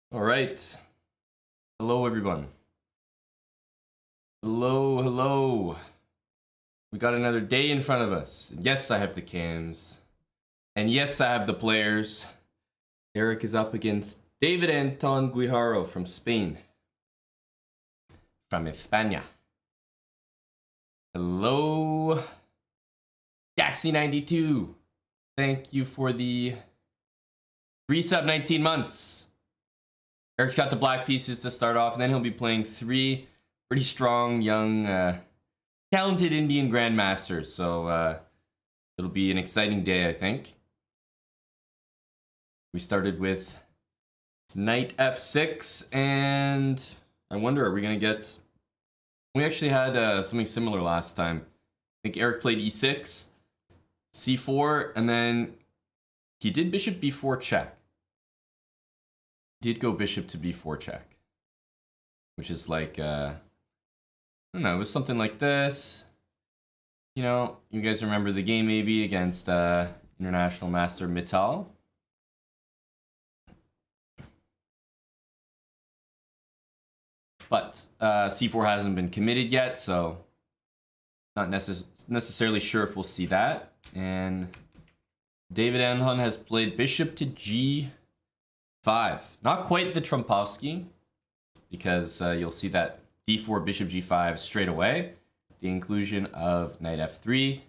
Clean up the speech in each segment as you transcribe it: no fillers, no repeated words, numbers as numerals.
All right. Hello, everyone. Hello, hello. We got another day in front of us. Yes, I have the cams. And yes, I have the players. Eric is up against David Anton Guijaro from Spain. From España. Hello. Gaxi92. Thank you for the resub 19 months. Eric's got the black pieces to start off, and then he'll be playing three pretty strong, young, talented Indian grandmasters. So it'll be an exciting day, I think. We started with knight f6, and I wonder, are we going to get... We actually had something similar last time. I think Eric played e6, c4, and then he did bishop b4 check. Did go bishop to b4 check, which is like, I don't know, it was something like this. You know, you guys remember the game maybe against International Master Mittal. But c4 hasn't been committed yet, so not necessarily sure if we'll see that. And David Anton has played bishop to g5. Not quite the Trumpovsky, because you'll see that d4, bishop g5 straight away. The inclusion of knight f3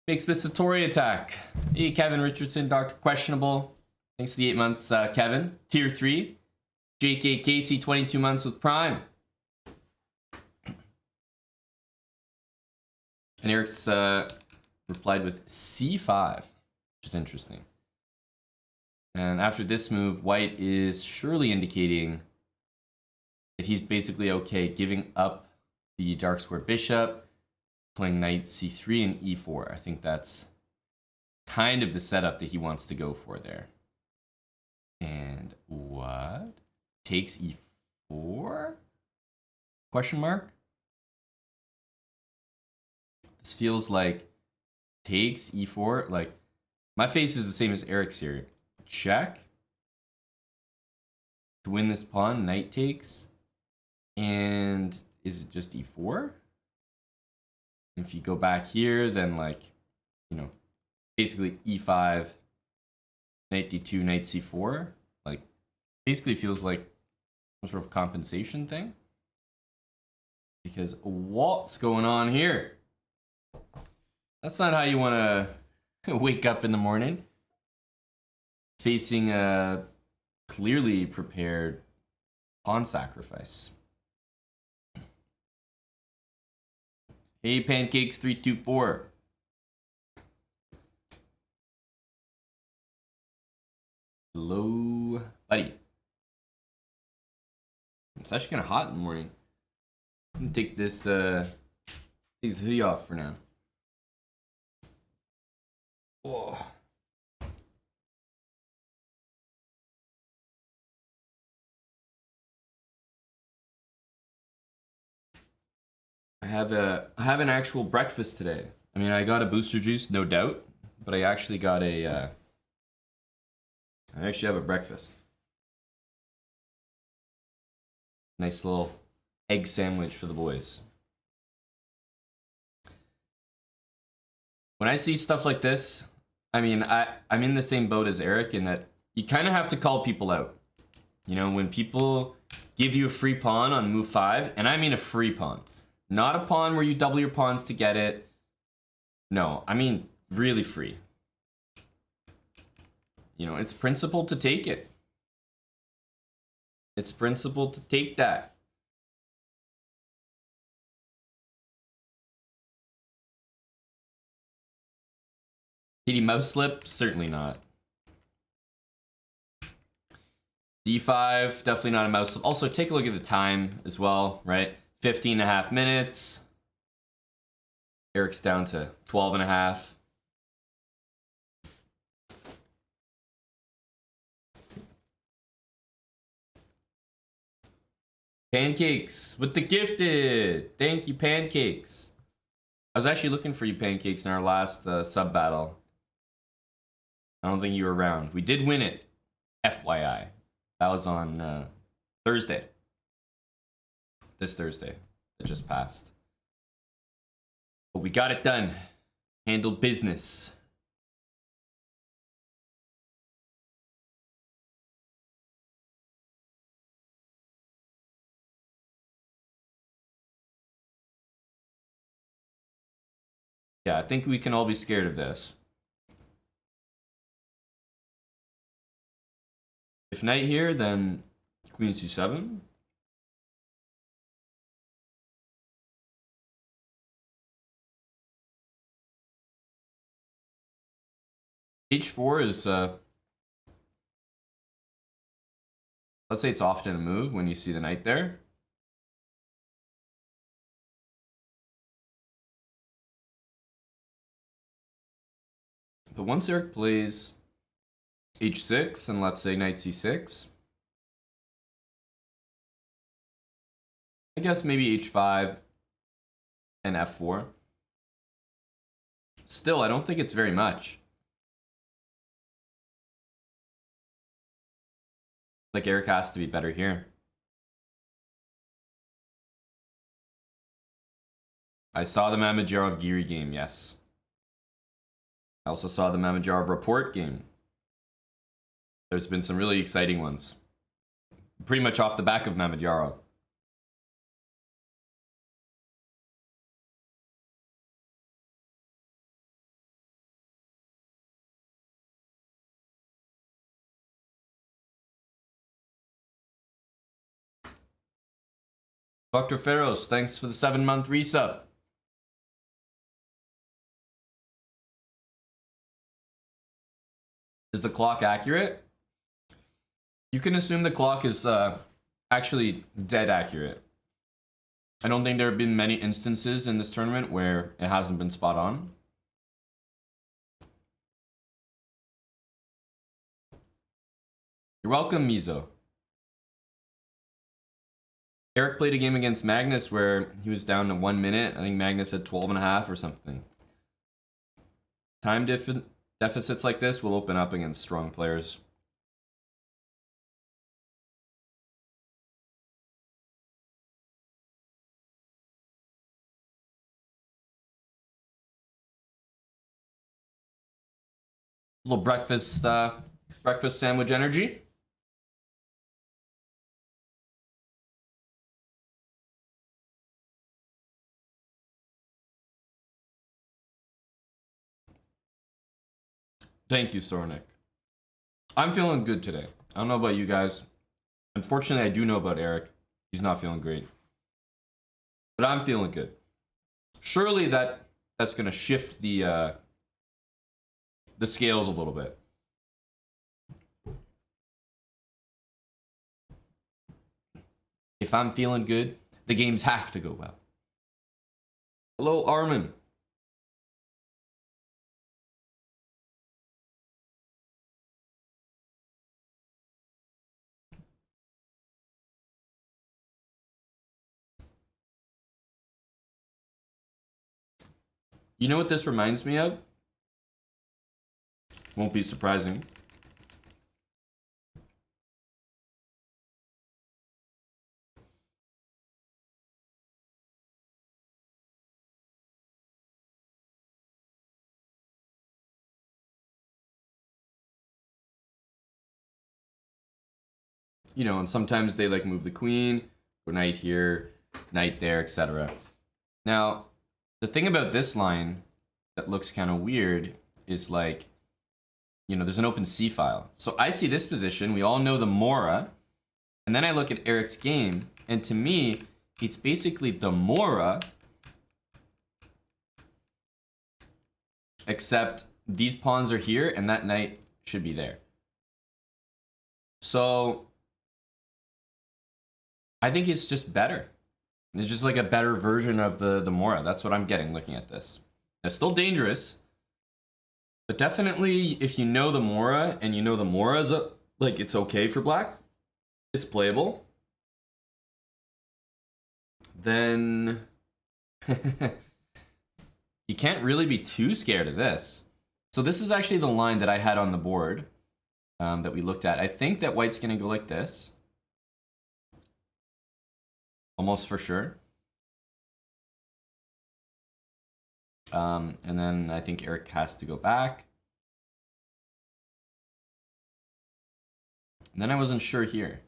makes this a Tory attack. Hey, Kevin Richardson, Dr. Questionable. Thanks for the 8 months, Kevin. Tier 3. JK Casey, 22 months with Prime. And Eric's replied with c5, which is interesting. And after this move, white is surely indicating that he's basically okay giving up the dark square bishop, playing knight c3 and e4. I think that's kind of the setup that he wants to go for there. And what? Takes e4? Question mark? This feels like takes e4. Like, my face is the same as Eric's here. Check. To win this pawn, knight takes. And is it just e4? If you go back here, then like, you know, basically e5, knight d2, knight c4. Like, basically feels like some sort of compensation thing. Because what's going on here? That's not how you want to wake up in the morning. Facing a clearly prepared pawn sacrifice. Hey, Pancakes 324. Hello, buddy. It's actually kind of hot in the morning. I'm gonna take this hoodie off for now. Oh. I have an actual breakfast today. I mean, I got a booster juice, no doubt, but I actually got a I actually have a breakfast. Nice little egg sandwich for the boys. When I see stuff like this, I mean, I'm in the same boat as Eric in that you kind of have to call people out. You know, when people give you a free pawn on move 5, and I mean a free pawn. Not a pawn where you double your pawns to get it. No, I mean really free. You know, it's principle to take it. It's principle to take that. Did he mouse slip? Certainly not. D5, definitely not a mouse slip. Also, take a look at the time as well, right? 15.5 minutes. Eric's down to 12.5. Pancakes with the gifted. Thank you, Pancakes. I was actually looking for you, Pancakes, in our last sub battle. I don't think you were around. We did win it, FYI. That was on Thursday. This Thursday that just passed. But we got it done. Handled business. Yeah, I think we can all be scared of this. If knight here, then queen c7. h4 is, let's say it's often a move when you see the knight there. But once Eric plays h6 and let's say knight c6, I guess maybe h5 and f4. Still, I don't think it's very much. Like Eric has to be better here. I saw the Mamadjarov Giri game, yes. I also saw the Mamadjarov Report game. There's been some really exciting ones. Pretty much off the back of Mamadjarov. Dr. Feroz, thanks for the 7-month resub. Is the clock accurate? You can assume the clock is actually dead accurate. I don't think there have been many instances in this tournament where it hasn't been spot on. You're welcome, Mizo. Eric played a game against Magnus where he was down to 1 minute. I think Magnus had 12.5 or something. Time deficits like this will open up against strong players. A little breakfast sandwich energy. Thank you, Sornik. I'm feeling good today. I don't know about you guys. Unfortunately, I do know about Eric. He's not feeling great. But I'm feeling good. Surely that's going to shift the scales a little bit. If I'm feeling good, the games have to go well. Hello, Armin. You know what this reminds me of? Won't be surprising. You know, and sometimes they like move the queen, or knight here, knight there, etc. Now, the thing about this line that looks kind of weird is like, you know, there's an open C file. So I see this position, we all know the Mora, and then I look at Eric's game, and to me, it's basically the Mora, except these pawns are here, and that knight should be there. So I think it's just better. It's just like a better version of the Mora. That's what I'm getting looking at this. It's still dangerous, but definitely if you know the Mora and you know the Mora is like it's okay for black, it's playable, then you can't really be too scared of this. So this is actually the line that I had on the board. that we looked at. I think that white's going to go like this. Almost for sure. And then I think Eric has to go back. And then I wasn't sure here.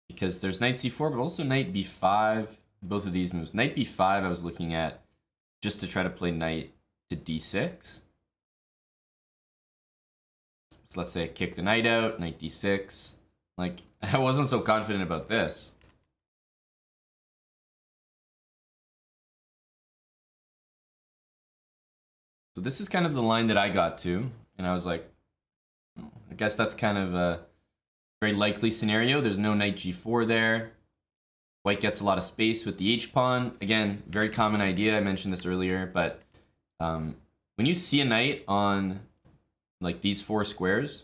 Because there's knight c4, but also knight b5. Both of these moves. Knight b5 I was looking at just to try to play knight to d6. So let's say I kick the knight out, knight d6. Like, I wasn't so confident about this. So this is kind of the line that I got to. And I was like, I guess that's kind of a very likely scenario. There's no knight g4 there. White gets a lot of space with the h-pawn. Again, very common idea. I mentioned this earlier, but when you see a knight on like these 4 squares,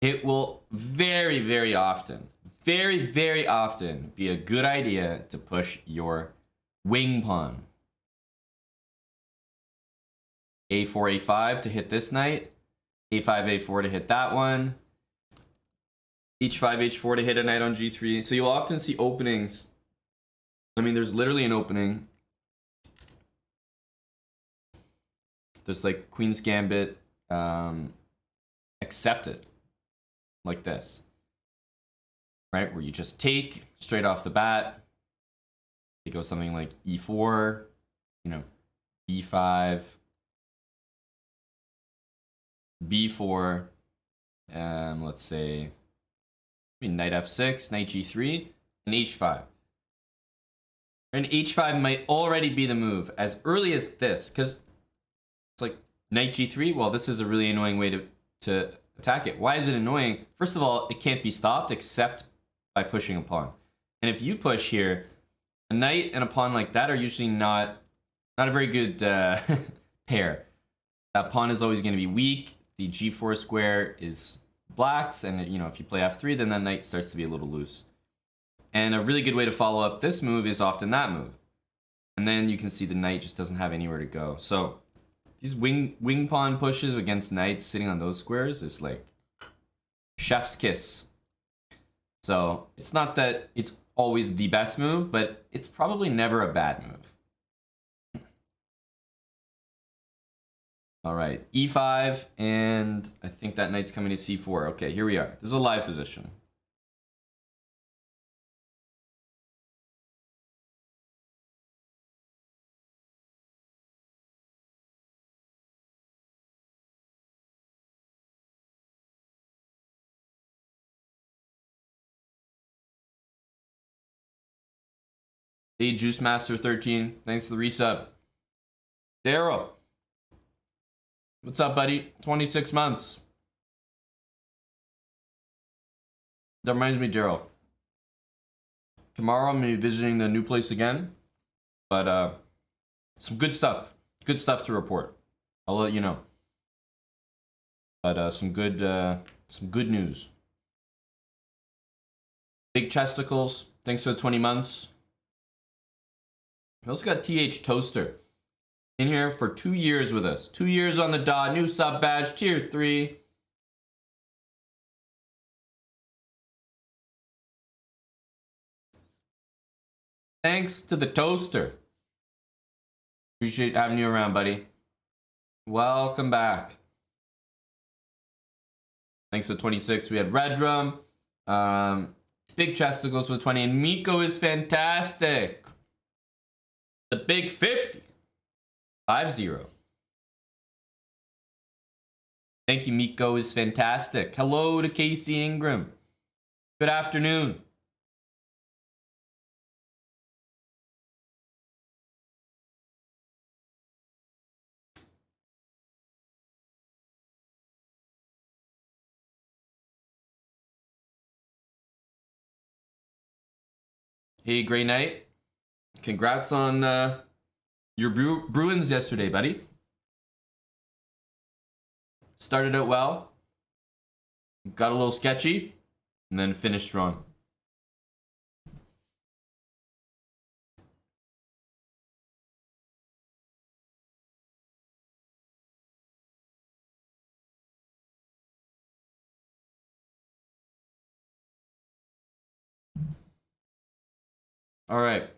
it will very, very often be a good idea to push your wing pawn. a4, a5 to hit this knight. a5, a4 to hit that one. h5, h4 to hit a knight on g3. So you'll often see openings. I mean, there's literally an opening. There's like Queen's Gambit accepted. Like this. Right? Where you just take straight off the bat. It goes something like e4, you know, b5, b4, let's say knight f6, knight g3, and h5. And h5 might already be the move as early as this, because it's like knight g3. Well, this is a really annoying way to attack it. Why is it annoying? First of all, it can't be stopped except by pushing a pawn. And if you push here, a knight and a pawn like that are usually not a very good pair. That pawn is always going to be weak. The g4 square is black's, and you know, if you play f3, then that knight starts to be a little loose. And a really good way to follow up this move is often that move. And then you can see the knight just doesn't have anywhere to go. So these wing pawn pushes against knights sitting on those squares is like chef's kiss. So it's not that it's always the best move, but it's probably never a bad move. All right, e5, and I think that knight's coming to c4. Okay, here we are. This is a live position. Hey, Juice Master 13, thanks for the resub. Daryl, what's up, buddy? 26 months. That reminds me, Daryl. Tomorrow I'm gonna be visiting the new place again, but some good stuff to report. I'll let you know. But some good news. Big Chesticles, thanks for the 20 months. We also got TH Toaster in here for 2 years with us. 2 years on the dot. New sub badge, tier 3. Thanks to the toaster. Appreciate having you around, buddy. Welcome back. Thanks for 26. We had Red Drum. Big Chesticles for 20. And Miko is fantastic. The big 50. 5-0. Thank you, Miko is fantastic. Hello to Casey Ingram. Good afternoon. Hey, Grey Knight. Congrats on your Bruins yesterday, buddy. Started out well. Got a little sketchy. And then finished strong. All right.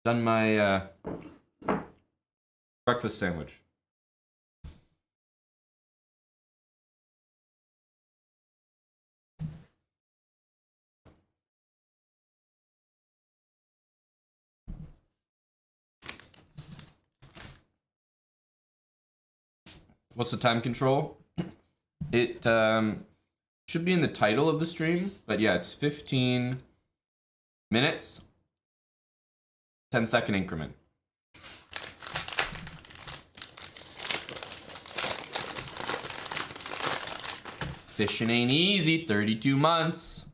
Done my breakfast sandwich. What's the time control? It should be in the title of the stream, but yeah, it's 15 minutes, 10-second increment. Fishing ain't easy, 32 months.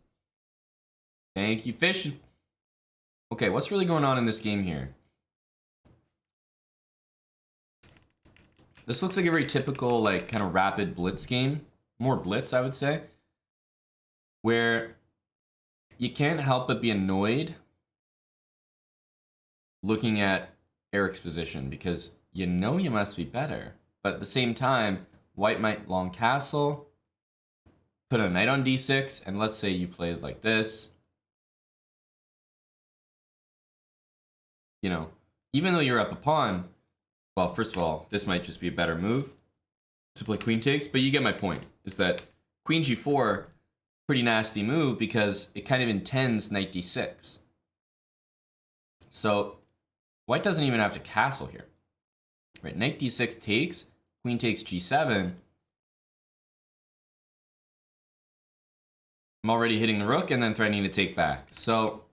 Thank you, fishing. Okay, what's really going on in this game here? This looks like a very typical, like, kind of rapid blitz game. More blitz, I would say. Where you can't help but be annoyed looking at Eric's position because you know you must be better. But at the same time, white might long castle, put a knight on d6, and let's say you played like this. You know, even though you're up a pawn, well, first of all, this might just be a better move to play queen takes, but you get my point, is that queen g4, pretty nasty move because it kind of intends knight d6. So white doesn't even have to castle here. Right, knight d6 takes, queen takes g7. I'm already hitting the rook and then threatening to take back. So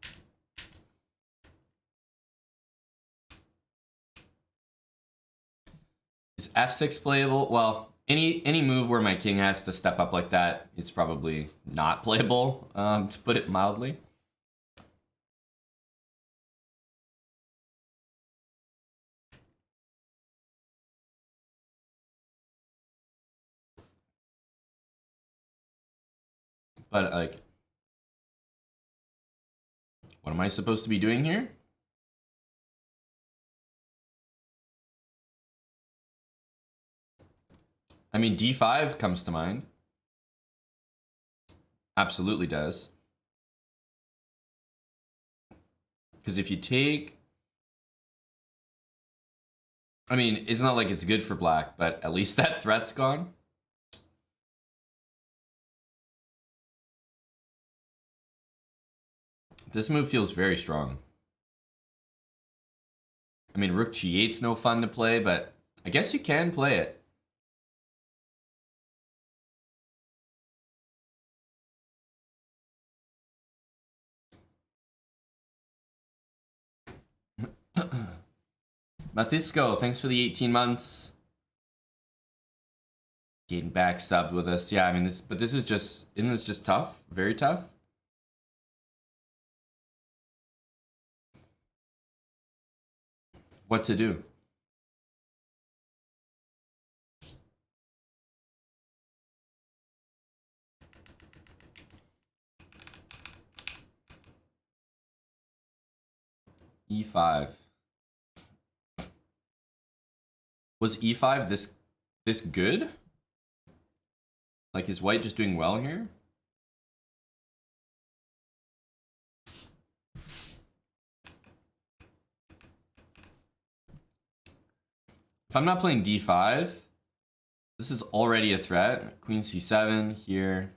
is f6 playable? Well, any move where my king has to step up like that is probably not playable, to put it mildly. But like, what am I supposed to be doing here? I mean, d5 comes to mind. Absolutely does. Because if you take... I mean, it's not like it's good for black, but at least that threat's gone. This move feels very strong. I mean, rook g8's no fun to play, but I guess you can play it. Mathisco, thanks for the 18 months. Getting back subbed with us. Yeah, I mean, this is just, isn't this just tough? Very tough. What to do? E5. Was E5 this good? Like, is white just doing well here? If I'm not playing D5, this is already a threat. Queen C7 here.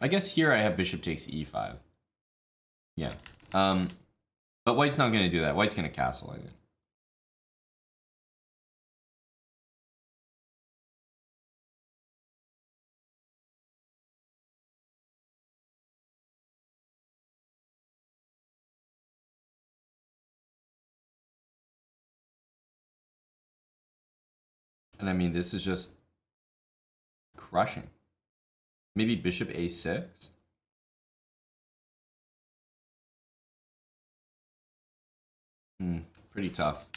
I guess here I have bishop takes E5. Yeah. But white's not going to do that. White's going to castle, I think. And I mean, this is just crushing. Maybe bishop a6. Pretty tough.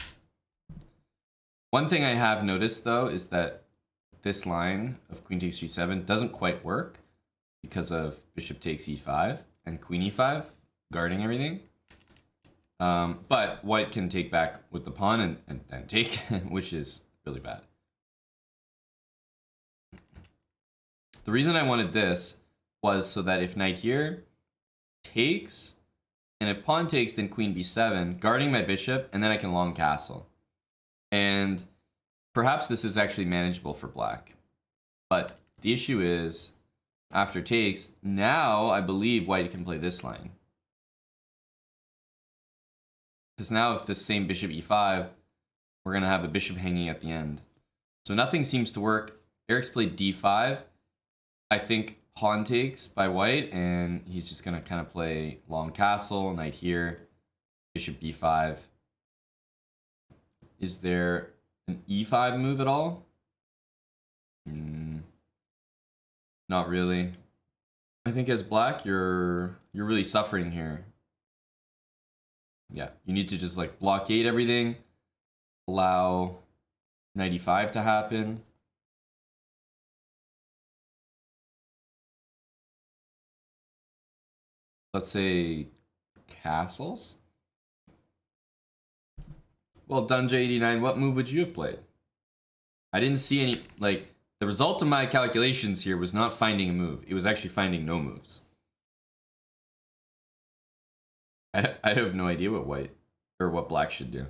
One thing I have noticed, though, is that this line of queen takes g7 doesn't quite work because of bishop takes e5 and queen e5 guarding everything. But white can take back with the pawn and then take, which is really bad. The reason I wanted this was so that if knight here takes, and if pawn takes, then queen b7, guarding my bishop, and then I can long castle. And perhaps this is actually manageable for black. But the issue is, after takes, now I believe white can play this line. Because now if this same bishop e5, we're going to have a bishop hanging at the end. So nothing seems to work. Eric's played d5. I think pawn takes by white, and he's just going to kind of play long castle, knight here, bishop b5. Is there an e5 move at all? Not really. I think as black, you're really suffering here. Yeah, you need to just like blockade everything, allow knight e5 to happen. Let's say castles. Well done, J89. What move would you have played? I didn't see any, like, the result of my calculations here was not finding a move. It was actually finding no moves. I have no idea what white, or what black should do.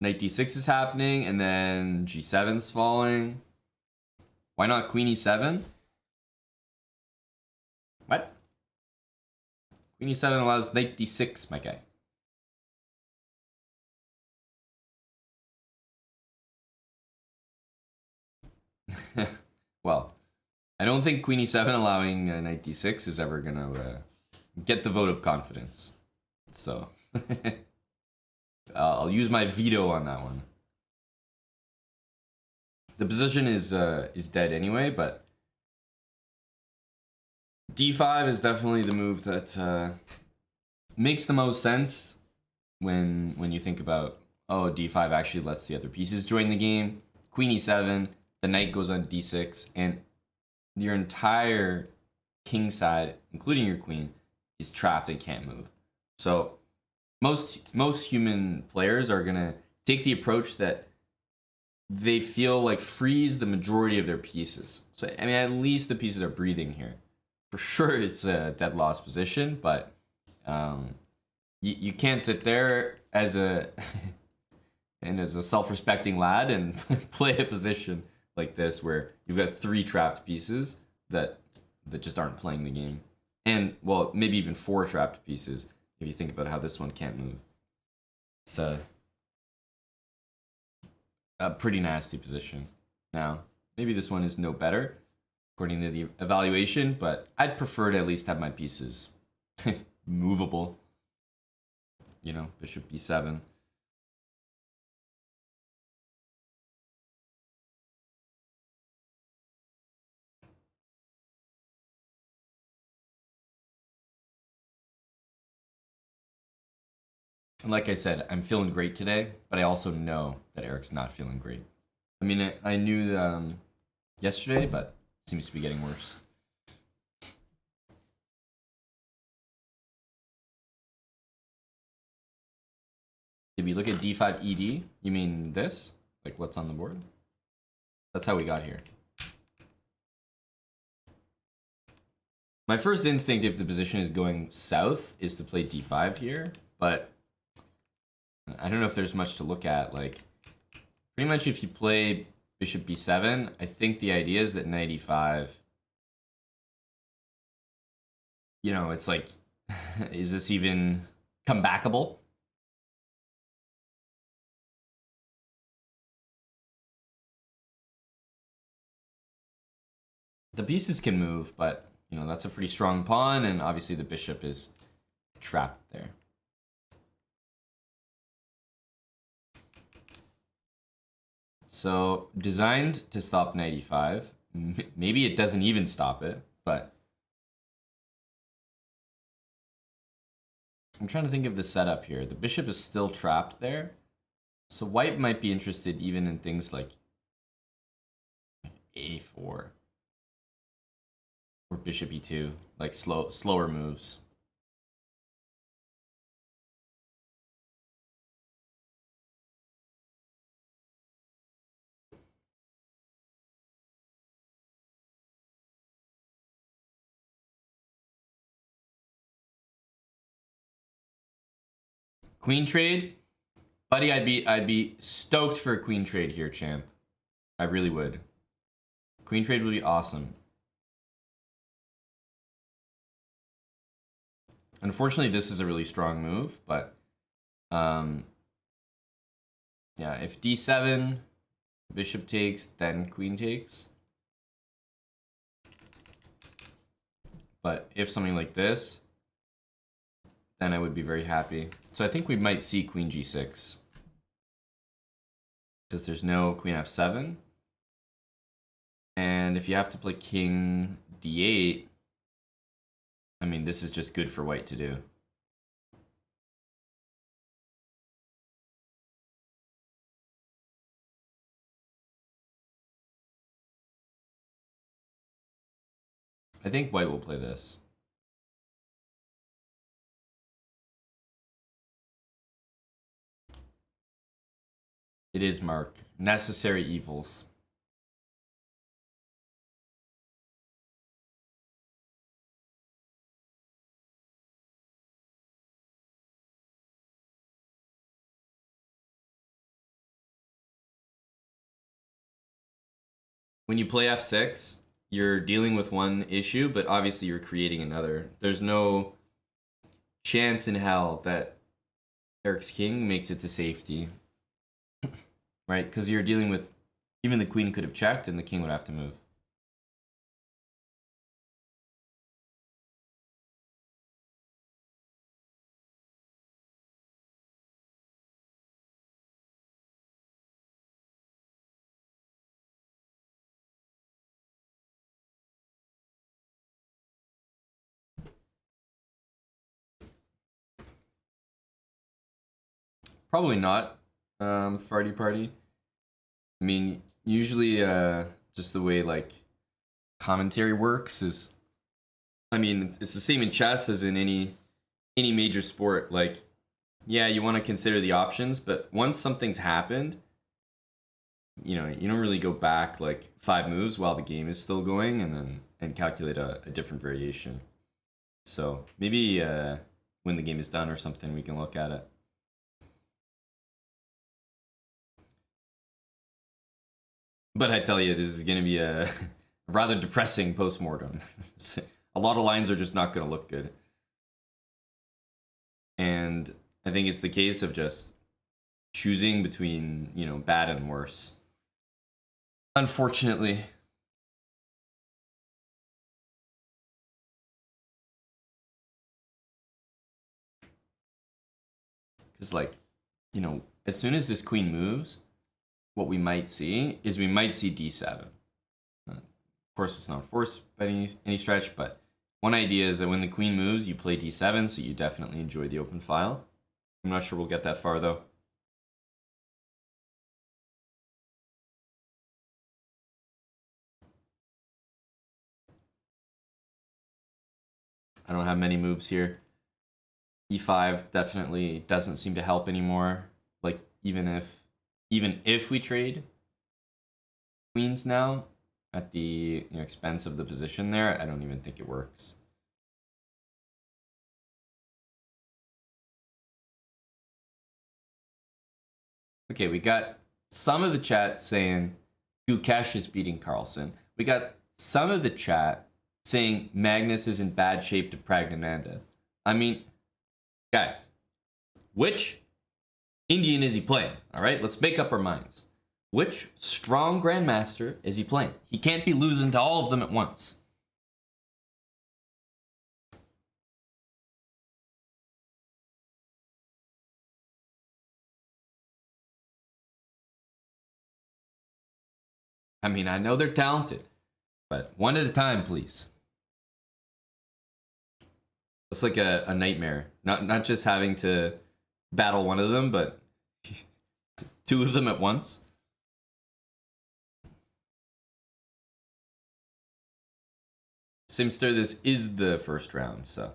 Knight d6 is happening, and then g7's falling. Why not queen e7? What? Queen e7 allows knight d6, my guy. Well, I don't think queen e7 allowing knight d6 is ever gonna get the vote of confidence. So I'll use my veto on that one. The position is dead anyway, but d5 is definitely the move that makes the most sense when you think about, oh, d5 actually lets the other pieces join the game. Queen e7, the knight goes on d6, and your entire king side, including your queen, is trapped and can't move. So most human players are gonna take the approach that they feel like frees the majority of their pieces. So I mean, at least the pieces are breathing here. For sure, it's a dead loss position, but you can't sit there as a and as a self-respecting lad and play a position like this where you've got 3 trapped pieces that just aren't playing the game. And, well, maybe even 4 trapped pieces if you think about how this one can't move. It's a pretty nasty position. Now, maybe this one is no better according to the evaluation, but I'd prefer to at least have my pieces movable. You know, bishop b7. And like I said, I'm feeling great today, but I also know that Eric's not feeling great. I mean, I knew yesterday, but it seems to be getting worse. Did we look at d5 ed? You mean this? Like what's on the board? That's how we got here. My first instinct, if the position is going south, is to play d5 here, but I don't know if there's much to look at. Like, pretty much if you play bishop b7, I think the idea is that knight e5, you know, it's like, is this even comebackable? The pieces can move, but, you know, that's a pretty strong pawn, and obviously the bishop is trapped there. So, designed to stop knight e5. Maybe it doesn't even stop it, but I'm trying to think of the setup here. The bishop is still trapped there. So white might be interested even in things like a4 or bishop e2, like slower moves. Queen trade, buddy. I'd be stoked for a queen trade here, champ. I really would. Queen trade would be awesome. Unfortunately, this is a really strong move, but yeah, if d7, bishop takes, then queen takes. But if something like this, then I would be very happy. So I think we might see queen g6. Because there's no queen f7. And if you have to play king d8, I mean, this is just good for white to do. I think white will play this. It is Mark. Necessary evils. When you play f6, you're dealing with one issue, but obviously you're creating another. There's no chance in hell that Eric's king makes it to safety. Right? Because you're dealing with... Even the queen could have checked and the king would have to move. Probably not, Farty Party. I mean, usually just the way like commentary works is, I mean, it's the same in chess as in any major sport. Like, yeah, you want to consider the options, but once something's happened, you know, you don't really go back like 5 moves while the game is still going and calculate a different variation. So maybe when the game is done or something, we can look at it. But I tell you, this is going to be a rather depressing post-mortem. A lot of lines are just not going to look good. And I think it's the case of just choosing between, you know, bad and worse. Unfortunately. Because, like, you know, as soon as this queen moves, what we might see is we might see d7. Of course, it's not forced by any stretch, but one idea is that when the queen moves, you play d7, so you definitely enjoy the open file. I'm not sure we'll get that far, though. I don't have many moves here. e5 definitely doesn't seem to help anymore. Like, even if we trade queens now at the expense of the position there, I don't even think it works. Okay, we got some of the chat saying Gukesh is beating Carlsen. We got some of the chat saying Magnus is in bad shape to Pragnananda. I mean, guys, which Indian is he playing? All right, let's make up our minds. Which strong grandmaster is he playing? He can't be losing to all of them at once. I mean, I know they're talented, but one at a time, please. It's like a nightmare. Not just having to battle one of them, but 2 of them at once. Simster, this is the first round, so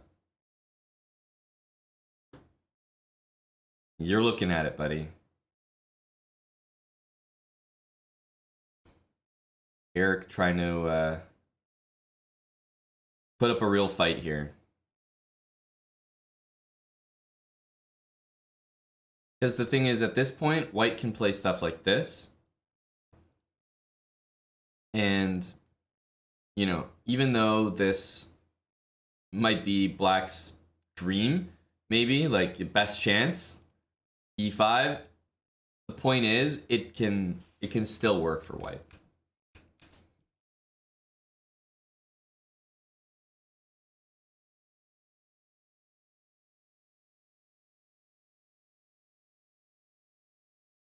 you're looking at it, buddy. Eric trying to put up a real fight here. Because the thing is, at this point, white can play stuff like this. And, you know, even though this might be black's dream, maybe, like the best chance, e5, the point is, it can still work for white.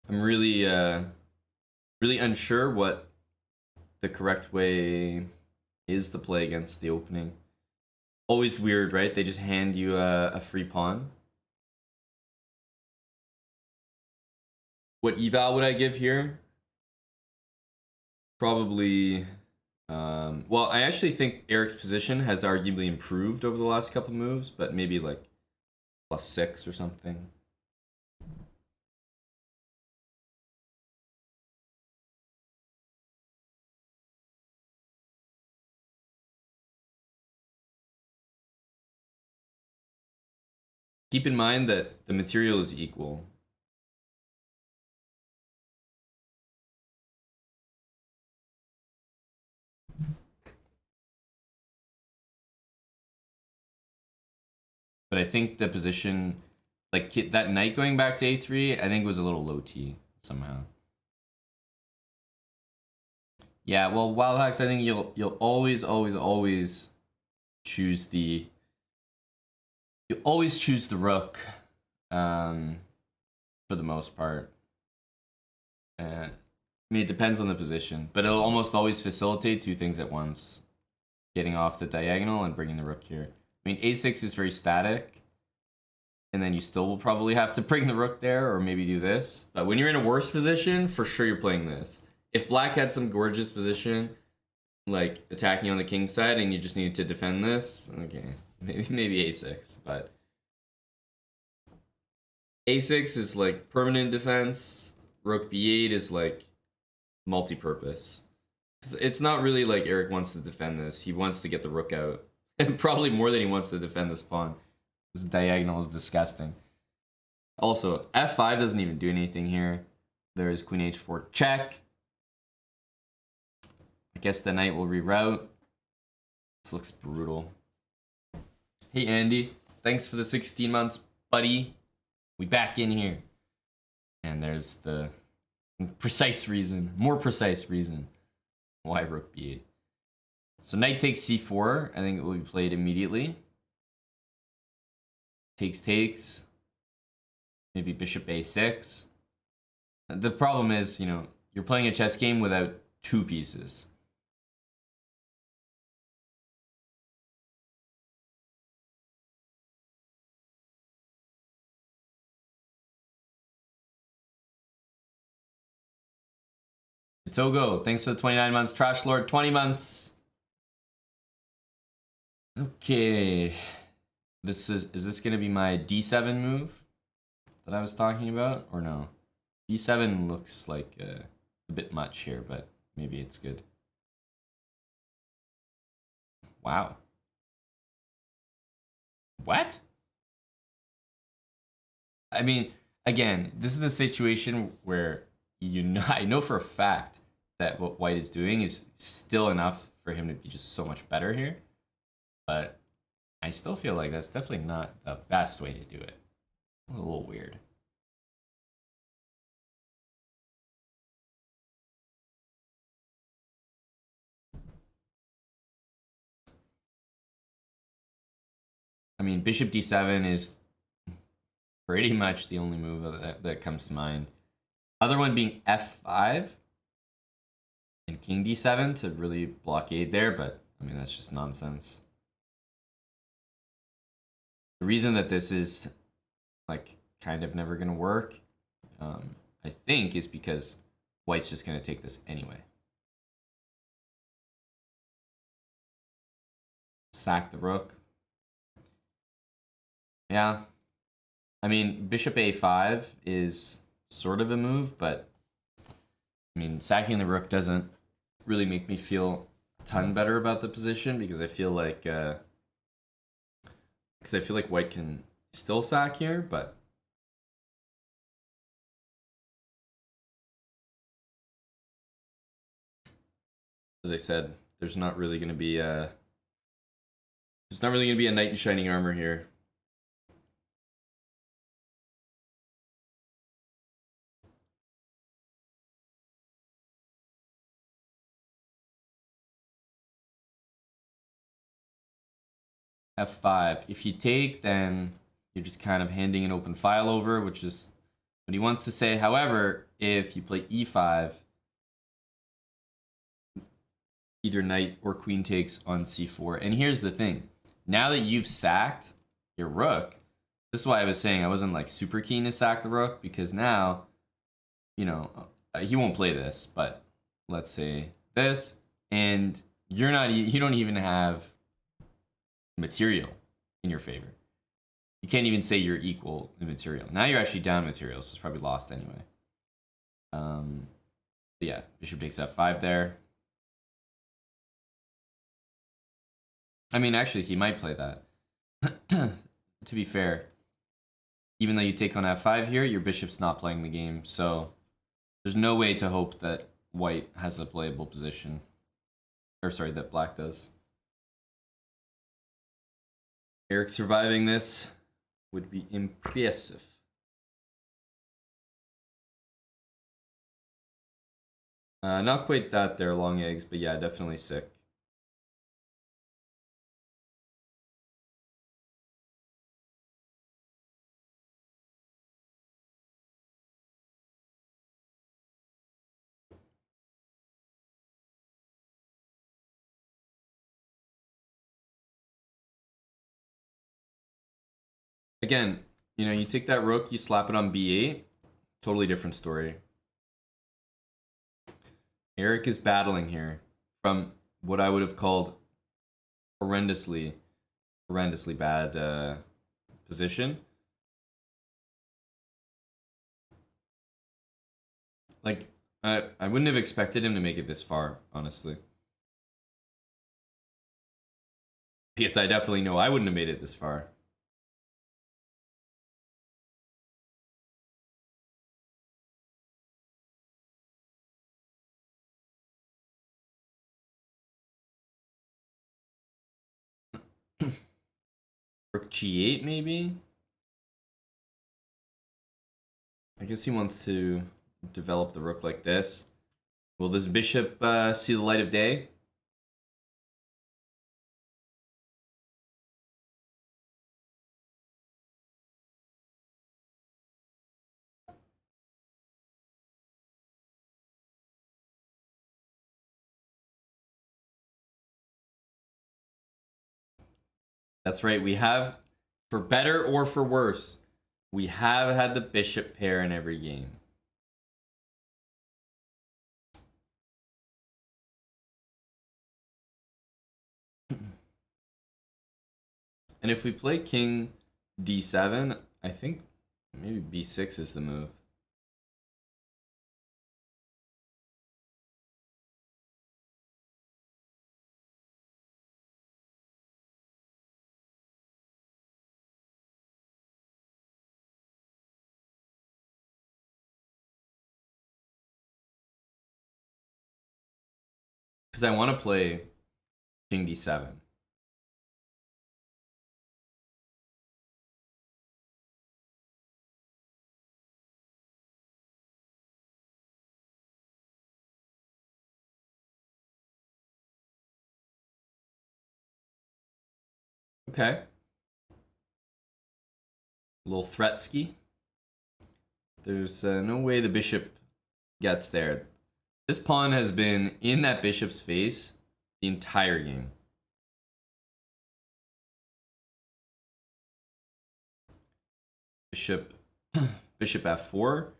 I'm really, really unsure what the correct way is to play against the opening. Always weird, right? They just hand you a free pawn. What eval would I give here? Probably. Well, I actually think Eric's position has arguably improved over the last couple moves, but maybe like +6 or something. Keep in mind that the material is equal. But I think the position, like that knight going back to a3, I think was a little low T somehow. Yeah, well, wild hacks, I think you'll always choose the rook, for the most part. I mean, it depends on the position, but it'll almost always facilitate two things at once: getting off the diagonal and bringing the rook here. I mean, a6 is very static, and then you still will probably have to bring the rook there, or maybe do this. But when you're in a worse position, for sure you're playing this. If black had some gorgeous position, like attacking on the king side, and you just needed to defend this, okay, maybe a6. But a6 is like permanent defense. Rook b8 is like multi-purpose. It's not really like Eric wants to defend this. He wants to get the rook out, and probably more than he wants to defend this pawn. This diagonal is disgusting. Also, f5 doesn't even do anything here. There's queen h4 check. I guess the knight will reroute. This looks brutal. Hey Andy, thanks for the 16 months, buddy. We back in here. And there's the more precise reason why rook b8. So knight takes c4. I think it will be played immediately. Takes. Maybe bishop a6. The problem is, you know, you're playing a chess game without two pieces. Togo, thanks for the 29 months. Trash Lord, 20 months. Okay. Is this gonna be my d7 move that I was talking about, or no? d7 looks like a bit much here, but maybe it's good. Wow. What? I mean, again, this is the situation where I know for a fact that what white is doing is still enough for him to be just so much better here, but I still feel like that's definitely not the best way to do it. A little weird. I mean, bishop d7 is pretty much the only move that comes to mind. Other one being f5 and king d7 to really blockade there, but I mean, that's just nonsense. The reason that this is like kind of never gonna work, I think, is because white's just gonna take this anyway. Sack the rook. Yeah. I mean, bishop a5 is sort of a move, but I mean, sacking the rook doesn't really make me feel a ton better about the position, because I feel like white can still sack here, but as I said, there's not really going to be a knight in shining armor here. F5. If you take, then you're just kind of handing an open file over, which is what he wants to say. However, if you play E5, either knight or queen takes on C4. And here's the thing. Now that you've sacked your rook, this is why I was saying I wasn't like super keen to sack the rook, because now, you know, he won't play this, but let's say this, and you don't even have material in your favor. You can't even say you're equal in material. Now you're actually down material, so it's probably lost anyway. Yeah, bishop takes f5 there. I mean, actually, he might play that. To be fair, even though you take on f5 here, your bishop's not playing the game, so there's no way to hope that white has a playable position. Or sorry, that black does. Eric surviving this would be impressive. Not quite that there, long eggs, but yeah, definitely sick. Again, you know, you take that rook, you slap it on b8, totally different story. Eric is battling here from what I would have called horrendously bad position. Like, I wouldn't have expected him to make it this far, honestly. Yes, I definitely know I wouldn't have made it this far. Rook g8, maybe? I guess he wants to develop the rook like this. Will this bishop see the light of day? That's right, we have, for better or for worse, we have had the bishop pair in every game. And if we play king d7, I think maybe b6 is the move. Because I want to play king d7. Okay. A little threat-ski. There's no way the bishop gets there. This pawn has been in that bishop's face the entire game. Bishop f4.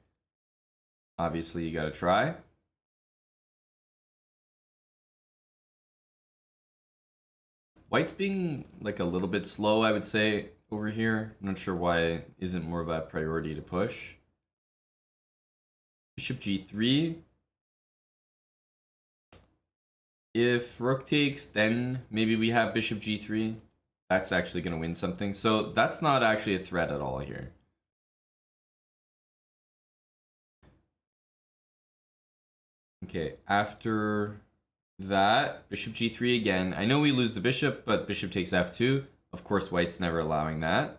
Obviously, you gotta try. White's being like a little bit slow, I would say, over here. I'm not sure why it isn't more of a priority to push. Bishop g3. If rook takes, then maybe we have bishop g3. That's actually going to win something. So that's not actually a threat at all here. Okay, after that. Bishop g3 again. I know we lose the bishop, but bishop takes f2. Of course, white's never allowing that.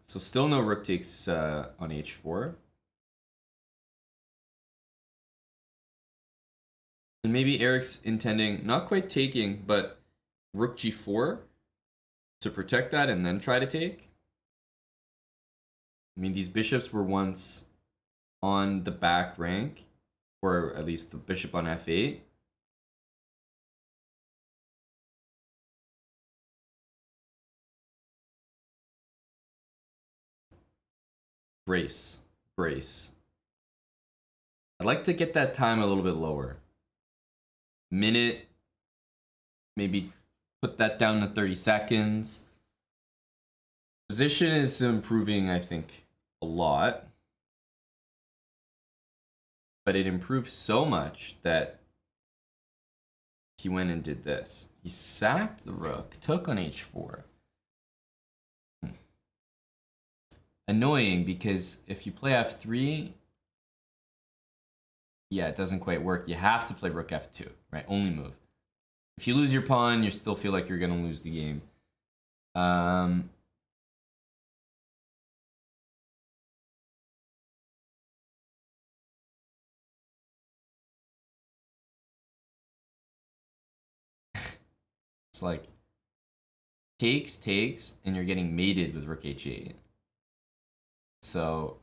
So still no rook takes on h4. And maybe Eric's intending, not quite taking, but rook g4 to protect that and then try to take. I mean, these bishops were once on the back rank, or at least the bishop on f8. Brace. Brace. I'd like to get that time a little bit lower. Minute. Maybe put that down to 30 seconds. Position is improving, I think, a lot. But it improved so much that he went and did this. He sacked the rook, took on h4. Annoying, because if you play f3, yeah, it doesn't quite work. You have to play rook f2, right? Only move. If you lose your pawn, you still feel like you're going to lose the game. It's like takes, and you're getting mated with rook h8. So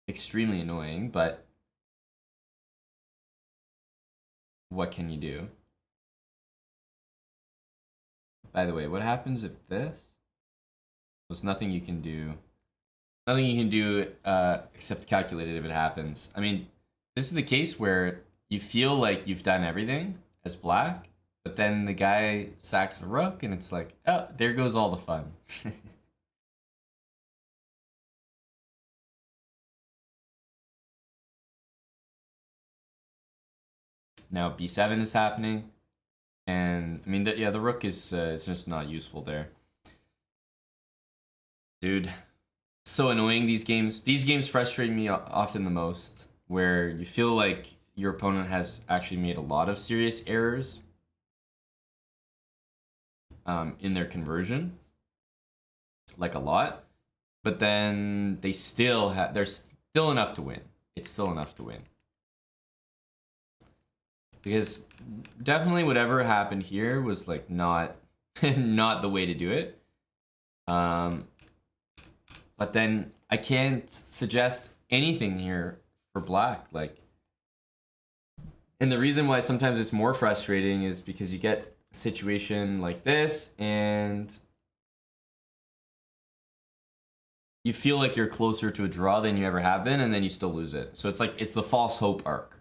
extremely annoying, but what can you do? By the way, what happens if this? There's nothing you can do. Nothing you can do except calculate it if it happens. I mean, this is the case where you feel like you've done everything as black, but then the guy sacks the rook and it's like, oh, there goes all the fun. Now b7 is happening. And I mean, yeah, the rook is it's just not useful there. Dude, so annoying, these games. These games frustrate me often the most, where you feel like your opponent has actually made a lot of serious errors in their conversion, like a lot, but then they still have, there's still enough to win. It's still enough to win. Because definitely whatever happened here was like not not the way to do it. But then I can't suggest anything here for black. Like, and the reason why sometimes it's more frustrating is because you get a situation like this and you feel like you're closer to a draw than you ever have been, and then you still lose it. So it's like, it's the false hope arc.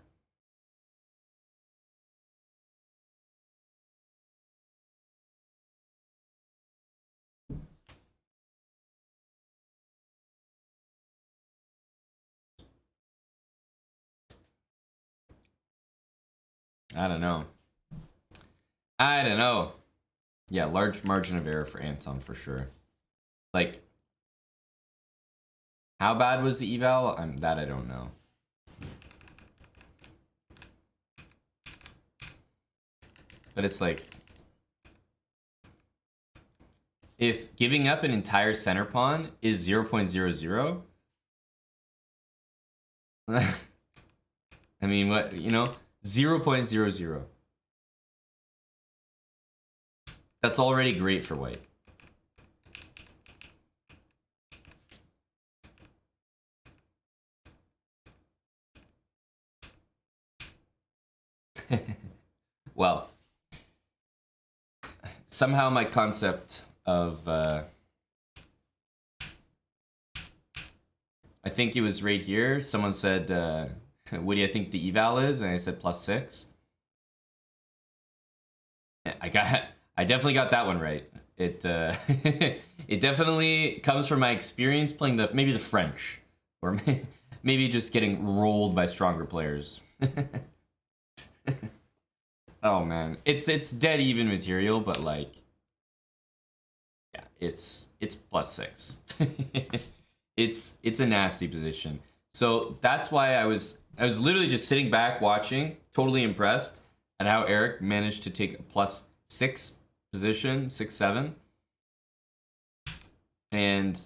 I don't know. I don't know. Yeah, large margin of error for Anton for sure. Like, how bad was the eval? That I don't know. But it's like, if giving up an entire center pawn is 0.00, I mean, what, you know, 0.00. That's already great for white. Well, somehow my concept of I think it was right here. Someone said, what do you think the eval is? And I said +6. I definitely got that one right. It it definitely comes from my experience playing maybe the French, or maybe just getting rolled by stronger players. Oh man, it's dead even material, but like, yeah, it's +6. It's a nasty position. So that's why I was I was literally just sitting back watching, totally impressed at how Eric managed to take a +6 position, 6-7, and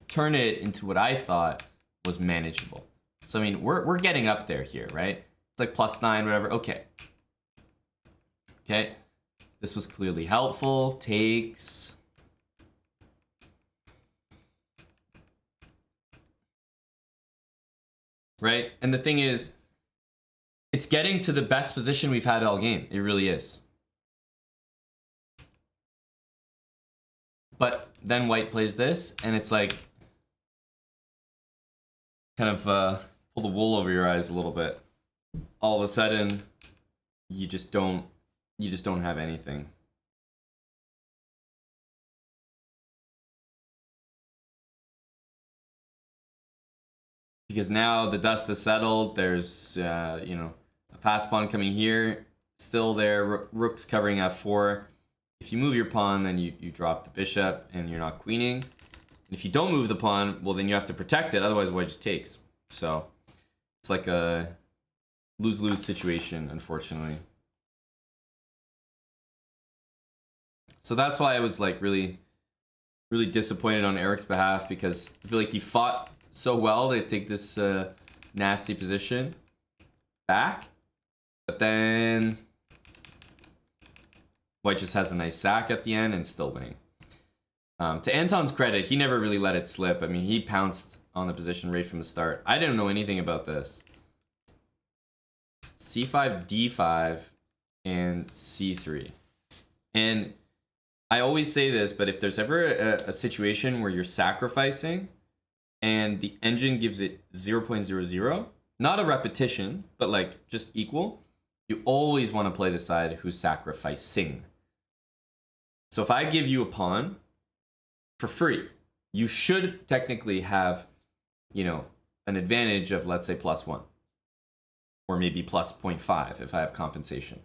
turn it into what I thought was manageable. So I mean, we're getting up there here, right? It's like +9, whatever. Okay. Okay. This was clearly helpful. Takes. Right? And the thing is, it's getting to the best position we've had all game. It really is. But then white plays this, and it's like kind of pull the wool over your eyes a little bit. All of a sudden, you just don't have anything. Because now the dust has settled. There's you know, a pass pawn coming here, still there. Rook's covering f4. If you move your pawn, then you drop the bishop and you're not queening. And if you don't move the pawn, well, then you have to protect it. Otherwise, white just takes. So it's like a lose-lose situation, unfortunately. So that's why I was like really disappointed on Eric's behalf, because I feel like he fought so well to take this nasty position back, but then white just has a nice sack at the end and still winning. To Anton's credit, he never really let it slip. I mean, he pounced on the position right from the start. I didn't know anything about this. C5, D5, and C3. And I always say this, but if there's ever a situation where you're sacrificing and the engine gives it 0.00, not a repetition, but like just equal, you always want to play the side who's sacrificing. So if I give you a pawn for free, you should technically have, you know, an advantage of, let's say, +1. Or maybe +0.5 if I have compensation.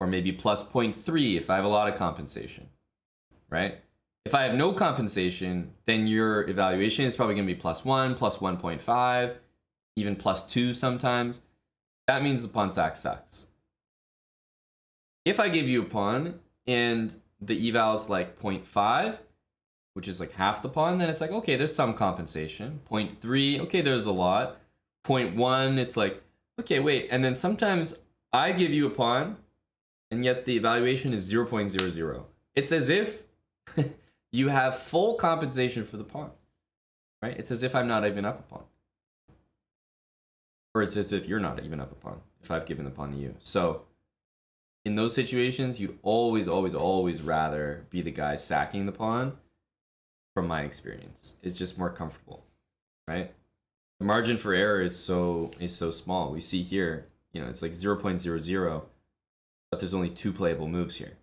Or maybe +0.3 if I have a lot of compensation. Right? If I have no compensation, then your evaluation is probably going to be +1, +1.5, even +2 sometimes. That means the pawn sack sucks. If I give you a pawn and the eval is like 0.5, which is like half the pawn, then it's like, okay, there's some compensation. 0.3, okay, there's a lot. 0.1, it's like, okay, wait. And then sometimes I give you a pawn, and yet the evaluation is 0.00. It's as if you have full compensation for the pawn, right? It's as if I'm not even up a pawn. Or it's as if you're not even up a pawn, if I've given the pawn to you. So in those situations, you'd always rather be the guy sacking the pawn, from my experience. It's just more comfortable, right? The margin for error is so small. We see here, you know, it's like 0.00, but there's only 2 playable moves here.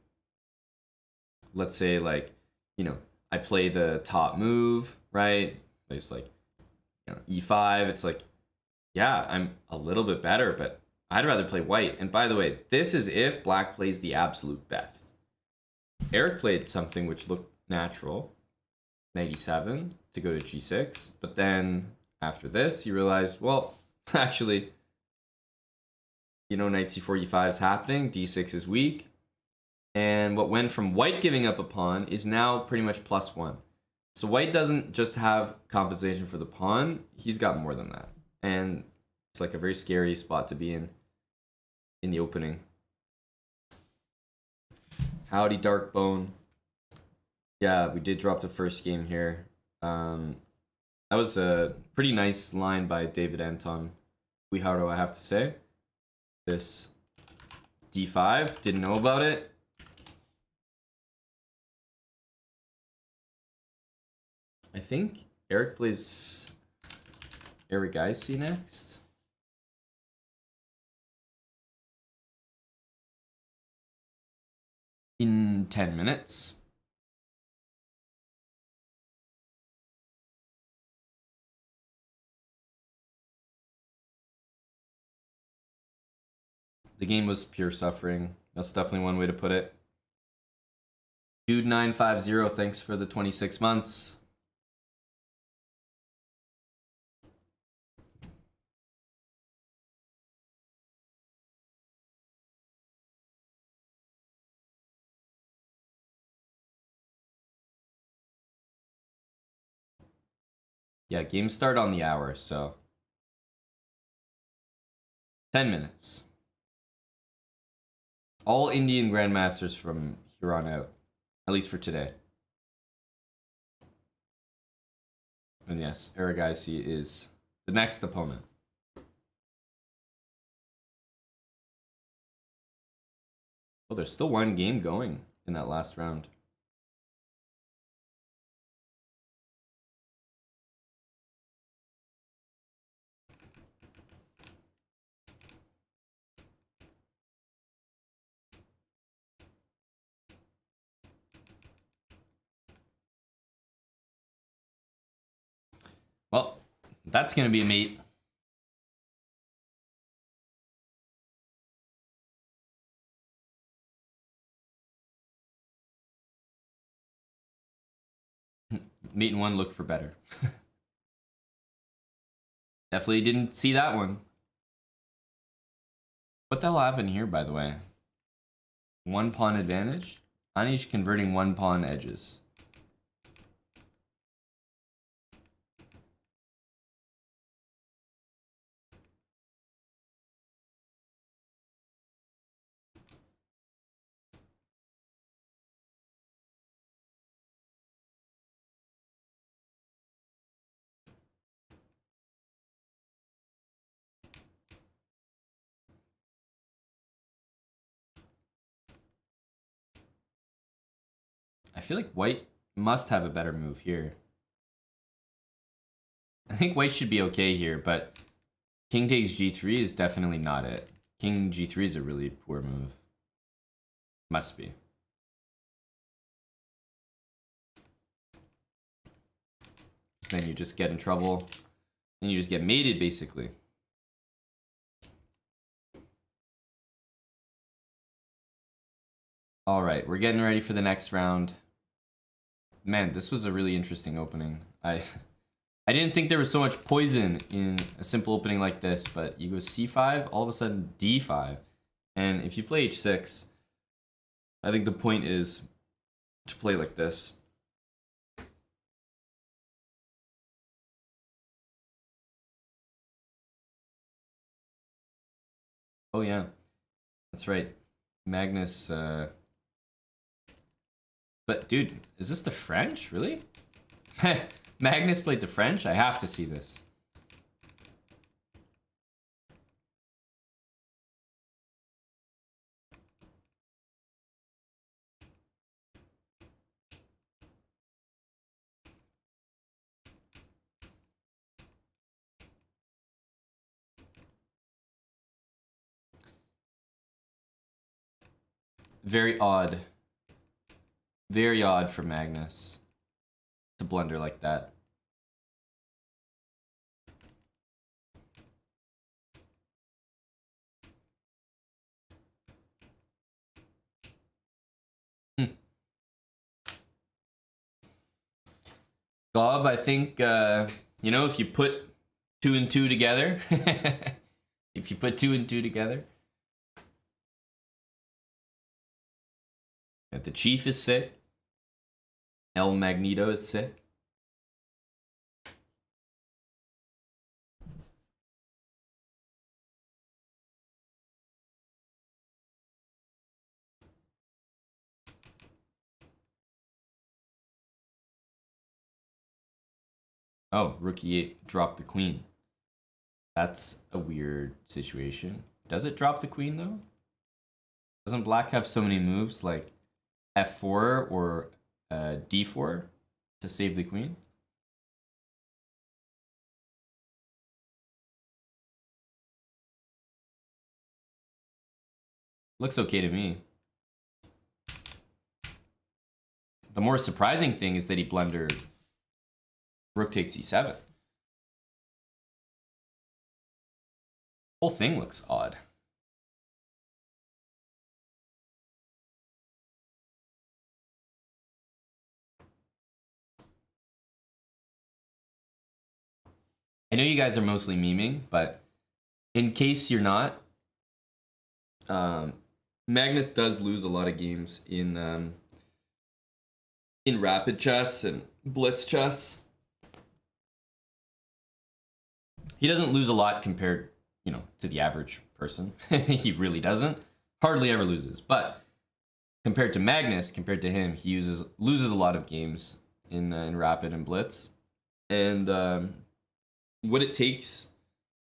Let's say, like, you know, I play the top move, right? It's like, you know, e5. It's like, yeah, I'm a little bit better, but I'd rather play white. And by the way, this is if black plays the absolute best. Eric played something which looked natural, knight e7 to go to g6, but then after this, he realized, well, actually, you know, knight c4, e5 is happening, d6 is weak, and what went from white giving up a pawn is now pretty much +1. So white doesn't just have compensation for the pawn, he's got more than that. And it's like a very scary spot to be in the opening. Howdy, Darkbone. Yeah, we did drop the first game here. That was a pretty nice line by David Anton Guijarro, I have to say. This d5, didn't know about it. I think Eric plays Eric Icy next. In 10 minutes. The game was pure suffering. That's definitely one way to put it. Dude950, thanks for the 26 months. Yeah, games start on the hour, so 10 minutes. All Indian Grandmasters from here on out, at least for today. And yes, Aragaisi is the next opponent. Oh, there's still one game going in that last round. Well, that's going to be a mate. Mate and one, look for better. Definitely didn't see that one. What the hell happened here, by the way? One pawn advantage? Anish converting one pawn edges. I feel like white must have a better move here. I think white should be okay here, but king takes g3 is definitely not it. King g3 is a really poor move. Must be. So then you just get in trouble. And you just get mated, basically. All right, we're getting ready for the next round. Man, this was a really interesting opening. I didn't think there was so much poison in a simple opening like this, but you go c5, all of a sudden d5. And if you play h6, I think the point is to play like this. Oh yeah, that's right. Magnus, but dude, is this the French? Really? Magnus played the French? I have to see this. Very odd. Very odd for Magnus to blunder like that. Gob, I think, you know, if you put 2 and 2 together, if you put 2 and 2 together, the Chief is sick. El Magneto is sick. Oh, Rook E8 dropped the queen. That's a weird situation. Does it drop the queen, though? Doesn't black have so many moves like f4 or d4 to save the queen? Looks okay to me. The more surprising thing is that he blundered rook takes e7. Whole thing looks odd. I know you guys are mostly memeing, but in case you're not, Magnus does lose a lot of games in rapid chess and blitz chess. He doesn't lose a lot compared, to the average person. He really doesn't. Hardly ever loses. But compared to Magnus, compared to him, he loses a lot of games in Rapid and Blitz. And what it takes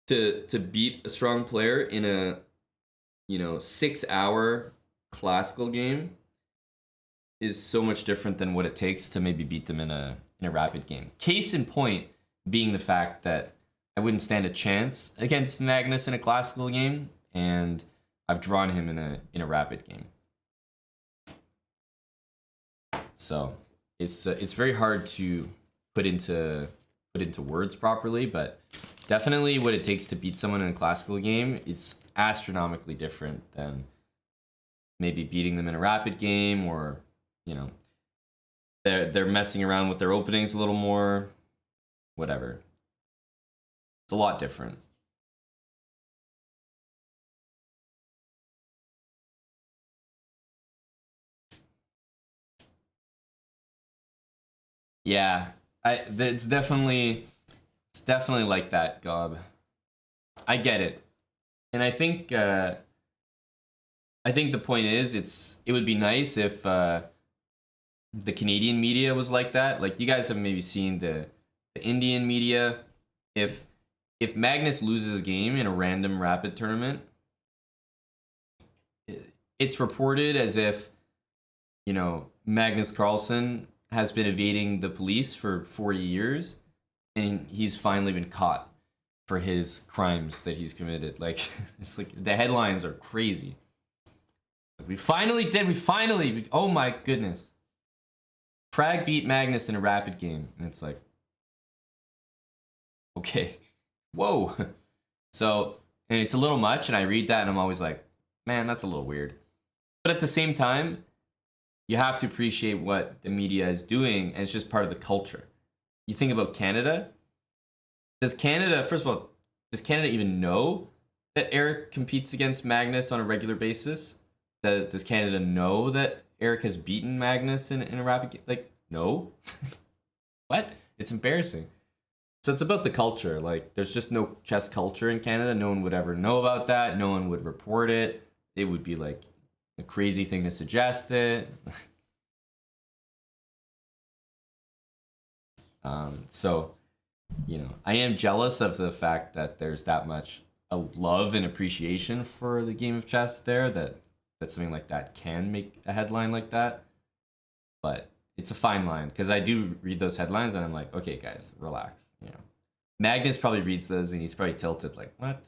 to beat a strong player in a 6-hour classical game is so much different than what it takes to maybe beat them in a Rapid game. Case in point being the fact that I wouldn't stand a chance against Magnus in a classical game, and I've drawn him in a Rapid game. So it's very hard to put into words properly, but definitely what it takes to beat someone in a classical game is astronomically different than maybe beating them in a Rapid game, or they're messing around with their openings a little more, whatever. It's a lot different. Yeah, it's definitely like that, Gob. I get it, and I think the point is it would be nice if the Canadian media was like that. Like, you guys have maybe seen the Indian media. If Magnus loses a game in a random Rapid tournament, it's reported as if Magnus Carlsen has been evading the police for 40 years, and he's finally been caught for his crimes that he's committed. Like, it's like the headlines are crazy. We finally did. Oh my goodness. Prag beat Magnus in a Rapid game, and it's like, okay, whoa. So, and it's a little much, and I read that and I'm always like, man, that's a little weird. But at the same time, you have to appreciate what the media is doing, and it's just part of the culture. You think about Canada. First of all, does Canada even know that Eric competes against Magnus on a regular basis? Does Canada know that Eric has beaten Magnus in a Rapid game? Like, no. What? It's embarrassing. So it's about the culture. Like, there's just no chess culture in Canada. No one would ever know about that. No one would report it. It would be like a crazy thing to suggest it. So, I am jealous of the fact that there's that much love and appreciation for the game of chess there, that something like that can make a headline like that. But it's a fine line, because I do read those headlines and I'm like, okay, guys, relax. Magnus probably reads those and he's probably tilted, like, what?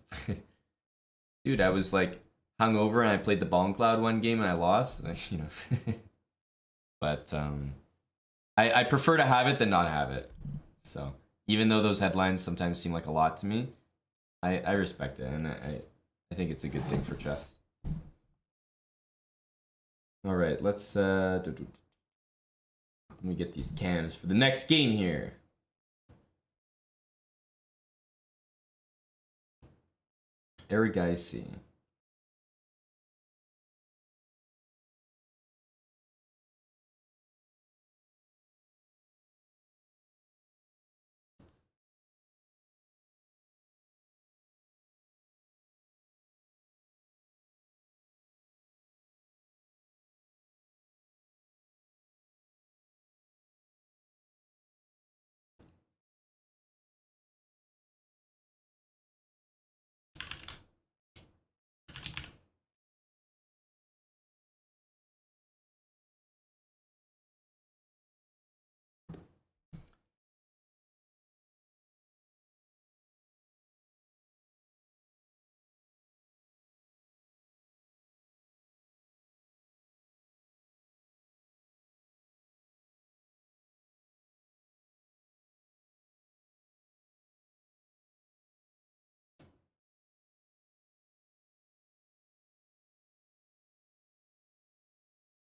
Dude, I was like hungover and I played the Bomb Cloud one game and I lost. But I prefer to have it than not have it. So even though those headlines sometimes seem like a lot to me, I respect it, and I think it's a good thing for chess. All right, let's let me get these cams for the next game here. Erigaisi.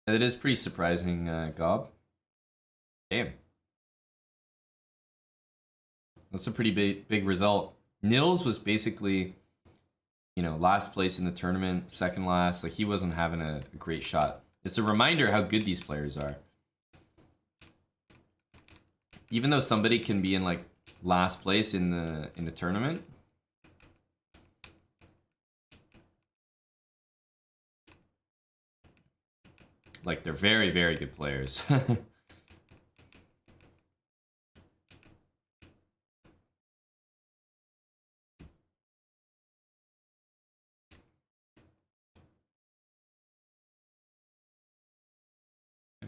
It is pretty surprising, Gob. Damn. That's a pretty big result. Nils was basically, last place in the tournament, second last. Like, he wasn't having a great shot. It's a reminder how good these players are. Even though somebody can be in, like, last place in the tournament. Like, they're very, very good players.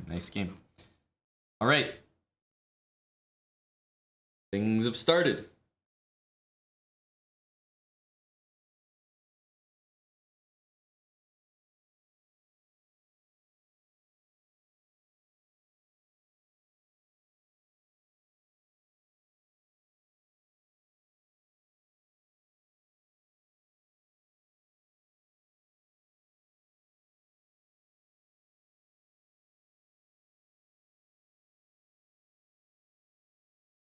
Nice game. All right. Things have started.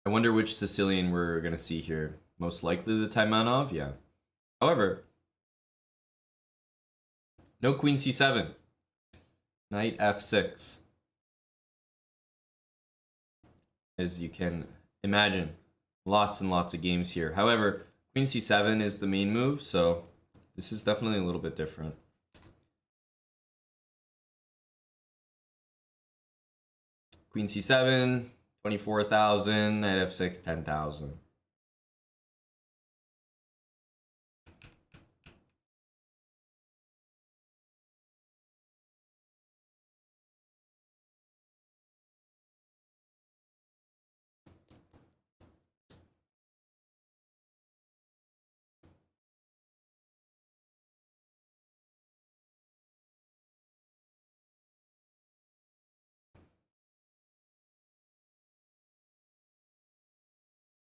I wonder which Sicilian we're going to see here. Most likely the Taimanov, yeah. However, no queen c7. Knight f6. As you can imagine, lots and lots of games here. However, queen c7 is the main move, so this is definitely a little bit different. Queen c7, 24,000, knight f6, 10,000.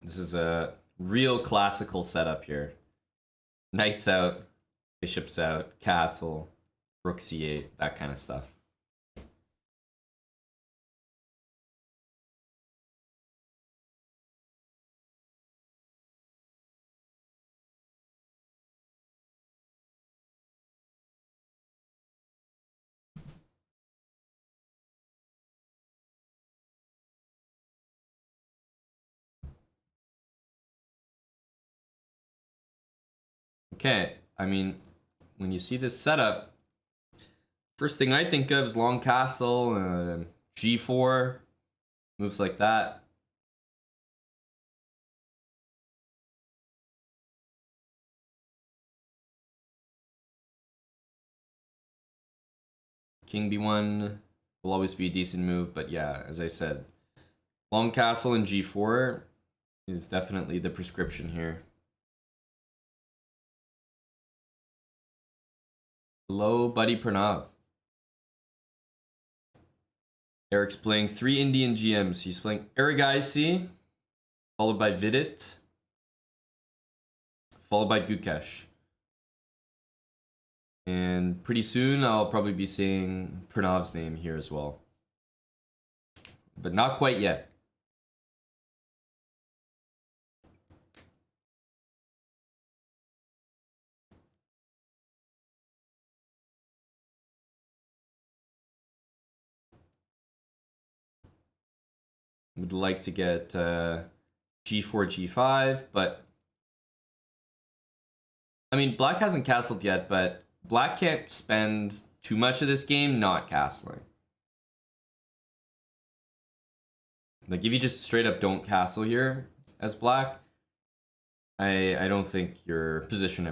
This is a real classical setup here. Knight's out, bishop's out, castle, rook c8, that kind of stuff. Okay, I mean, when you see this setup, first thing I think of is long castle, g4, moves like that. King b1 will always be a decent move, but yeah, as I said, long castle and g4 is definitely the prescription here. Hello, buddy Pranav. Eric's playing 3 Indian GMs. He's playing Erigaisi, followed by Vidit, followed by Gukesh. And pretty soon I'll probably be saying Pranav's name here as well. But not quite yet. Would like to get g4, g5, but I mean, black hasn't castled yet, but black can't spend too much of this game not castling. Like, if you just straight up don't castle here as black, I don't think your position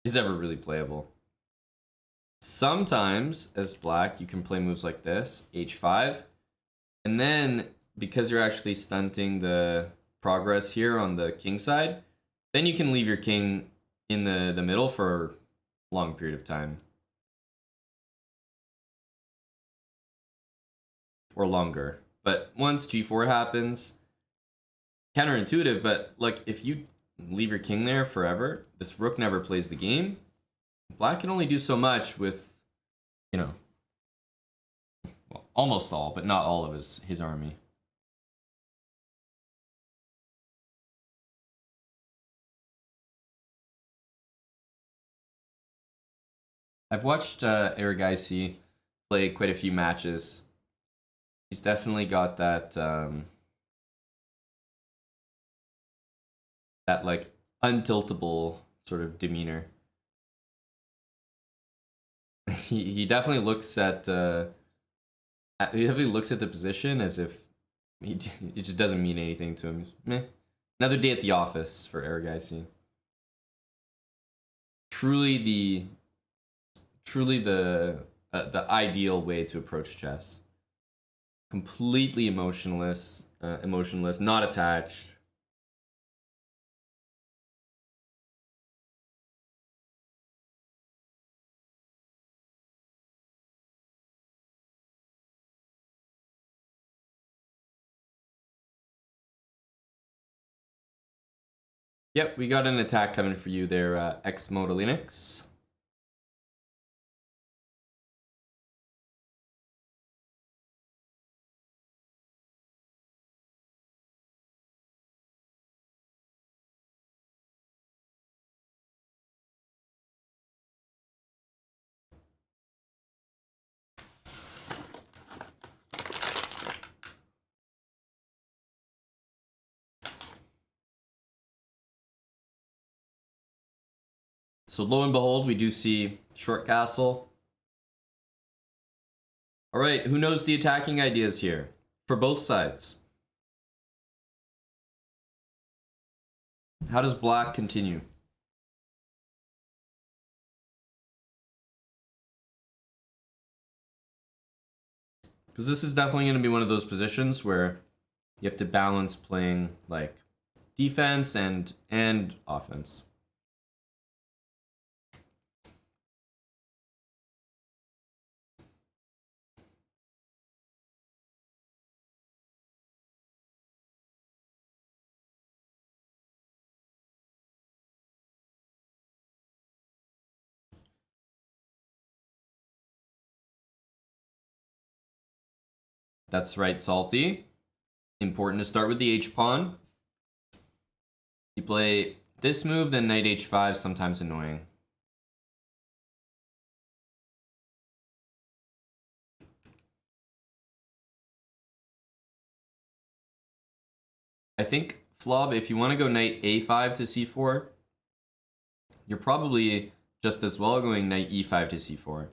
is ever really playable. Sometimes, as black, you can play moves like this, h5, and then, because you're actually stunting the progress here on the king side, then you can leave your king in the middle for a long period of time. Or longer. But once g4 happens, counterintuitive, but like, if you leave your king there forever, this rook never plays the game. Black can only do so much with, you know, well, almost all, but not all of his army. I've watched Erigaisi play quite a few matches. He's definitely got that that like untiltable sort of demeanor. He definitely looks at he definitely looks at the position as if it just doesn't mean anything to him. Meh. Another day at the office for Aragaisi. Truly the ideal way to approach chess. Completely emotionless, not attached. Yep, we got an attack coming for you there, X-Moda Linux. So lo and behold, we do see short castle. All right, who knows the attacking ideas here for both sides? How does black continue? Because this is definitely going to be one of those positions where you have to balance playing like defense and offense. That's right, Salty. Important to start with the H-pawn. You play this move, then knight H5, sometimes annoying. I think, Flob, if you want to go knight A5 to C4, you're probably just as well going knight E5 to C4.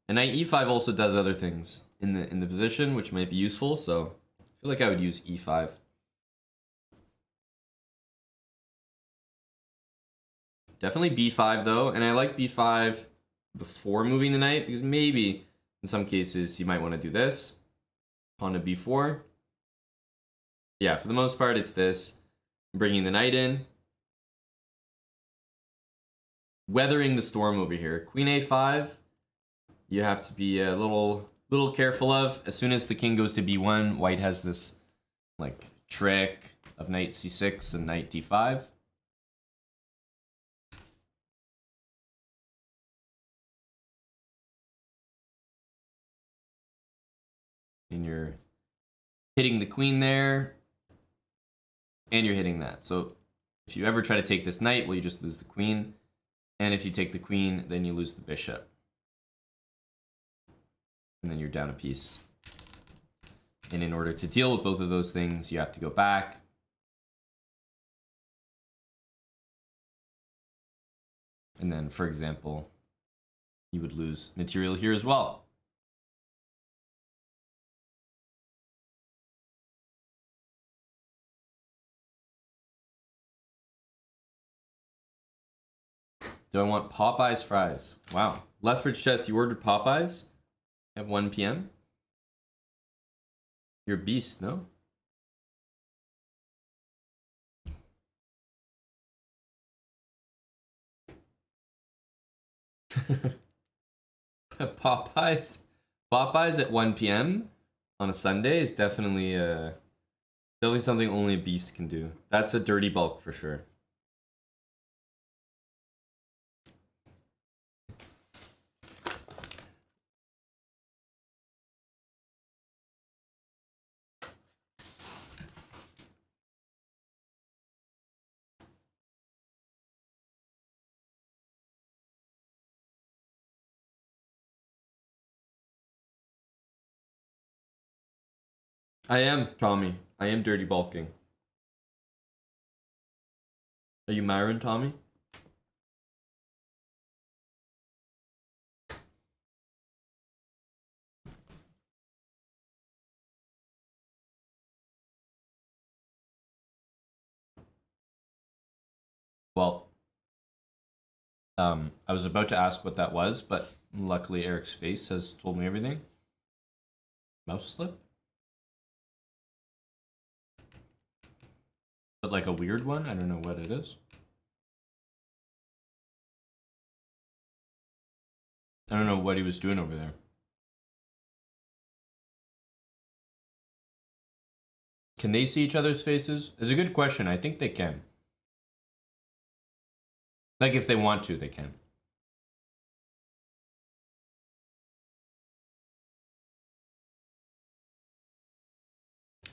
And knight E5 also does other things in the position, which might be useful, so I feel like I would use E5. Definitely B5 though, and I like B5 before moving the knight, because maybe in some cases you might want to do this. Pawn to B4. Yeah, for the most part it's this. Bringing the knight in. Weathering the storm over here. Queen A5, you have to be a little careful of. As soon as the king goes to B1, white has this like trick of knight C6 and knight D5. And you're hitting the queen there, and you're hitting that. So if you ever try to take this knight, well, you just lose the queen. And if you take the queen, then you lose the bishop. And then you're down a piece. And in order to deal with both of those things, you have to go back. And then, for example, you would lose material here as well. Do I want Popeyes fries? Wow. Lethbridge Chess, you ordered Popeyes at 1 p.m.? You're a beast, no? Popeyes at 1 p.m. on a Sunday is definitely definitely something only a beast can do. That's a dirty bulk for sure. I am, Tommy. I am dirty bulking. Are you Myron, Tommy? Well, I was about to ask what that was, but luckily Eric's face has told me everything. Mouse slip? But like a weird one? I don't know what it is. I don't know what he was doing over there. Can they see each other's faces? It's a good question. I think they can. Like if they want to, they can.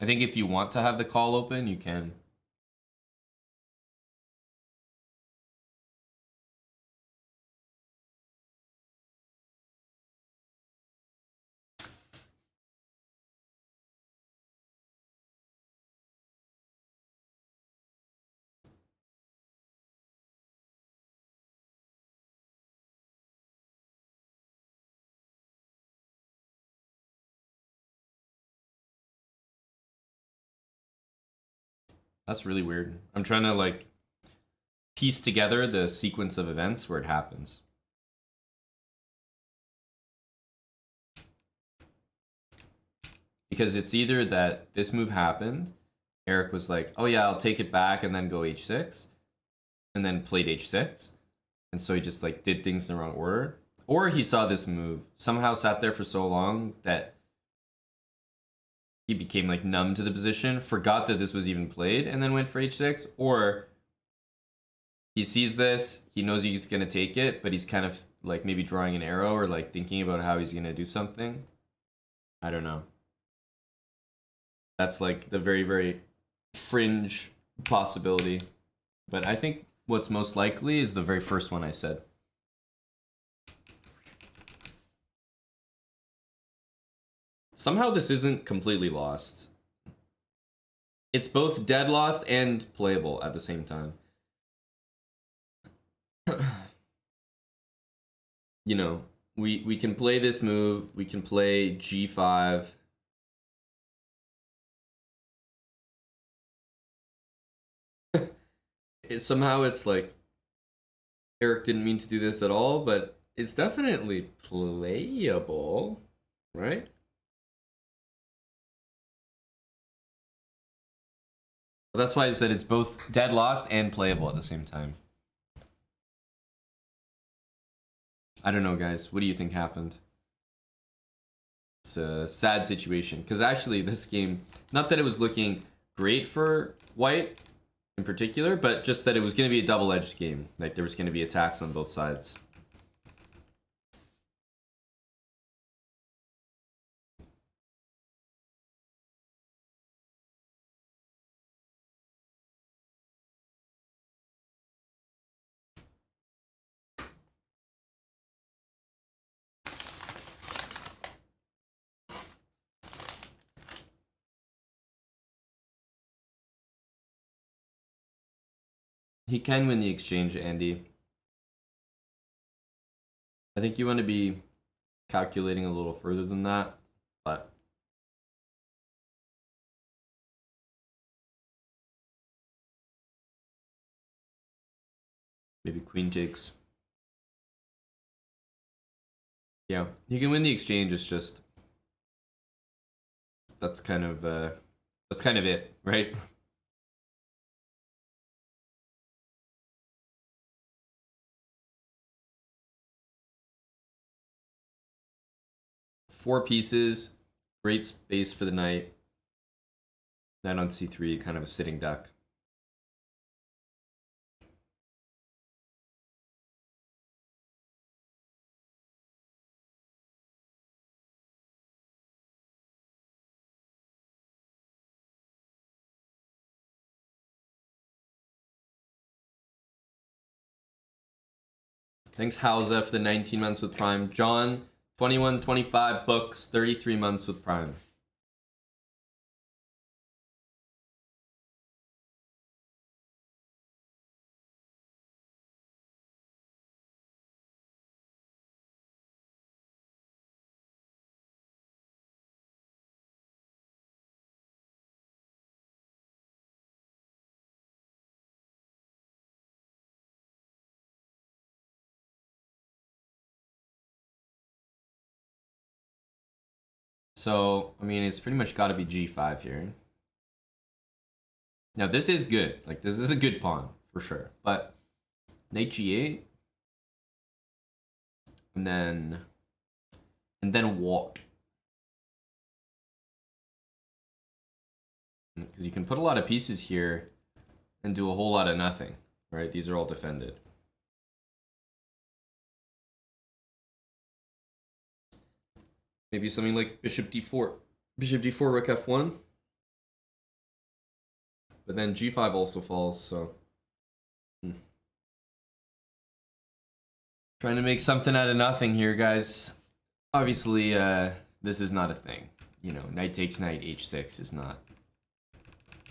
I think if you want to have the call open, you can. That's really weird. I'm trying to like piece together the sequence of events where it happens. Because it's either that this move happened, Eric was like, oh yeah, I'll take it back and then go h6, and then played h6. And so he just like did things in the wrong order. Or he saw this move, somehow sat there for so long that he became like numb to the position, forgot that this was even played, and then went for h6. Or he sees this, he knows he's gonna take it, but he's kind of like maybe drawing an arrow or like thinking about how he's gonna do something. I don't know. That's like the very, very fringe possibility. But I think what's most likely is the very first one I said. Somehow this isn't completely lost. It's both dead lost and playable at the same time. You know, we can play this move, we can play g5. Somehow it's like Eric didn't mean to do this at all, but it's definitely playable, right? Well, that's why I said it's both dead lost and playable at the same time. I don't know, guys. What do you think happened? It's a sad situation because actually this game, not that it was looking great for white in particular, but just that it was going to be a double-edged game. Like there was going to be attacks on both sides. He can win the exchange, Andy. I think you want to be calculating a little further than that, but maybe queen takes. Yeah, he can win the exchange. It's just that's kind of it, right? Four pieces, great space for the knight. Knight on c3, kind of a sitting duck. Thanks, Hausa, for the 19 months with Prime. John, 21, 25 books, 33 months with Prime. So, I mean, it's pretty much got to be g5 here. Now, this is good. Like, this is a good pawn, for sure. But, knight g8. And then walk. Because you can put a lot of pieces here and do a whole lot of nothing, right? These are all defended. Maybe something like bishop d4. Bishop d4, rook f1. But then g5 also falls, so... Trying to make something out of nothing here, guys. Obviously, this is not a thing. You know, knight takes knight, h6 is not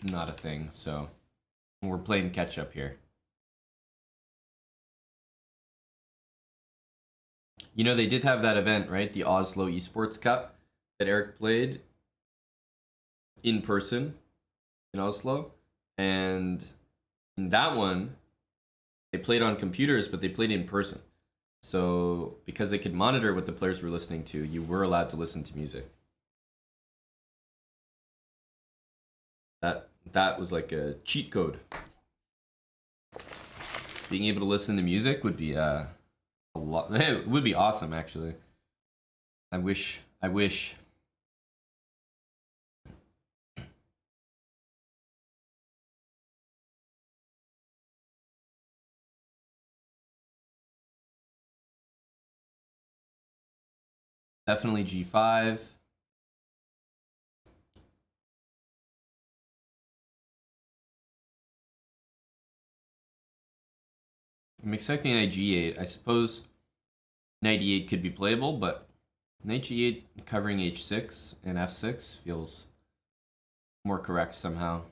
a thing, so... We're playing catch up here. You know, they did have that event, right? The Oslo Esports Cup that Eric played in person in Oslo. And in that one, they played on computers, but they played in person. So because they could monitor what the players were listening to, you were allowed to listen to music. That was like a cheat code. Being able to listen to music would be a lot. It would be awesome, actually. I wish. Definitely g5. I'm expecting knight g8. I suppose knight e8 could be playable, but knight g8 covering h6 and f6 feels more correct somehow.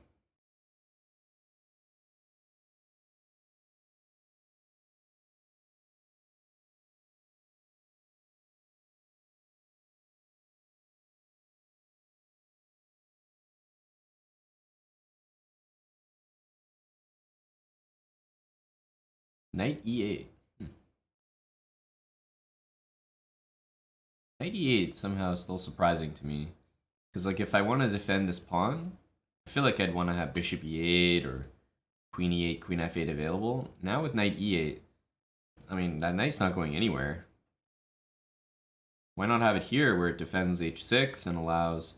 Knight e8. Knight e8 somehow is still surprising to me. Because, like, if I want to defend this pawn, I feel like I'd want to have bishop e8 or queen e8, queen f8 available. Now with knight e8, I mean, that knight's not going anywhere. Why not have it here where it defends h6 and allows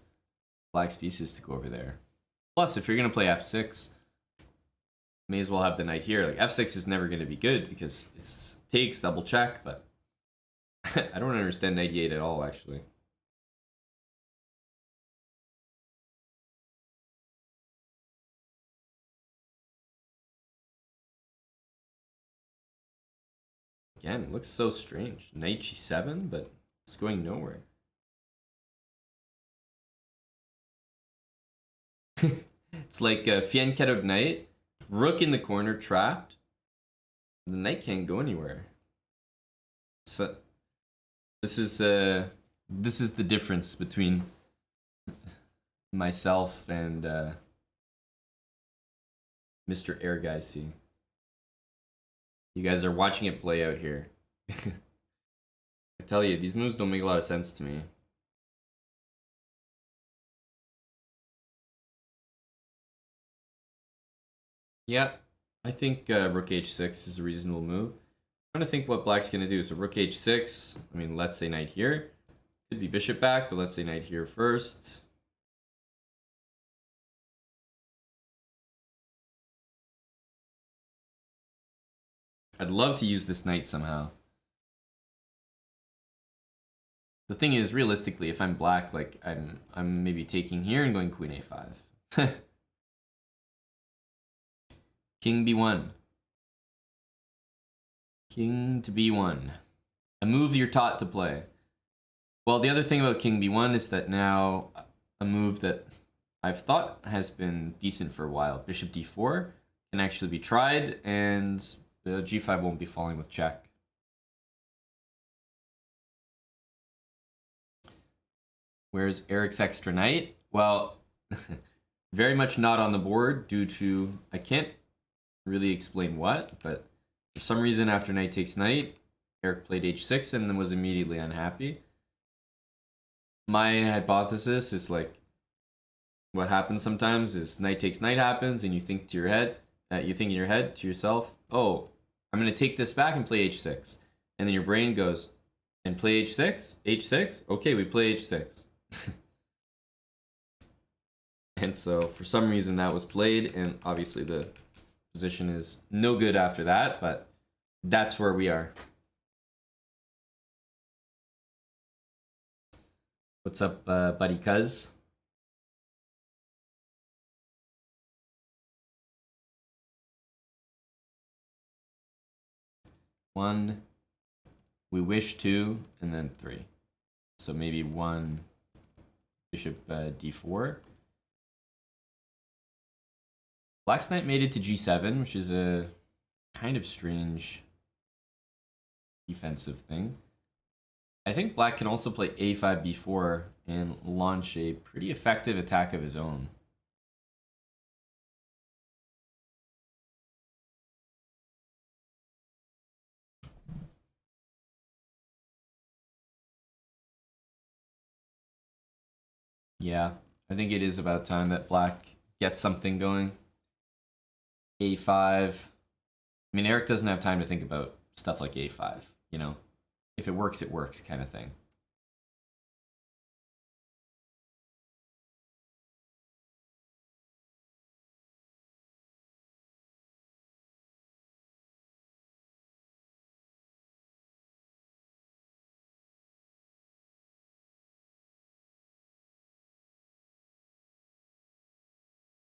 black's pieces to go over there? Plus, if you're going to play f6, may as well have the knight here. Like, f6 is never going to be good because it takes double check, but I don't understand knight e8 at all, actually. Again, it looks so strange. Knight g7, but it's going nowhere. It's like a fianchettoed knight, rook in the corner, trapped. The knight can't go anywhere. So this is the difference between myself and Mr. Airgeisy. You guys are watching it play out here. I tell you, these moves don't make a lot of sense to me. Yeah, I think rook h6 is a reasonable move. I'm trying to think what black's gonna do. So rook h6, I mean, let's say knight here. Could be bishop back, but let's say knight here first. I'd love to use this knight somehow. The thing is, realistically, if I'm black, like I'm maybe taking here and going queen a5. King b1. King to b1. A move you're taught to play. Well, the other thing about king b1 is that now a move that I've thought has been decent for a while, bishop d4, can actually be tried, and the g5 won't be falling with check. Where's Eric's extra knight? Well, very much not on the board due to, I can't really explain what, but for some reason after knight takes knight, Eric played h6 and then was immediately unhappy. my hypothesis is like what happens sometimes is knight takes knight happens, and you think to your head, you think in your head to yourself, oh, I'm gonna take this back and play h6, and then your brain goes and play h6, h6. Okay, we play h6. And so for some reason that was played, and obviously the position is no good after that, but that's where we are. What's up, buddy cuz? One, we wish to, and then three. So maybe one, bishop d4. Black's knight made it to g7, which is a kind of strange defensive thing. I think black can also play a5, b4, and launch a pretty effective attack of his own. Yeah, I think it is about time that black gets something going. a5. I mean, Eric doesn't have time to think about stuff like a5, you know? If it works kind of thing.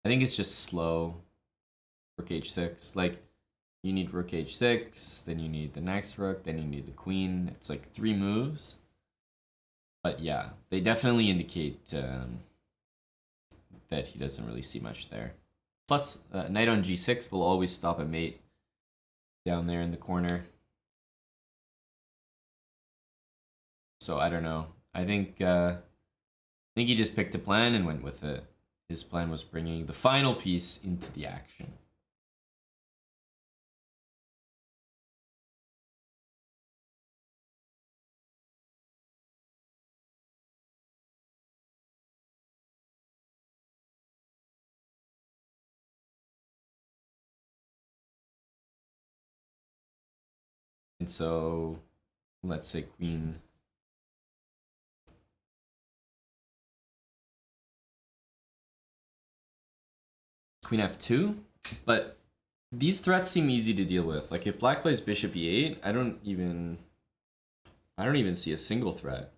I think it's just slow. Rook h6. Like, you need rook h6, then you need the next rook, then you need the queen. It's like 3 moves. But yeah, they definitely indicate that he doesn't really see much there. Plus, knight on g6 will always stop a mate down there in the corner. So I don't know. I think he just picked a plan and went with it. His plan was bringing the final piece into the action. And so, let's say queen. Queen f2, but these threats seem easy to deal with. Like if black plays bishop e8, I don't even see a single threat.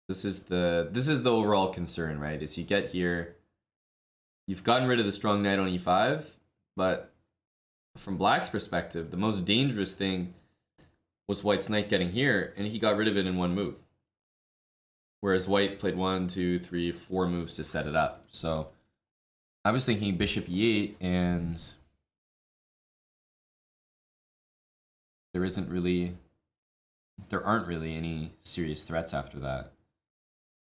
This is the overall concern, right? Is you get here, you've gotten rid of the strong knight on e5, but from black's perspective, the most dangerous thing was white's knight getting here, and he got rid of it in one move. Whereas white played 1, 2, 3, 4 moves to set it up. So I was thinking bishop e8, and there aren't really any serious threats after that.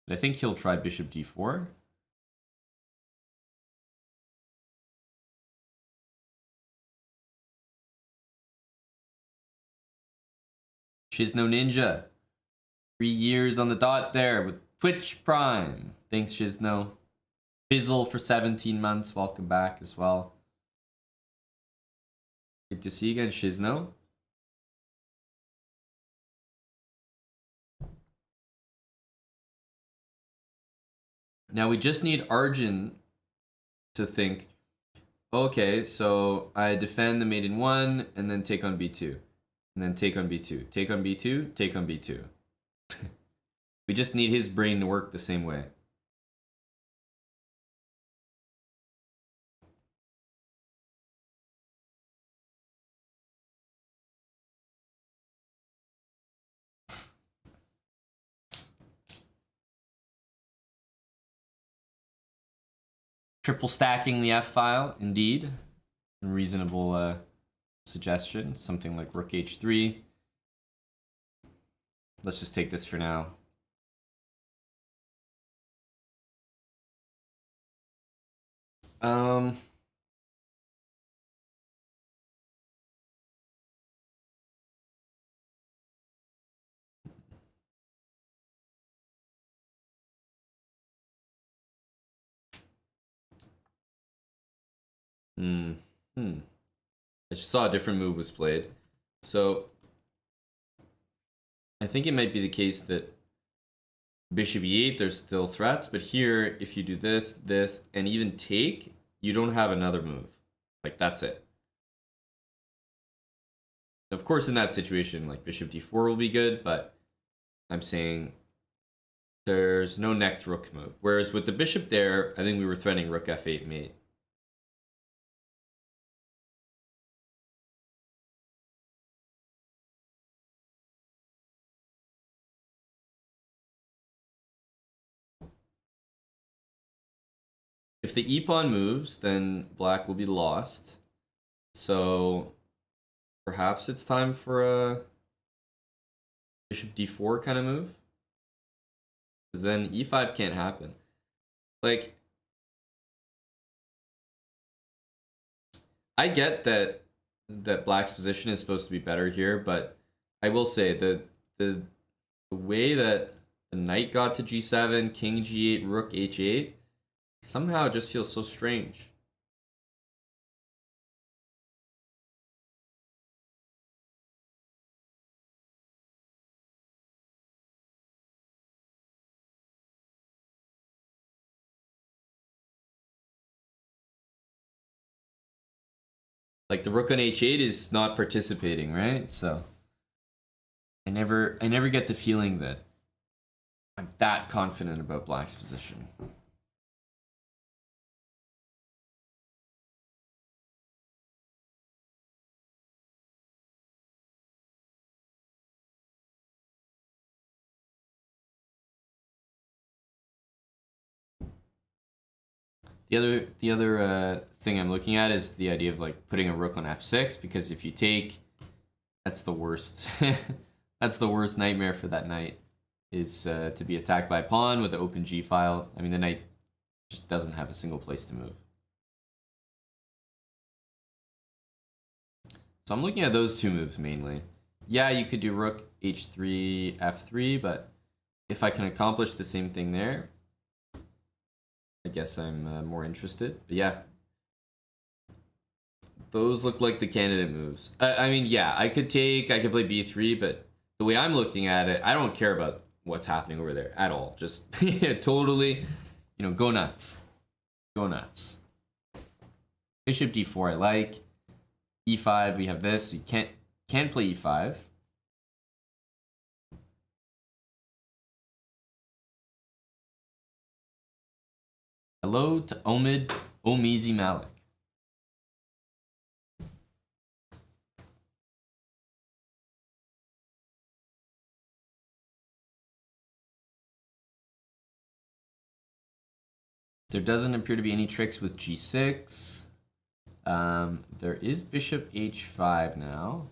But I think he'll try bishop d4. Shizno Ninja. 3 years on the dot there with Twitch Prime. Thanks, Shizno. Fizzle for 17 months. Welcome back as well. Good to see you again, Shizno. Now we just need Arjun to think, okay, so I defend the mate in 1 and then take on b2. And then take on b2. Take on b2, take on b2. We just need his brain to work the same way. Triple stacking the f-file, indeed. A reasonable suggestion. Something like rook h3. let's just take this for now. I just saw a different move was played. So I think it might be the case that bishop e8, there's still threats, but here, if you do this, this, and even take, you don't have another move. Like, that's it. Of course, in that situation, like, bishop d4 will be good, but I'm saying there's no next rook move. Whereas with the bishop there, I think we were threatening rook f8 mate. If the e-pawn moves, then black will be lost. So perhaps it's time for a bishop d4 kind of move. Because then e5 can't happen. Like, I get that black's position is supposed to be better here, but I will say that the way that the knight got to g7, king g8, rook h8, somehow it just feels so strange. Like the rook on h8 is not participating, right? So I never get the feeling that I'm that confident about black's position. The other thing I'm looking at is the idea of like putting a rook on f6, because if you take, that's the worst. That's the worst nightmare for that knight, is to be attacked by a pawn with an open g file. I mean, the knight just doesn't have a single place to move. So I'm looking at those two moves mainly. Yeah, you could do rook h3, f3, but if I can accomplish the same thing there, I guess I'm more interested. But yeah, those look like the candidate moves. I mean, yeah, I could play b3, but the way I'm looking at it, I don't care about what's happening over there at all. Just totally, go nuts. Go nuts. Bishop d4 I like. e5, we have this. You can't play e5. Hello to Omizi Malik. There doesn't appear to be any tricks with g6. There is bishop h5 now.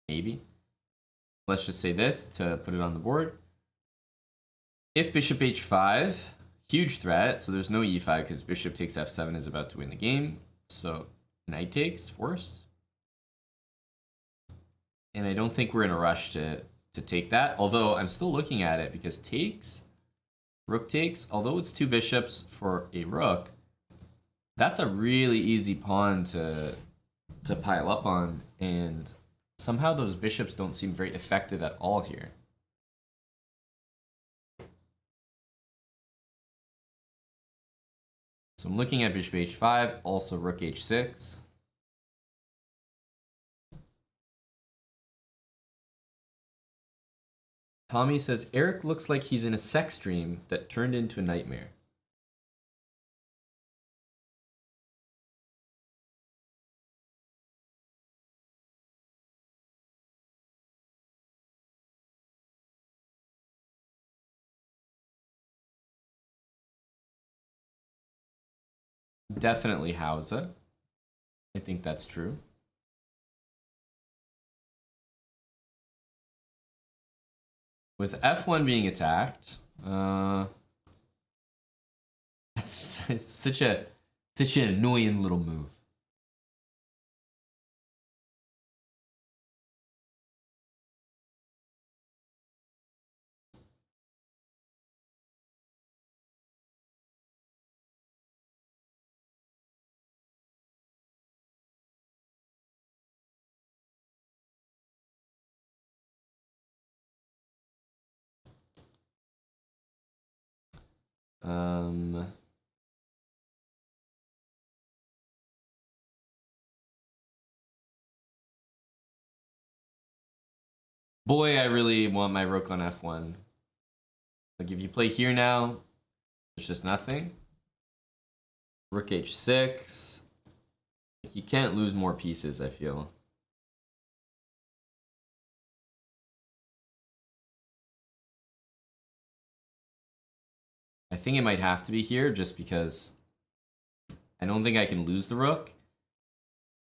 Maybe. Let's just say this to put it on the board. If bishop h5, huge threat, so there's no e5 because bishop takes f7 is about to win the game. So knight takes forced. And I don't think we're in a rush to take that, although I'm still looking at it because takes, rook takes, although it's two bishops for a rook, that's a really easy pawn to pile up on, and somehow those bishops don't seem very effective at all here. So I'm looking at bishop h5, also rook h6. Tommy says, Eric looks like he's in a sex dream that turned into a nightmare. Definitely Hausa. I think that's true. With f1 being attacked, it's such an annoying little move. Boy, I really want my rook on f1. Like, if you play here now, there's just nothing. Rook h6. You can't lose more pieces, I feel. I think it might have to be here just because I don't think I can lose the rook.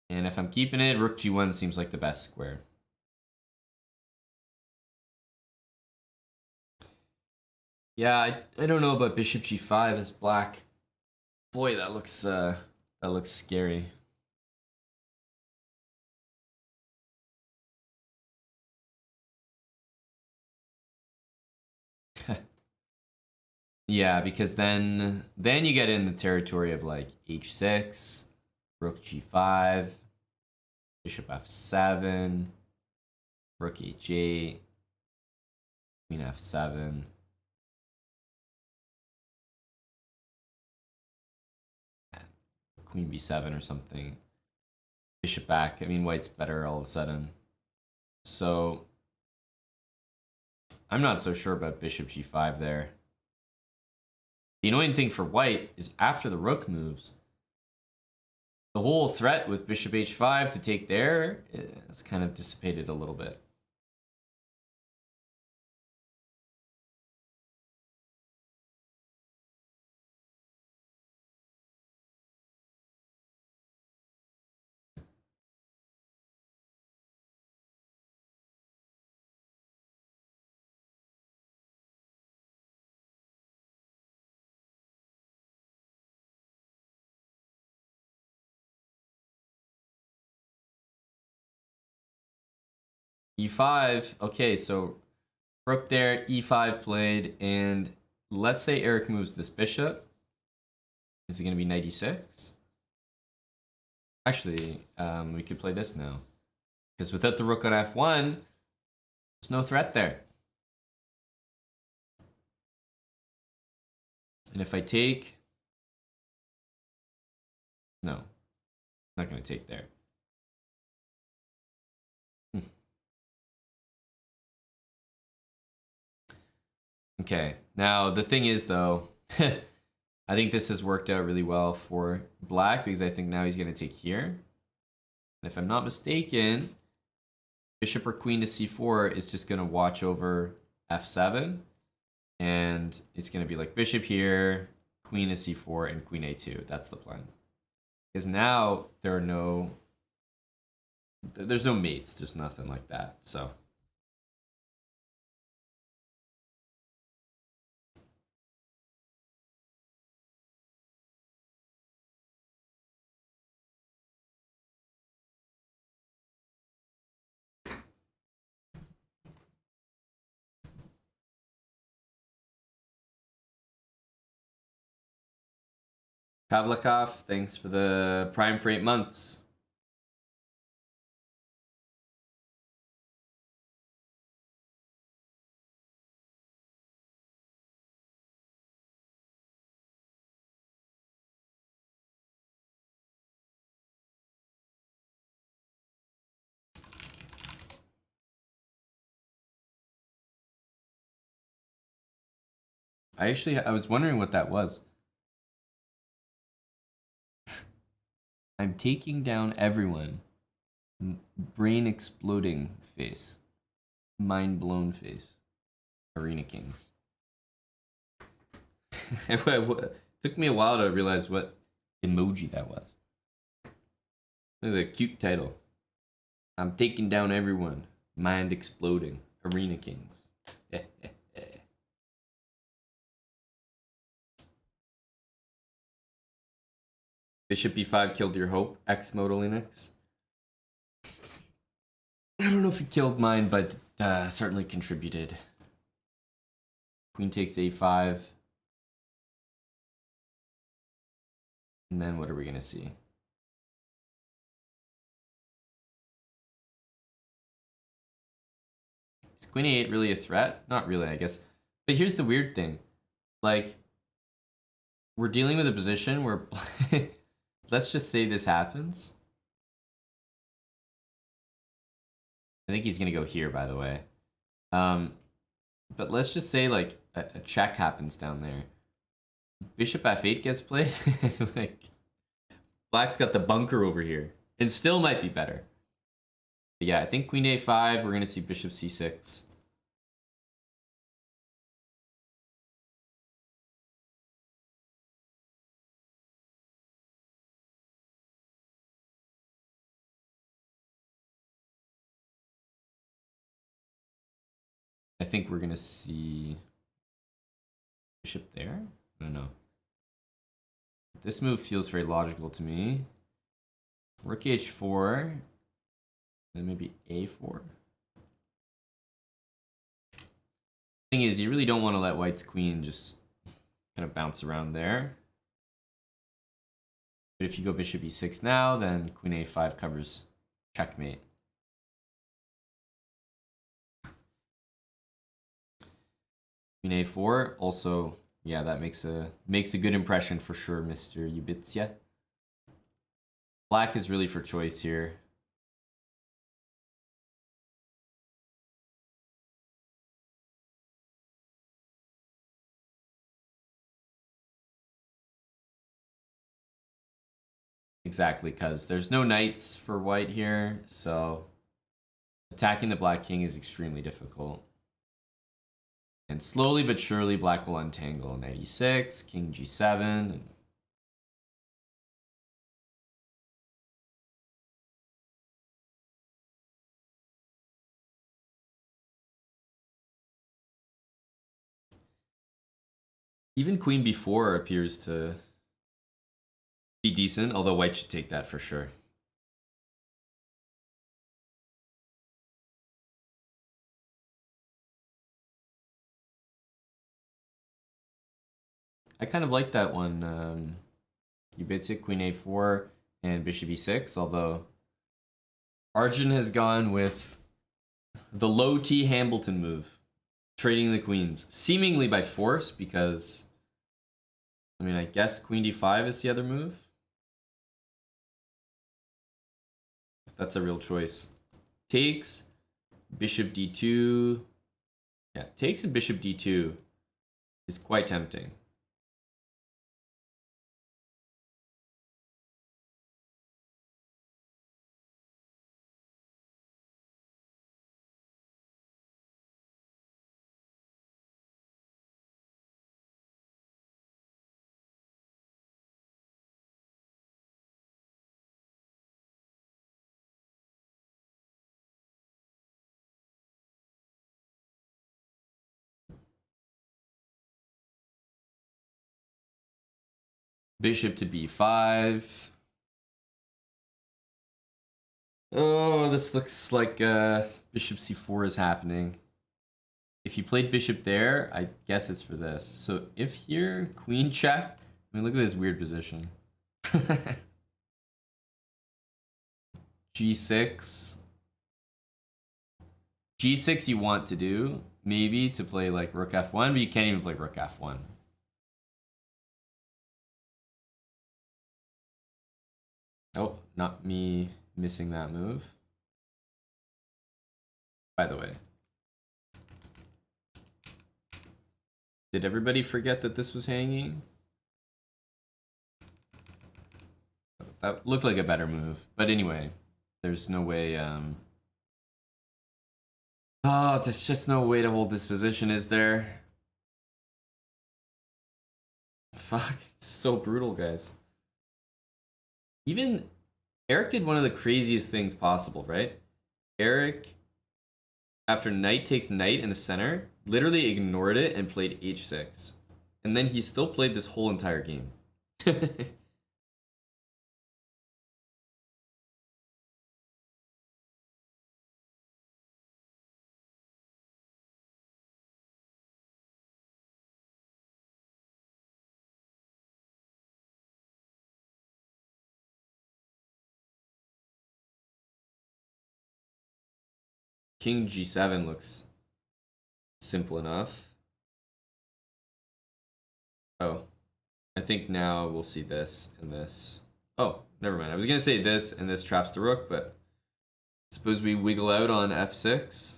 And if I'm keeping it, rook g1 seems like the best square. Yeah, I don't know about bishop g5 as black. Boy, that looks scary. Yeah, because then you get in the territory of like h6, rook g5, bishop f7, rook h8, queen f7. Queen b7 or something. Bishop back. I mean, white's better all of a sudden. So I'm not so sure about bishop g5 there. The annoying thing for white is after the rook moves, the whole threat with bishop h5 to take there is kind of dissipated a little bit. e5. Okay, so rook there, e5 played, and let's say Eric moves this bishop. Is it going to be knight e6? Actually, we could play this now. Because without the rook on f1, there's no threat there. And if I take... No. I'm not going to take there. Okay, now the thing is though, I think this has worked out really well for black because I think now he's going to take here. And if I'm not mistaken, bishop or queen to c4 is just going to watch over f7. And it's going to be like bishop here, queen to c4, and queen a2. That's the plan. Because now there's no mates. There's nothing like that. So... Pavlikov, thanks for the Prime for 8 months. I was wondering what that was. I'm taking down everyone. Brain exploding face. Mind blown face. Arena Kings. It took me a while to realize what emoji that was. It was a cute title. I'm taking down everyone. Mind exploding. Arena Kings. Bishop b5 killed your hope, X Moto Linux. I don't know if it killed mine, but certainly contributed. Queen takes a5. And then what are we going to see? Is queen a8 really a threat? Not really, I guess. But here's the weird thing. Like, we're dealing with a position where... let's just say this happens. I think he's going to go here, by the way. But let's just say, like, a check happens down there. Bishop f8 gets played. Like, black's got the bunker over here. And still might be better. But yeah, I think queen a5, we're going to see bishop c6. I think we're going to see bishop there. I don't know. This move feels very logical to me. Rook h4. Then maybe a4. Thing is, you really don't want to let white's queen just kind of bounce around there. But if you go bishop e6 now, then queen a5 covers checkmate. Queen a4 also, yeah, that makes a good impression for sure, Mr. Ubitsia. Black is really for choice here. Exactly, because there's no knights for white here, so attacking the black king is extremely difficult. And slowly but surely, black will untangle. Knight e6, king g7. And even queen b4 appears to be decent, although white should take that for sure. I kind of like that one. Ubitzik, queen a4, and bishop e6, although Arjun has gone with the low T Hambleton move, trading the queens, seemingly by force, because, I mean, I guess queen d5 is the other move. If that's a real choice. Takes, bishop d2. Yeah, takes and bishop d2 is quite tempting. Bishop to b5. Oh, this looks like bishop c4 is happening. If you played bishop there, I guess it's for this. So if here, queen check. I mean, look at this weird position. g6. g6 you want to do, maybe, to play like rook f1, but you can't even play rook f1. Oh, not me missing that move. By the way. Did everybody forget that this was hanging? That looked like a better move. But anyway, there's no way... Oh, there's just no way to hold this position, is there? Fuck, it's so brutal, guys. Even Eric did one of the craziest things possible, right? Eric after knight takes knight in the center, literally ignored it and played h6. And then he still played this whole entire game. King g7 looks simple enough. Oh, I think now we'll see this and this. Oh, never mind. I was gonna say this and this traps the rook, but suppose we wiggle out on f6.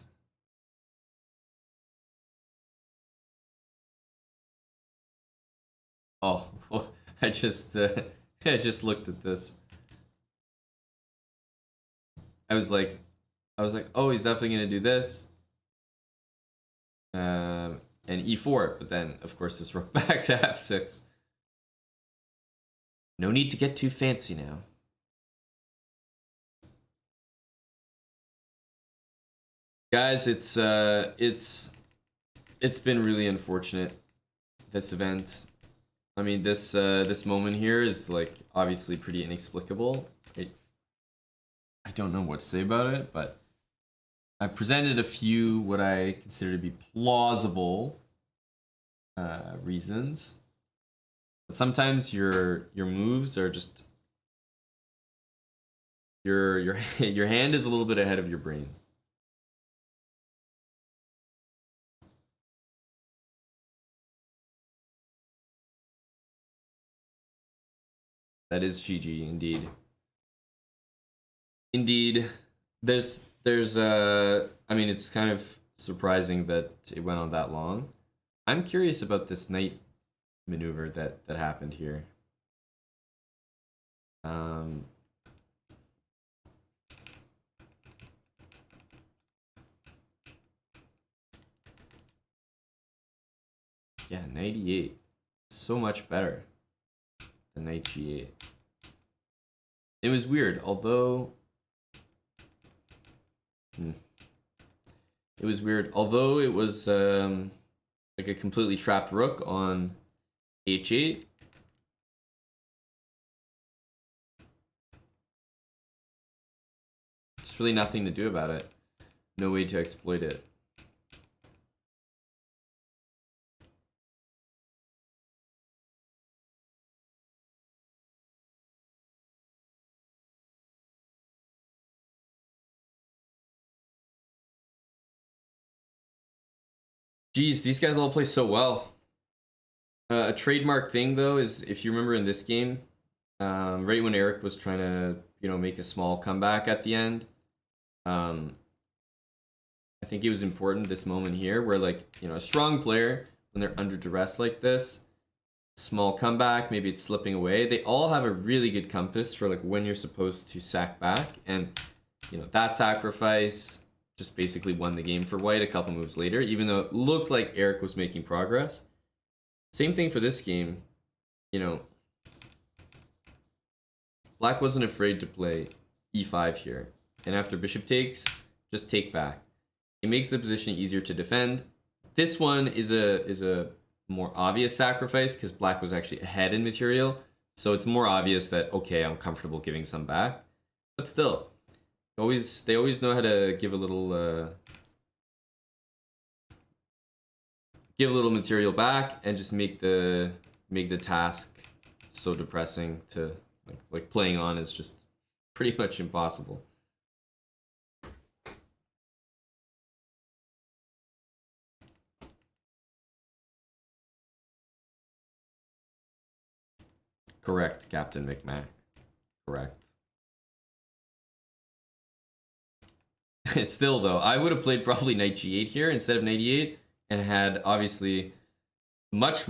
Oh, well, I just looked at this. I was like, oh, he's definitely gonna do this. And e4, but then of course this rook back to f6. No need to get too fancy now. Guys, it's been really unfortunate, this event. I mean, this moment here is like obviously pretty inexplicable. I don't know what to say about it, but I presented a few what I consider to be plausible reasons. But sometimes your moves are just your hand is a little bit ahead of your brain. That is GG indeed. Indeed, there's I mean, it's kind of surprising that it went on that long. I'm curious about this knight maneuver that happened here. Yeah, knight e8, so much better than knight g8. It was weird, although it was weird, although it was like a completely trapped rook on h8. There's really nothing to do about it. No way to exploit it. Geez, these guys all play so well. A trademark thing though is, if you remember in this game, right when Eric was trying to, make a small comeback at the end, I think it was important, this moment here where, like, a strong player, when they're under duress like this, small comeback, maybe it's slipping away, they all have a really good compass for like when you're supposed to sack back, and that sacrifice just basically won the game for white a couple moves later, even though it looked like Eric was making progress. Same thing for this game. Black wasn't afraid to play e5 here, and after bishop takes, just take back. It makes the position easier to defend. This one is a more obvious sacrifice because black was actually ahead in material, so it's more obvious that, okay, I'm comfortable giving some back. But still, they always know how to give a little material back and just make the task so depressing to like playing on is just pretty much impossible. Correct, Captain McMac. Correct. Still though, I would have played probably knight g8 here instead of knight e8 and had obviously much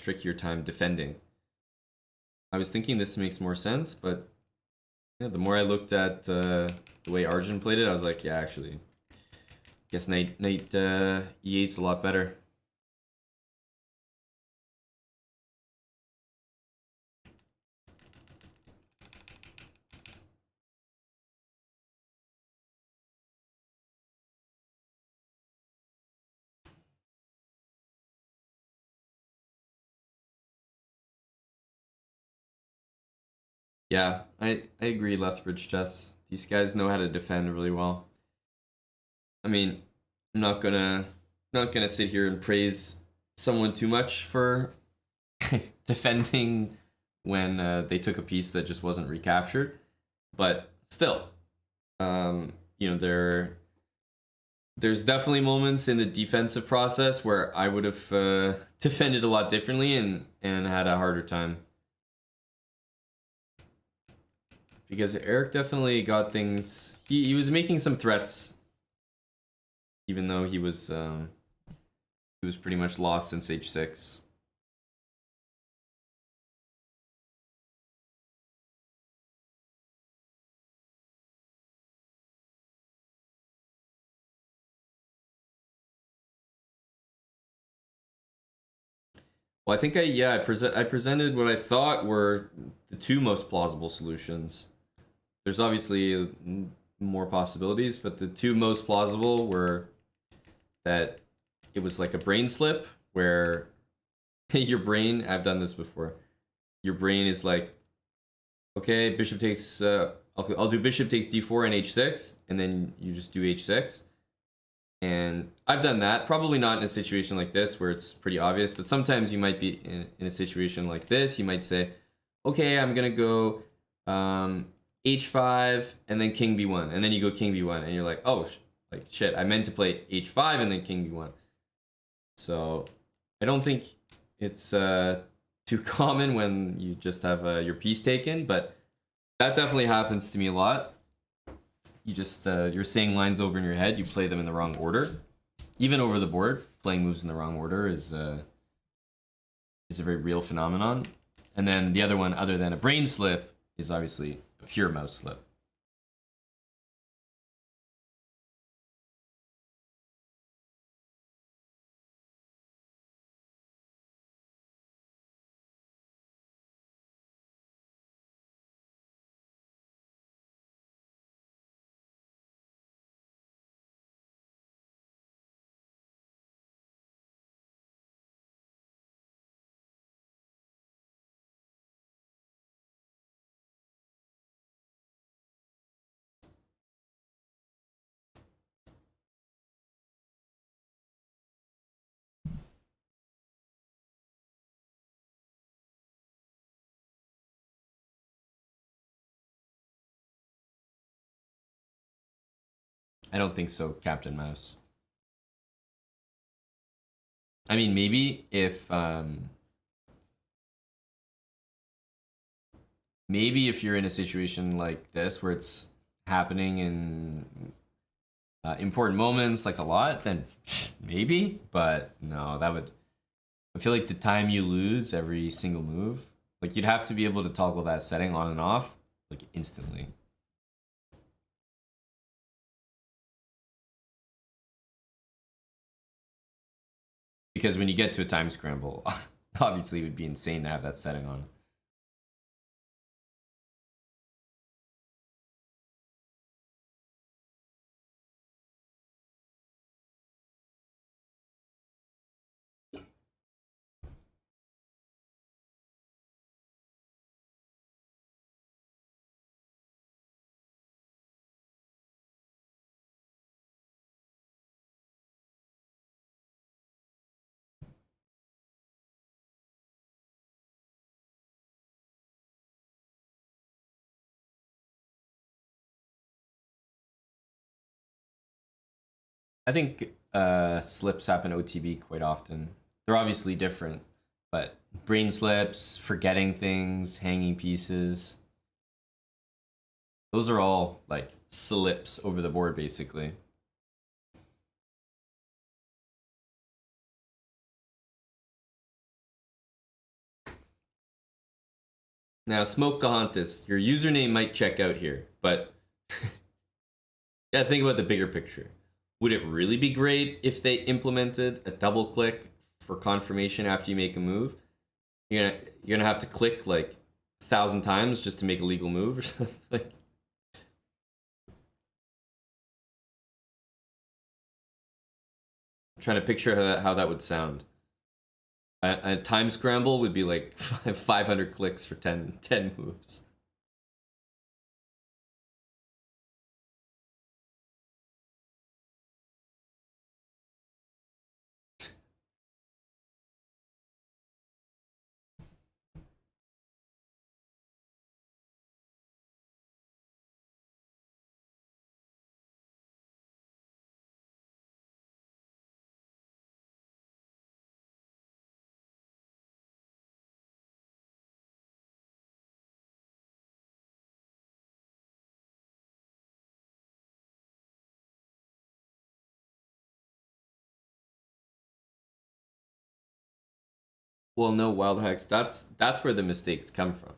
trickier time defending. I was thinking this makes more sense, but yeah, the more I looked at the way Arjun played it, I was like, yeah, actually, I guess knight e8's a lot better. Yeah, I agree, Lethbridge chess. These guys know how to defend really well. I mean, I'm not gonna sit here and praise someone too much for defending when they took a piece that just wasn't recaptured, but still, you know, there's definitely moments in the defensive process where I would have defended a lot differently and had a harder time. Because Eric definitely got things. He was making some threats, even though he was pretty much lost since h6. Well, I think I presented what I thought were the two most plausible solutions. There's obviously more possibilities, but the two most plausible were that it was like a brain slip where your brain, I've done this before. Your brain is like, okay, bishop takes I'll do bishop takes d4 and h6, and then you just do h6. And I've done that, probably not in a situation like this where it's pretty obvious, but sometimes you might be in a situation like this. You might say, okay, I'm gonna go h5 and then king b1, and then you go king b1, and you're like, oh, like shit, I meant to play h5 and then king b1. So I don't think it's too common when you just have your piece taken, but that definitely happens to me a lot. You just you're saying lines over in your head, you play them in the wrong order. Even over the board, playing moves in the wrong order is a very real phenomenon. And then the other one, other than a brain slip, is obviously a pure mouse slip. I don't think so, Captain Mouse. I mean, maybe if you're in a situation like this where it's happening in important moments like a lot, then maybe. But no, that would. I feel like the time you lose every single move, like you'd have to be able to toggle that setting on and off like instantly. Because when you get to a time scramble, obviously it would be insane to have that setting on. I think slips happen OTB quite often. They're obviously different, but brain slips, forgetting things, hanging pieces, those are all like slips over the board basically. Now, Smoke Gahantis, your username might check out here, but yeah, think about the bigger picture. Would it really be great if they implemented a double click for confirmation after you make a move? You're gonna have to click like 1,000 times just to make a legal move or something. I'm trying to picture how that would sound. A time scramble would be like 500 clicks for 10 moves. Well, no, wild hex. That's where the mistakes come from.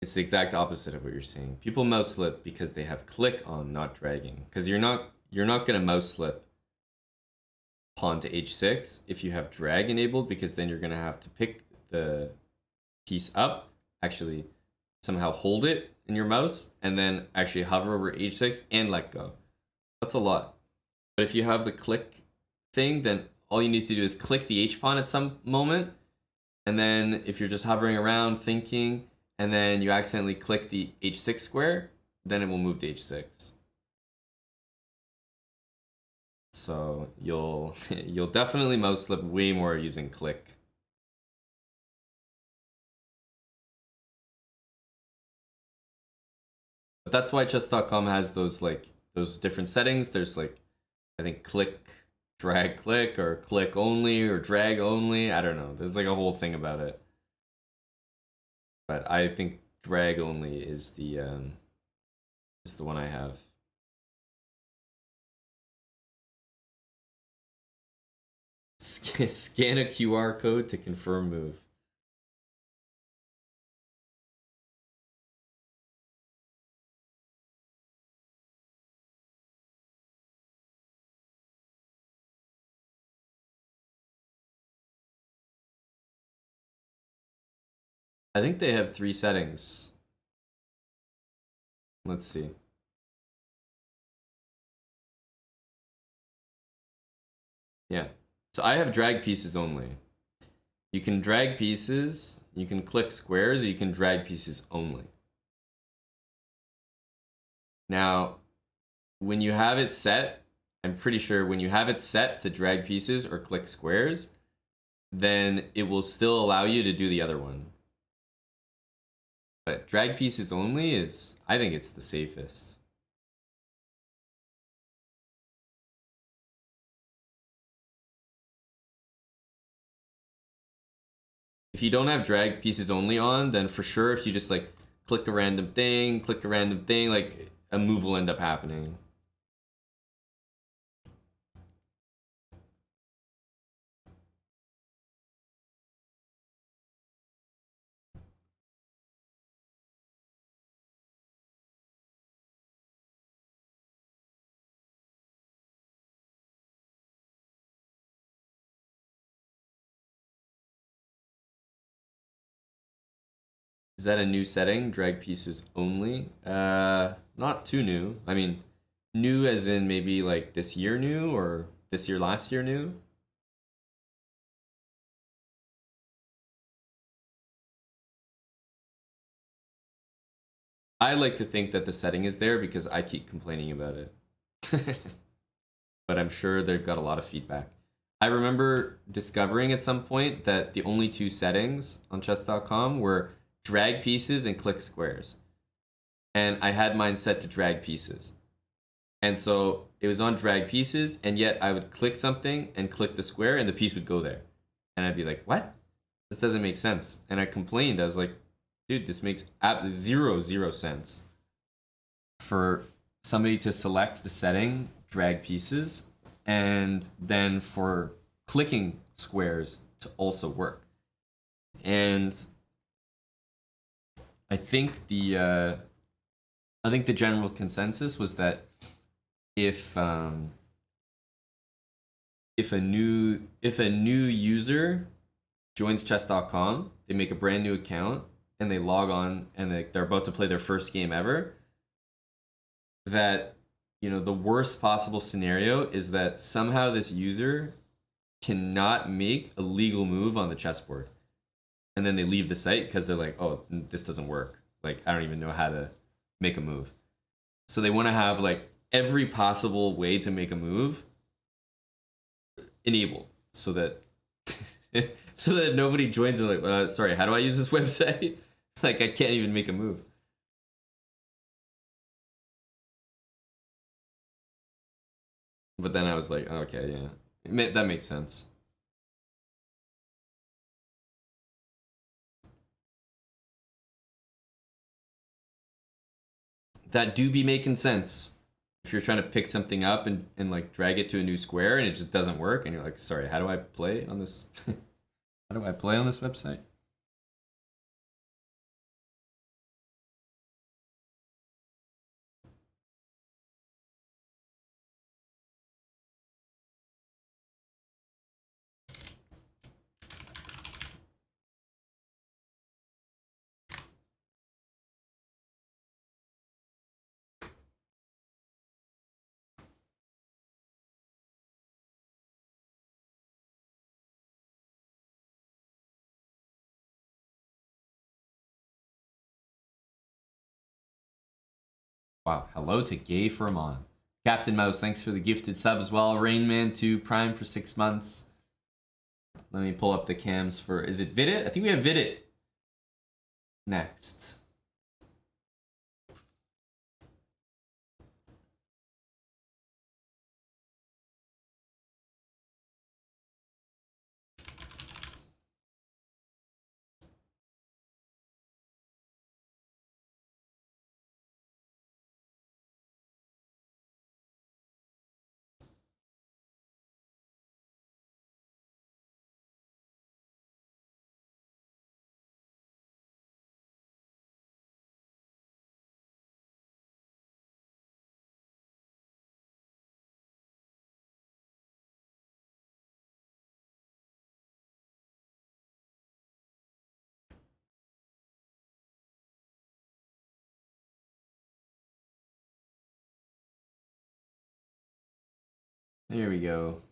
It's the exact opposite of what you're saying. People mouse slip because they have click on, not dragging. Because you're not gonna mouse slip pawn to h6 if you have drag enabled, because then you're gonna have to pick the piece up, actually somehow hold it in your mouse, and then actually hover over h6 and let go. That's a lot. But if you have the click thing, then all you need to do is click the h pawn at some moment, and then if you're just hovering around thinking, and then you accidentally click the h6 square, then it will move to h6. So you'll you'll definitely mouse slip way more using click. But that's why chess.com has those different settings. There's like, I think click, drag, click, or click only, or drag only. I don't know. There's like a whole thing about it. But I think drag only is the one I have. Scan a QR code to confirm move. I think they have 3 settings. Let's see. Yeah. So I have drag pieces only. You can drag pieces, you can click squares, or you can drag pieces only. Now, when you have it set, I'm pretty sure when you have it set to drag pieces or click squares, then it will still allow you to do the other one. But drag pieces only is, I think it's the safest. If you don't have drag pieces only on, then for sure if you just like click a random thing, like a move will end up happening. Is that a new setting? Drag pieces only? Not too new. I mean, new as in maybe like this year new, or this year, last year new? I like to think that the setting is there because I keep complaining about it. But I'm sure they've got a lot of feedback. I remember discovering at some point that the only 2 settings on chess.com were drag pieces and click squares. And I had mine set to drag pieces. And so it was on drag pieces, and yet I would click something and click the square and the piece would go there. And I'd be like, what? This doesn't make sense. And I complained. I was like, dude, this makes zero sense. For somebody to select the setting, drag pieces, and then for clicking squares to also work. And I think the general consensus was that if a new user joins chess.com, they make a brand new account and they log on and they're about to play their first game ever, that the worst possible scenario is that somehow this user cannot make a legal move on the chessboard, and then they leave the site because they're like, oh, this doesn't work, like I don't even know how to make a move. So they want to have like every possible way to make a move enabled, so that so that nobody joins and like, sorry, how do I use this website? Like I can't even make a move. But then I was like, okay, yeah, that makes sense. That do be making sense. if you're trying to pick something up and like drag it to a new square and it just doesn't work and you're like, sorry, how do I play on this? How do I play on this website? Wow, hello to Gay Firmon. Captain Mouse, thanks for the gifted sub as well. Rainman 2 Prime for 6 months. Let me pull up the cams for, is it Vidit? I think we have Vidit next. There we go.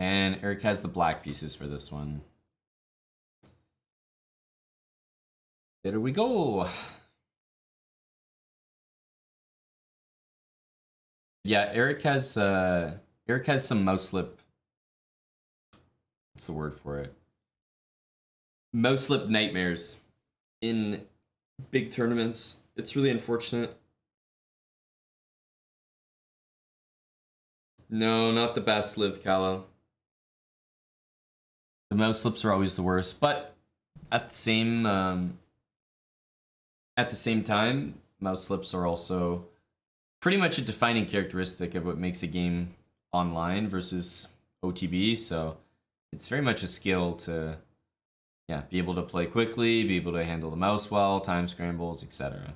And Eric has the black pieces for this one. There we go. Yeah, Eric has some mouse slip. What's the word for it? Mouse slip nightmares in big tournaments. It's really unfortunate. No, not the best, Liv Callow. The mouse slips are always the worst, but at the same time, mouse slips are also pretty much a defining characteristic of what makes a game online versus OTB. So it's very much a skill to, yeah, be able to play quickly, be able to handle the mouse well, time scrambles, etc.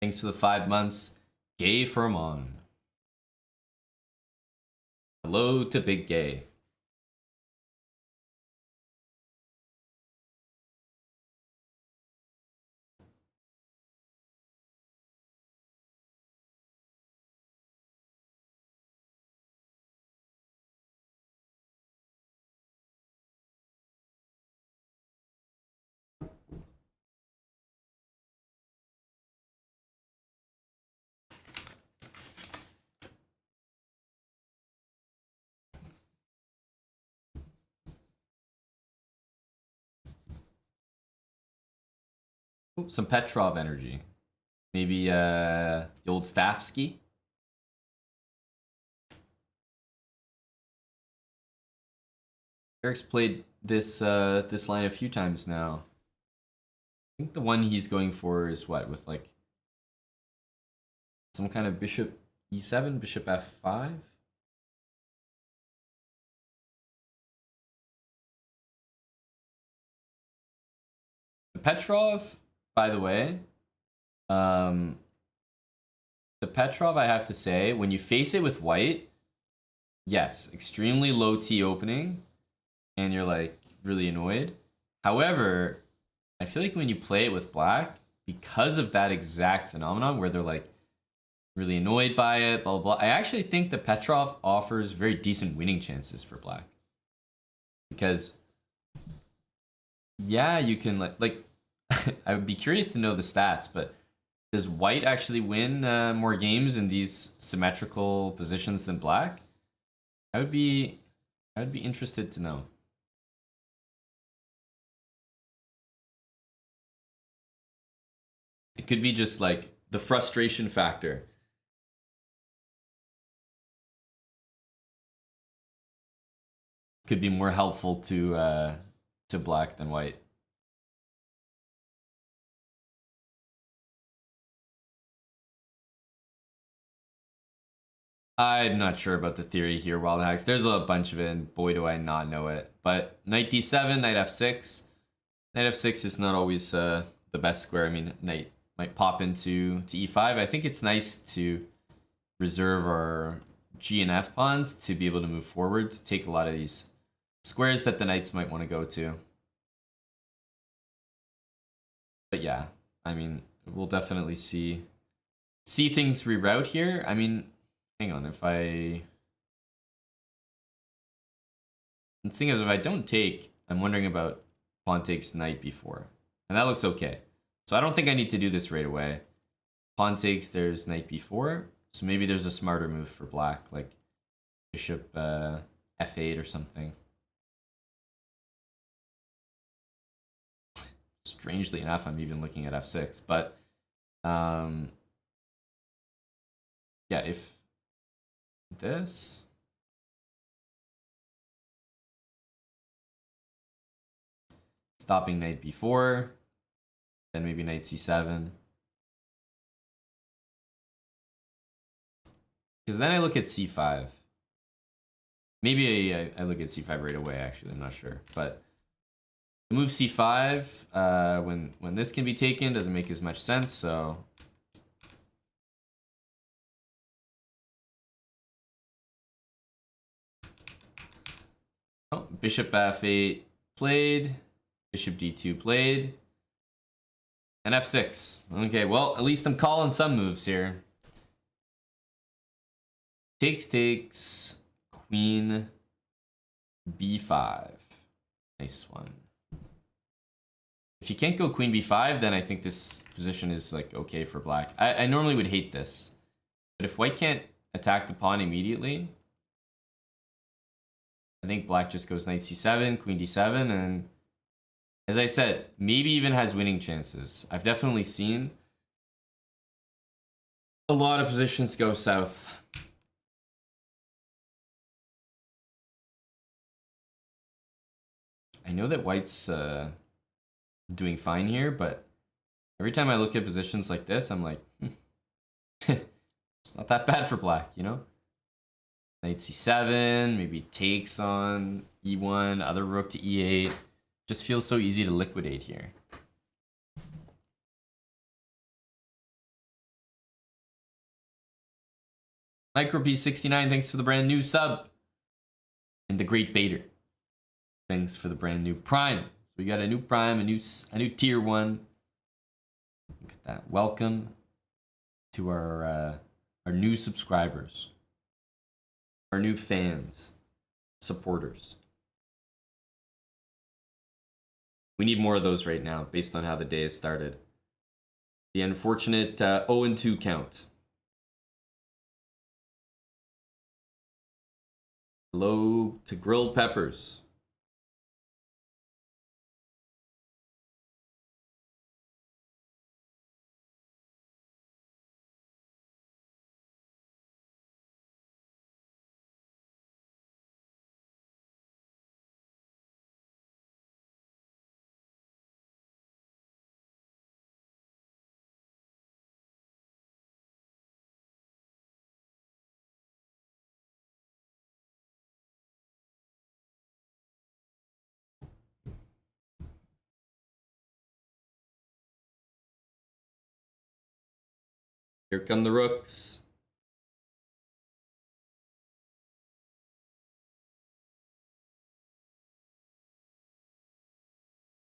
Thanks for the 5 months, Gay Firmon. Hello to Big Gay. Ooh, some Petrov energy. Maybe the old Stavsky. Eric's played this this line a few times now. I think the one he's going for is what, with like some kind of bishop e7, bishop f5. The Petrov, by the way, the Petrov, I have to say, when you face it with white, yes, extremely low T opening, and you're like really annoyed. However, I feel like when you play it with black, because of that exact phenomenon where they're like really annoyed by it, blah, blah, blah, I actually think the Petrov offers very decent winning chances for black. Because, yeah, you can like I would be curious to know the stats, but does white actually win more games in these symmetrical positions than black? I would be interested to know. It could be just like the frustration factor. Could be more helpful to black than white. I'm not sure about the theory here, Wild Hacks. There's a bunch of it, and boy, do I not know it. But knight d7, knight f6. Knight f6 is not always the best square. I mean, knight might pop into e5. I think it's nice to reserve our g and f pawns to be able to move forward, to take a lot of these squares that the knights might want to go to. But yeah, I mean, we'll definitely see things reroute here. I mean, hang on, if I... The thing is, if I don't take, I'm wondering about pawn takes knight b4. And that looks okay. So I don't think I need to do this right away. Pawn takes, there's knight b4. So maybe there's a smarter move for black, like bishop f8 or something. Strangely enough, I'm even looking at f6. But yeah, if this... Stopping knight b4, then maybe knight c7. Because then I look at c5. Maybe I look at c5 right away, actually, I'm not sure. But the move c5, when this can be taken, doesn't make as much sense, so... Oh, bishop f8 played. Bishop d2 played. And f6. Okay, well, at least I'm calling some moves here. Takes, queen, b5. Nice one. If you can't go queen b5, then I think this position is like okay for black. I normally would hate this. But if white can't attack the pawn immediately, I think black just goes knight c7, queen d7, and as I said, maybe even has winning chances. I've definitely seen a lot of positions go south. I know that white's doing fine here, but every time I look at positions like this, I'm like, it's not that bad for black, you know? Knight c7, maybe takes on e1, other rook to e8. Just feels so easy to liquidate here. MicroP69, thanks for the brand new sub. And the Great Baiter, thanks for the brand new Prime. So we got a new Prime, a new tier 1. Look at that. Welcome to our new subscribers, our new fans, supporters. We need more of those right now, based on how the day has started. The unfortunate 0-2 count. Hello to grilled peppers. Here come the rooks.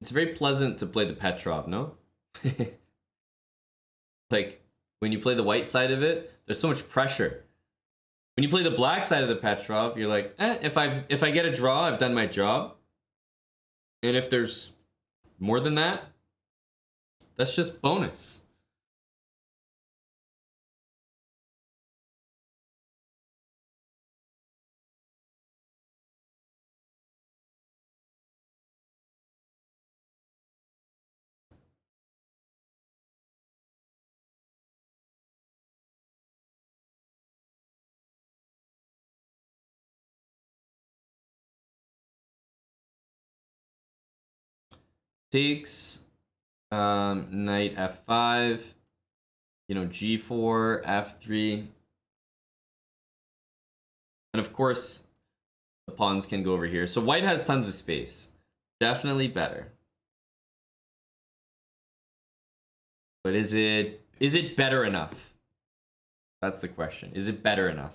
It's very pleasant to play the Petrov, no? Like, when you play the white side of it, there's so much pressure. When you play the black side of the Petrov, you're like, if I get a draw, I've done my job. And if there's more than that, That's just bonus. Takes knight f5, you know, g4, f3. And of course, the pawns can go over here. So white has tons of space. Definitely better. But is it better enough? That's the question. Is it better enough?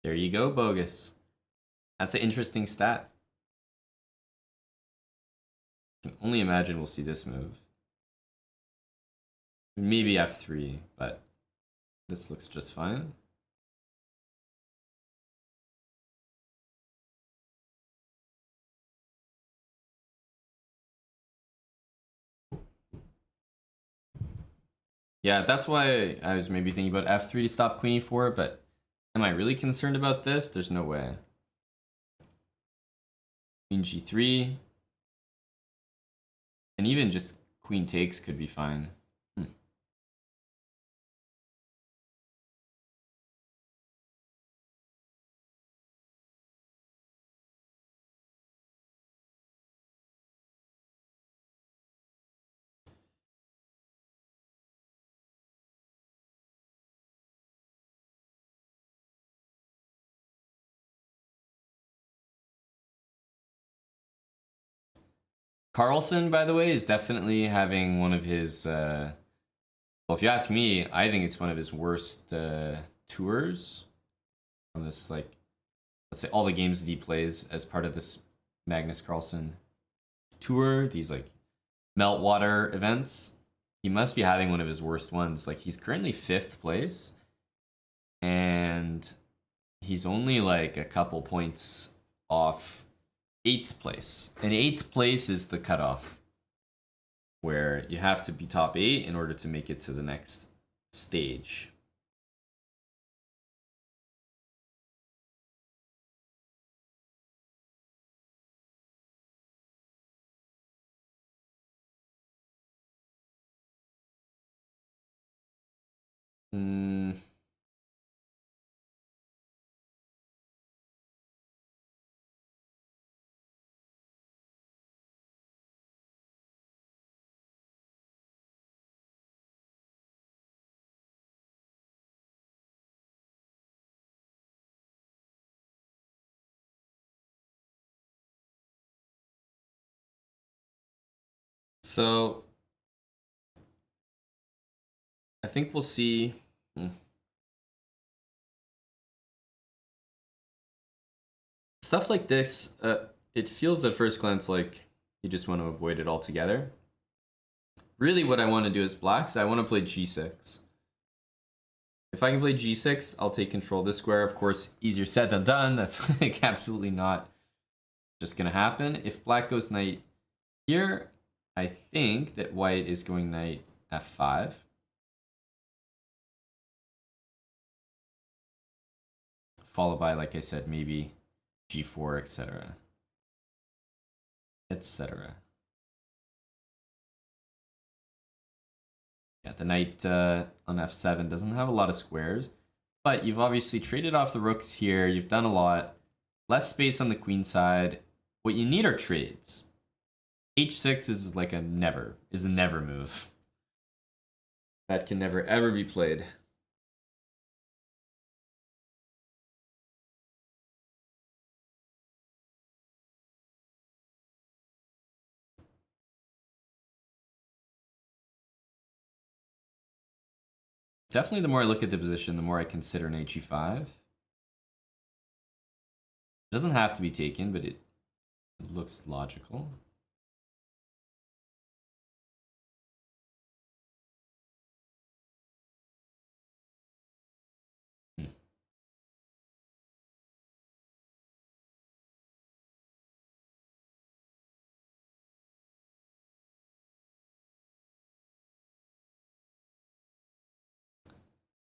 There you go, bogus. That's an interesting stat. I can only imagine we'll see this move. Maybe f3, but this looks just fine. Yeah, that's why I was maybe thinking about f3 to stop queen e4, but am I really concerned about this? There's no way. Queen g3. And even just queen takes could be fine. Carlsen, by the way, is definitely having one of his, well, if you ask me, I think it's one of his worst tours on this, like, let's say all the games that he plays as part of this Magnus Carlsen tour, these like meltwater events. He must be having one of his worst ones. Like, he's currently 5th place, and he's only like a couple points off 8th place. And 8th place is the cutoff where you have to be top 8 in order to make it to the next stage. So I think we'll see. Stuff like this, it feels at first glance like you just want to avoid it altogether. Really what I want to do as blacks, I want to play g6. If I can play g6, I'll take control of this square. Of course, easier said than done. That's like absolutely not just going to happen. If black goes knight here, I think that white is going knight f5. Followed by, like I said, maybe g4, etc. etc. Yeah, the knight on f7 doesn't have a lot of squares, but you've obviously traded off the rooks here. You've done a lot. Less space on the queen side. What you need are trades. H6 is like a never move. That can never ever be played. Definitely the more I look at the position, the more I consider an HE5. It doesn't have to be taken, but it looks logical.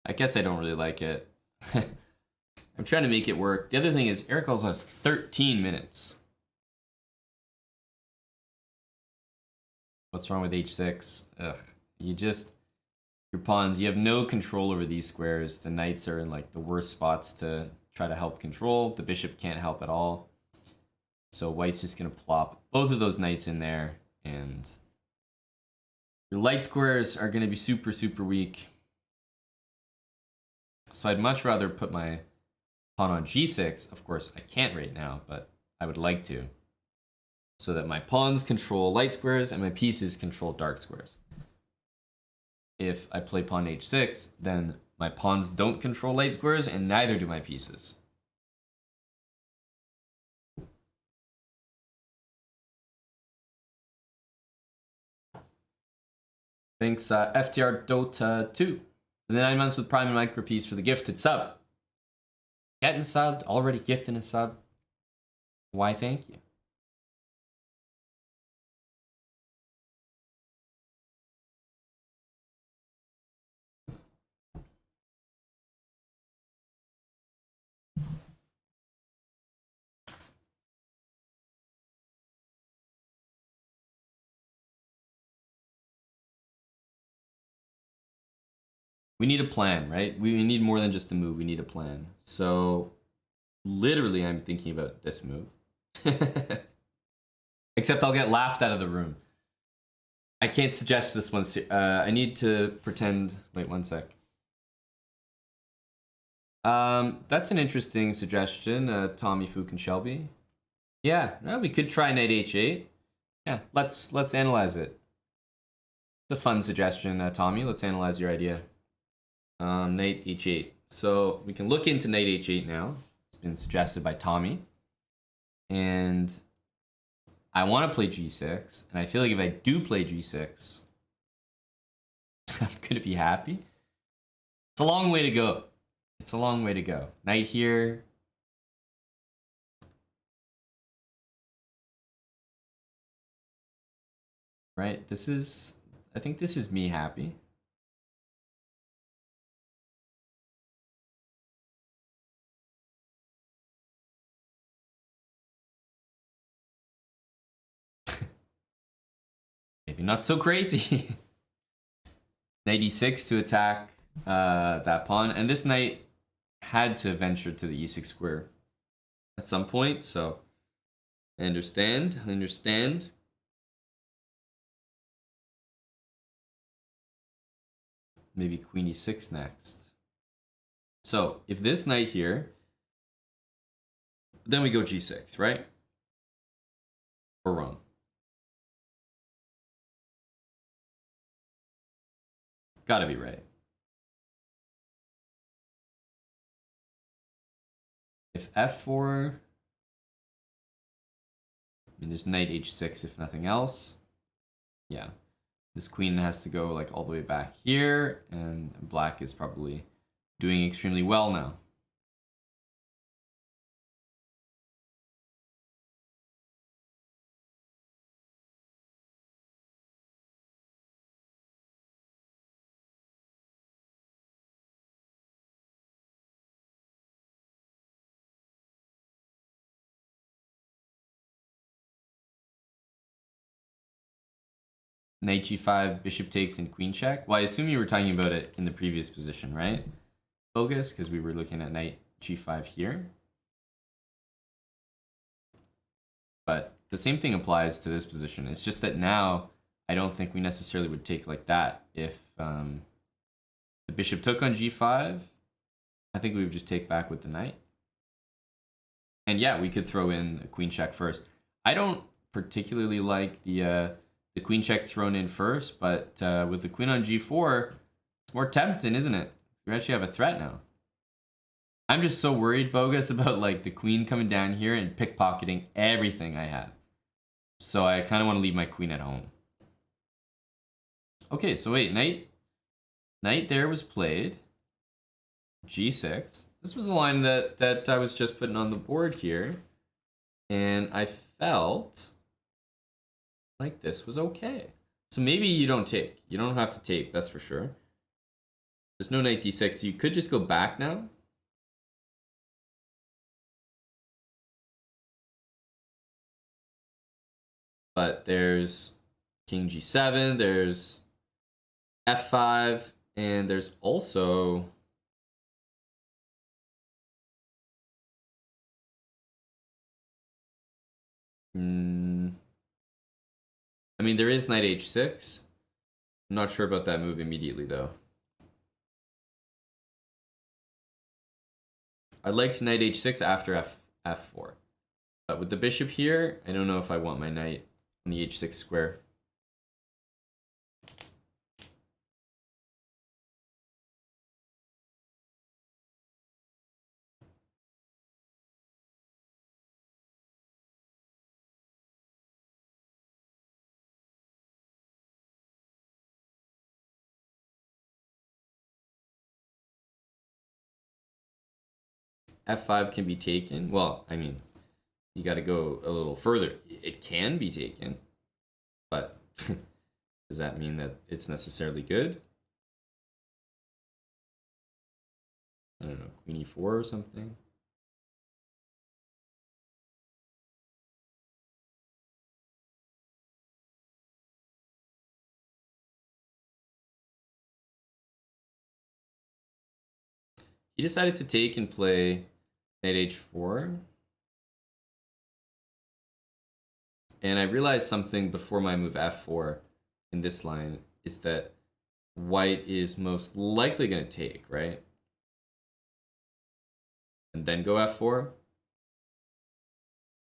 I guess I don't really like it. I'm trying to make it work. The other thing is Eric also has 13 minutes. What's wrong with h6? Ugh. Your pawns, you have no control over these squares. The knights are in like the worst spots to try to help control. The bishop can't help at all. So white's just gonna plop both of those knights in there, and your light squares are gonna be super, super weak. So I'd much rather put my pawn on g6. Of course, I can't right now, but I would like to. So that my pawns control light squares and my pieces control dark squares. If I play pawn h6, then my pawns don't control light squares and neither do my pieces. Thanks, FTR Dota 2. And then 9 months with Prime and Micropiece for the gifted sub. Getting subbed, already gifting a sub. Why, thank you. We need a plan, right? We need more than just a move. We need a plan. So, literally, I'm thinking about this move. Except I'll get laughed out of the room. I can't suggest this one. I need to pretend. Wait, one sec. That's an interesting suggestion, Tommy, Fook, and Shelby. Yeah, well, we could try knight h8. Yeah, let's analyze it. It's a fun suggestion, Tommy. Let's analyze your idea. Knight h8. So we can look into knight h8 now. It's been suggested by Tommy. And I want to play g6. And I feel like if I do play g6, I'm going to be happy. It's a long way to go. It's a long way to go. Knight here. Right? I think this is me happy. Maybe not so crazy. Knight e6 to attack that pawn. And this knight had to venture to the e6 square at some point, so I understand. Maybe queen e6 next. So if this knight here, then we go g6, right? Or wrong? Gotta be right. If f4, I mean, there's knight h6 if nothing else. Yeah, this queen has to go like all the way back here, and black is probably doing extremely well now. Knight g5, bishop takes, and queen check. Well, I assume you were talking about it in the previous position, right? Focus, because we were looking at knight g5 here. But the same thing applies to this position. It's just that now I don't think we necessarily would take like that. If the bishop took on g5, I think we would just take back with the knight. And yeah, we could throw in a queen check first. I don't particularly like the queen check thrown in first, but with the queen on g4, it's more tempting, isn't it? We actually have a threat now. I'm just so worried, Bogus, about like the queen coming down here and pickpocketing everything I have. So I kind of want to leave my queen at home. Okay, so wait, knight there was played. g6. This was a line that I was just putting on the board here. And I felt like this was okay. So maybe you don't take. You don't have to take, that's for sure. There's no knight d6. You could just go back now. But there's king g7, there's f5, and there's also I mean, there is knight h6. I'm not sure about that move immediately, though. I liked knight h6 after f4. But with the bishop here, I don't know if I want my knight on the h6 square. f5 can be taken. Well, I mean, you got to go a little further. It can be taken, but does that mean that it's necessarily good? I don't know, queen e4 or something. He decided to take and play knight h4. And I realized something before my move f4 in this line is that white is most likely going to take, right? And then go f4.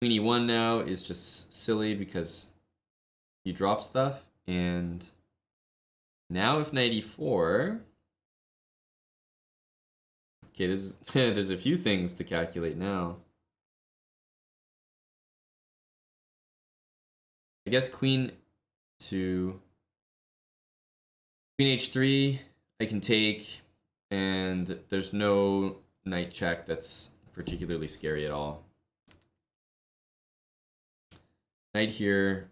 Queen e1 now is just silly because you drop stuff. And now if knight e4... Okay, there's a few things to calculate now. I guess queen to queen h3 I can take, and there's no knight check that's particularly scary at all. Knight here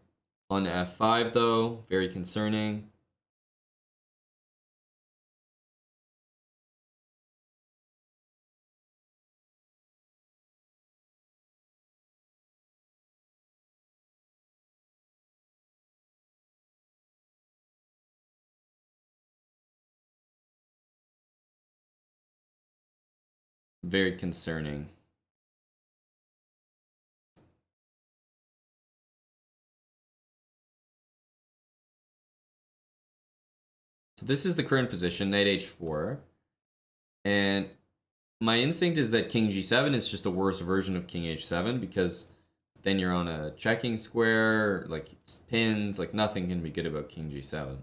on f5 though, very concerning. Very concerning. So this is the current position, knight h4. And my instinct is that king g7 is just a worse version of king h7 because then you're on a checking square, like it's pinned, like nothing can be good about king g7.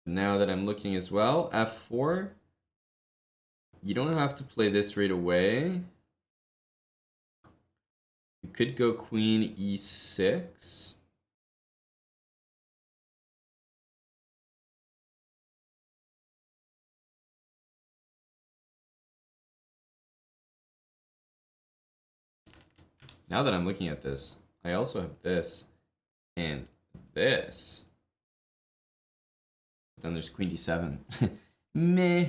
Now that I'm looking as well, f4, you don't have to play this right away. You could go queen e6. Now that I'm looking at this, I also have this and this. Then there's queen d7. Meh.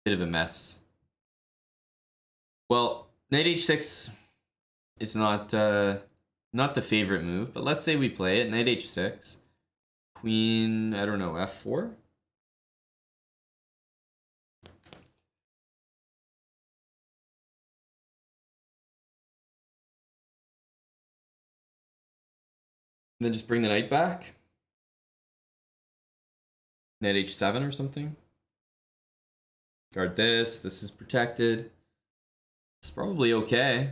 Bit of a mess. Well, knight h6 is not Not the favorite move, but let's say we play it. Knight h6. Queen, I don't know, f4? And then just bring the knight back. Knight h7 or something. Guard this. This is protected. It's probably okay.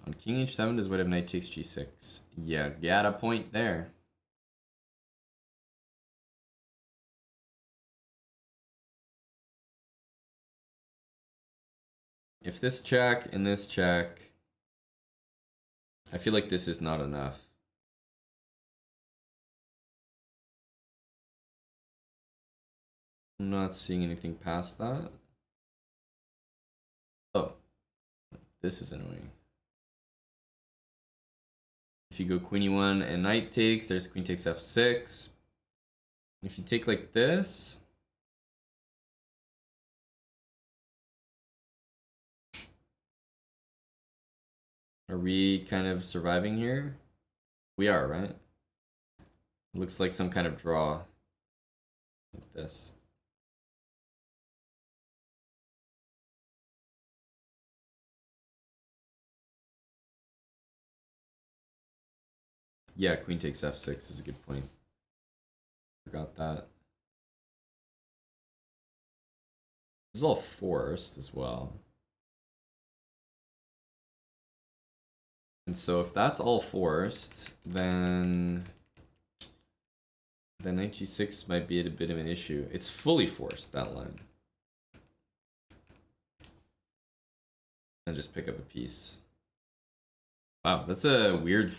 On king h7, does white have knight takes g6? Yeah, got a point there. If this check and this check, I feel like this is not enough. I'm not seeing anything past that. Oh, this is annoying. If you go queen e1 and knight takes, there's queen takes f6. If you take like this, are we kind of surviving here? We are, right? It looks like some kind of draw. Like this. Yeah, queen takes f6 is a good point. Forgot that. This is all forced as well. And so if that's all forced, then knight g6 might be a bit of an issue. It's fully forced, that line. And just pick up a piece. Wow, that's a weird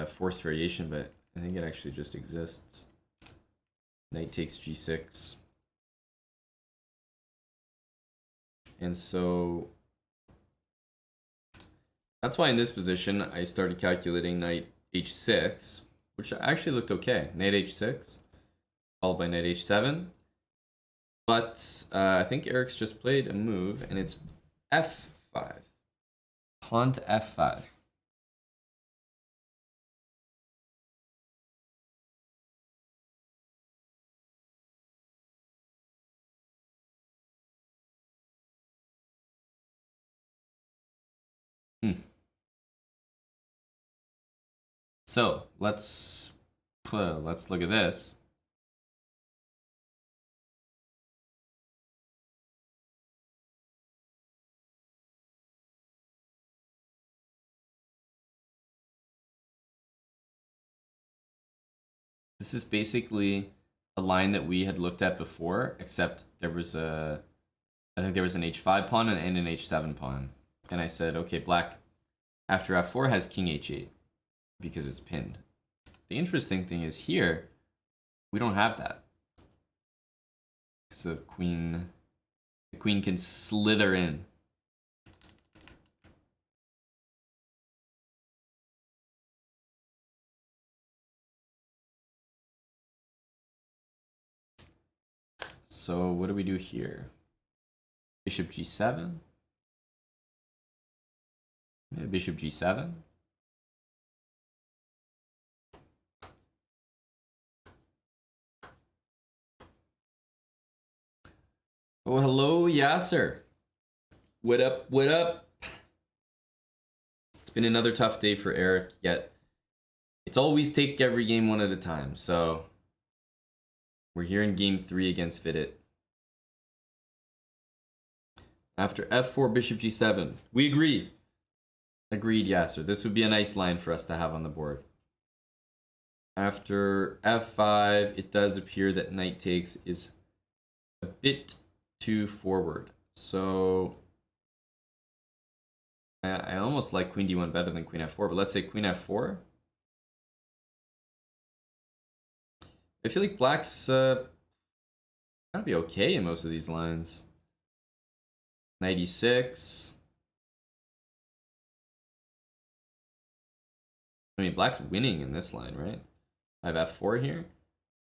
force variation, but I think it actually just exists. Knight takes g6. And so that's why in this position I started calculating knight h6, which actually looked okay. Knight h6, followed by knight h7. But I think Eric's just played a move, and it's f5. Pawn to f5. So let's look at this. This is basically a line that we had looked at before, except there was I think there was an h5 pawn and an h7 pawn. And I said, okay, black after f4 has king h8 because it's pinned. The interesting thing is here, we don't have that. So the queen can slither in. So what do we do here? Bishop g7? Yeah, bishop g7? Oh, hello, Yasser. What up, what up? It's been another tough day for Eric, yet it's always take every game one at a time, so we're here in game 3 against Vidit. After f4, bishop g7. We agree. Agreed, Yasser. This would be a nice line for us to have on the board. After f5, it does appear that knight takes is a bit too forward. So I almost like queen d1 better than queen f4, but let's say queen f4. I feel like black's gotta be okay in most of these lines. Knight e6. I mean, black's winning in this line, right? I have f4 here.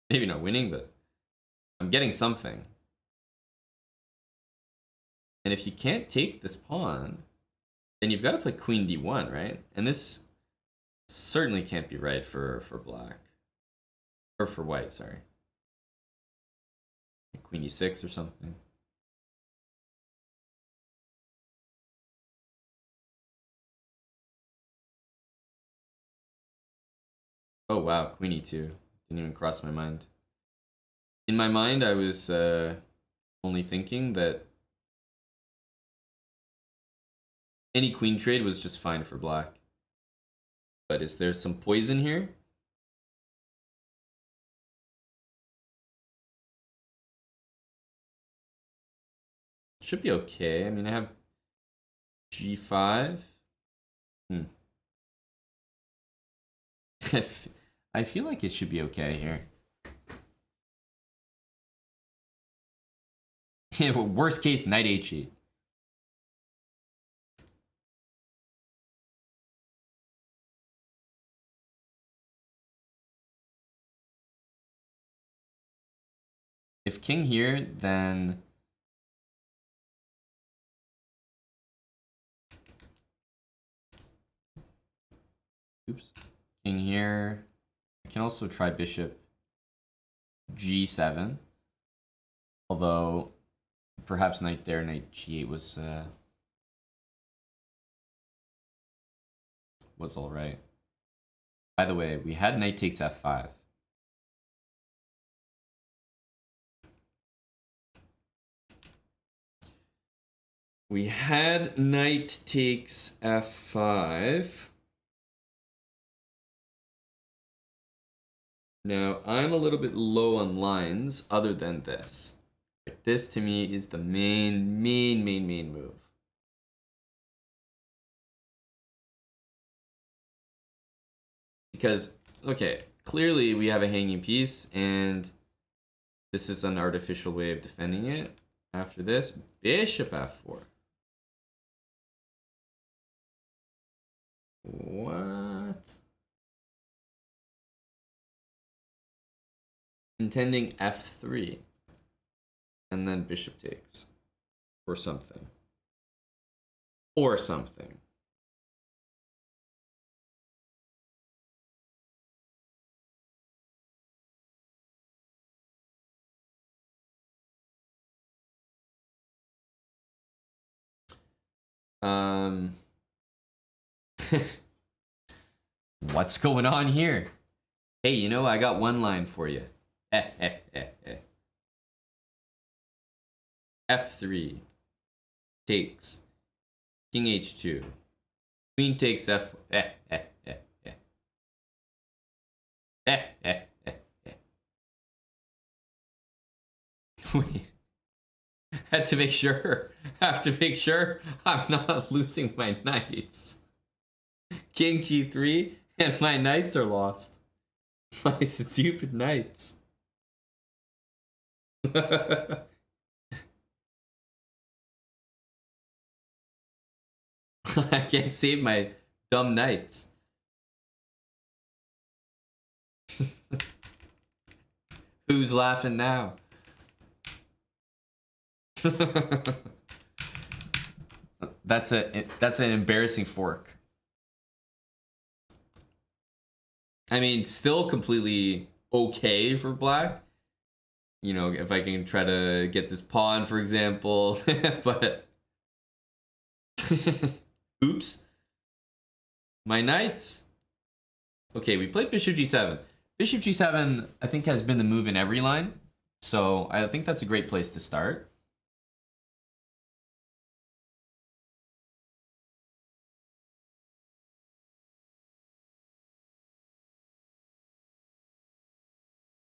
Maybe not winning, but I'm getting something. And if you can't take this pawn, then you've got to play queen d1, right? And this certainly can't be right for black. Or for white, sorry. Queen e6 or something. Oh wow, queen e2. Didn't even cross my mind. In my mind, I was only thinking that any queen trade was just fine for black. But is there some poison here? Should be okay. I mean, I have g5. I feel like it should be okay here. Worst case, knight h8. If king here, then oops. King here. I can also try bishop g7. Although perhaps knight there, knight g8 was all right. By the way, we had knight takes f5. We had knight takes f5. Now, I'm a little bit low on lines other than this. This to me is the main move. Because, okay, clearly we have a hanging piece and this is an artificial way of defending it. After this, bishop f4. What? Intending f3. And then bishop takes. Or something. Or something. What's going on here? Hey, you know, I got one line for you. F3 takes king h2. Queen takes f. Wait. Have to make sure I'm not losing my knights. King g3 and my knights are lost. My stupid knights. I can't save my dumb knights. Who's laughing now? That's an embarrassing fork. I mean, still completely okay for black. You know, if I can try to get this pawn, for example, but oops. My knights. Okay, we played bishop g7. Bishop g7, I think, has been the move in every line. So I think that's a great place to start.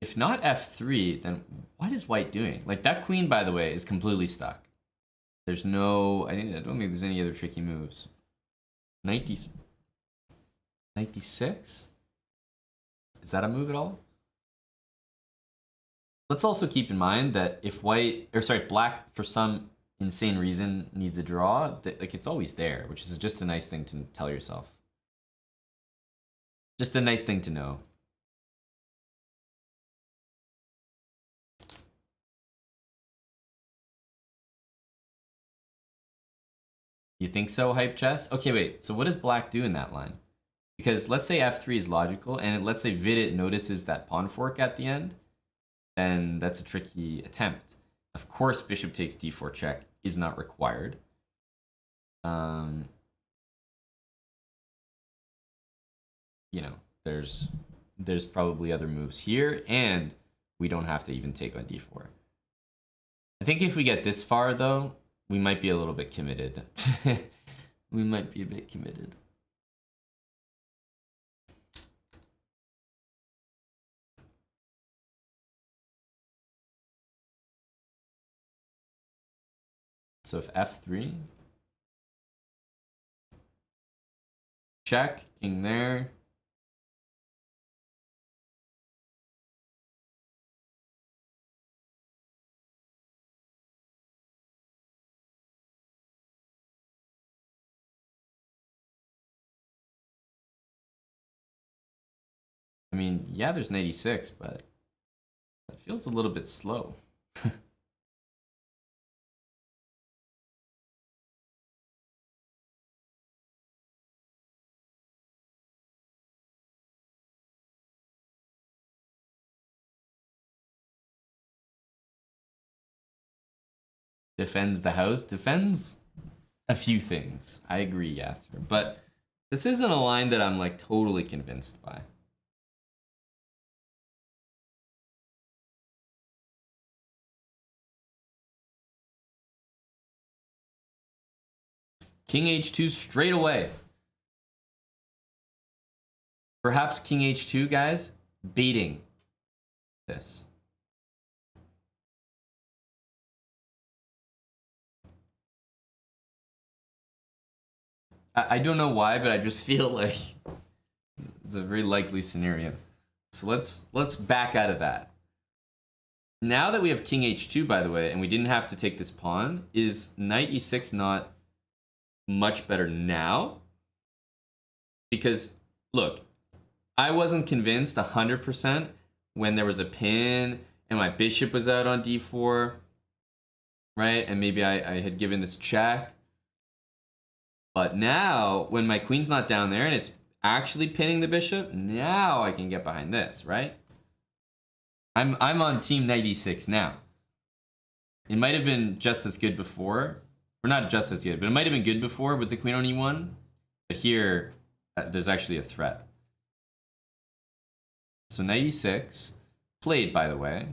If not f3, then what is white doing? Like, that queen, by the way, is completely stuck. There's no... I don't think there's any other tricky moves. 96? Is that a move at all? Let's also keep in mind that if black, for some insane reason, needs a draw, like, it's always there, which is just a nice thing to tell yourself. Just a nice thing to know. You think so, Hype Chess? Okay, wait. So what does black do in that line? Because let's say f3 is logical, and let's say Vidit notices that pawn fork at the end, then that's a tricky attempt. Of course, bishop takes d4 check is not required. You know, there's probably other moves here, and we don't have to even take on d4. I think if we get this far, though, we might be a little bit committed. We might be a bit committed. So if f3, check, king there. I mean, yeah, there's 96, but that feels a little bit slow. Defends the house, defends a few things. I agree, Yasser. But this isn't a line that I'm like totally convinced by. King h2 straight away. Perhaps king h2, guys, baiting this. I don't know why, but I just feel like it's a very likely scenario. So let's back out of that. Now that we have king h2, by the way, and we didn't have to take this pawn, is knight e6 not much better now? Because, look, I wasn't convinced 100% when there was a pin and my bishop was out on d4, right? And maybe I had given this check. But now, when my queen's not down there and it's actually pinning the bishop, now I can get behind this, right? I'm on team knight e6 now. It might have been just as good before. Or not just as good, but it might have been good before with the queen on e1. But here, there's actually a threat. So knight e6, played, by the way.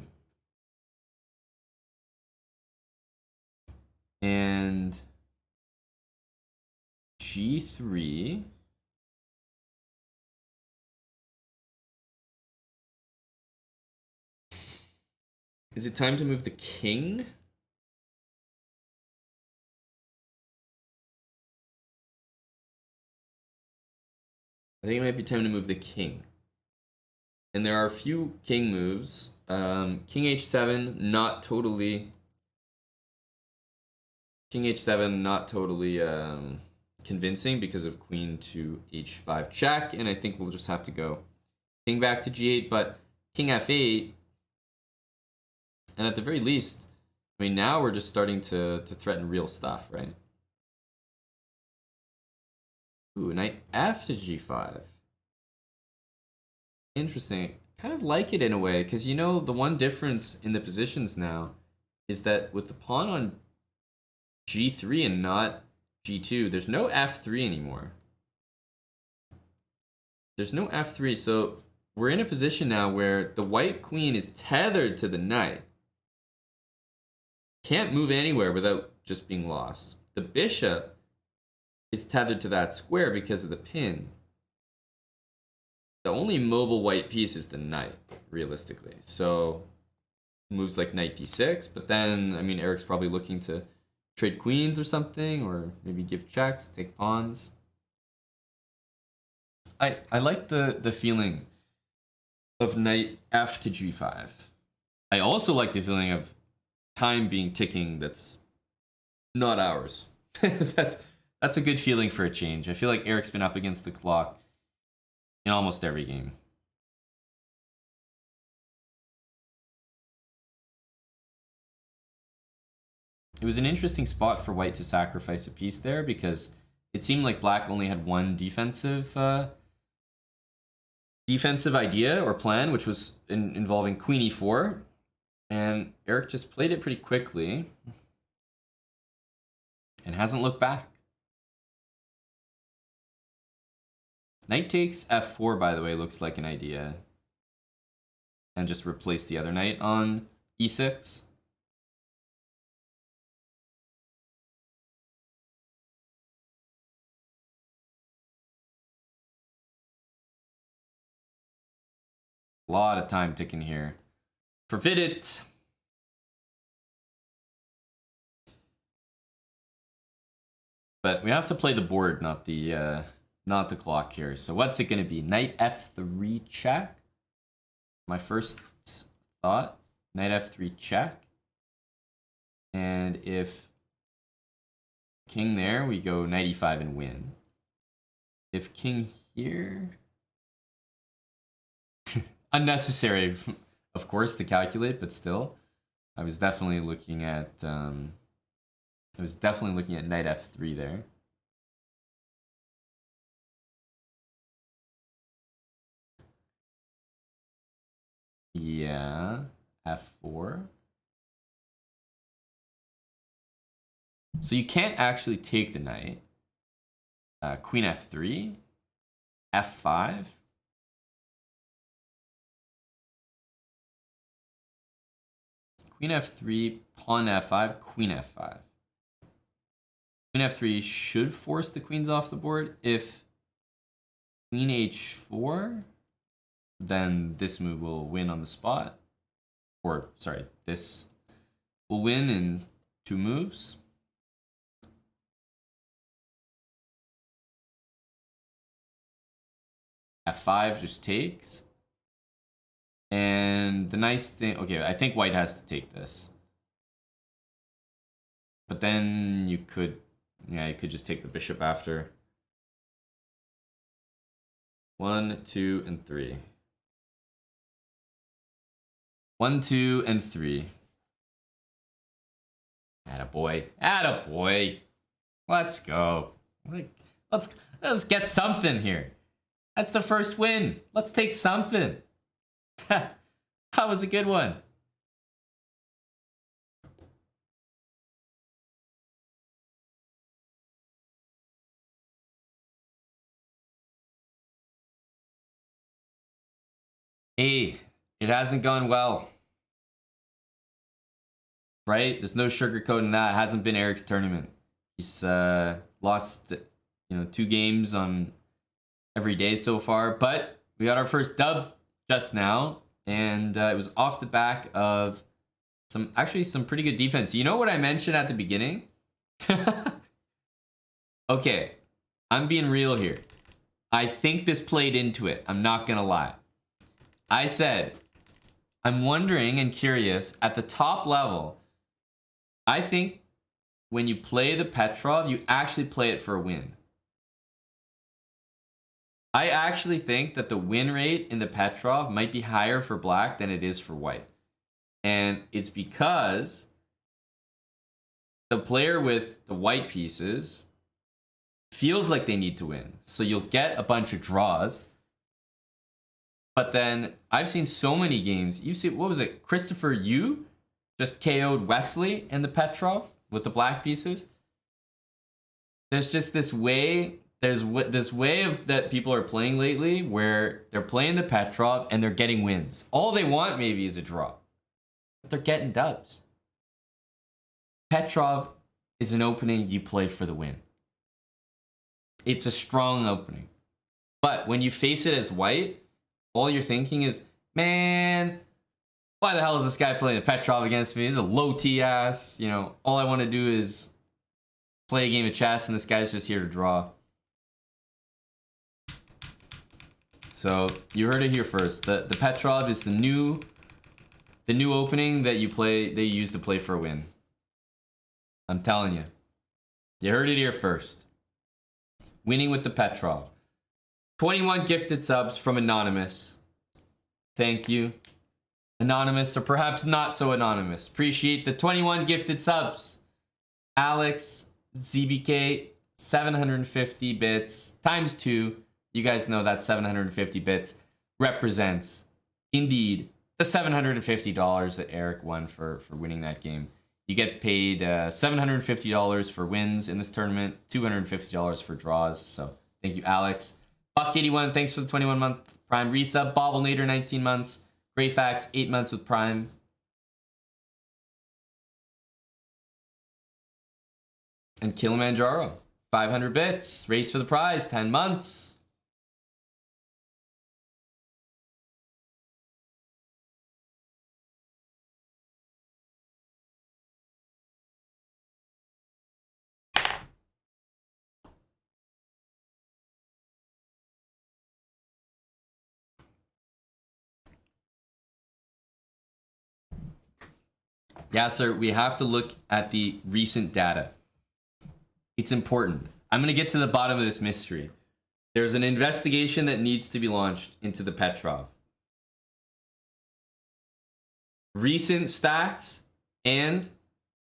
And g3. Is it time to move the king? I think it might be time to move the king. And there are a few king moves. King h7, not totally... King h7, not totally convincing because of queen to h5 check. And I think we'll just have to go king back to g8, but king f8... And at the very least, I mean, now we're just starting to threaten real stuff, right? Ooh, knight f to g5. Interesting. Kind of like it in a way, because you know, the one difference in the positions now is that with the pawn on g3 and not g2, there's no f3 anymore. There's no f3, so we're in a position now where the white queen is tethered to the knight. Can't move anywhere without just being lost. The bishop is tethered to that square because of the pin. The only mobile white piece is the knight, realistically. So moves like knight d6, but then, I mean, Eric's probably looking to trade queens or something, or maybe give checks, take pawns. I like the feeling of knight f to g5. I also like the feeling of time being ticking that's not ours. That's a good feeling for a change. I feel like Eric's been up against the clock in almost every game. it was an interesting spot for white to sacrifice a piece there because it seemed like black only had one defensive idea or plan, which was involving queen e4. And Eric just played it pretty quickly and hasn't looked back. Knight takes f4, by the way, looks like an idea. And just replace the other knight on e6. A lot of time ticking here. Forbid it. But we have to play the board, not the clock here. So what's it going to be? Knight f3 check. My first thought. Knight f3 check. And if king there, we go knight e5 and win. If king here... Unnecessary, of course, to calculate, but still. I was definitely looking at... knight f3 there. Yeah, f4. So you can't actually take the knight. Queen f3, f5. Queen f3, pawn f5, queen f5. Queen f3 should force the queens off the board. If queen h4, then this move will win on the spot. Or, sorry, this will win in 2 moves. f5 just takes. And the nice thing, okay, I think white has to take this. But then you could, yeah, you could just take the bishop after. 1, 2, and 3. 1, 2, and 3. Attaboy. Attaboy. Let's go. Let's get something here. That's the first win. Let's take something. That was a good one. Hey, it hasn't gone well. Right? There's no sugarcoating that. It hasn't been Eric's tournament. He's lost, 2 games on every day so far. But we got our first dub just now. And it was off the back of some pretty good defense. You know what I mentioned at the beginning? Okay, I'm being real here. I think this played into it. I'm not gonna lie. I said, I'm wondering and curious, at the top level, I think when you play the Petrov, you actually play it for a win. I actually think that the win rate in the Petrov might be higher for black than it is for white. And it's because the player with the white pieces feels like they need to win. So you'll get a bunch of draws. But then I've seen so many games. You see, what was it? Christopher Yu just KO'd Wesley in the Petrov with the black pieces. There's just this way... There's this way of that people are playing lately where they're playing the Petrov and they're getting wins. All they want maybe is a draw. But they're getting dubs. Petrov is an opening you play for the win. It's a strong opening. But when you face it as white, all you're thinking is, man, why the hell is this guy playing the Petrov against me? He's a low T ass. All I want to do is play a game of chess and this guy's just here to draw. So you heard it here first. The Petrov is the new opening that they use to play for a win. I'm telling you. You heard it here first. Winning with the Petrov. 21 gifted subs from Anonymous. Thank you. Anonymous, or perhaps not so anonymous. Appreciate the 21 gifted subs. Alex, ZBK, 750 bits times 2. You guys know that 750 bits represents, indeed, the $750 that Eric won for winning that game. You get paid $750 for wins in this tournament, $250 for draws. So thank you, Alex. Buck81, thanks for the 21-month Prime resub. Bobblinator, 19 months. Greyfax, 8 months with Prime. And Kilimanjaro, 500 bits. Race for the prize, 10 months. Yeah, sir, we have to look at the recent data. It's important. I'm going to get to the bottom of this mystery. There's an investigation that needs to be launched into the Petrov. Recent stats and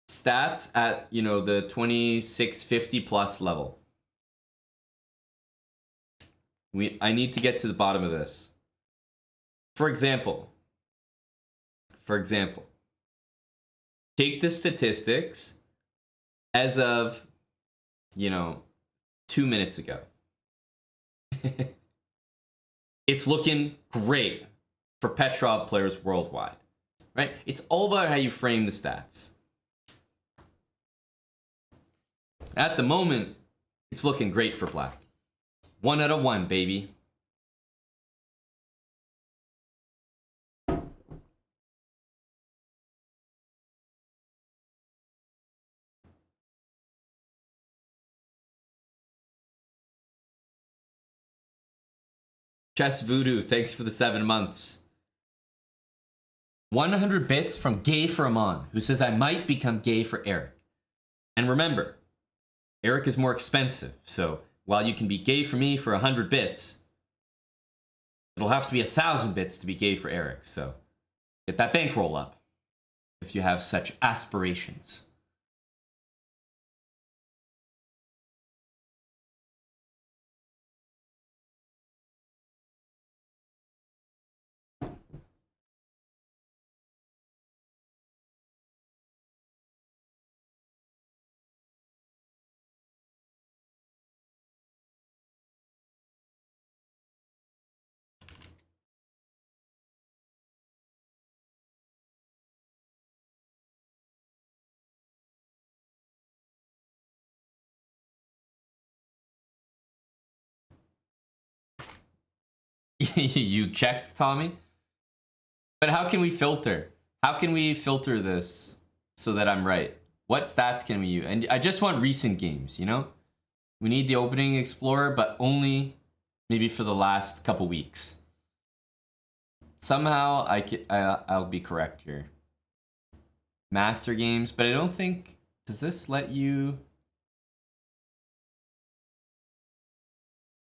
stats at, you know, the 2650 plus level. I need to get to the bottom of this. For example, take the statistics as of, you know, 2 minutes ago. It's looking great for Petrov players worldwide, right? It's all about how you frame the stats. At the moment, it's looking great for Black. 1 out of 1, baby. Chess Voodoo, thanks for the 7 months. 100 bits from Gay for Amon, who says I might become gay for Eric. And remember, Eric is more expensive, so while you can be gay for me for 100 bits, it'll have to be 1,000 bits to be gay for Eric, so get that bankroll up if you have such aspirations. You checked, Tommy? But how can we filter? How can we filter this so that I'm right? What stats can we use? And I just want recent games, you know? We need the opening explorer, but only maybe for the last couple weeks. Somehow I'll be correct here. Master games, but I don't think... Does this let you...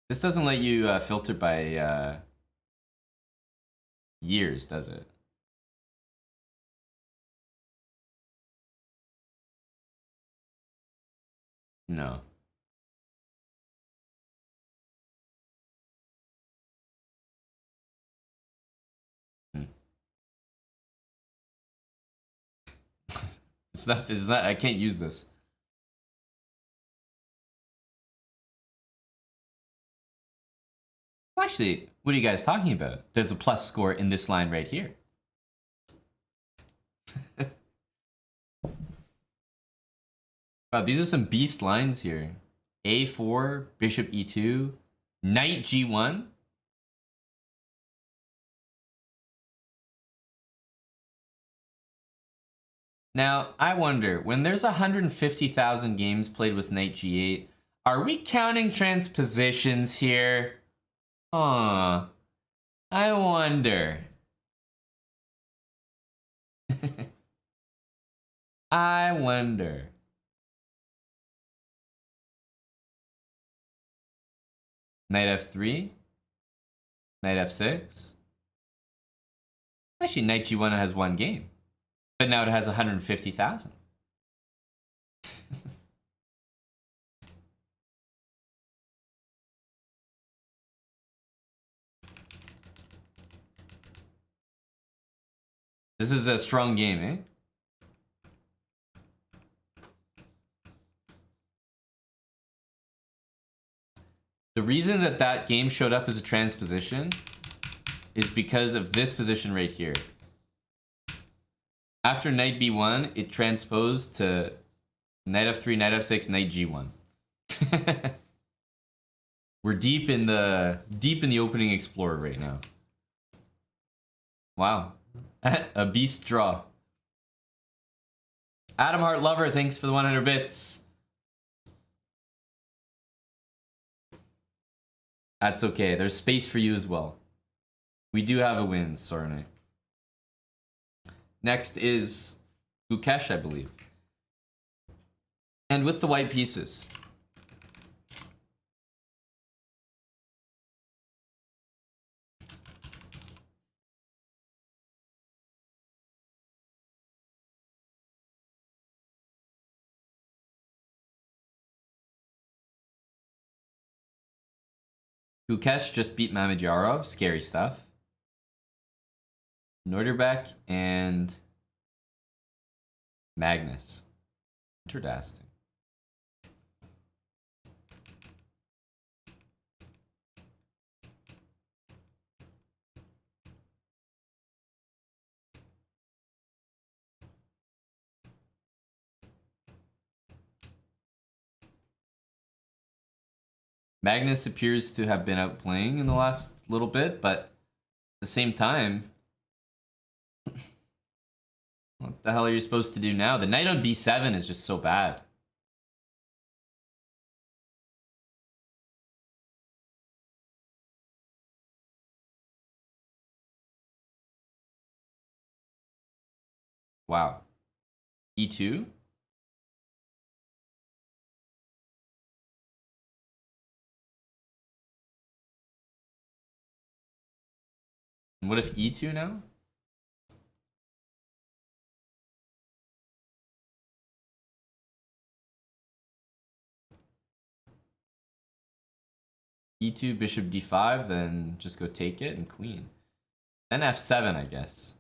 This doesn't let you filter by years, does it? No. It's not, I can't use this. Actually, what are you guys talking about? There's a plus score in this line right here. Wow, these are some beast lines here. A4, bishop E2, knight G1. Now, I wonder, when there's 150,000 games played with knight G8, are we counting transpositions here? Huh. I wonder. I wonder. Knight F3. Knight F6. Actually, knight G1 has 1 game. But now it has 150,000. This is a strong game, eh? The reason that that game showed up as a transposition is because of this position right here. After knight b1, it transposed to knight f3, knight f6, knight g1. We're deep in the opening explorer right now. Wow. A beast draw. Adam Hart Lover, thanks for the 100 bits. That's okay. There's space for you as well. We do have a win, Sorne. Next is Gukesh, I believe. And with the white pieces. Gukesh just beat Mamedyarov. Scary stuff. Norderbeck and Magnus. Interesting. Magnus appears to have been out playing in the last little bit, but at the same time, what the hell are you supposed to do now? The knight on b7 is just so bad. Wow. e2? And what if e2 now? e2, bishop d5, then just go take it and queen. Then f7, I guess.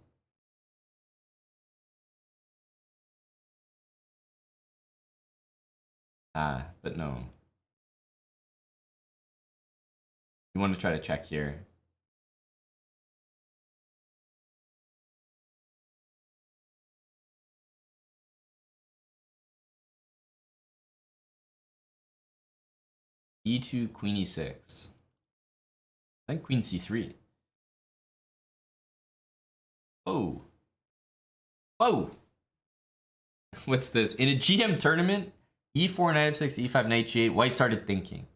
Ah, but no. You want to try to check here. e2, queen e6. Then queen c3. Oh. Oh! What's this? In a GM tournament, e4, knight f6, e5, knight g8, white started thinking.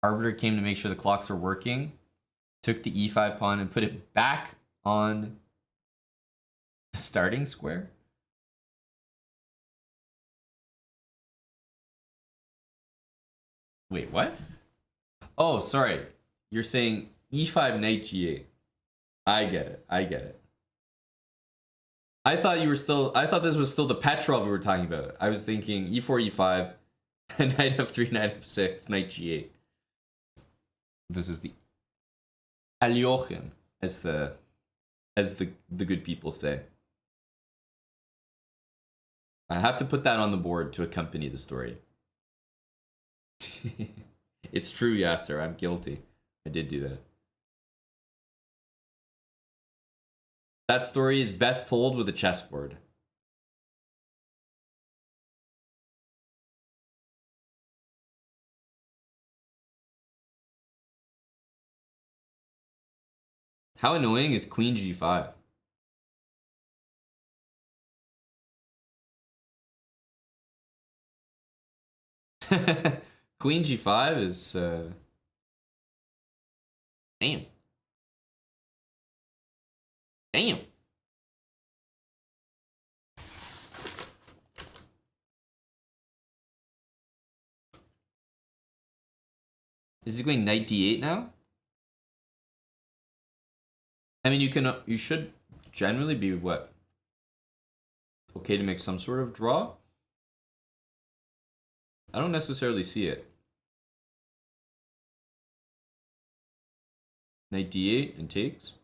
Arbiter came to make sure the clocks were working, took the e5 pawn and put it back on the starting square. Wait, what? Oh, sorry. You're saying e5, knight g8. I get it. I get it. I thought this was still the Petrov we were talking about. I was thinking e4, e5, knight f3, knight f6, knight g8. This is the Aljochen, as the good people say. I have to put that on the board to accompany the story. It's true, Yasser. I'm guilty. I did do that. That story is best told with a chessboard. How annoying is queen g5? Queen g5 is damn. Damn. Is he going knight d8 now? I mean, you should generally be what? Okay to make some sort of draw? I don't necessarily see it. Knight d8 and takes.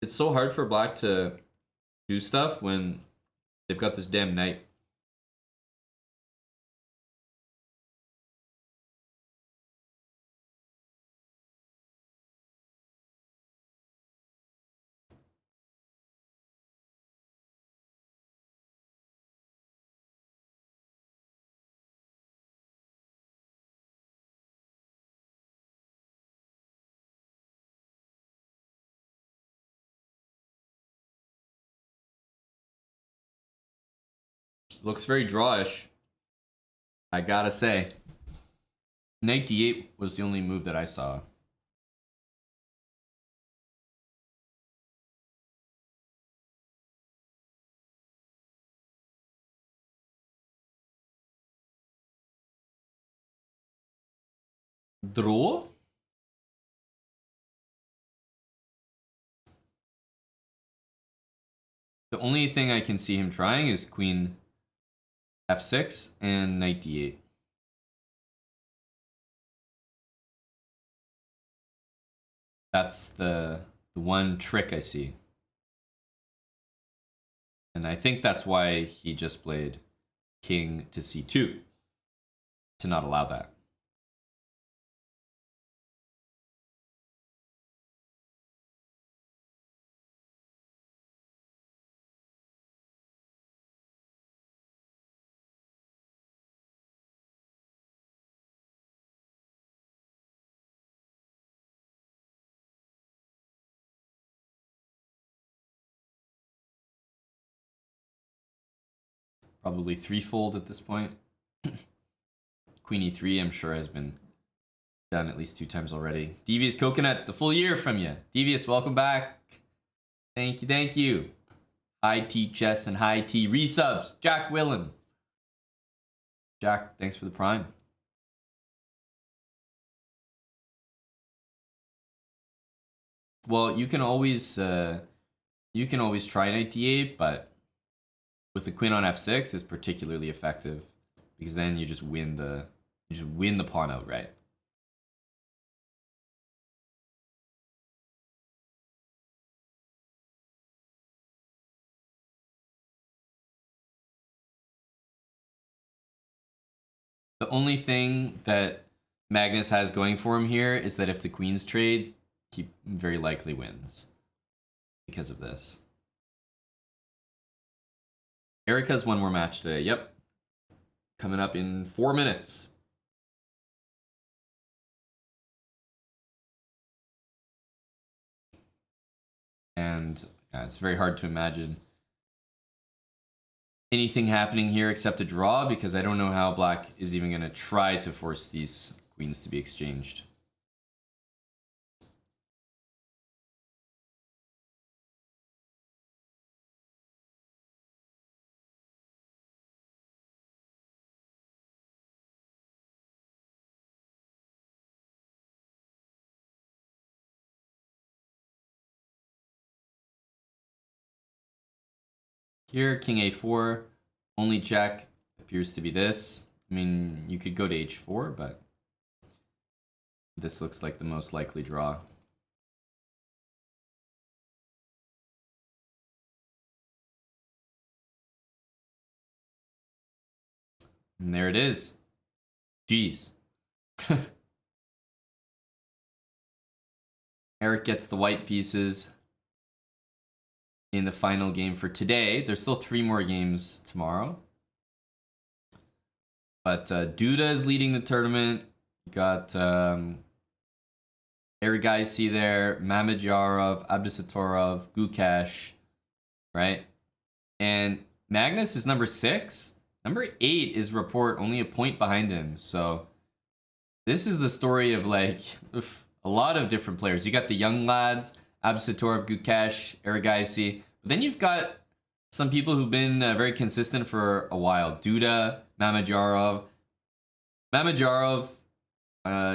It's so hard for black to do stuff when they've got this damn knight. Looks very drawish, I gotta say. Knight d8 was the only move that I saw. Draw? The only thing I can see him trying is queen f6 and knight d8. That's the one trick I see. And I think that's why he just played king to c2, to not allow that. Probably threefold at this point. Queen e3, I'm sure, has been done at least 2 times already. Devious Coconut, the full year from you. Devious, welcome back. Thank you, thank you. High T Chess and High T resubs. Jack Willen. Jack, thanks for the prime. Well, you can always try knight d8, but with the queen on f6 is particularly effective because then you just win the pawn outright. The only thing that Magnus has going for him here is that if the queens trade, he very likely wins because of this. Eric has one more match today. Yep. Coming up in 4 minutes. And yeah, it's very hard to imagine anything happening here except a draw because I don't know how black is even going to try to force these queens to be exchanged. Here, king a4, only check appears to be this. I mean, you could go to h4, but this looks like the most likely draw. And there it is. Jeez. Eric gets the white pieces in the final game for today. There's still 3 more games tomorrow. But Duda is leading the tournament. You got Erigaisi there, Mamedyarov, Abdusatorov, Gukesh, right? And Magnus is number 6. Number 8 is Rapport, only a point behind him. So this is the story of like a lot of different players. You got the young lads, Abdusatorov, Gukesh, Erigaisi. But then you've got some people who've been very consistent for a while. Duda, Mamedyarov. Mamedyarov,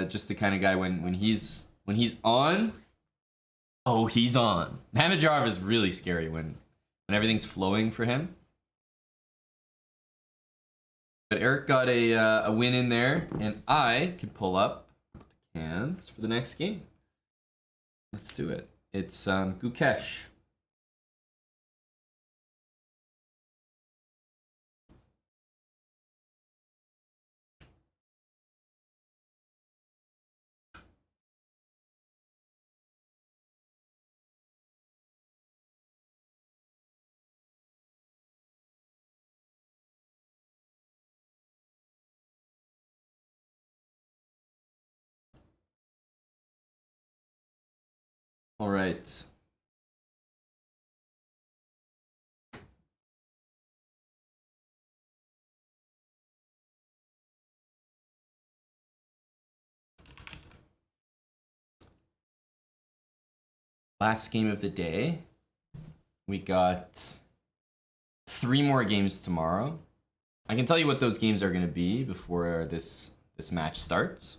just the kind of guy when he's on, oh, he's on. Mamedyarov is really scary when everything's flowing for him. But Eric got a win in there, and I can pull up the cans for the next game. Let's do it. It's Gukesh. All right. Last game of the day. We got 3 more games tomorrow. I can tell you what those games are going to be before this match starts.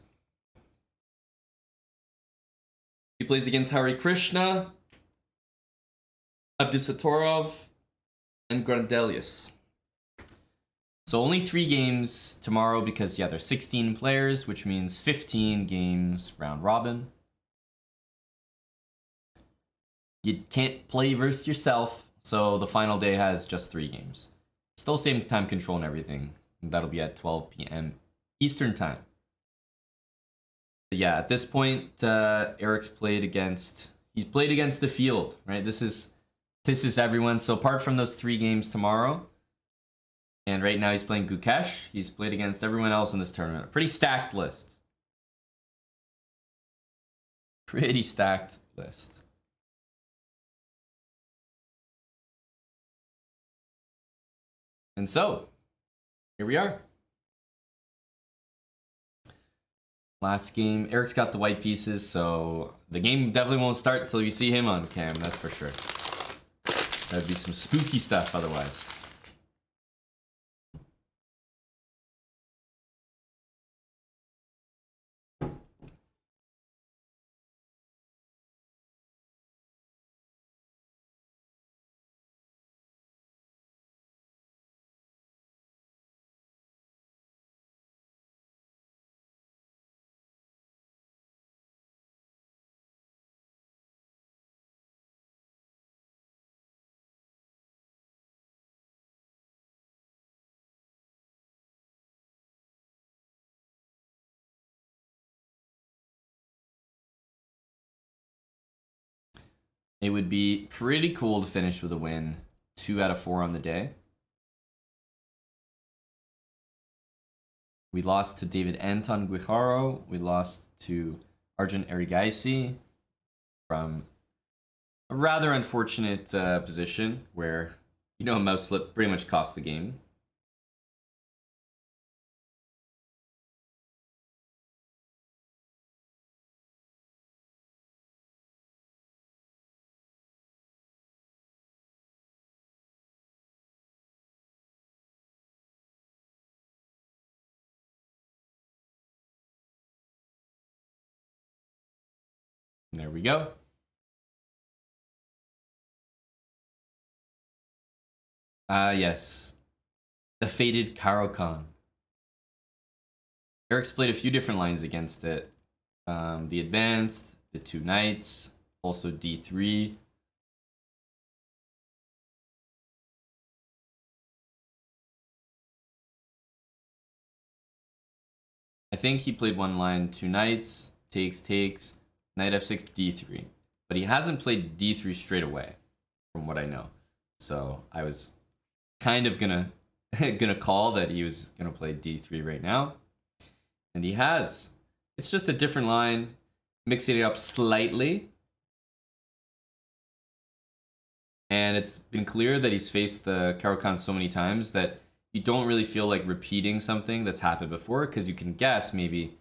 He plays against Hari Krishna, Abdusatorov, and Grandelius. So only 3 games tomorrow because, yeah, there's 16 players, which means 15 games round robin. You can't play versus yourself, so the final day has just 3 games. Still same time control and everything. That'll be at 12 p.m. Eastern time. But yeah, at this point, Eric's played against. He's played against the field, right? This is everyone. So apart from those 3 games tomorrow, and right now he's playing Gukesh. He's played against everyone else in this tournament. A pretty stacked list. Pretty stacked list. And so, here we are. Last game, Eric's got the white pieces, so the game definitely won't start until you see him on cam, that's for sure. That'd be some spooky stuff otherwise. It would be pretty cool to finish with a win. 2 out of 4 on the day. We lost to David Anton Guijaro. We lost to Arjun Erigaisi from a rather unfortunate position where, you know, a mouse slip pretty much cost the game. There we go. Yes. The fated Caro-Kann. Eric's played a few different lines against it. The advanced, the 2 knights, also d3. I think he played one line, 2 knights, takes, knight f6, d3. But he hasn't played d3 straight away, from what I know. So I was kind of gonna call that he was gonna play d3 right now. And he has. It's just a different line, mixing it up slightly. And it's been clear that he's faced the Caro-Kann so many times that you don't really feel like repeating something that's happened before, because you can guess maybe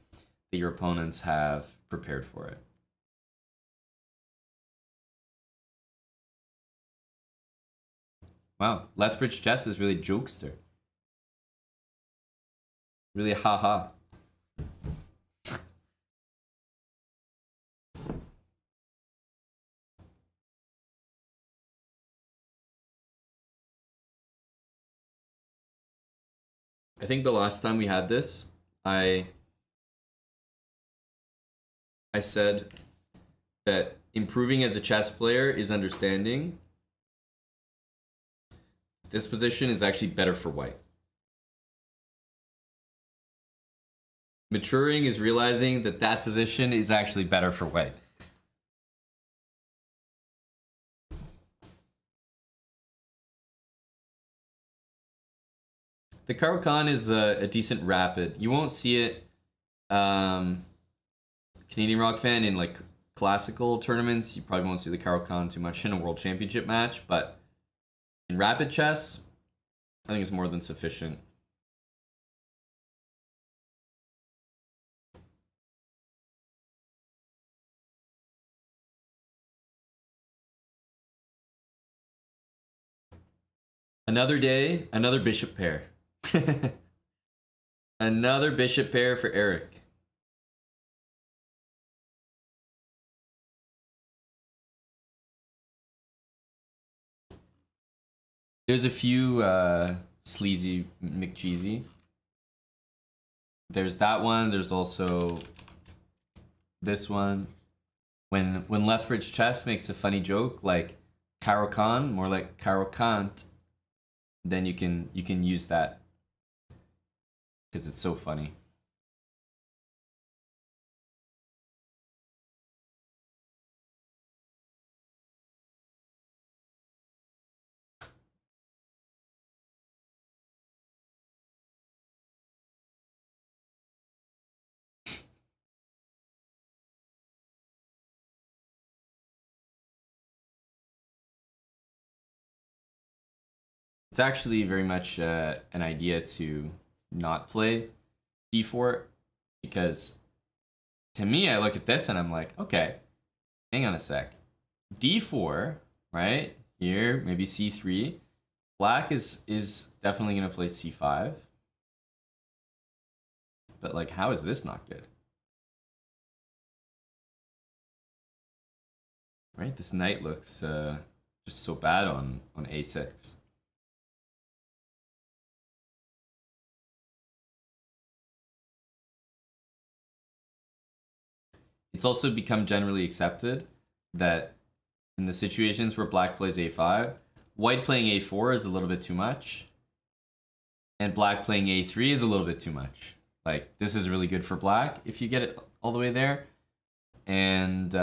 that your opponents have prepared for it. Wow, Lethbridge Chess is really jokester. Really haha. I think the last time we had this, I said that improving as a chess player is understanding. This position is actually better for white. Maturing is realizing that that position is actually better for white. The Caro-Kann is a decent rapid. You won't see it, Canadian Rock fan, in like classical tournaments, you probably won't see the Caro-Kann too much in a World Championship match, but in Rapid Chess, I think it's more than sufficient. Another day, another bishop pair. Another bishop pair for Eric. There's a few sleazy McCheesy. There's that one. There's also this one. When Lethbridge Chess makes a funny joke like Caro-Kann, more like Caro-Kant, then you can use that because it's so funny. It's actually very much an idea to not play d4 because to me, I look at this and I'm like, okay, hang on a sec. d4, right? Here, maybe c3. Black is definitely going to play c5. But like, how is this not good? Right? This knight looks just so bad on a6. It's also become generally accepted that in the situations where black plays a5, white playing a4 is a little bit too much, and black playing a3 is a little bit too much. Like, this is really good for black if you get it all the way there. And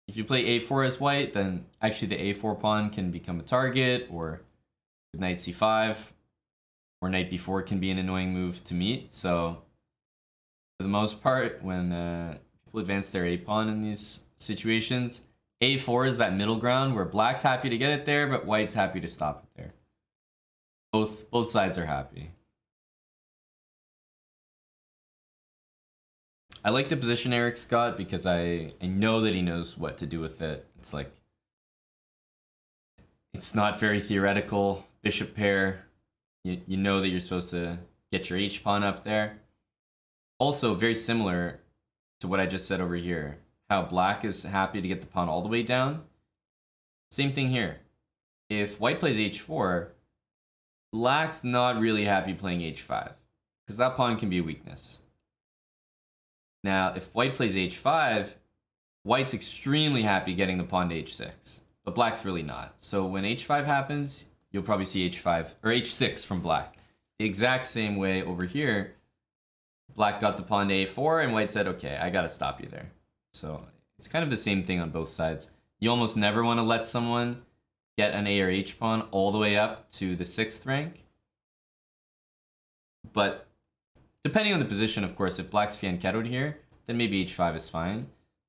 if you play a4 as white, then actually the a4 pawn can become a target, or knight c5, or knight b4 can be an annoying move to meet. So for the most part, when people advance their a pawn in these situations, a4 is that middle ground where black's happy to get it there, but white's happy to stop it there. Both sides are happy. I like the position Eric's got because I know that he knows what to do with it. It's like, it's not very theoretical. Bishop pair, you know that you're supposed to get your h pawn up there. Also very similar to what I just said over here. How black is happy to get the pawn all the way down. Same thing here. If white plays h4, black's not really happy playing h5, because that pawn can be a weakness. Now, if white plays h5, white's extremely happy getting the pawn to h6, but black's really not. So when h5 happens, you'll probably see h5 or h6 from black. The exact same way over here, black got the pawn to a4 and white said, okay, I gotta stop you there. So it's kind of the same thing on both sides. You almost never want to let someone get an a or h pawn all the way up to the 6th rank. But depending on the position, of course, if black's fianchettoed here, then maybe h5 is fine.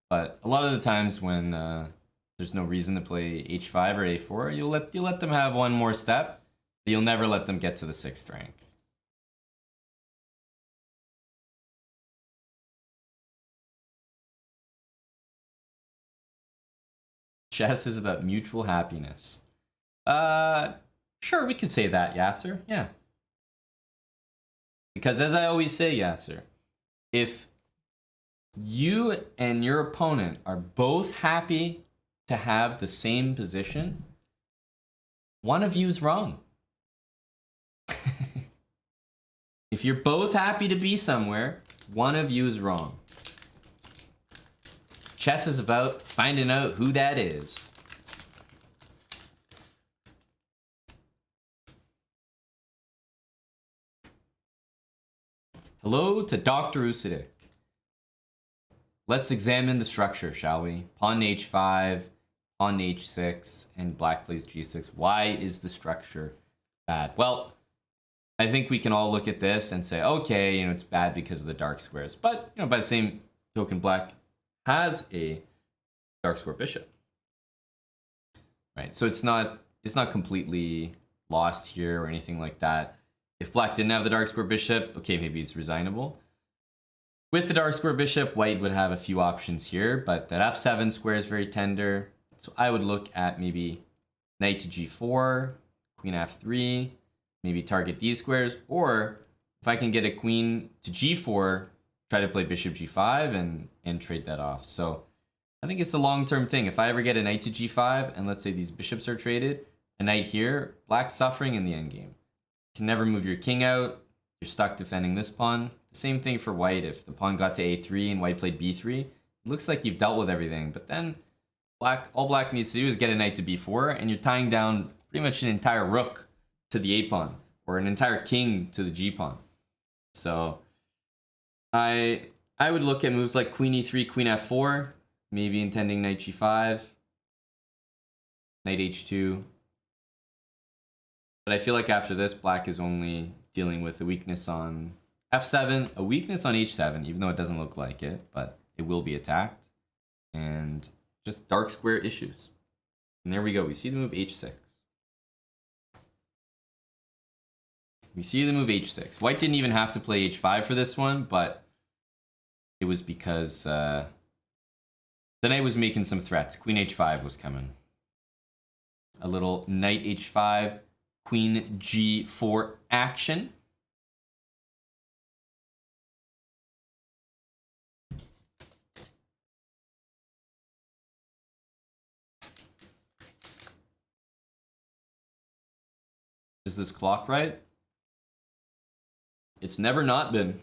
But a lot of the times when there's no reason to play h5 or a4, you'll let them have one more step, but you'll never let them get to the 6th rank. Chess is about mutual happiness. Sure, we could say that, Yasser. Yeah. Because as I always say, Yasser, if you and your opponent are both happy to have the same position, one of you is wrong. If you're both happy to be somewhere, one of you is wrong. Chess is about finding out who that is. Hello to Dr. Usidik. Let's examine the structure, shall we? Pawn h5, pawn h6, and black plays g6. Why is the structure bad? Well, I think we can all look at this and say, okay, it's bad because of the dark squares. But, by the same token, black has a dark square bishop. Right, so it's not completely lost here or anything like that. If black didn't have the dark square bishop, okay, maybe it's resignable. With the dark square bishop, white would have a few options here, but that f7 square is very tender. So I would look at maybe knight to g4, queen f3, maybe target these squares, or if I can get a queen to g4, try to play bishop g5 and trade that off. So I think it's a long-term thing. If I ever get a knight to g5, and let's say these bishops are traded, a knight here, black's suffering in the endgame. Can never move your king out. You're stuck defending this pawn. The same thing for white. If the pawn got to a3 and white played b3, it looks like you've dealt with everything. But then all black needs to do is get a knight to b4, and you're tying down pretty much an entire rook to the a pawn, or an entire king to the g pawn. So I would look at moves like queen e3, queen f4, maybe intending knight g5, knight h2. But I feel like after this, black is only dealing with a weakness on f7, a weakness on h7, even though it doesn't look like it, but it will be attacked, and just dark square issues. And there we go. We see the move h6. We see the move h6. White didn't even have to play h5 for this one, but it was because the knight was making some threats. Queen h5 was coming. A little knight h5, queen g4 action. Is this clock right? It's never not been.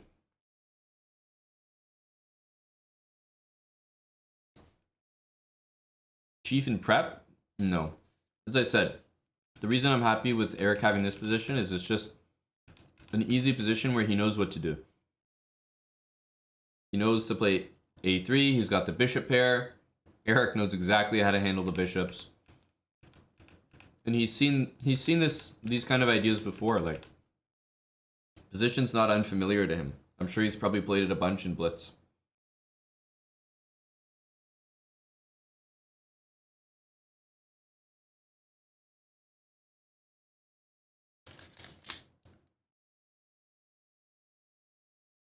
Chief in prep? No. As I said, the reason I'm happy with Eric having this position is it's just an easy position where he knows what to do. He knows to play a3, he's got the bishop pair. Eric knows exactly how to handle the bishops. And he's seen these kind of ideas before, like position's not unfamiliar to him. I'm sure he's probably played it a bunch in Blitz.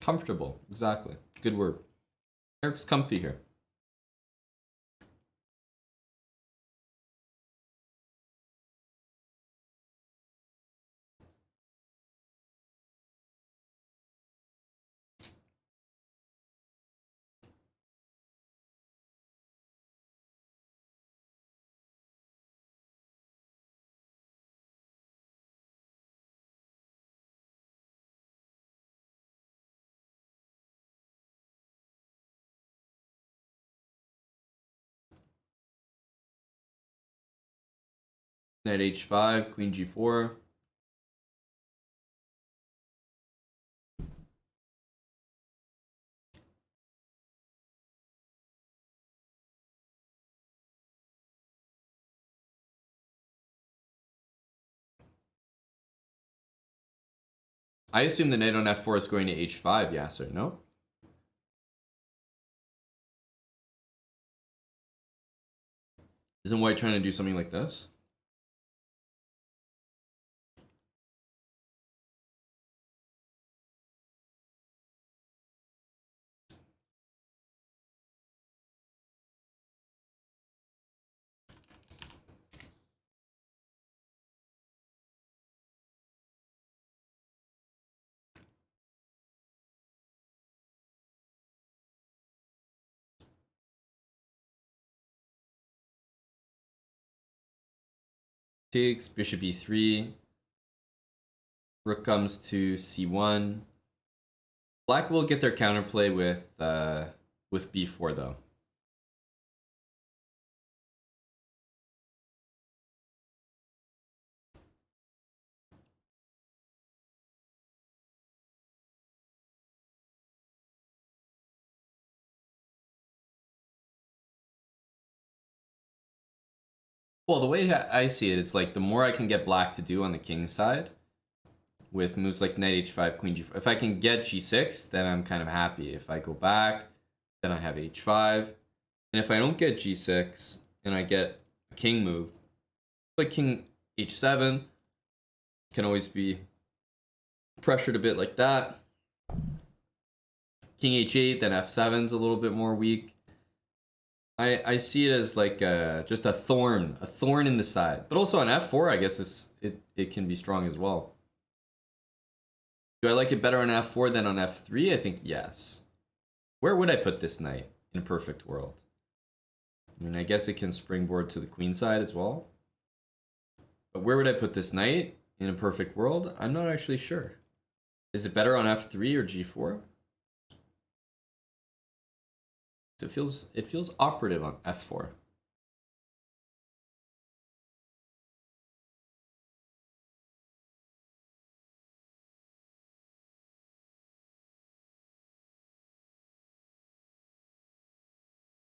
Comfortable, exactly. Good word. Eric's comfy here. Knight h5, queen g4. I assume the knight on f4 is going to h5, Yasser, no? Isn't white trying to do something like this? Takes, bishop e3. Rook comes to c1. Black will get their counterplay with b4 though. Well, the way I see it, it's like the more I can get black to do on the king side with moves like knight h5, queen g4. If I can get g6, then I'm kind of happy. If I go back, then I have h5. And if I don't get g6 and I get a king move, like king h7 can always be pressured a bit like that. King h8, then f7's a little bit more weak. I see it as like just a thorn in the side. But also on f4, I guess it can be strong as well. Do I like it better on f4 than on f3? I think yes. Where would I put this knight in a perfect world? I mean, I guess it can springboard to the queen side as well. But where would I put this knight in a perfect world? I'm not actually sure. Is it better on f3 or g4? So it feels operative on f4.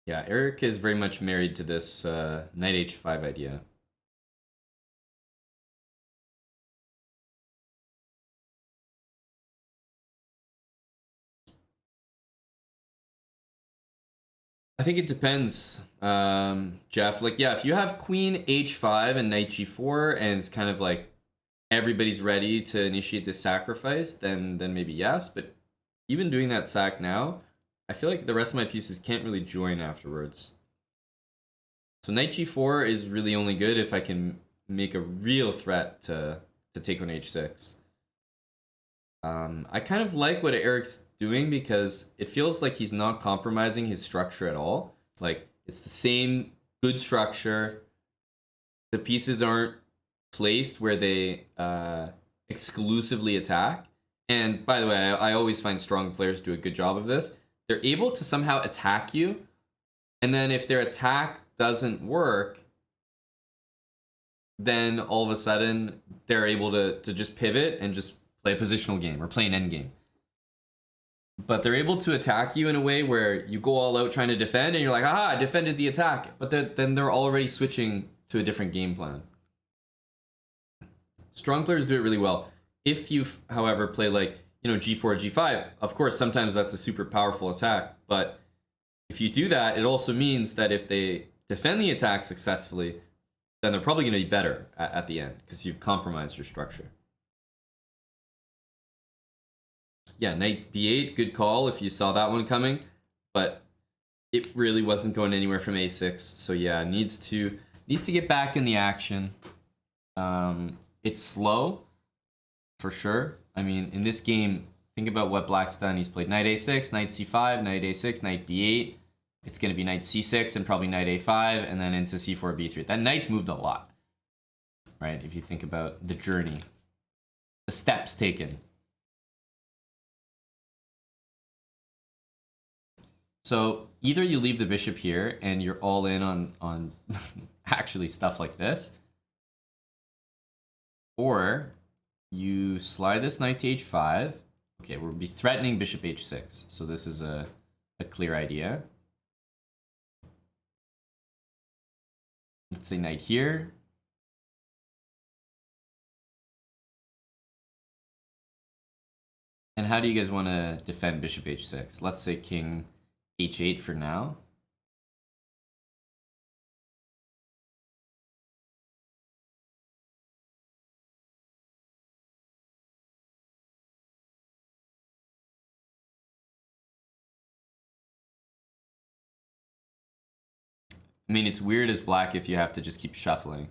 Yeah, Eric is very much married to this knight h5 idea. I think it depends, Jeff. Like, yeah, if you have queen h5 and knight g4, and it's kind of like everybody's ready to initiate this sacrifice, then maybe yes. But even doing that sack now, I feel like the rest of my pieces can't really join afterwards. So knight g4 is really only good if I can make a real threat to take on h6. I kind of like what Eric's doing because it feels like he's not compromising his structure at all. Like, it's the same good structure. The pieces aren't placed where they exclusively attack. And by the way, I always find strong players do a good job of this. They're able to somehow attack you, and then if their attack doesn't work, then all of a sudden they're able to just pivot and just play a positional game or play an end game. But they're able to attack you in a way where you go all out trying to defend, and you're like, aha, I defended the attack. But then they're already switching to a different game plan. Strong players do it really well. If you, however, play like, g4, g5, of course, sometimes that's a super powerful attack. But if you do that, it also means that if they defend the attack successfully, then they're probably going to be better at the end because you've compromised your structure. Yeah, knight b8, good call if you saw that one coming, but it really wasn't going anywhere from a6. So yeah, needs to get back in the action. It's slow, for sure. I mean, in this game, think about what Black's done. He's played knight a6, knight c5, knight a6, knight b8. It's going to be knight c6 and probably knight a5, and then into c4, b3. That knight's moved a lot, right? If you think about the journey, the steps taken. So either you leave the bishop here and you're all in on actually stuff like this, or you slide this knight to h5. Okay, we'll be threatening bishop h6, so this is a clear idea. Let's say knight here. And how do you guys want to defend bishop h6? Let's say king h8 for now. I mean, it's weird as black if you have to just keep shuffling.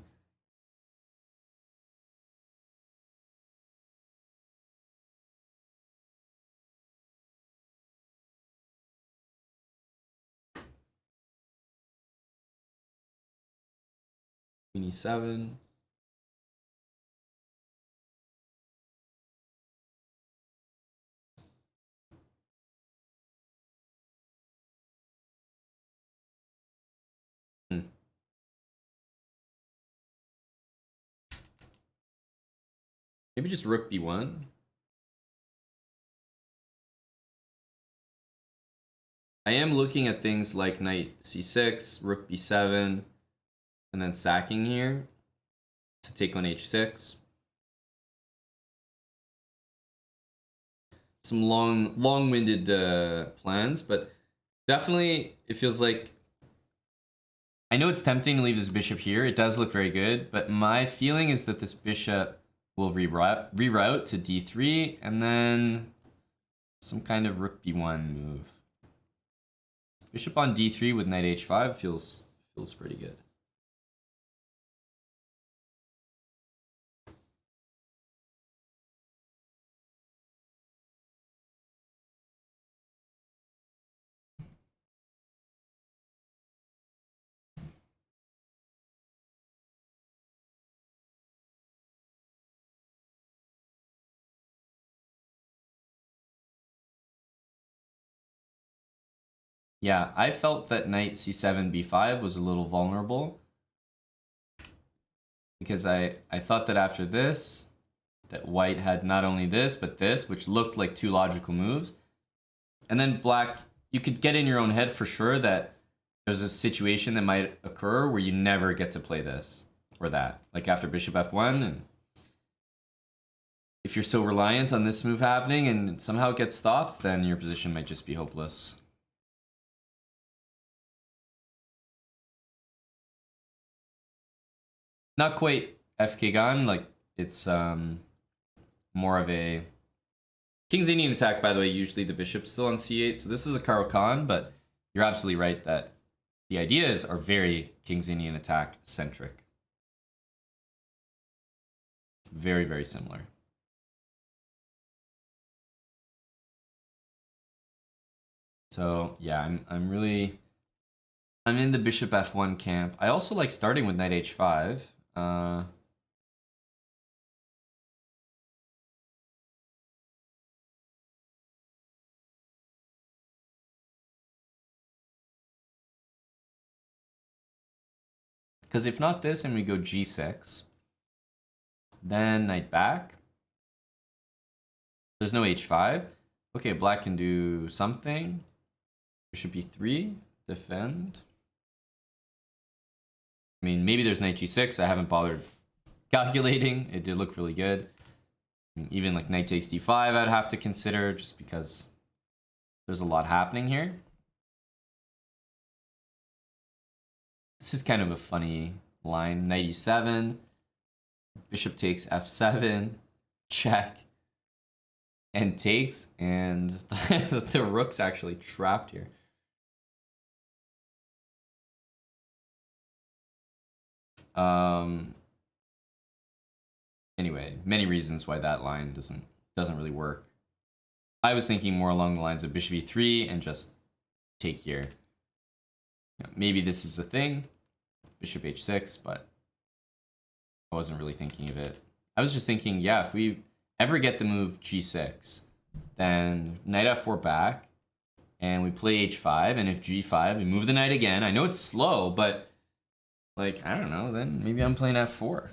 Queen e7. Maybe just rook b1. I am looking at things like knight c6, rook b7, and then sacking here to take on h6. Some long-winded plans, but definitely it feels like I know it's tempting to leave this bishop here. It does look very good, but my feeling is that this bishop will reroute to d3, and then some kind of rook b1 move. Bishop on d3 with knight h5 feels pretty good. Yeah, I felt that knight c7 b5 was a little vulnerable because I thought that after this, that white had not only this, but this, which looked like two logical moves. And then black, you could get in your own head for sure that there's a situation that might occur where you never get to play this or that. Like after bishop f1, and if you're so reliant on this move happening and somehow it gets stopped, then your position might just be hopeless. Not quite FK gun, like it's more of a King's Indian attack, by the way. Usually the bishop's still on c8, so this is a Caro-Kann, but you're absolutely right that the ideas are very King's Indian attack centric. Very, very similar. So yeah, I'm in the bishop f1 camp. I also like starting with knight h5. Because if not this and we go g6, then knight back. There's no h5. Okay, black can do something. Bishop e3, defend. I mean, maybe there's knight g6. I haven't bothered calculating. It did look really good. Even like knight takes d5, I'd have to consider just because there's a lot happening here. This is kind of a funny line. Knight e7, bishop takes f7, check, and takes, and the rook's actually trapped here. Anyway, many reasons why that line doesn't really work. I was thinking more along the lines of bishop e3 and just take here. Maybe this is a thing, bishop h6, but I wasn't really thinking of it. I was just thinking, yeah, if we ever get the move g6, then knight f4 back, and we play h5, and if g5, we move the knight again. I know it's slow, but like, I don't know, then maybe I'm playing f4.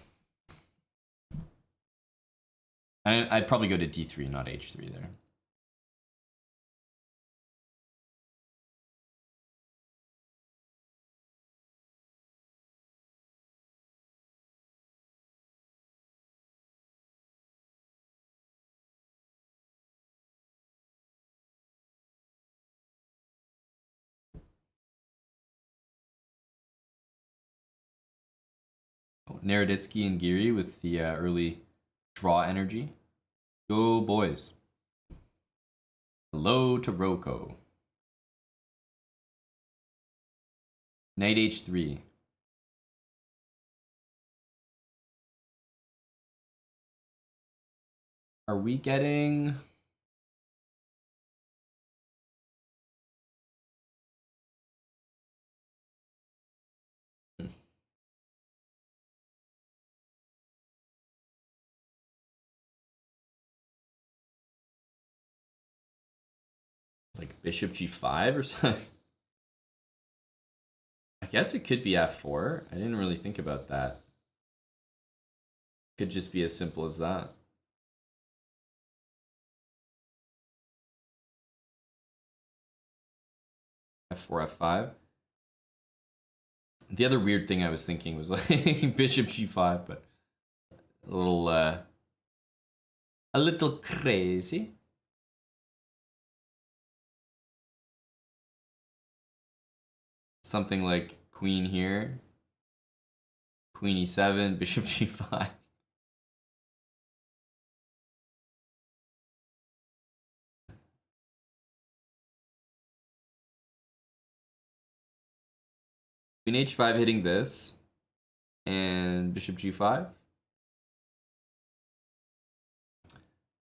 I'd probably go to d3, not h3 there. Naroditsky and Geary with the early draw energy. Go boys. Hello to Roko. Knight h3. Are we getting... like bishop g5 or something? I guess it could be f4. I didn't really think about that. Could just be as simple as that. f4, f5. The other weird thing I was thinking was like bishop g5, but a little crazy. Something like queen here. Queen e7, bishop g5. Queen h5 hitting this. And bishop g5.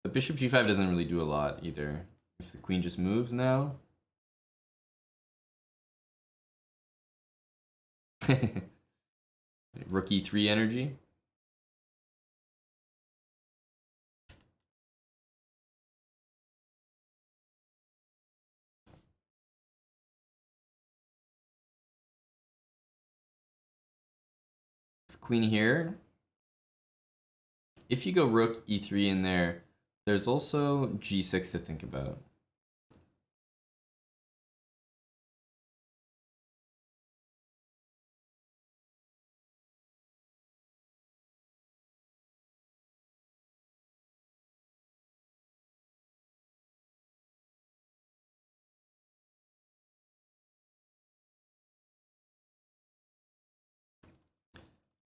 But bishop g5 doesn't really do a lot either. If the queen just moves now. Rook e3 energy. Queen here. If you go rook e3 in there, there's also g6 to think about.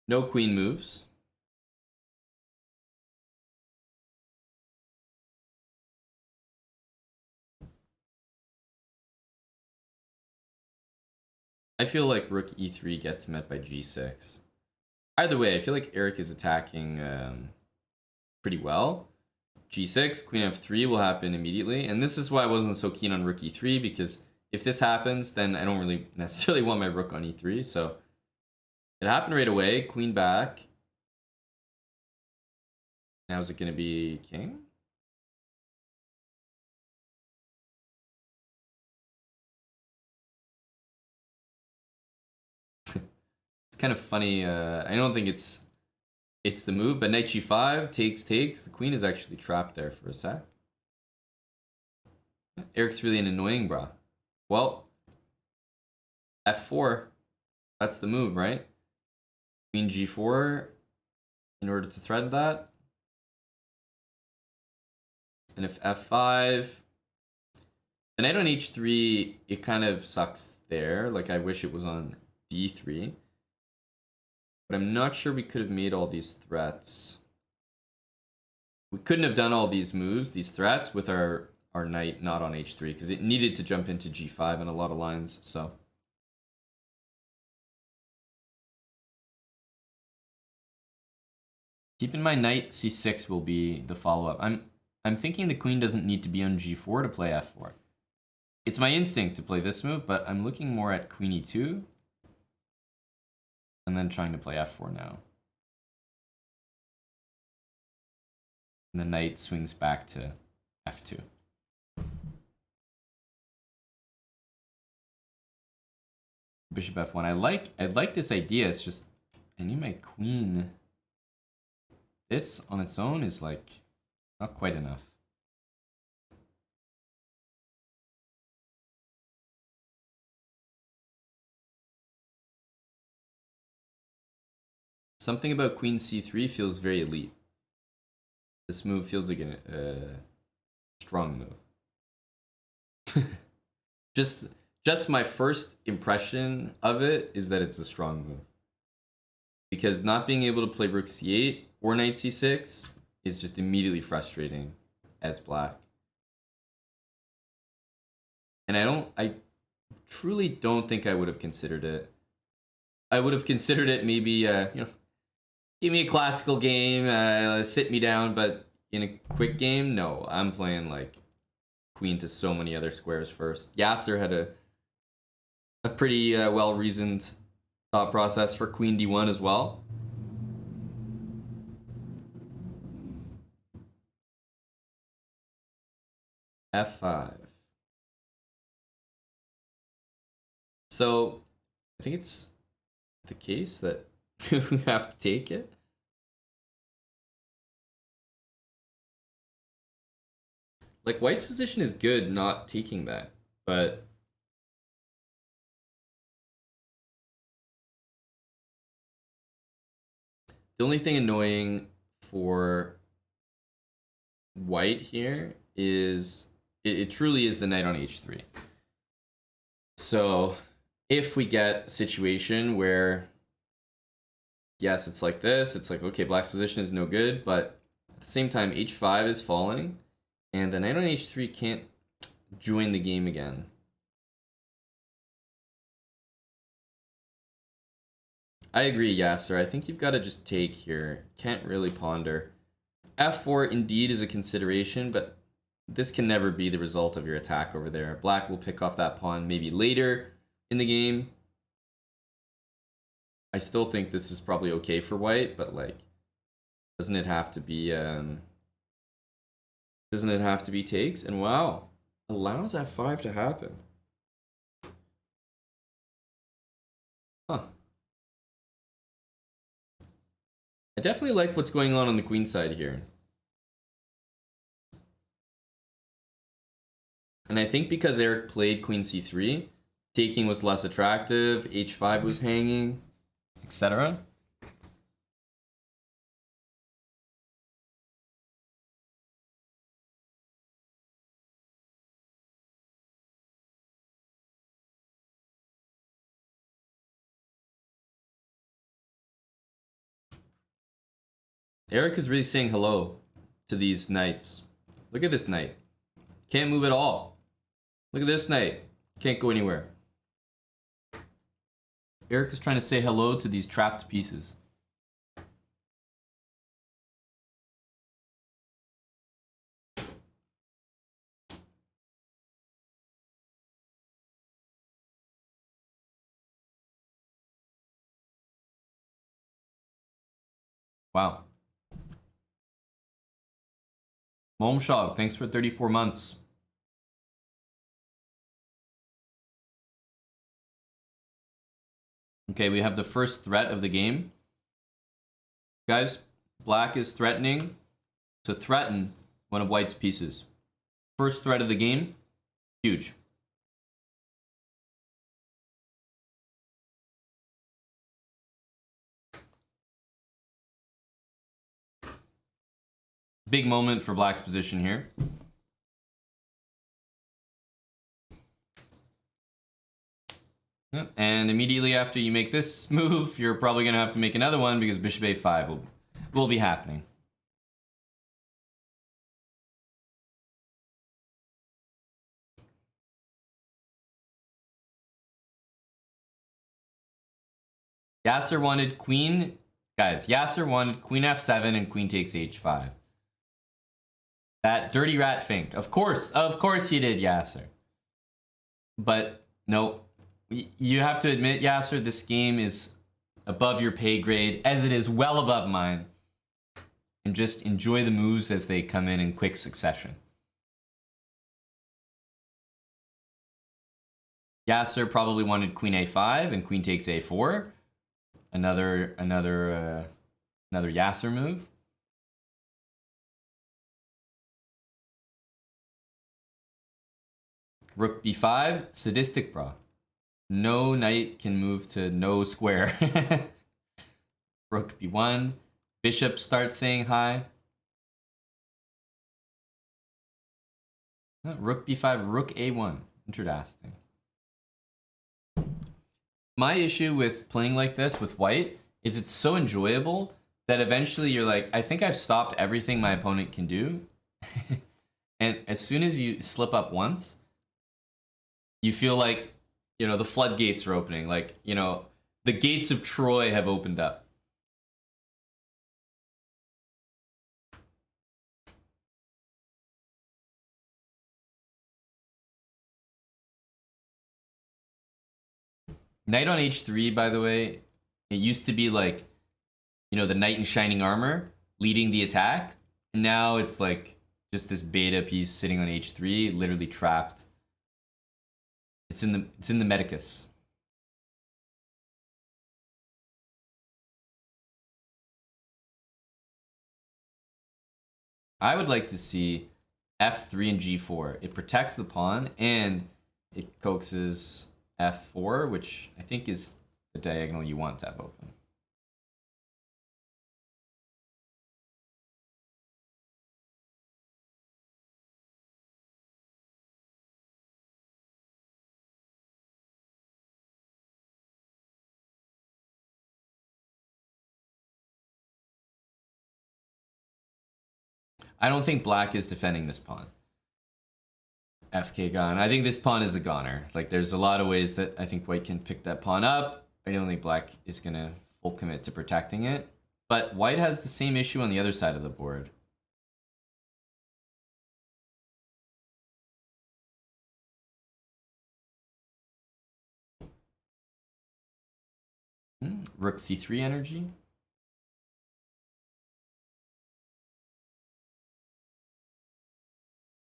No queen moves. I feel like rook e3 gets met by g6. Either way, I feel like Eric is attacking pretty well. g6, queen f3 will happen immediately. And this is why I wasn't so keen on rook e3, because if this happens, then I don't really necessarily want my rook on e3. So it happened right away. Queen back. Now is it going to be king? It's kind of funny. I don't think it's the move, but knight g5 takes. The queen is actually trapped there for a sec. Eric's really an annoying bra. Well, f4. That's the move, right? Queen g4 in order to thread that. And if f5, the knight on h3, it kind of sucks there. Like, I wish it was on d3. But I'm not sure we could have made all these threats. We couldn't have done all these moves, these threats, with our knight not on h3, because it needed to jump into g5 in a lot of lines, so. Keep in mind, knight c6 will be the follow-up. I'm thinking the queen doesn't need to be on g4 to play f4. It's my instinct to play this move, but I'm looking more at queen e2. And then trying to play f4 now. And the knight swings back to f2. Bishop f1. I like this idea. It's just I need my queen. This on its own is like not quite enough. Something about queen c3 feels very elite. This move feels like a strong move. Just my first impression of it is that it's a strong move. Because not being able to play rook c8 or knight c6 is just immediately frustrating as black. And I truly don't think I would have considered it. I would have considered it maybe, give me a classical game, sit me down, but in a quick game, no. I'm playing like queen to so many other squares first. Yasser had a pretty well-reasoned thought process for queen d1 as well. f5. So I think it's the case that we have to take it. Like, white's position is good not taking that, but the only thing annoying for white here is it truly is the knight on h3. So if we get a situation where, yes, it's like this, it's like, okay, black's position is no good, but at the same time, h5 is falling, and the knight on h3 can't join the game again. I agree, Yasser. I think you've got to just take here. Can't really ponder. f4 indeed is a consideration, but this can never be the result of your attack over there. Black will pick off that pawn maybe later in the game. I still think this is probably okay for white, but like, doesn't it have to be takes? And wow, allows f5 to happen. Huh. I definitely like what's going on the queen side here. And I think because Eric played queen c3, taking was less attractive, h5 was hanging, etc. Eric is really saying hello to these knights. Look at this knight. Can't move at all. Look at this knight. Can't go anywhere. Eric is trying to say hello to these trapped pieces. Wow. Momshog, thanks for 34 months. Okay, we have the first threat of the game. Guys, black is threatening to threaten one of white's pieces. First threat of the game, huge. Big moment for black's position here. Yep. And immediately after you make this move, you're probably going to have to make another one because bishop a5 will be happening. Yasser wanted queen. Guys, Yasser wanted queen f7 and queen takes h5. That dirty rat fink. Of course he did, Yasser. But no, you have to admit, Yasser, this game is above your pay grade, as it is well above mine. And just enjoy the moves as they come in quick succession. Yasser probably wanted queen a5 and queen takes a4. Another Yasser move. Rook b5, sadistic, bro. No knight can move to no square. Rook b1. Bishop starts saying hi. Rook b5, rook a1. Interesting. My issue with playing like this with white is it's so enjoyable that eventually you're like, I think I've stopped everything my opponent can do. And as soon as you slip up once, you feel like, you know, the floodgates are opening. Like, you know, the gates of Troy have opened up. Knight on h3, by the way, it used to be like, you know, the knight in shining armor leading the attack. And now it's like just this beta piece sitting on h3, literally trapped. It's in the Medicus. I would like to see f3 and g4. It protects the pawn and it coaxes f4, which I think is the diagonal you want to have open. I don't think black is defending this pawn. FK gone. I think this pawn is a goner. Like, there's a lot of ways that I think white can pick that pawn up. I don't think black is going to full commit to protecting it. But white has the same issue on the other side of the board. Rook c3 energy.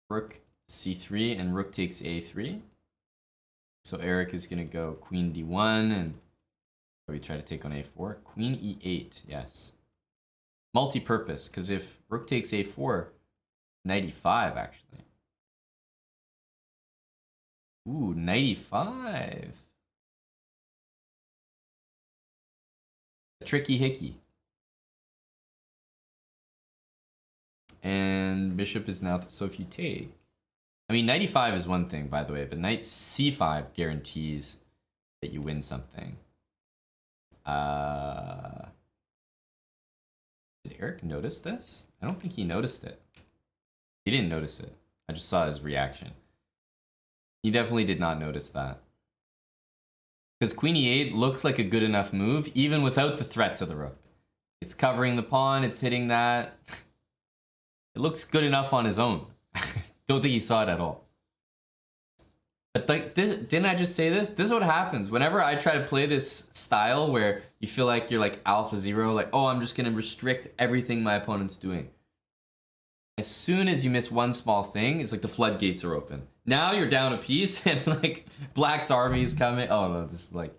Rook c3 and rook takes a3. So Eric is going to go queen d1 and we try to take on a4. Queen e8, yes. Multi-purpose, because if rook takes a4, knight e5 actually. Ooh, knight e5. A tricky hickey. And bishop is now, so if you take, I mean, knight e5 is one thing, by the way, but knight c5 guarantees that you win something. Did Eric notice this? I don't think he noticed it. He didn't notice it. I just saw his reaction. He definitely did not notice that. Because queen e8 looks like a good enough move, even without the threat to the rook. It's covering the pawn, it's hitting that. It looks good enough on his own. Don't think he saw it at all. But like, didn't I just say this? This is what happens. Whenever I try to play this style where you feel like you're like alpha zero, like, oh, I'm just going to restrict everything my opponent's doing. As soon as you miss one small thing, it's like the floodgates are open. Now you're down a piece and like black's army is coming. Oh no, this is like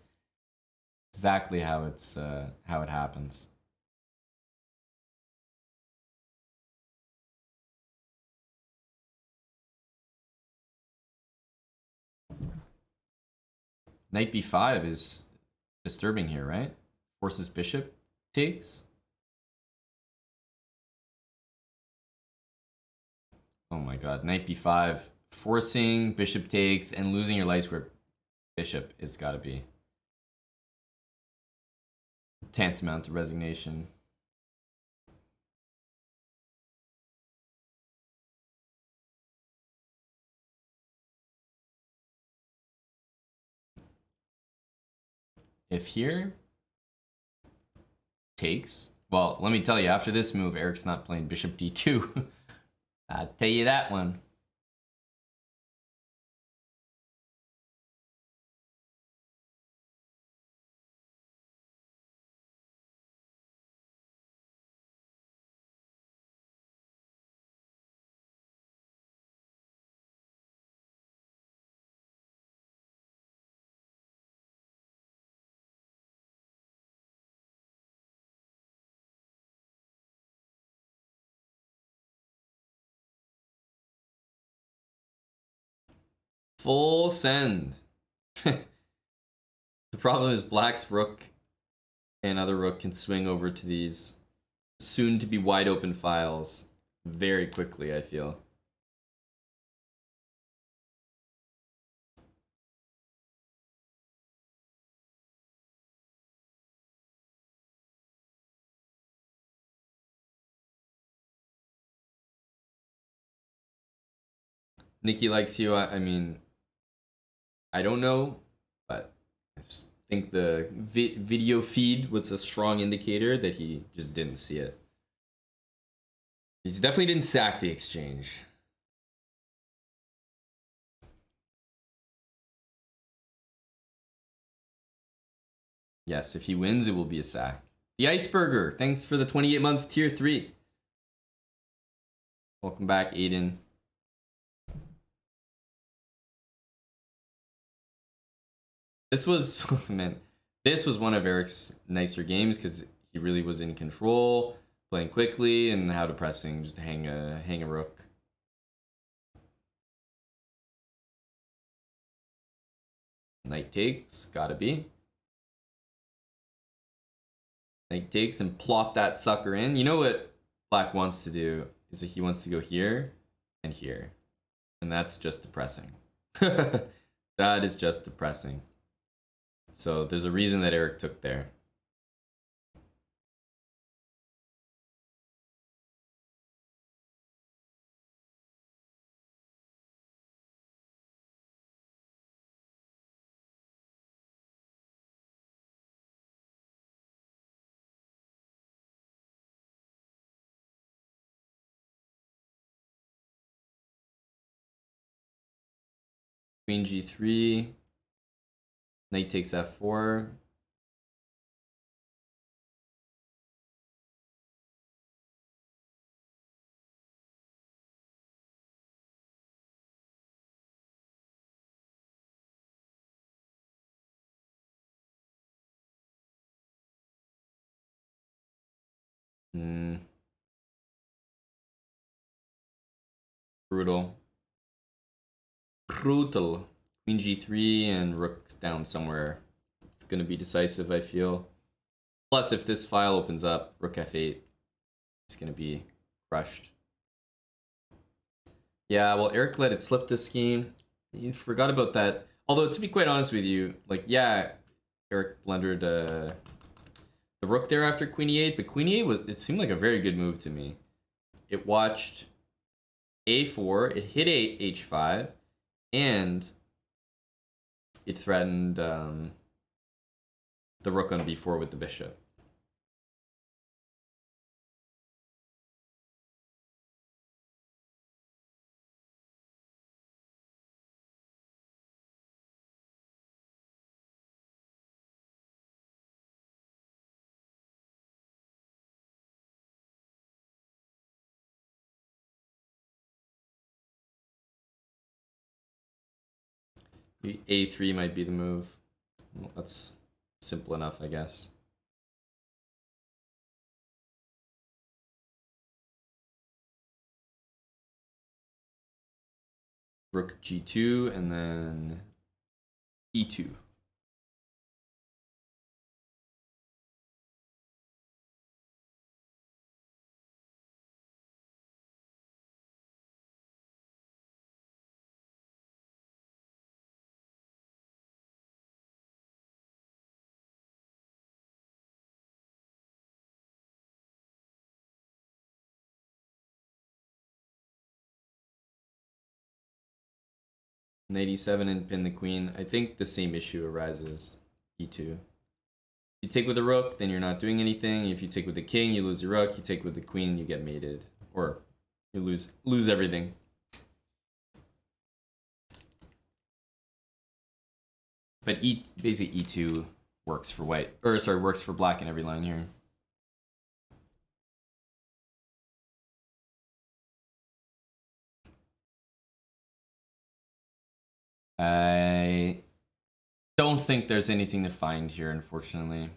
exactly how it happens. Knight b5 is disturbing here, right? Forces bishop takes. Oh my god, knight b5, forcing bishop takes and losing your light square bishop is gotta be tantamount to resignation. If here takes, well, let me tell you, after this move, Eric's not playing bishop d2. I'll tell you that one. Full send. The problem is black's rook and other rook can swing over to these soon to be wide open files very quickly, I feel. Nikki likes you. I mean, I don't know, but I just think the video feed was a strong indicator that he just didn't see it. He definitely didn't stack the exchange. Yes, if he wins, it will be a sack. The Iceberger, thanks for the 28 months tier 3. Welcome back, Aiden. This was, man, this was one of Eric's nicer games because he really was in control, playing quickly, and how to pressing, just hang a rook. Knight takes, gotta be. Knight takes and plop that sucker in. You know what black wants to do is that he wants to go here and here. And that's just depressing. That is just depressing. So there's a reason that Eric took there. Queen g3. Knight takes f4. Brutal. Brutal. Queen g3 and rook's down somewhere. It's going to be decisive, I feel. Plus, if this file opens up, rook f8, it's going to be crushed. Yeah, well, Eric let it slip this game. He forgot about that. Although, to be quite honest with you, like, yeah, Eric blundered the rook there after queen e8, but queen e8 it seemed like a very good move to me. It watched a4, it hit h5, and it threatened the rook on b4 with the bishop. A3 might be the move. Well, that's simple enough, I guess. Rook g2 and then e2. Knight e7 and pin the queen. I think the same issue arises. e2. If you take with the rook, then you're not doing anything. If you take with the king, you lose your rook. You take with the queen, you get mated. Or you lose everything. But basically e2 works for white. Or sorry, works for black in every line here. I don't think there's anything to find here, unfortunately.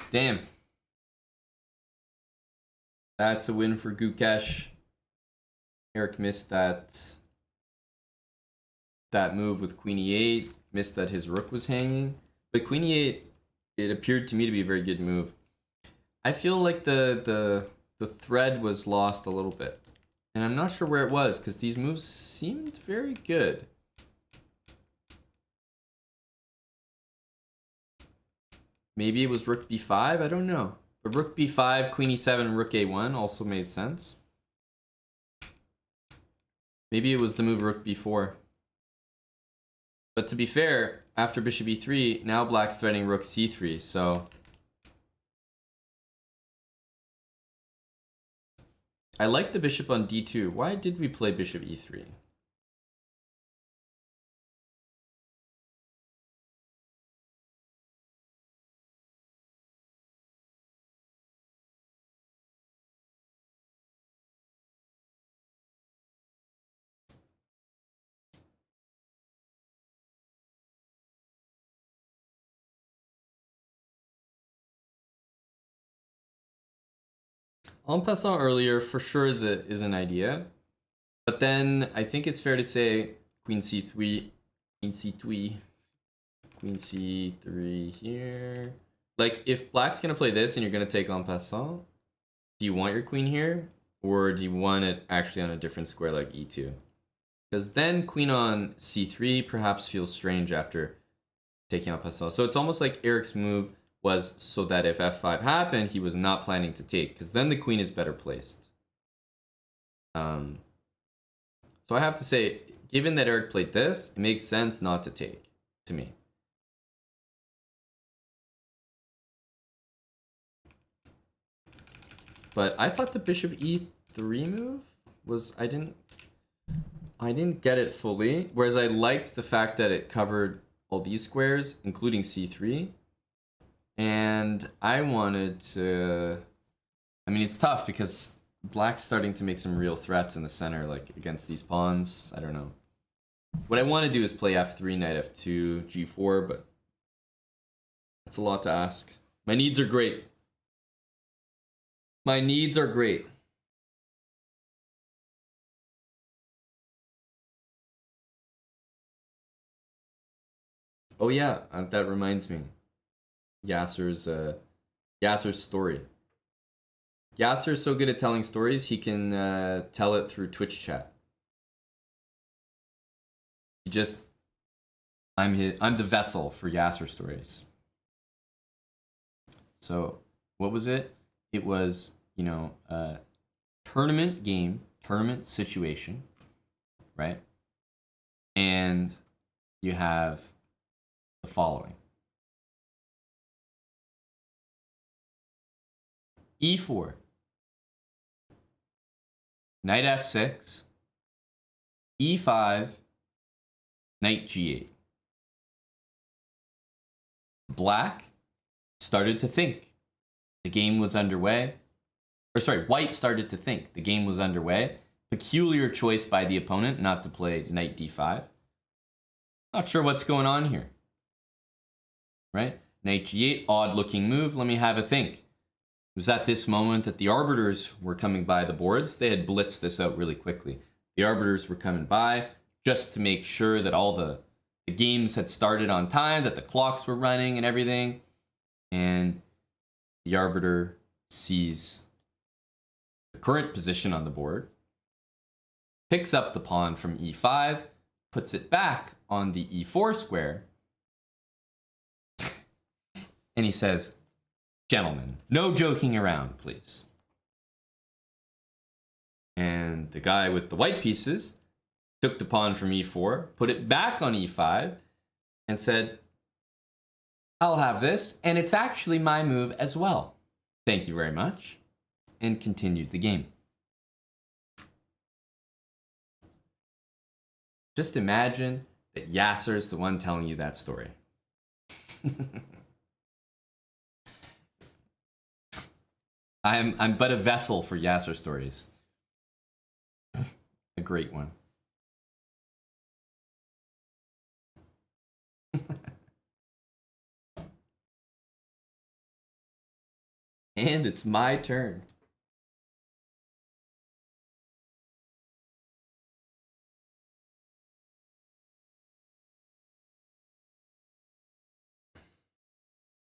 Damn. That's a win for Gukesh. Eric missed that move with queen e8. Missed that his rook was hanging. But queen e8, it appeared to me to be a very good move. I feel like the thread was lost a little bit. And I'm not sure where it was, because these moves seemed very good. Maybe it was rook b5, I don't know. But rook b5, queen e7, rook a1 also made sense. Maybe it was the move rook b4. But to be fair, after bishop e3, now black's threatening rook c3, so... I like the bishop on d2. Why did we play bishop e3? En passant earlier for sure is an idea. But then I think it's fair to say queen c3, queen c3, queen c3 here. Like if black's gonna play this and you're gonna take en passant, do you want your queen here? Or do you want it actually on a different square like e2? Because then queen on c3 perhaps feels strange after taking en passant. So it's almost like Eric's move was so that if f5 happened, he was not planning to take, because then the queen is better placed. So I have to say, given that Eric played this, it makes sense not to take, to me. But I thought the bishop e3 move was, I didn't get it fully. Whereas I liked the fact that it covered all these squares, including c3. And I wanted to, I mean, it's tough because Black's starting to make some real threats in the center, like against these pawns. I don't know. What I want to do is play f3, knight f2, g4, but that's a lot to ask. My needs are great. My needs are great. Oh yeah, that reminds me. Yasser's story. Yasser's so good at telling stories, he can tell it through Twitch chat. I'm the vessel for Yasser stories. So, what was it? It was, you know, a tournament game, tournament situation, right? And you have the following. e4, knight f6, e5, knight g8. Black started to think the game was underway. Or sorry, white started to think the game was underway. Peculiar choice by the opponent not to play knight d5. Not sure what's going on here. Right? Knight g8, odd looking move. Let me have a think. It was at this moment that the arbiters were coming by the boards. They had blitzed this out really quickly. The arbiters were coming by just to make sure that all the games had started on time, that the clocks were running and everything. And the arbiter sees the current position on the board, picks up the pawn from e5, puts it back on the e4 square, and he says, "Gentlemen, no joking around, please." And the guy with the white pieces took the pawn from e4, put it back on e5, and said, "I'll have this, and it's actually my move as well. Thank you very much," and continued the game. Just imagine that Yasser is the one telling you that story. I'm but a vessel for Yasser stories. A great one. And it's my turn.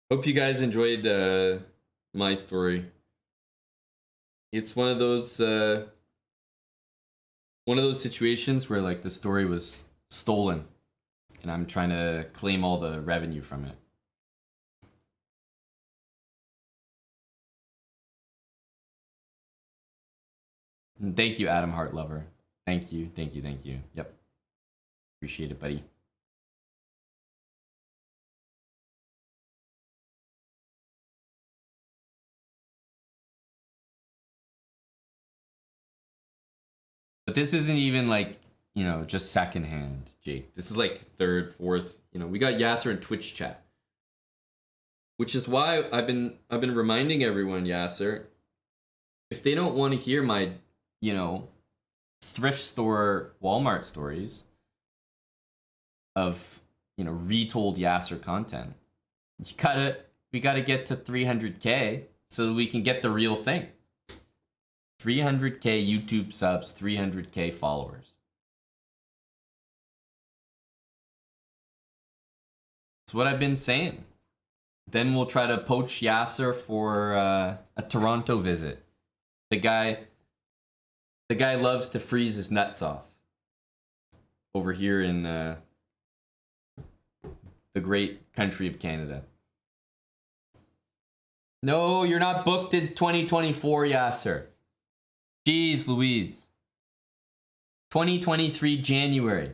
Hope you guys enjoyed my story. It's one of those situations where like the story was stolen and I'm trying to claim all the revenue from it. And thank you, Adam Heartlover. Thank you, thank you, thank you. Yep. Appreciate it, buddy. But this isn't even like, you know, just secondhand, Jake. This is like third, fourth. You know, we got Yasser in Twitch chat, which is why I've been reminding everyone, Yasser, if they don't want to hear my, you know, thrift store Walmart stories of, you know, retold Yasser content, we gotta get to 300K so we can get the real thing. 300K YouTube subs, 300K followers. That's what I've been saying. Then we'll try to poach Yasser for a Toronto visit. The guy loves to freeze his nuts off over here in the great country of Canada. No, you're not booked in 2024, Yasser. Jeez Louise. 2023 January.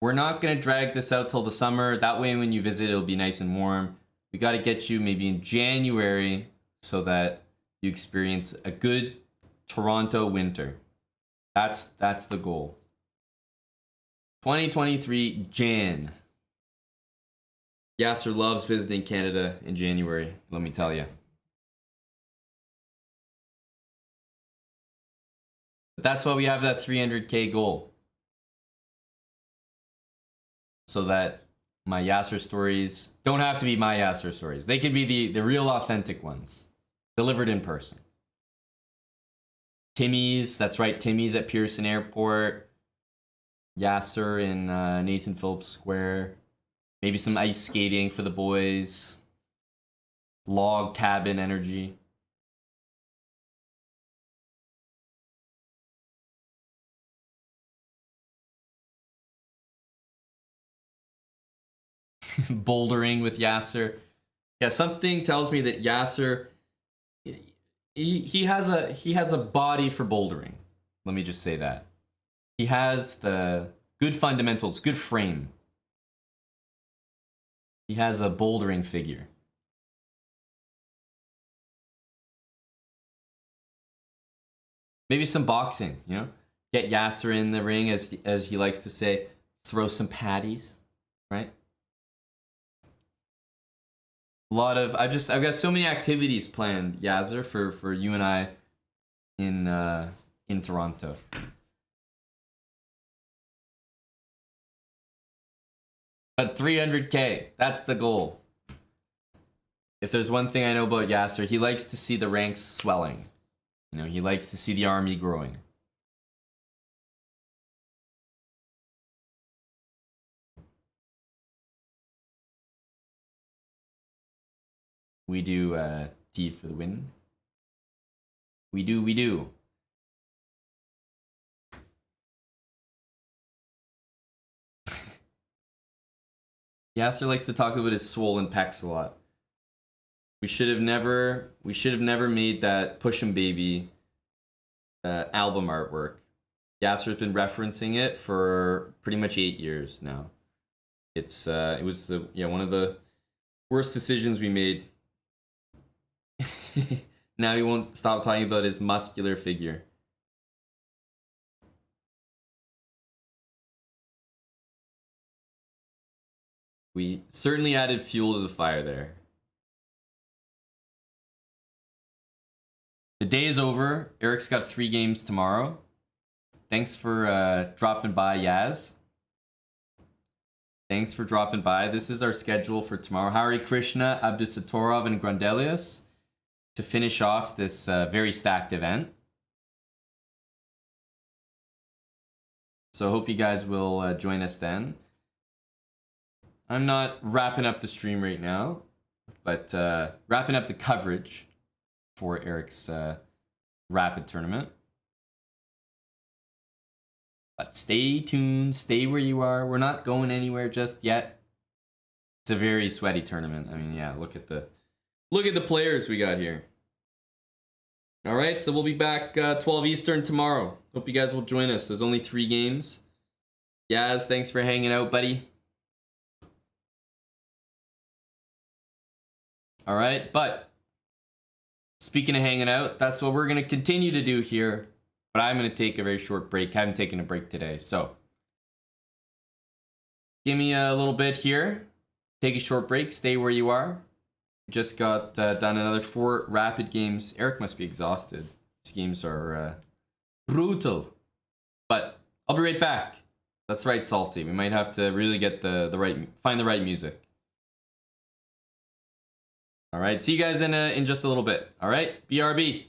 We're not going to drag this out till the summer. That way when you visit, it'll be nice and warm. We got to get you maybe in January so that you experience a good Toronto winter. That's the goal. 2023 Jan. Yasser loves visiting Canada in January, let me tell you. But that's why we have that 300K goal. So that my Yasser stories don't have to be my Yasser stories. They can be the real authentic ones. Delivered in person. Timmy's, that's right, Timmy's at Pearson Airport. Yasser in Nathan Phillips Square. Maybe some ice skating for the boys. Log cabin energy. Bouldering with Yasser. Yeah, something tells me that Yasser he has a body for bouldering. Let me just say that. He has the good fundamentals, good frame. He has a bouldering figure. Maybe some boxing, you know? Get Yasser in the ring, as he likes to say, throw some patties, right? A lot of I've got so many activities planned, Yasser, for you and I in Toronto. But 300K, that's the goal. If there's one thing I know about Yasser, he likes to see the ranks swelling. You know, he likes to see the army growing. We do T for the win. We do. Yasser likes to talk about his swollen pecs a lot. We should have never made that Push 'em Baby album artwork. Yasser's been referencing it for pretty much 8 years now. It was one of the worst decisions we made. Now he won't stop talking about his muscular figure. We certainly added fuel to the fire there. The day is over. Eric's got 3 games tomorrow. Thanks for dropping by, Yaz. Thanks for dropping by. This is our schedule for tomorrow. Hari Krishna, Abdusatorov, and Grandelius to finish off this very stacked event. So I hope you guys will join us then. I'm not wrapping up the stream right now, but wrapping up the coverage for Eric's Rapid tournament. But stay tuned, stay where you are. We're not going anywhere just yet. It's a very sweaty tournament. I mean, yeah, look at the players we got here. All right, so we'll be back 12 Eastern tomorrow. Hope you guys will join us. There's only 3 games. Yaz, thanks for hanging out, buddy. All right, but speaking of hanging out, that's what we're going to continue to do here. But I'm going to take a very short break. I haven't taken a break today, so give me a little bit here. Take a short break. Stay where you are. Just got done another 4 Rapid games. Eric must be exhausted. These games are brutal. But I'll be right back. That's right, Salty. We might have to really get find the right music. All right, see you guys in just a little bit. All right, BRB.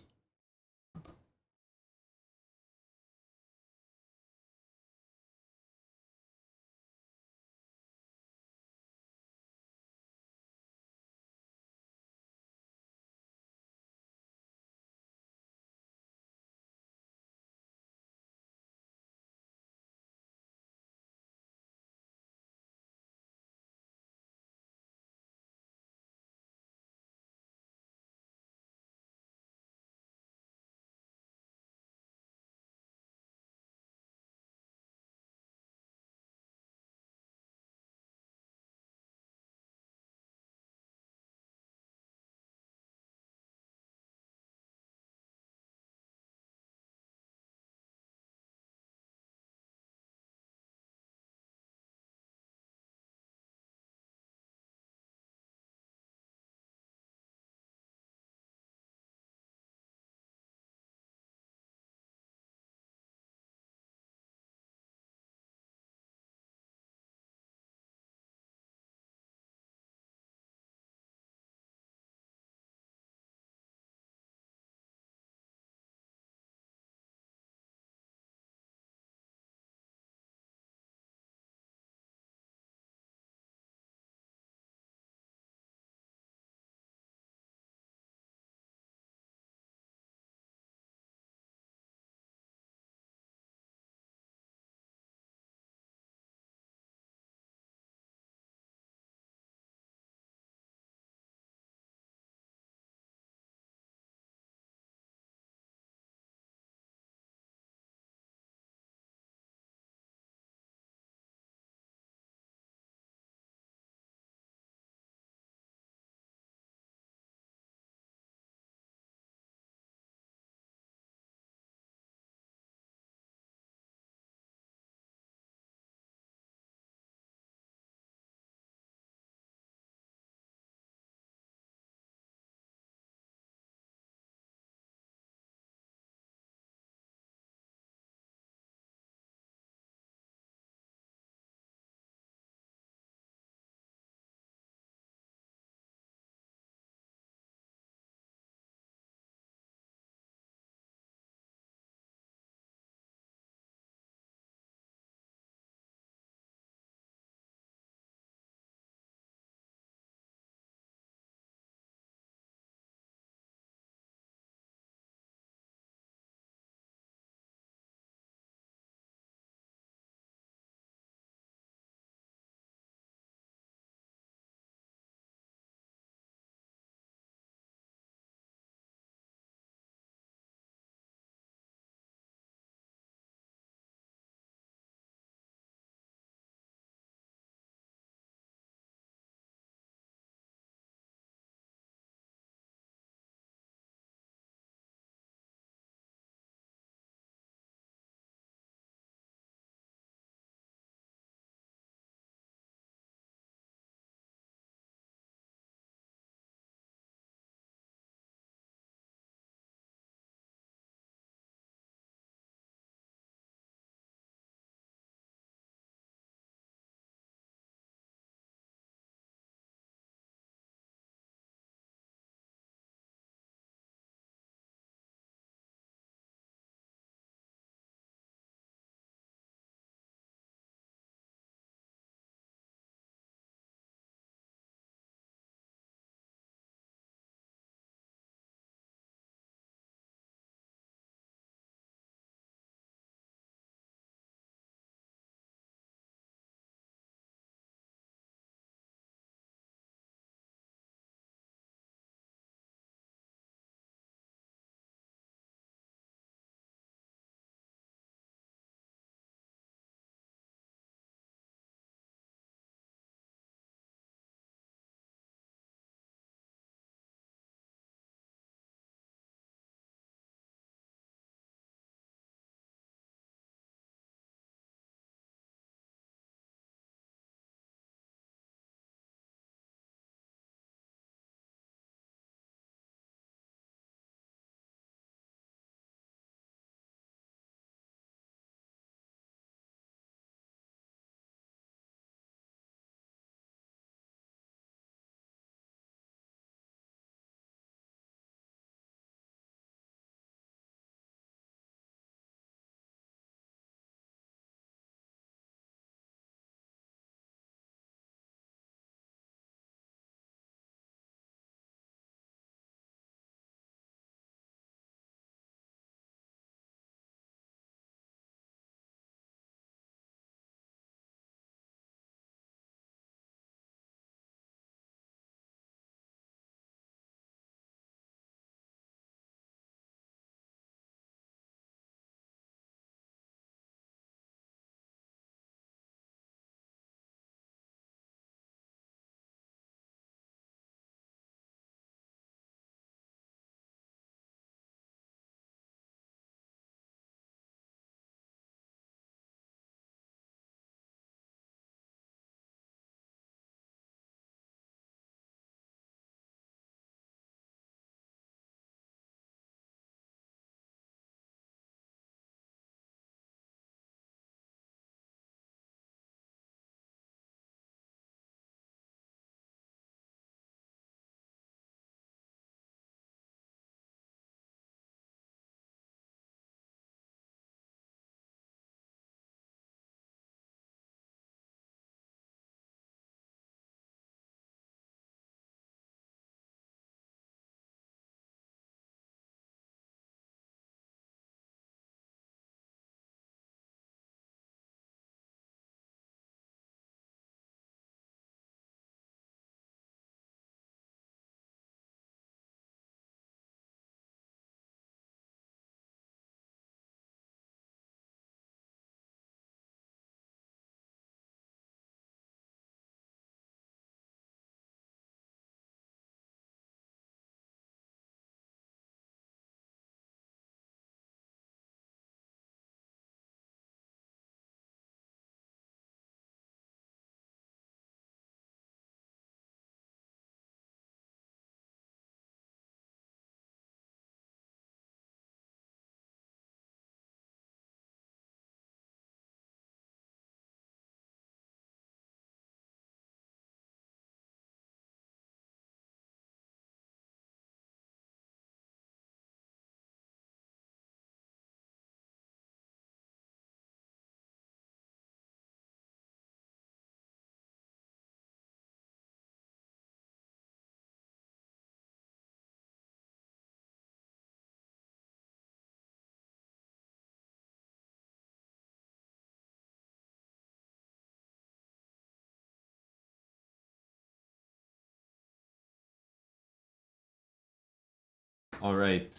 All right.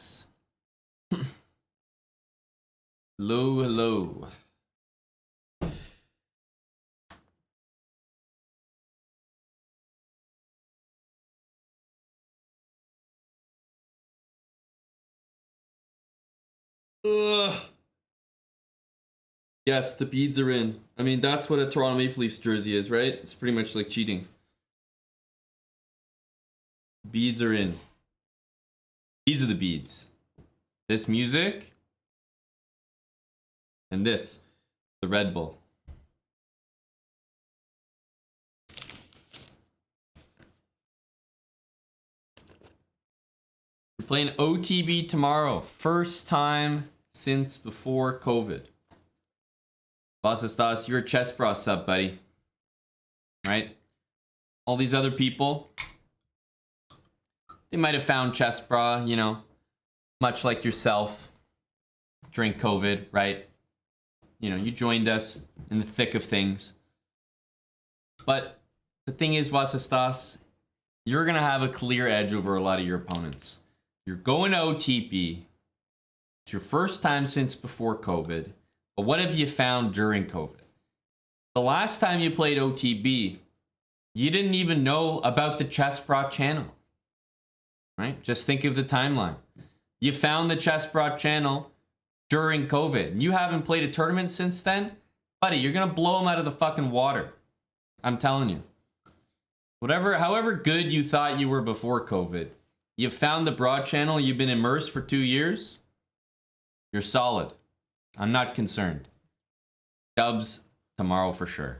Hello. Ugh. Yes, the beads are in. I mean, that's what a Toronto Maple Leafs jersey is, right? It's pretty much like cheating. Beads are in. These are the beads. This music. And this. The Red Bull. We're playing OTB tomorrow. First time since before COVID. Vasastas, you're a chess bra sub, buddy. Right? All these other people, they might have found chess bra, you know, much like yourself during COVID, right? You know, you joined us in the thick of things. But the thing is, Vasastas, you're going to have a clear edge over a lot of your opponents. You're going to OTP. It's your first time since before COVID. But what have you found during COVID? The last time you played OTB, you didn't even know about the Chess Bra channel. Right? Just think of the timeline. You found the Chess Bra channel during COVID. You haven't played a tournament since then? Buddy, you're going to blow them out of the fucking water. I'm telling you. However good you thought you were before COVID, you found the broad channel, you've been immersed for 2 years, you're solid. I'm not concerned. Dubs tomorrow for sure.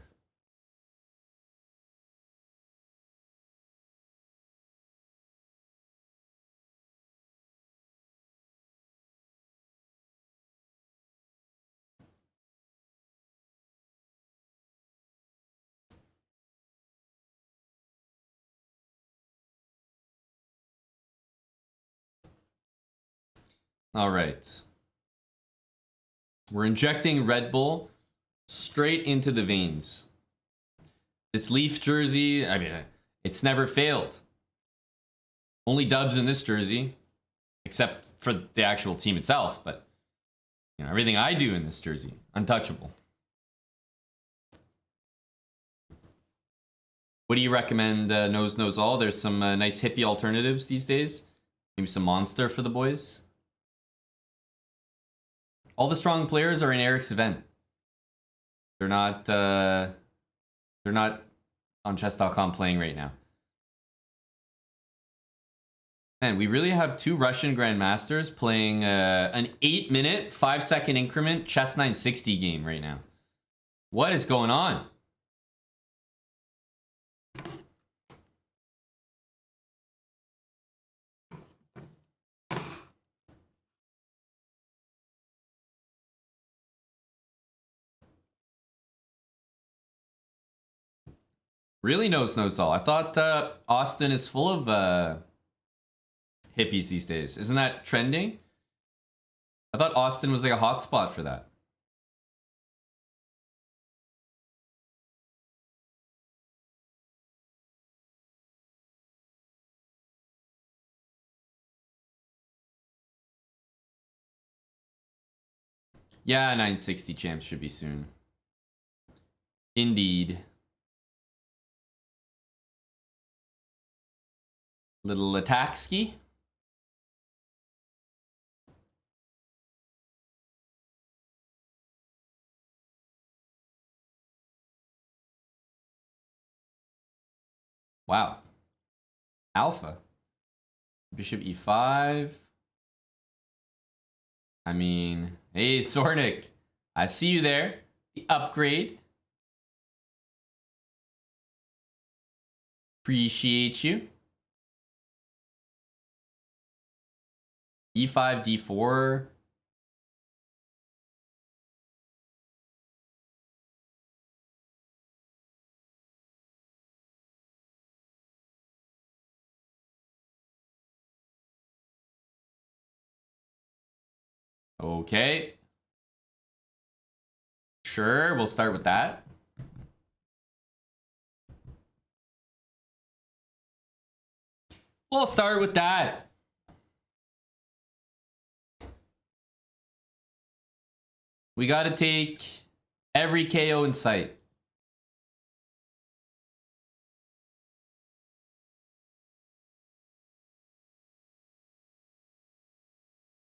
All right. We're injecting Red Bull straight into the veins. This Leaf jersey, I mean, it's never failed. Only dubs in this jersey, except for the actual team itself, but you know, everything I do in this jersey, untouchable. What do you recommend, Nose Knows All? There's some nice hippie alternatives these days. Maybe some Monster for the boys. All the strong players are in Eric's event. They're not on chess.com playing right now. Man, we really have two Russian grandmasters playing an 8-minute, 5-second increment chess 960 game right now. What is going on? Really knows all. I thought Austin is full of hippies these days. Isn't that trending? I thought Austin was like a hotspot for that. Yeah, 960 champs should be soon. Indeed. Little attack ski. Wow. Alpha. Bishop e5. I mean, hey, Sornik. I see you there. The upgrade. Appreciate you. E5, D4. Okay. Sure, we'll start with that. We'll start with that. We gotta take every KO in sight.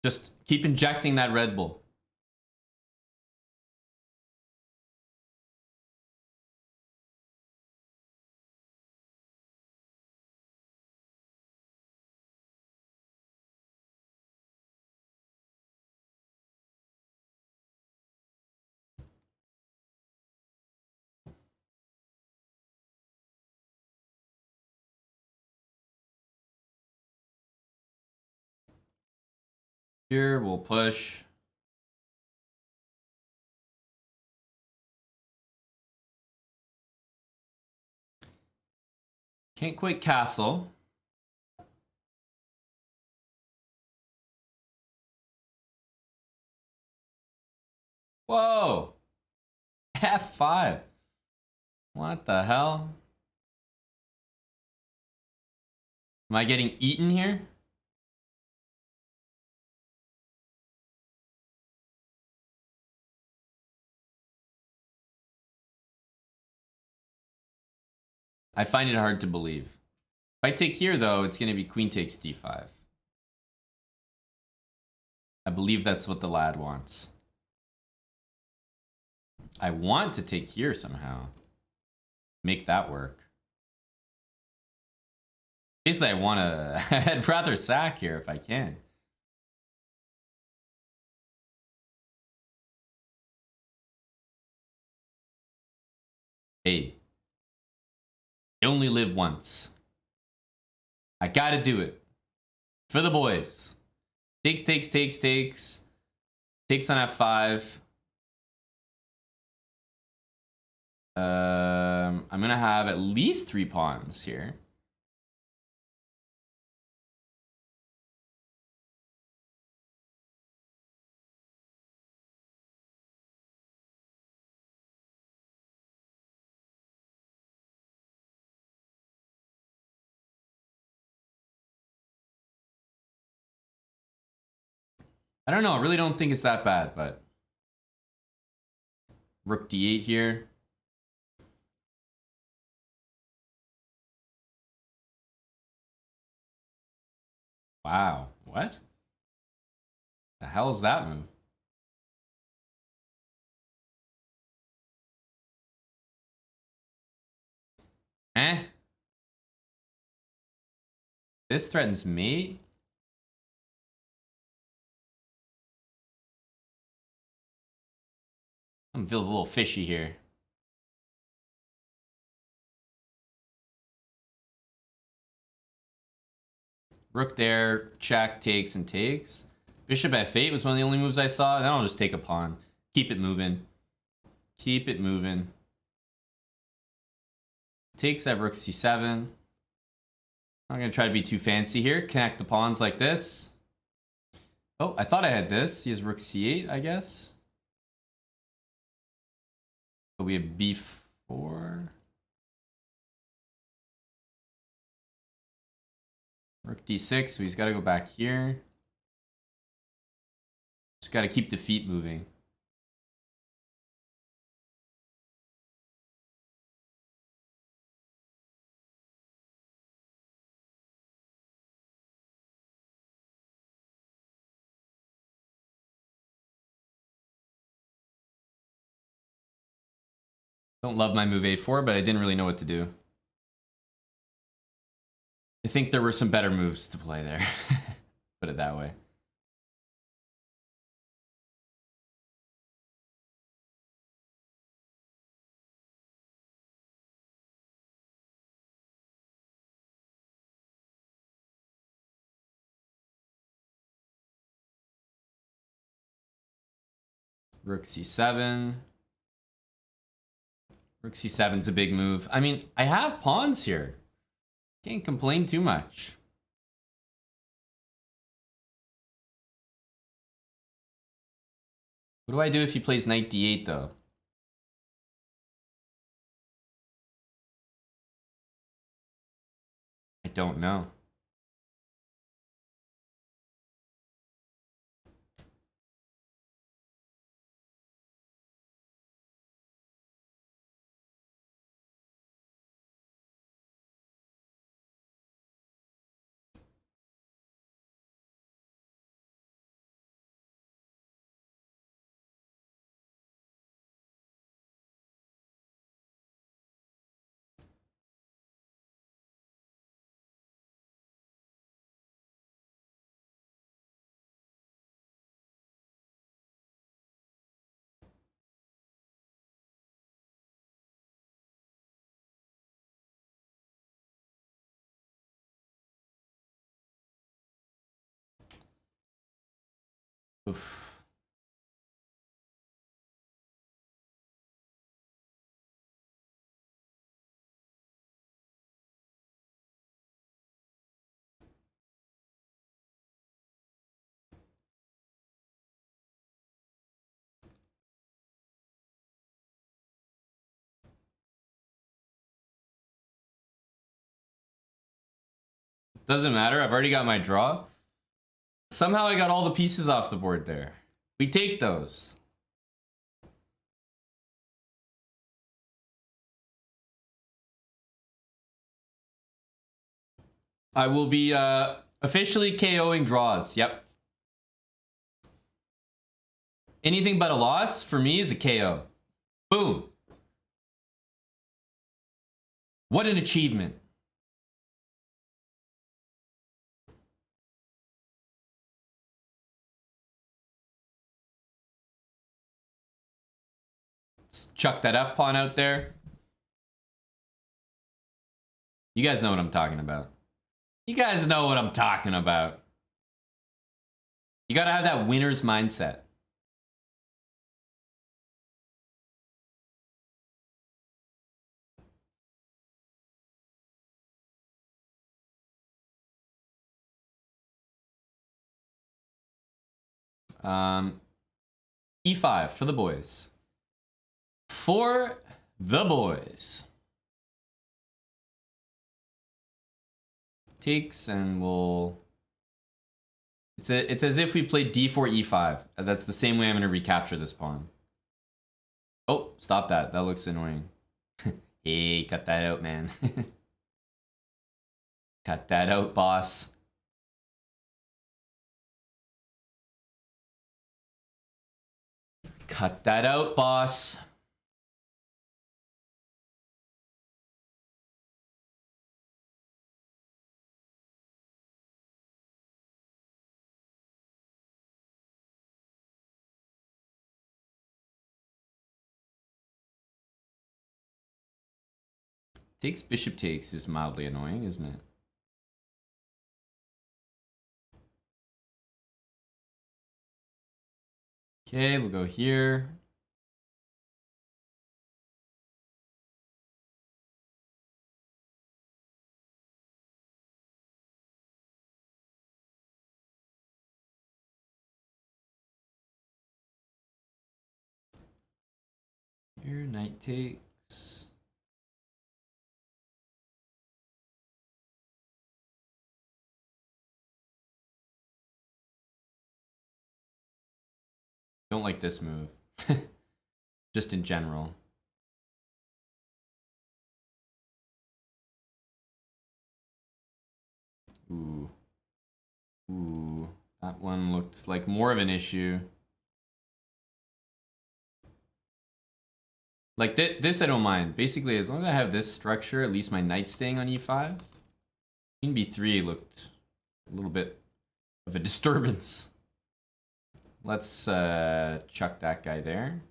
Just keep injecting that Red Bull. Here, we'll push. Can't quite castle. Whoa! F5. What the hell? Am I getting eaten here? I find it hard to believe. If I take here, though, it's going to be queen takes d5. I believe that's what the lad wants. I want to take here somehow. Make that work. Basically, I want to... I'd rather sack here if I can. Hey. You only live once. I gotta do it. For the boys. Takes, takes, takes, takes. Takes on f5. I'm gonna have at least 3 pawns here. I don't know. I really don't think it's that bad, but rook d8 here. Wow. What? The hell is that move? Eh? This threatens me? Feels a little fishy here. Rook there, check, takes, and takes. Bishop f8 was one of the only moves I saw. Then I'll just take a pawn. Keep it moving. Keep it moving. Takes, I have rook c7. I'm not going to try to be too fancy here. Connect the pawns like this. Oh, I thought I had this. He has rook c8, I guess. But we have b4. Rook d6, so he's got to go back here. Just got to keep the feet moving. Don't love my move a4, but I didn't really know what to do. I think there were some better moves to play there. Put it that way. Rook c7. Rook c7's a big move. I mean, I have pawns here. Can't complain too much. What do I do if he plays knight d8 though? I don't know. Oof. Doesn't matter. I've already got my draw. Somehow I got all the pieces off the board there. We take those. I will be officially KOing draws. Yep. Anything but a loss for me is a KO. Boom. What an achievement. Let's chuck that F pawn out there. You guys know what I'm talking about. You guys know what I'm talking about. You gotta have that winner's mindset. E5 for the boys. For the boys. Takes and we'll... It's as if we played d4, e5. That's the same way I'm going to recapture this pawn. Oh, stop that. That looks annoying. Hey, cut that out, man. Cut that out, boss. Cut that out, boss. Takes, bishop takes is mildly annoying, isn't it? Okay, we'll go here. Here, knight takes. Don't like this move. Just in general. Ooh. Ooh. That one looked like more of an issue. Like this I don't mind. Basically, as long as I have this structure, at least my knight's staying on e5. Queen b3 looked a little bit of a disturbance. Let's chuck that guy there.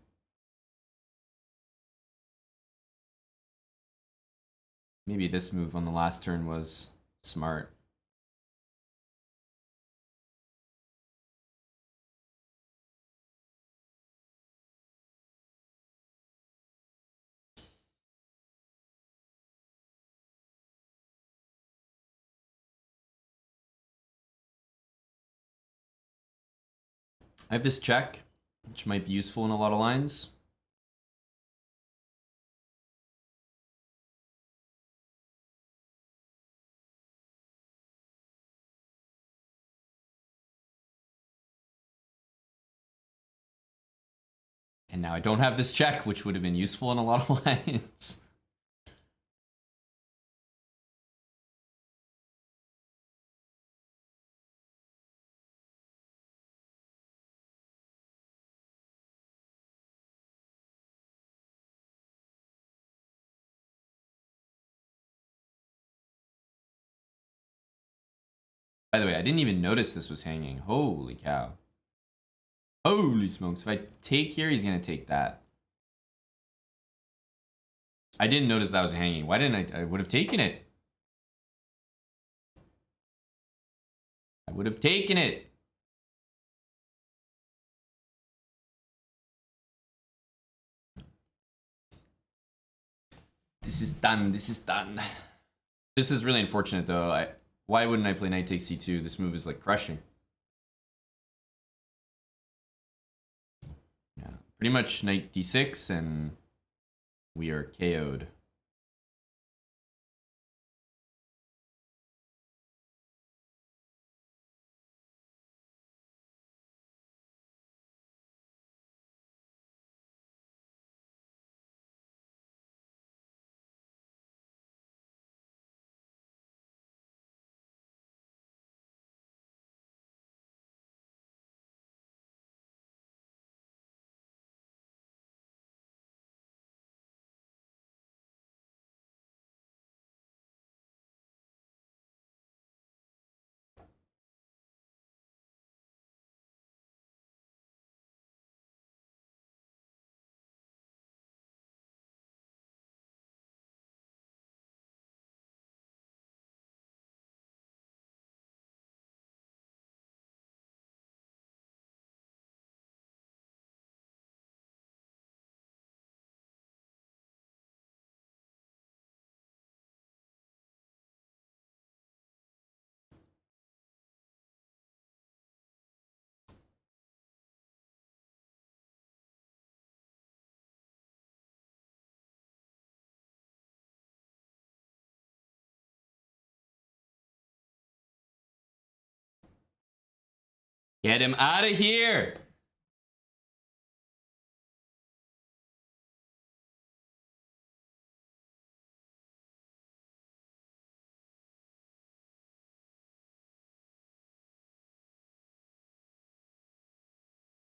Maybe this move on the last turn was smart. I have this check, which might be useful in a lot of lines. And now I don't have this check, which would have been useful in a lot of lines. By the way, I didn't even notice this was hanging. Holy cow. Holy smokes. If I take here, he's going to take that. I didn't notice that was hanging. Why didn't I would have taken it. I would have taken it. This is done. This is done. This is really unfortunate, though. Why wouldn't I play knight takes c2? This move is like crushing. Yeah, pretty much knight d6, and we are KO'd. Get him out of here!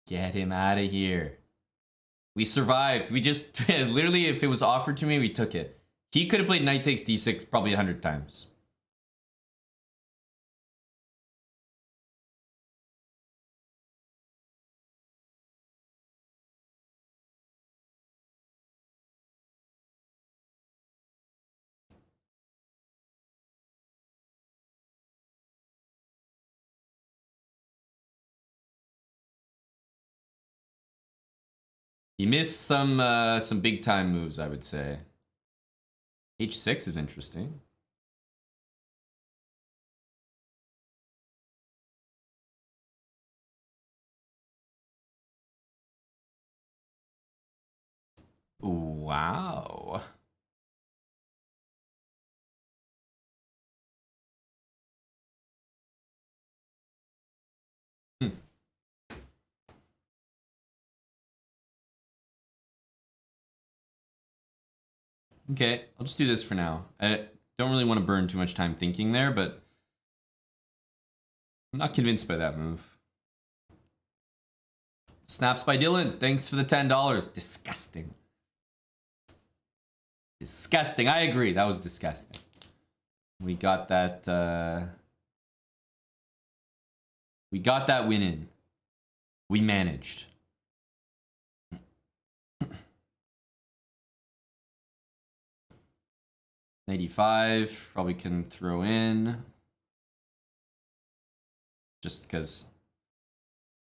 Get him out of here. We survived. We just, literally, if it was offered to me, we took it. He could have played knight takes d6 probably 100 times. He missed some big time moves, I would say. H6 is interesting. Wow. Hmm. Okay, I'll just do this for now. I don't really want to burn too much time thinking there, but I'm not convinced by that move. Snaps by Dylan. Thanks for the $10. Disgusting. Disgusting. I agree. That was disgusting. We got that. We got that win in. We managed. 95, probably can throw in. Just because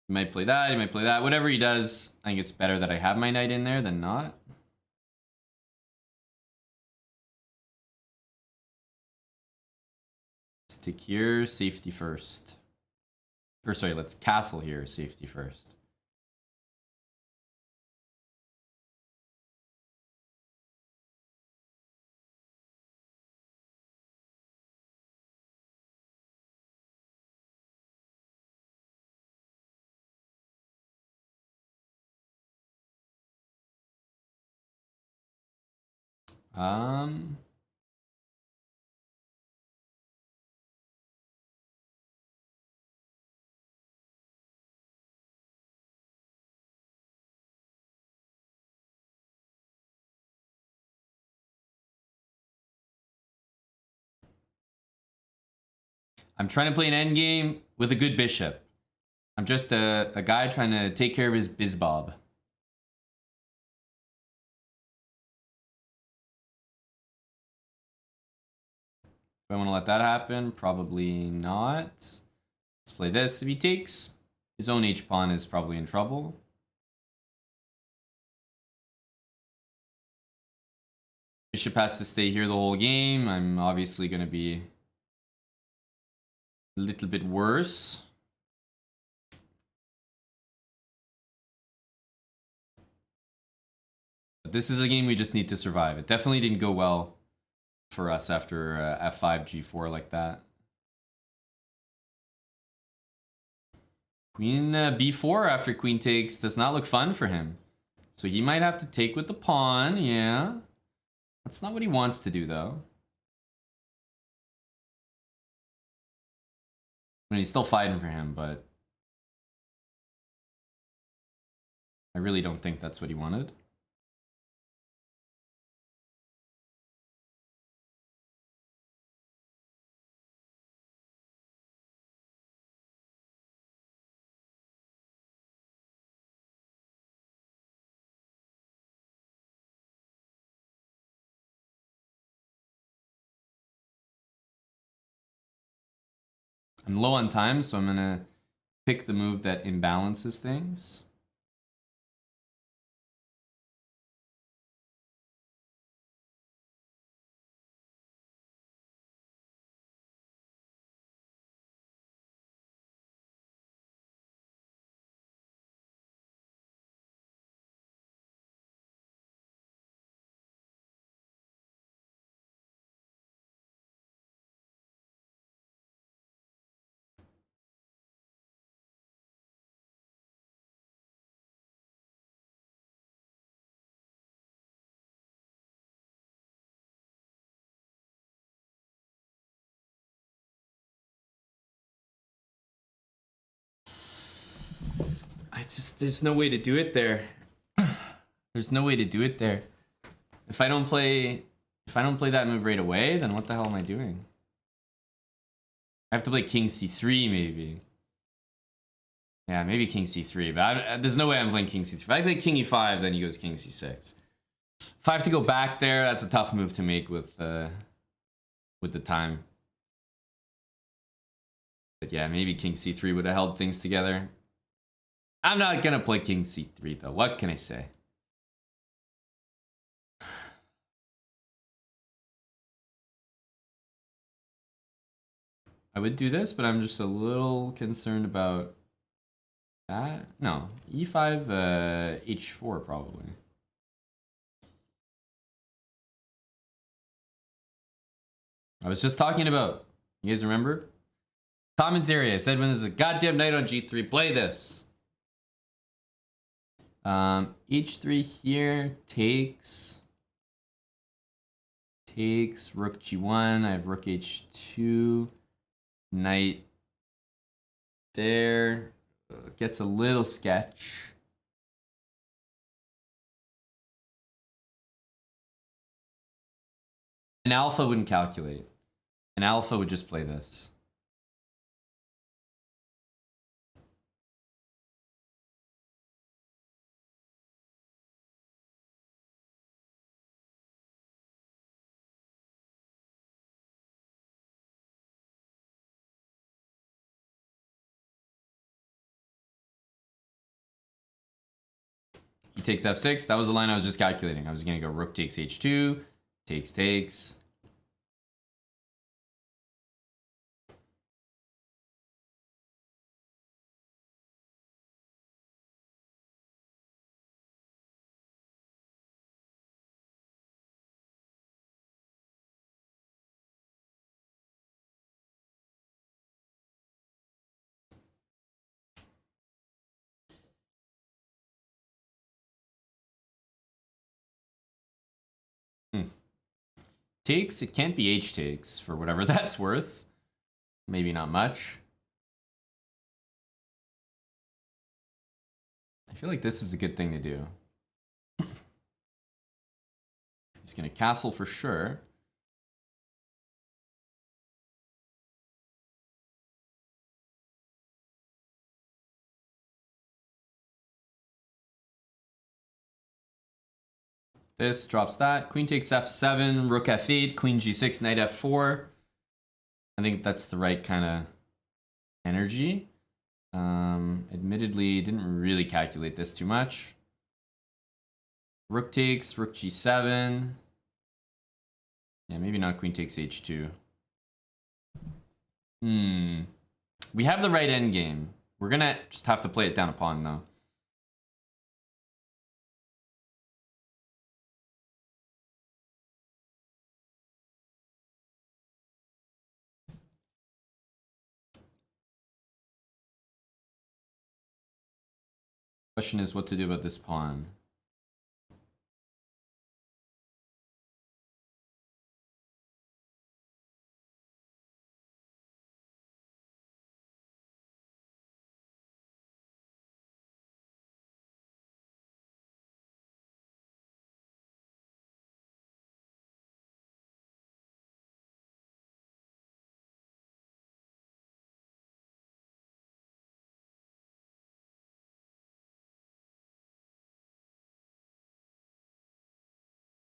he might play that, he might play that. Whatever he does, I think it's better that I have my knight in there than not. Stick here, safety first. Or sorry, let's castle here, safety first. I'm trying to play an endgame with a good bishop. I'm just a guy trying to take care of his bizbob. Do I want to let that happen? Probably not. Let's play this. If he takes, his own H-pawn is probably in trouble. Bishop has to stay here the whole game. I'm obviously going to be a little bit worse. But this is a game we just need to survive. It definitely didn't go well for us after f5, g4 like that. Queen b4 after queen takes does not look fun for him. So he might have to take with the pawn, yeah. That's not what he wants to do, though. I mean, he's still fighting for him, but I really don't think that's what he wanted. I'm low on time, so I'm gonna pick the move that imbalances things. There's no way to do it there. There's no way to do it there. If I don't play that move right away, then what the hell am I doing? I have to play king c3 maybe. Yeah, maybe king c3, but there's no way I'm playing king c3. If I play king e5, then he goes king c6. If I have to go back there, that's a tough move to make with the time. But yeah, maybe king c3 would have held things together. I'm not gonna play king c3 though. What can I say? I would do this, but I'm just a little concerned about that. No, e5, h4 probably. I was just talking about, you guys remember? Commentary, I said when there's a goddamn knight on g3, play this. H3 here, takes, rook g1, I have rook h2, knight there, gets a little sketch. An alpha wouldn't calculate. An alpha would just play this. He takes f6. That was the line I was just calculating. I was going to go rook takes h2, takes. Takes, it can't be h takes for whatever that's worth. Maybe not much. I feel like this is a good thing to do. He's gonna castle for sure. This drops that. Queen takes f7, rook f8, queen g6, knight f4. I think that's the right kind of energy. Admittedly, didn't really calculate this too much. Rook takes, rook g7. Yeah, maybe not queen takes h2. We have the right endgame. We're gonna just have to play it down a pawn, though. Question is what to do about this pawn.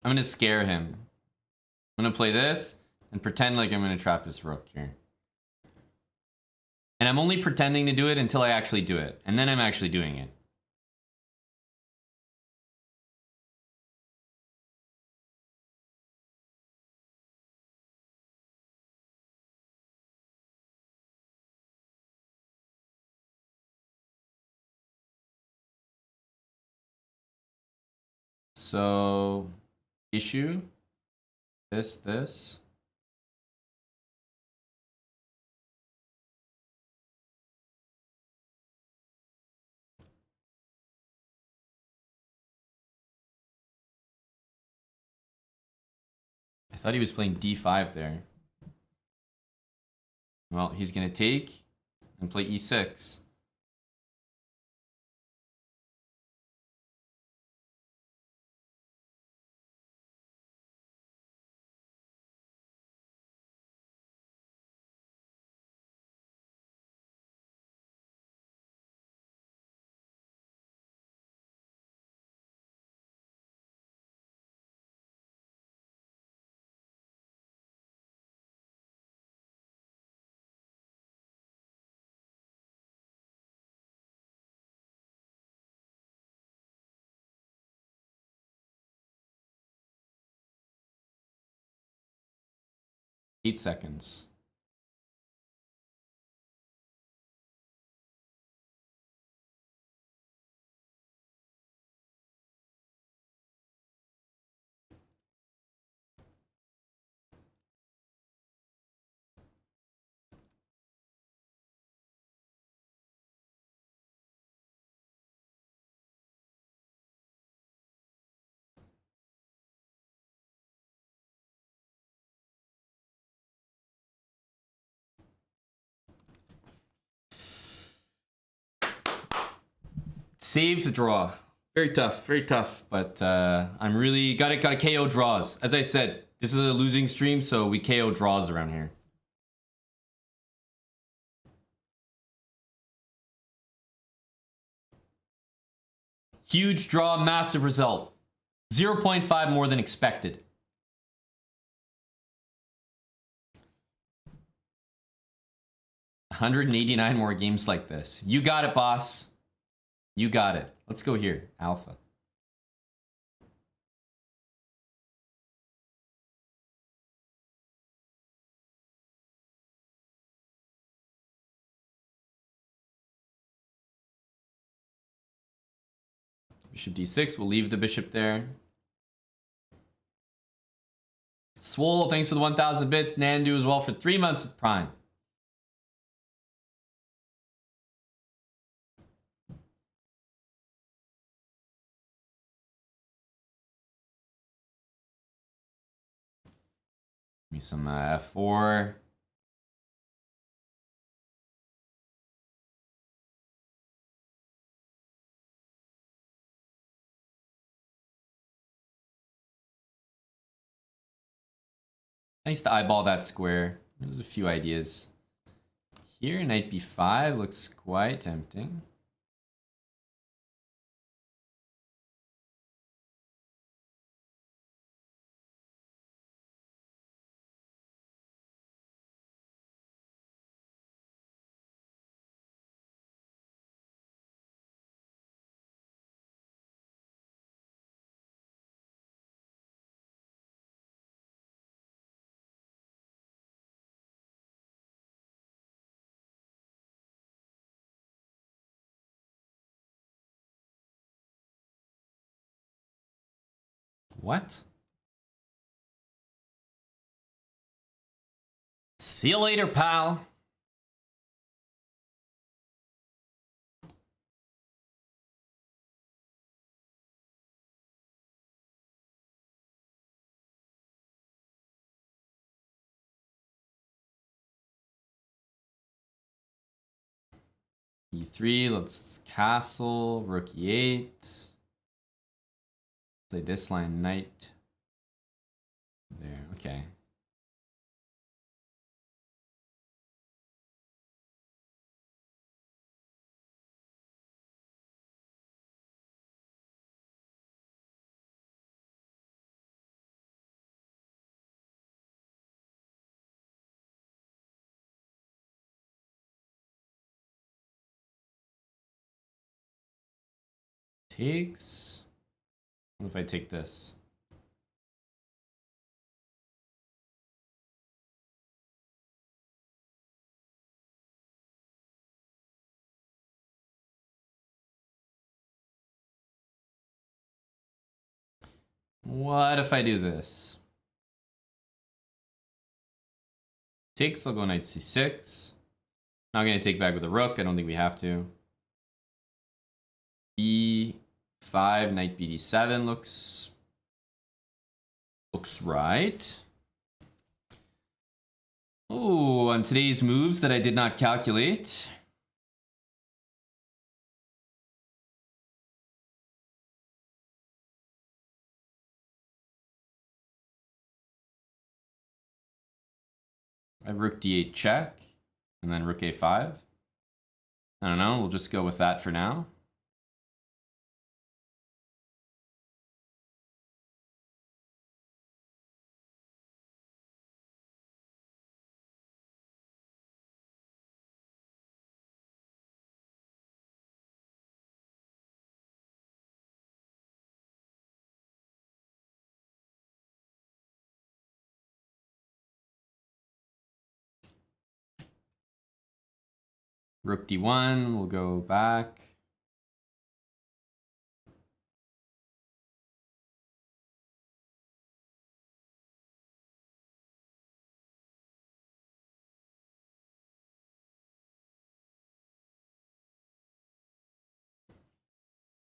I'm gonna scare him. I'm gonna play this and pretend like I'm gonna trap his rook here. And I'm only pretending to do it until I actually do it. And then I'm actually doing it. So, issue. This. I thought he was playing d5 there. Well, he's gonna take and play e6. Eight seconds. Saves the draw. Very tough. But I'm really gotta KO draws. As I said, this is a losing stream, so we KO draws around here. Huge draw, massive result. 0.5 more than expected. $189 more games like this. You got it, boss. You got it. Let's go here. Alpha. Bishop d6. We'll leave the bishop there. Swole, thanks for the 1,000 bits. Nandu as well for 3 months of Prime. Give me some f4. Nice to eyeball that square. There's a few ideas. Here, knight b5 looks quite tempting. What? See you later, pal. E3, let's castle, rook e8. Play this line, knight. There, okay. Takes. What if I take this? What if I do this? Takes, I'll go knight c6. Not gonna take back with a rook, I don't think we have to. B5, knight bd7 looks right. Oh, on today's moves that I did not calculate. I have rook d8 check, and then rook a5. I don't know, we'll just go with that for now. Rook d1, we'll go back.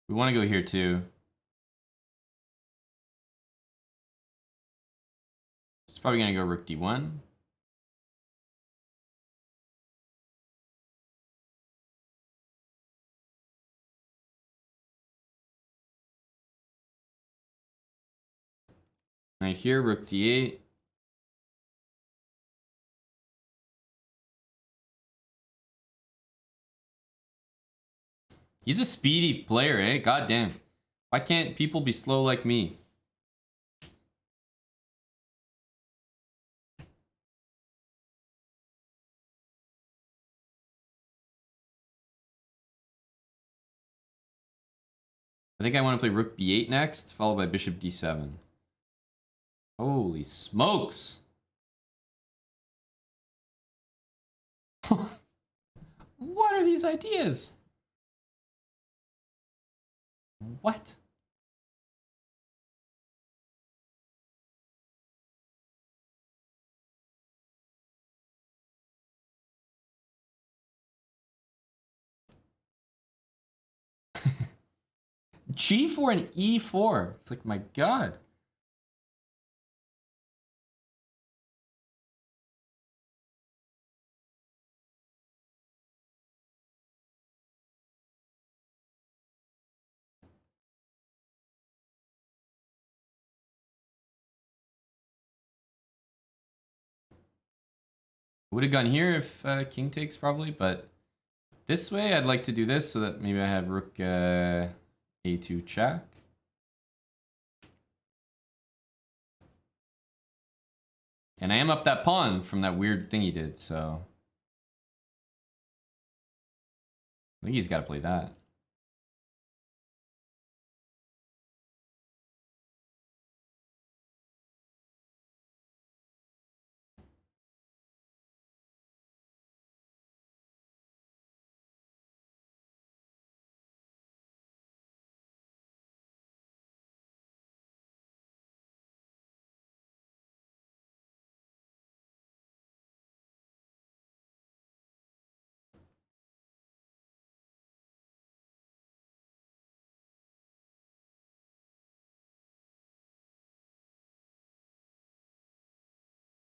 We want to go here too. It's probably going to go rook d1. Right here, rook d8. He's a speedy player, eh? God damn. Why can't people be slow like me? I think I want to play rook b8 next, followed by bishop d7. Holy smokes! What are these ideas? What? G4 and E4. It's like, my god. Would have gone here if king takes probably, but this way I'd like to do this so that maybe I have rook a2 check. And I am up that pawn from that weird thing he did, so I think he's got to play that.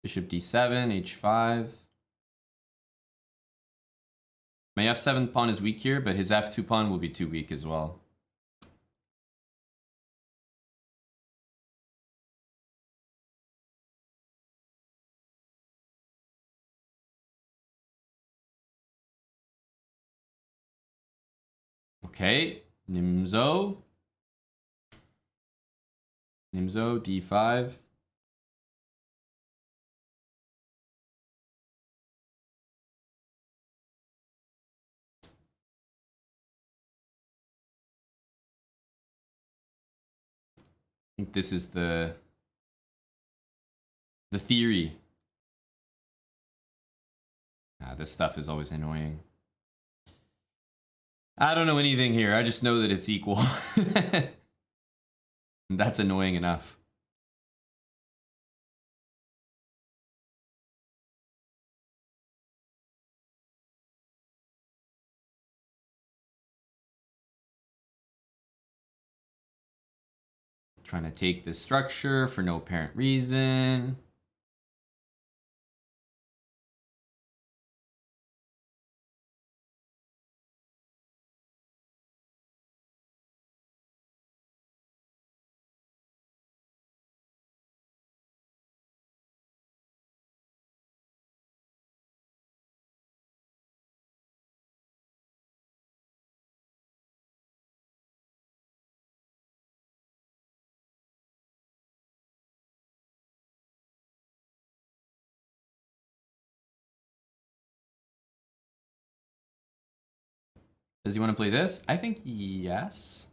Bishop d7, h5. My f7 pawn is weak here, but his f2 pawn will be too weak as well. Okay, Nimzo. Nimzo, d5. I think this is the theory. This stuff is always annoying. I don't know anything here. I just know that it's equal. That's annoying enough. Trying to take this structure for no apparent reason. Does he want to play this? I think yes.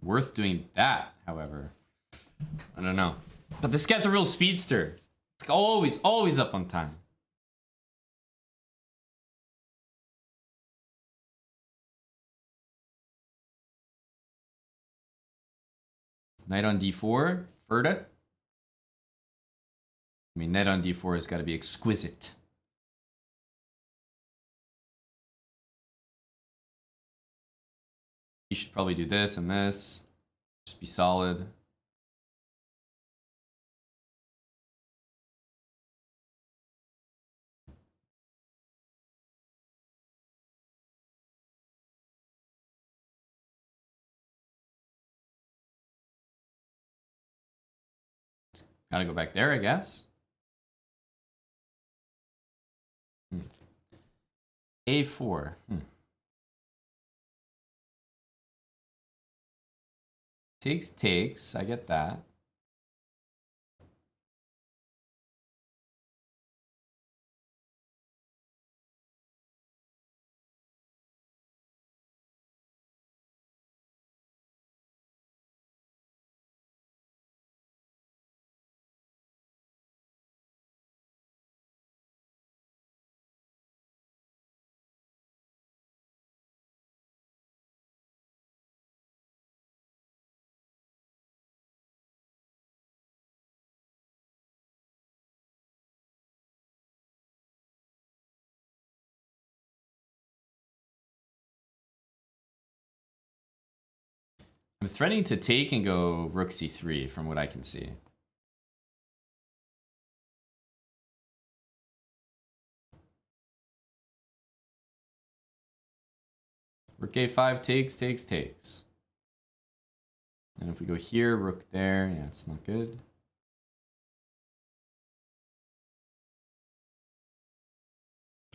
Worth doing that, however. I don't know. But this guy's a real speedster. It's like always up on time. Knight on d4, Ferda. I mean, knight on d4 has got to be exquisite. You should probably do this and this. Just be solid. Gotta go back there, I guess. A4. Takes. I get that. I'm threatening to take and go rook c3 from what I can see. Rook a5 takes. And if we go here, rook there, yeah, it's not good.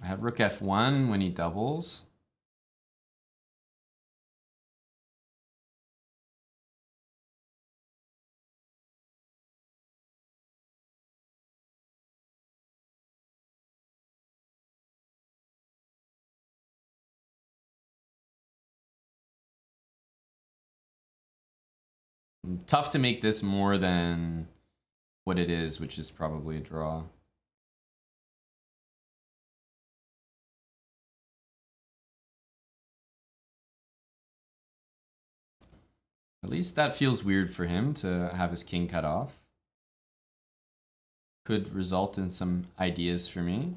I have rook f1 when he doubles. Tough to make this more than what it is, which is probably a draw. At least that feels weird for him to have his king cut off. Could result in some ideas for me.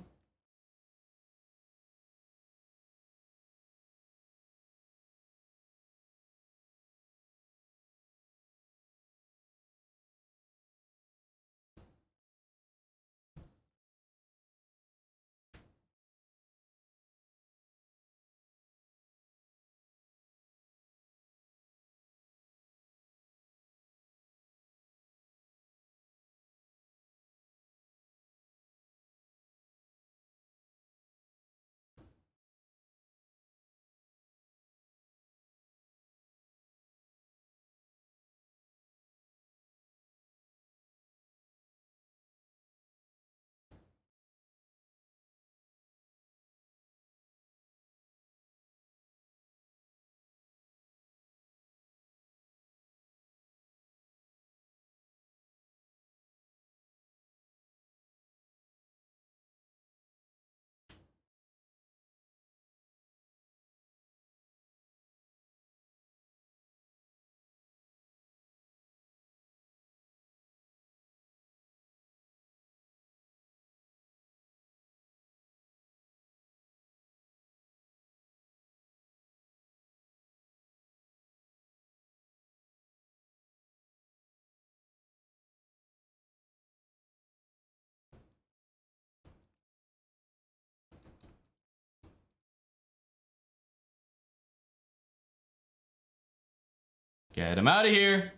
Get him out of here.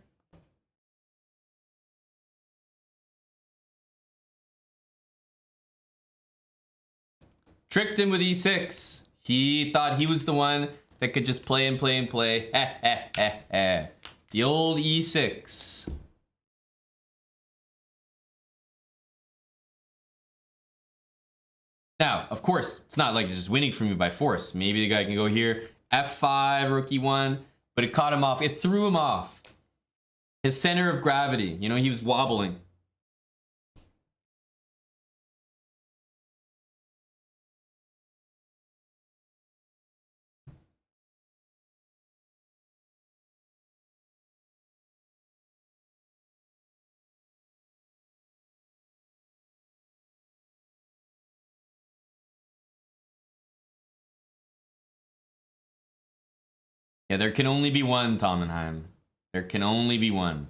Tricked him with e6. He thought he was the one that could just play and play and play. The old e6. Now, of course, it's not like it's just winning from you by force. Maybe the guy can go here, f5, rook e1, but it caught him off. It threw him off. His center of gravity. You know, he was wobbling. Yeah, there can only be one, Tamenheim. There can only be one.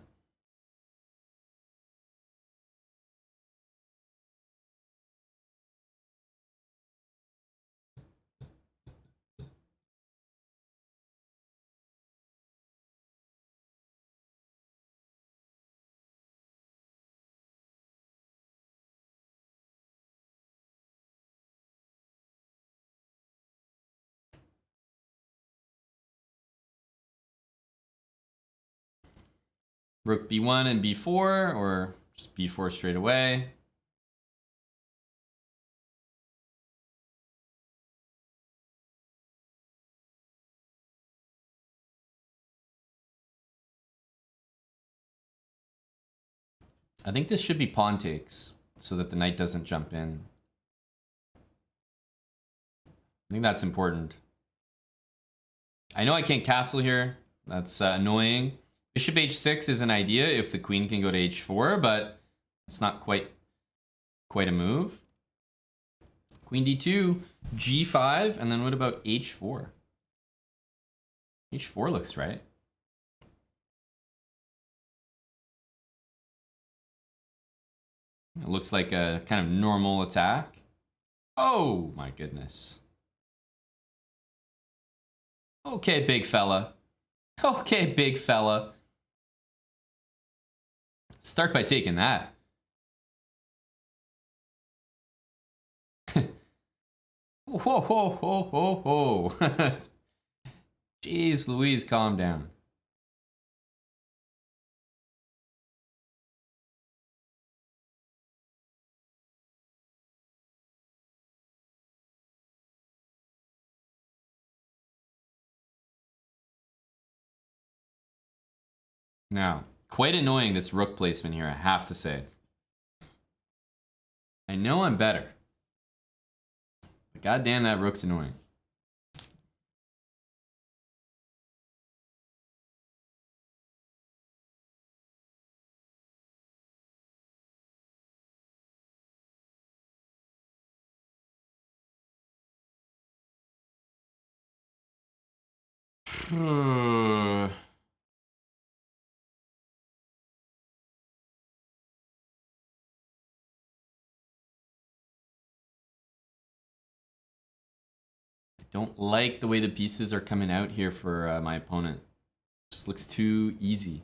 Rook b1 and b4, or just b4 straight away. I think this should be pawn takes, so that the knight doesn't jump in. I think that's important. I know I can't castle here. That's annoying. Bishop h6 is an idea if the queen can go to h4, but it's not quite a move. Queen d2, g5, and then what about h4? h4 looks right. It looks like a kind of normal attack. Oh my goodness. Okay, big fella. Okay, big fella. Start by taking that. Whoa, whoa, whoa, whoa, whoa. Jeez Louise, calm down. Now, quite annoying this rook placement here, I have to say. I know I'm better. But goddamn, that rook's annoying. Don't like the way the pieces are coming out here for my opponent. Just looks too easy.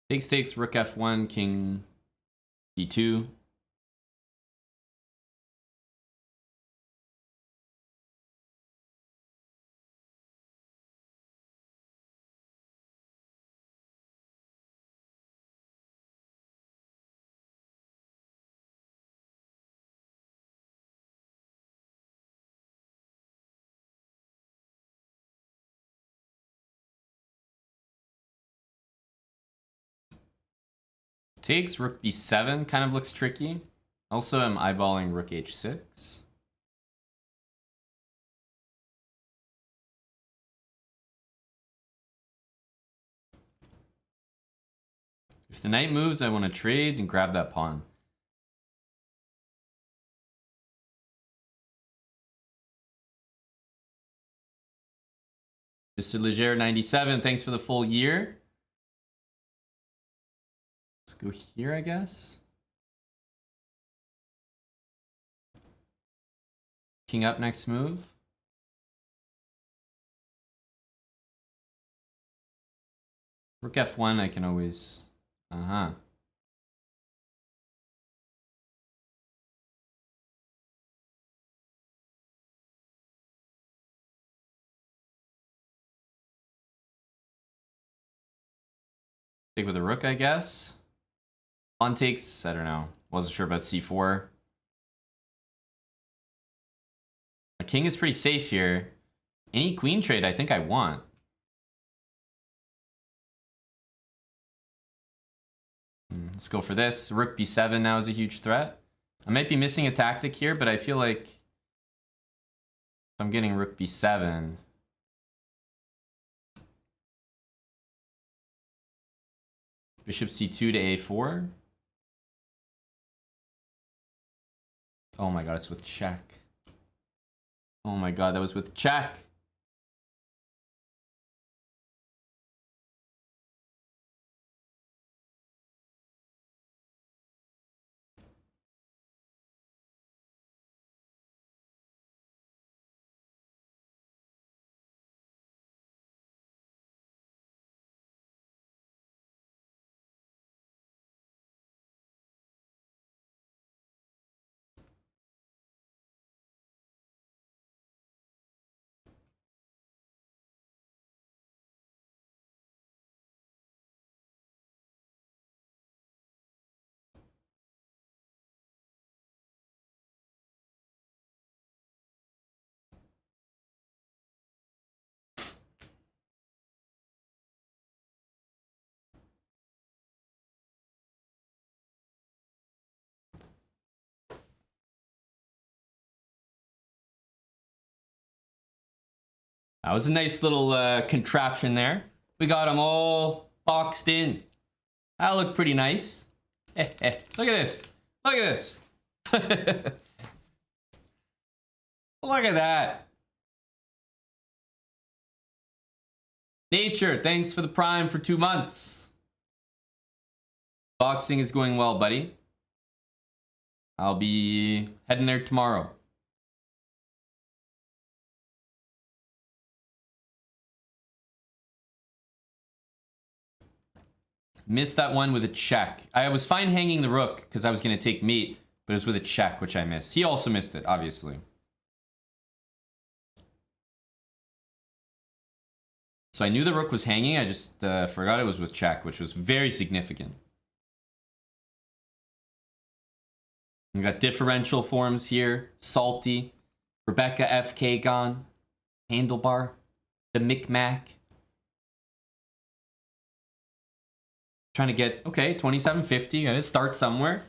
Takes, rook f1, king d2. Takes, rook b7 kind of looks tricky. Also, I'm eyeballing rook h6. If the knight moves, I want to trade and grab that pawn. Mr. Leger 97, thanks for the full year. Let's go here, I guess. King up next move. Rook F1, I can always... Uh-huh. Take with the rook, I guess. Pawn takes, I don't know. Wasn't sure about c4. A king is pretty safe here. Any queen trade I think I want. Let's go for this. Rook b7 now is a huge threat. I might be missing a tactic here, but I feel like if I'm getting rook b7. Bishop c2 to a4. Oh my god, it's with check. Oh my god, that was with check. That was a nice little contraption there. We got them all boxed in. That looked pretty nice. Look at this. Look at this. Look at that. Nature, thanks for the prime for 2 months. Boxing is going well, buddy. I'll be heading there tomorrow. Missed that one with a check. I was fine hanging the rook because I was going to take mate, but it was with a check, which I missed. He also missed it, obviously. So I knew the rook was hanging. I just forgot it was with check, which was very significant. We got differential forms here. Salty. Rebecca FK gone. Handlebar. The Micmac. Trying to get, okay, 2750. Gotta start somewhere.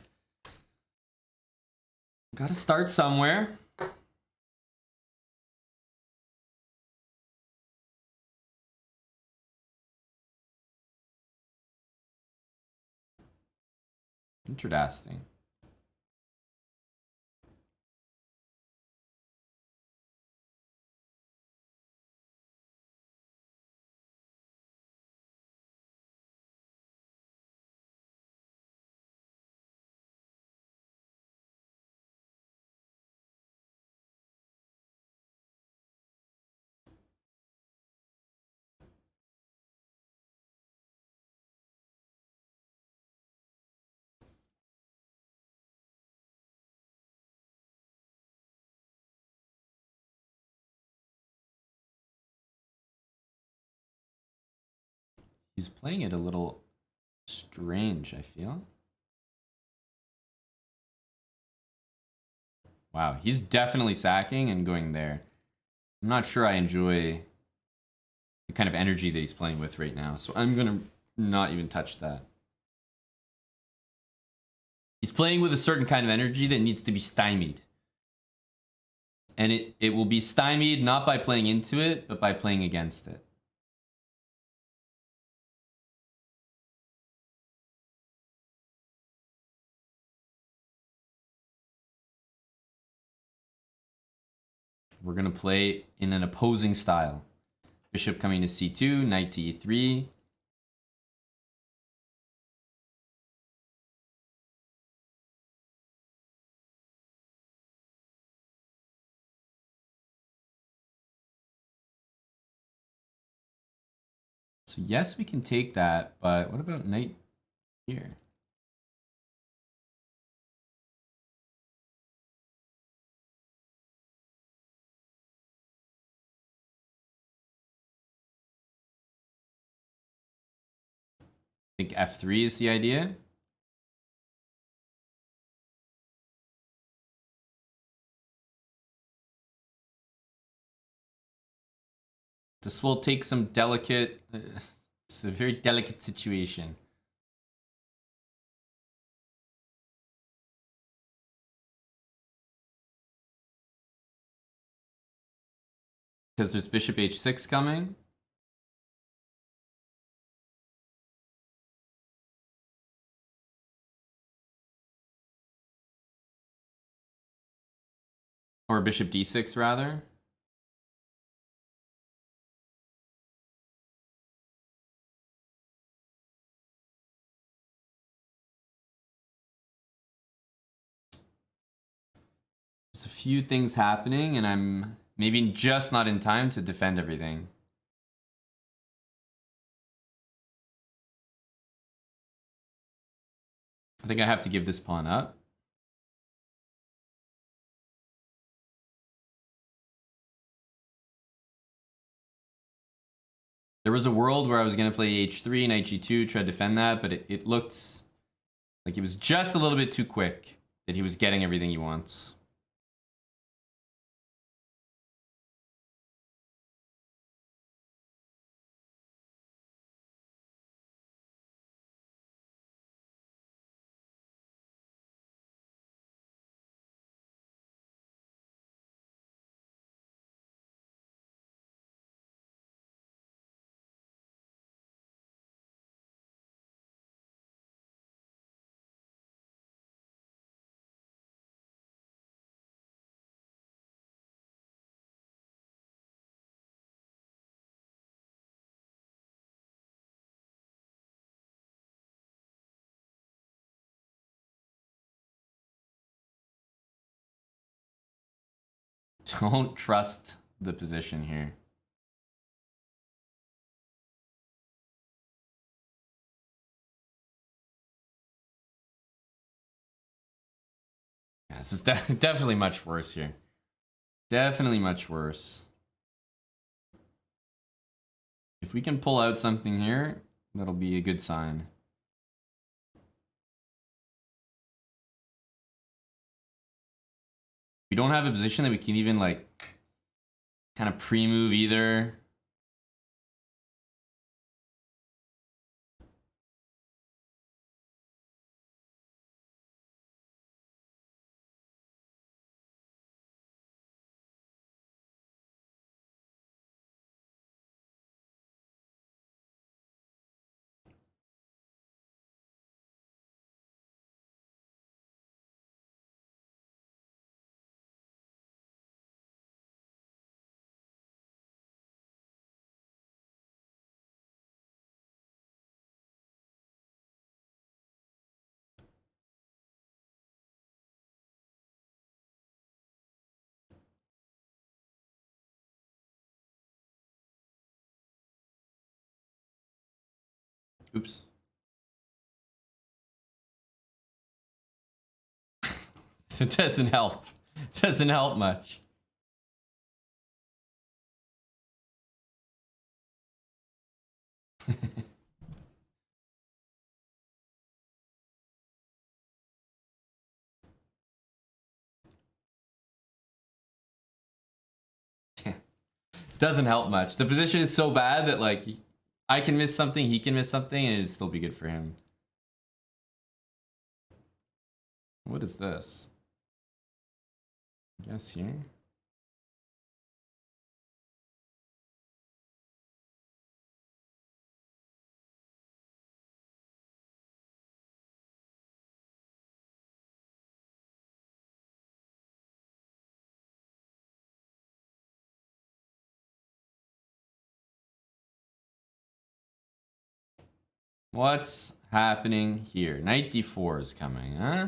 Gotta start somewhere. Interesting. He's playing it a little strange, I feel. Wow, he's definitely sacking and going there. I'm not sure I enjoy the kind of energy that he's playing with right now, so I'm gonna not even touch that. He's playing with a certain kind of energy that needs to be stymied. And it will be stymied not by playing into it, but by playing against it. We're going to play in an opposing style. Bishop coming to c2, knight to e3. So yes, we can take that, but what about knight here? I think f3 is the idea. This will take some delicate... it's a very delicate situation. Because there's bishop h6 coming. Or bishop d6, rather. There's a few things happening, and I'm maybe just not in time to defend everything. I think I have to give this pawn up. There was a world where I was going to play h3, knight g2, try to defend that, but it looked like it was just a little bit too quick, that he was getting everything he wants. Don't trust the position here. Yeah, this is definitely much worse here. Definitely much worse. If we can pull out something here, that'll be a good sign. We don't have a position that we can even like kind of pre-move either. Oops. It doesn't help. It doesn't help much. Doesn't help much. The position is so bad that like I can miss something, he can miss something, and it'd still be good for him. What is this? I guess here. What's happening here? Knight d4 is coming, huh?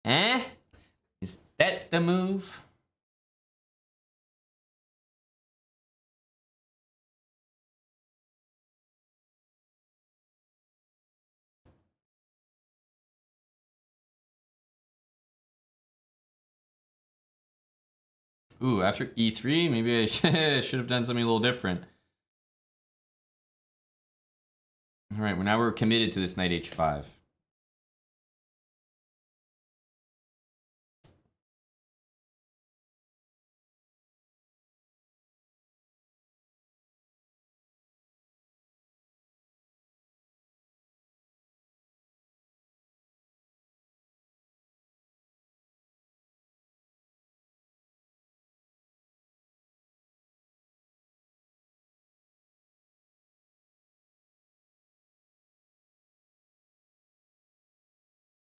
Eh? Is that the move? Ooh, after e3, maybe I should have done something a little different. All right, well now we're committed to this knight h5.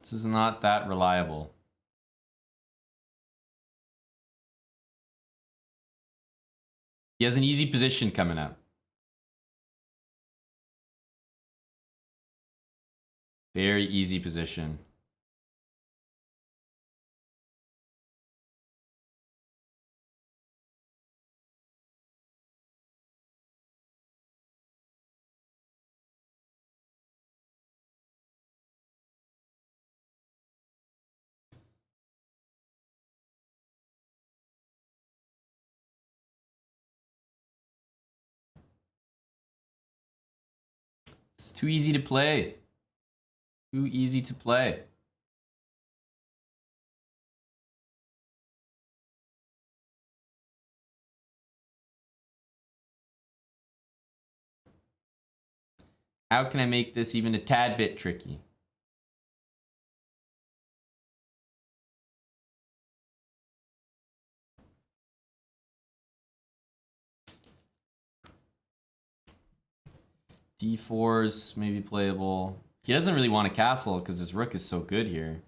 This is not that reliable. He has an easy position coming up. Very easy position. It's too easy to play. Too easy to play. How can I make this even a tad bit tricky? D4's maybe playable. He doesn't really want a castle because his rook is so good here.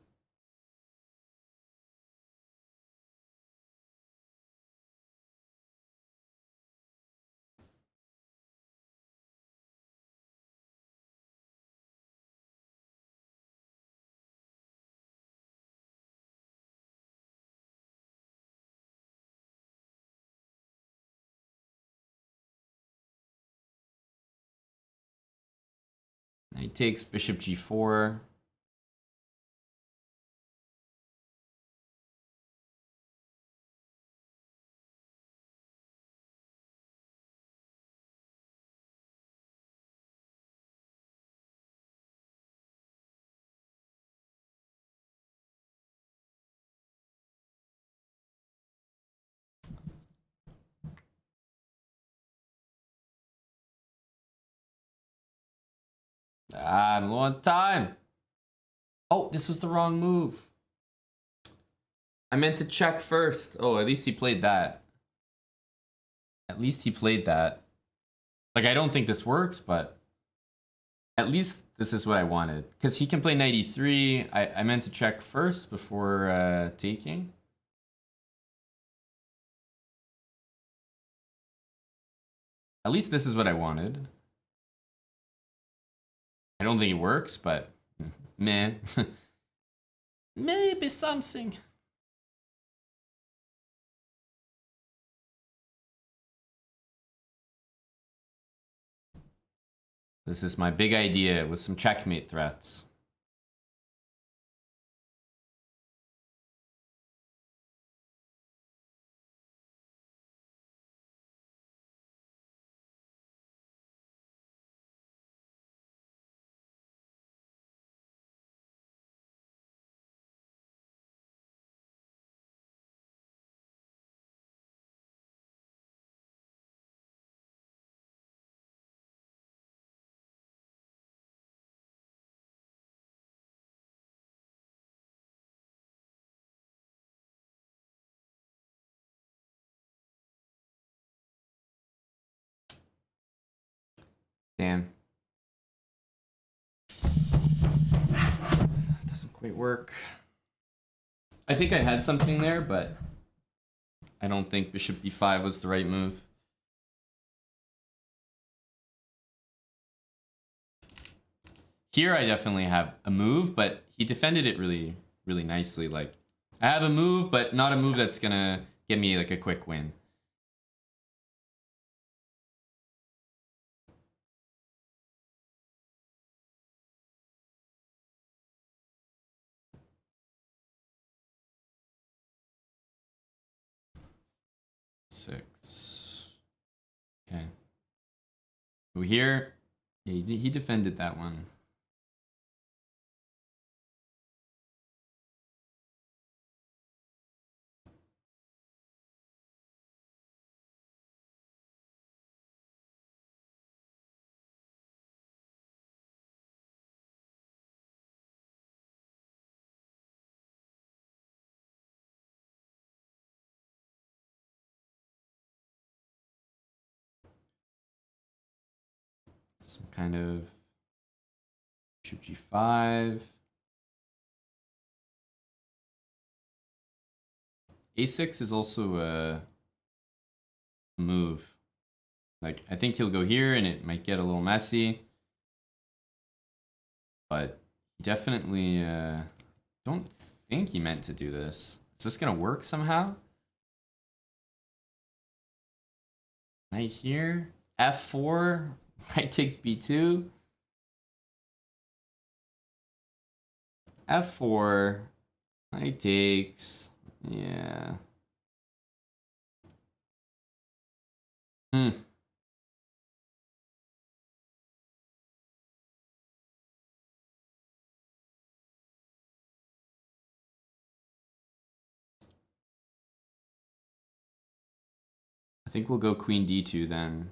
Now he takes bishop g4. Ah, I'm low on time. Oh, this was the wrong move. I meant to check first. Oh, at least he played that. At least he played that. Like, I don't think this works, but at least this is what I wanted. Because he can play knight e3. I meant to check first before taking. At least this is what I wanted. I don't think it works, but man. Maybe something. This is my big idea with some checkmate threats. Damn. Doesn't quite work. I think I had something there, but I don't think bishop b5 was the right move. Here I definitely have a move, but he defended it really, really nicely. Like, I have a move, but not a move that's gonna get me like a quick win. 6. Okay. So here, yeah, he defended that one. Some kind of bishop g5. a6 is also a move. Like, I think he'll go here and it might get a little messy. But definitely don't think he meant to do this. Is this gonna work somehow? Knight here. F4. Knight takes b2. F4. Knight takes. Yeah. I think we'll go queen d2 then.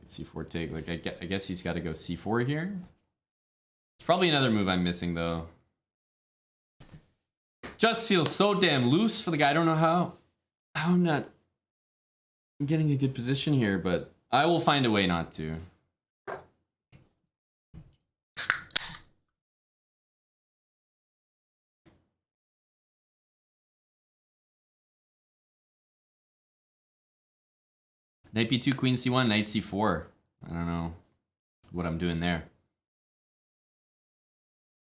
C4 take. Like, I guess he's got to go c4 here. It's probably another move I'm missing, though. Just feels so damn loose for the guy. I don't know how I'm not getting a good position here, but I will find a way not to. Knight b2, queen c1, knight c4. I don't know what I'm doing there.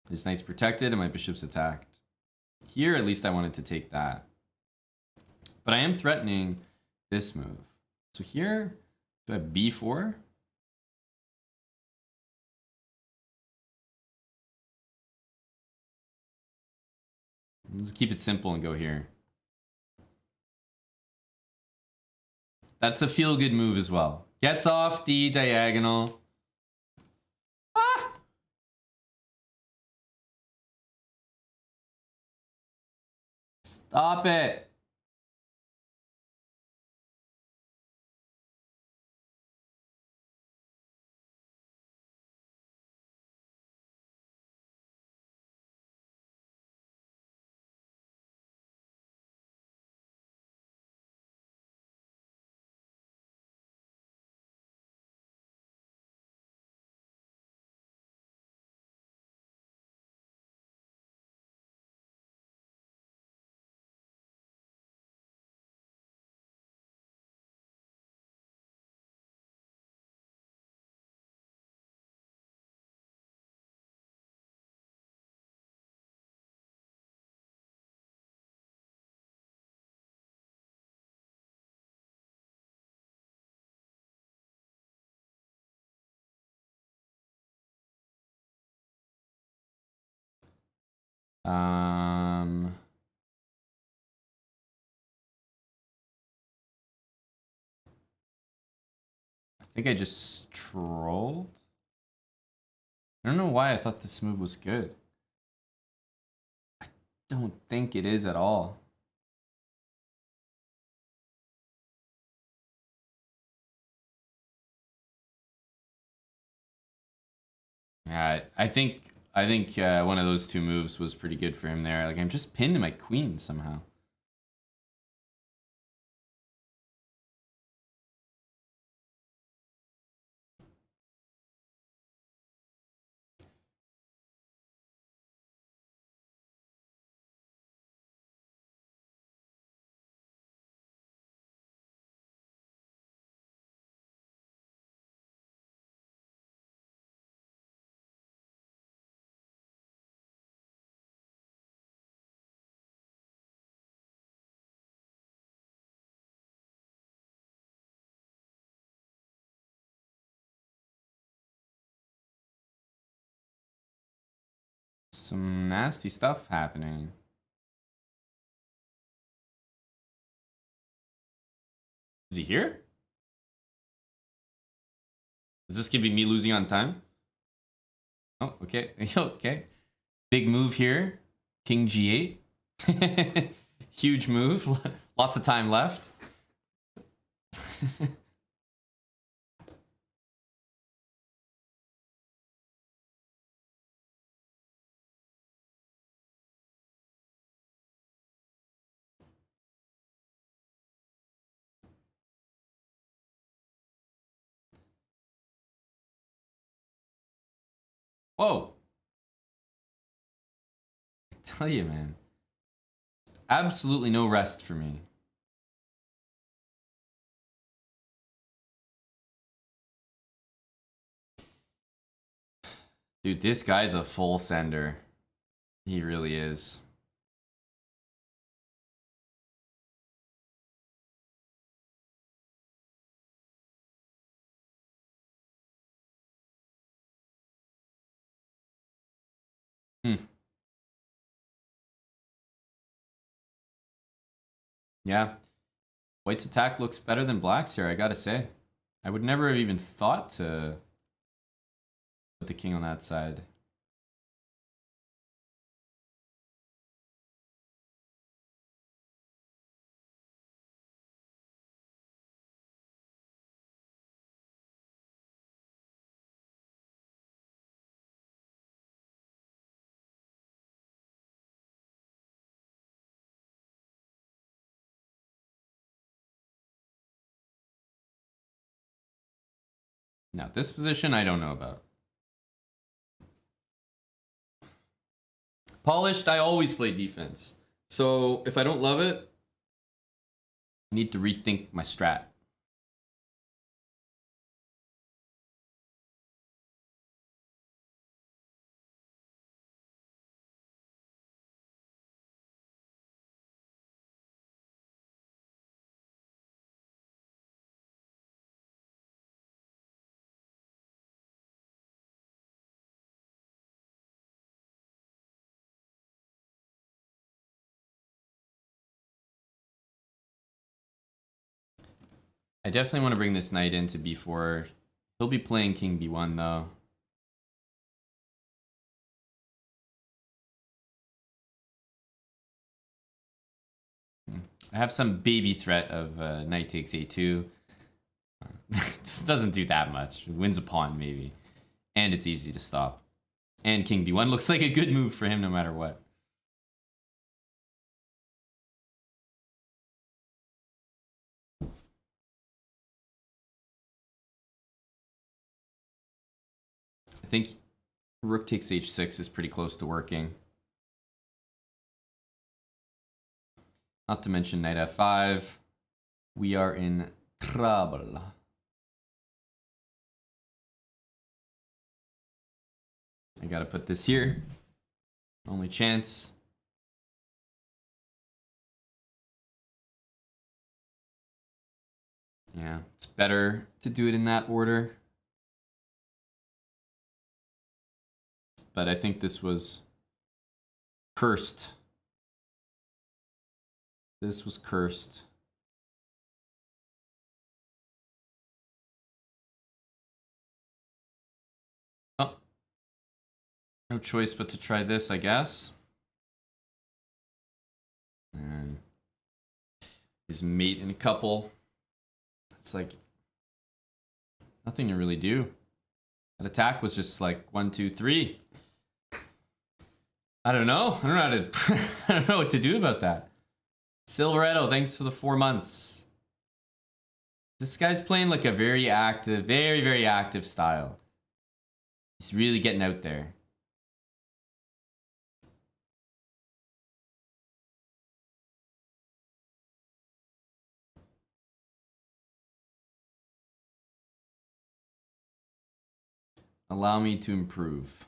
This knight's protected and my bishop's attacked. Here, at least I wanted to take that. But I am threatening this move. So here, do I have b4? Let's keep it simple and go here. That's a feel-good move as well. Gets off the diagonal. Ah! Stop it. I think I just trolled. I don't know why I thought this move was good. I don't think it is at all. Yeah, I think one of those two moves was pretty good for him there. Like, I'm just pinned to my queen somehow. Some nasty stuff happening. Is he here? Is this gonna be me losing on time? Oh, okay. Okay. Big move here. King G8. Huge move. Lots of time left. Whoa. I tell you, man. Absolutely no rest for me. Dude, this guy's a full sender. He really is. Yeah. White's attack looks better than black's here, I gotta say. I would never have even thought to put the king on that side. Now, this position I don't know about. Polished, I always play defense. So if I don't love it, I need to rethink my strat. I definitely want to bring this knight into b4. He'll be playing king b1 though. I have some baby threat of knight takes a2. This doesn't do that much. It wins a pawn maybe. And it's easy to stop. And king b1 looks like a good move for him no matter what. I think rook takes h6 is pretty close to working. Not to mention knight f5. We are in trouble. I gotta put this here. Only chance. Yeah, it's better to do it in that order. But I think this was cursed. This was cursed. Oh. No choice but to try this, I guess. And his mate in a couple. It's like nothing to really do. That attack was just like 1, 2, 3. I don't know. I don't know how to I don't know what to do about that. Silveretto, thanks for the 4 months. This guy's playing like a very active, very, very active style. He's really getting out there. Allow me to improve.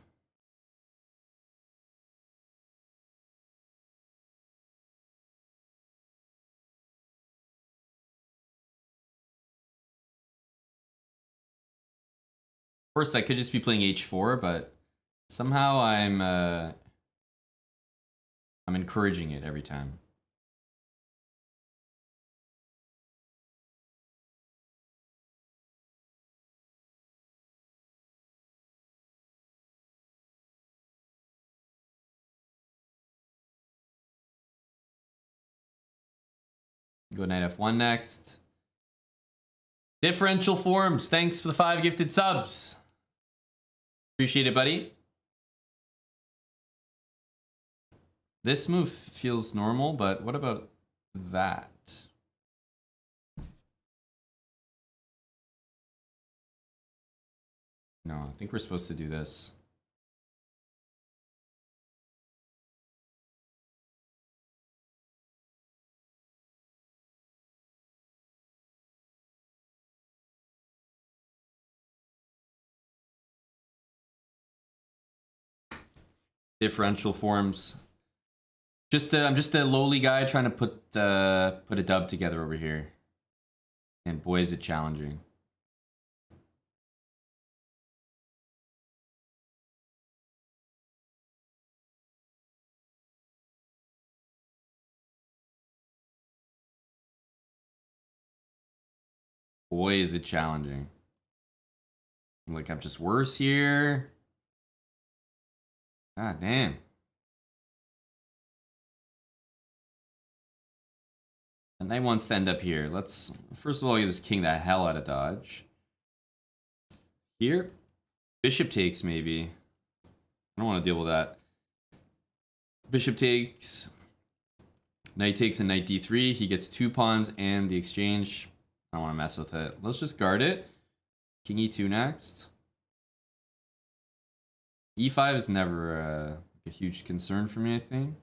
Of course, I could just be playing h4, but somehow I'm encouraging it every time. Go knight f1 next. Differential forms. Thanks for the 5 gifted subs. Appreciate it, buddy. This move feels normal, but what about that? No, I think we're supposed to do this. Differential forms. I'm just a lowly guy trying to put a dub together over here. And boy, is it challenging. Boy, is it challenging. Like, I'm just worse here. God damn. And knight wants to end up here. Let's, first of all, get this king the hell out of dodge. Here. Bishop takes, maybe. I don't want to deal with that. Bishop takes. Knight takes and knight d3. He gets 2 pawns and the exchange. I don't want to mess with it. Let's just guard it. King e2 next. e5 is never a huge concern for me, I think.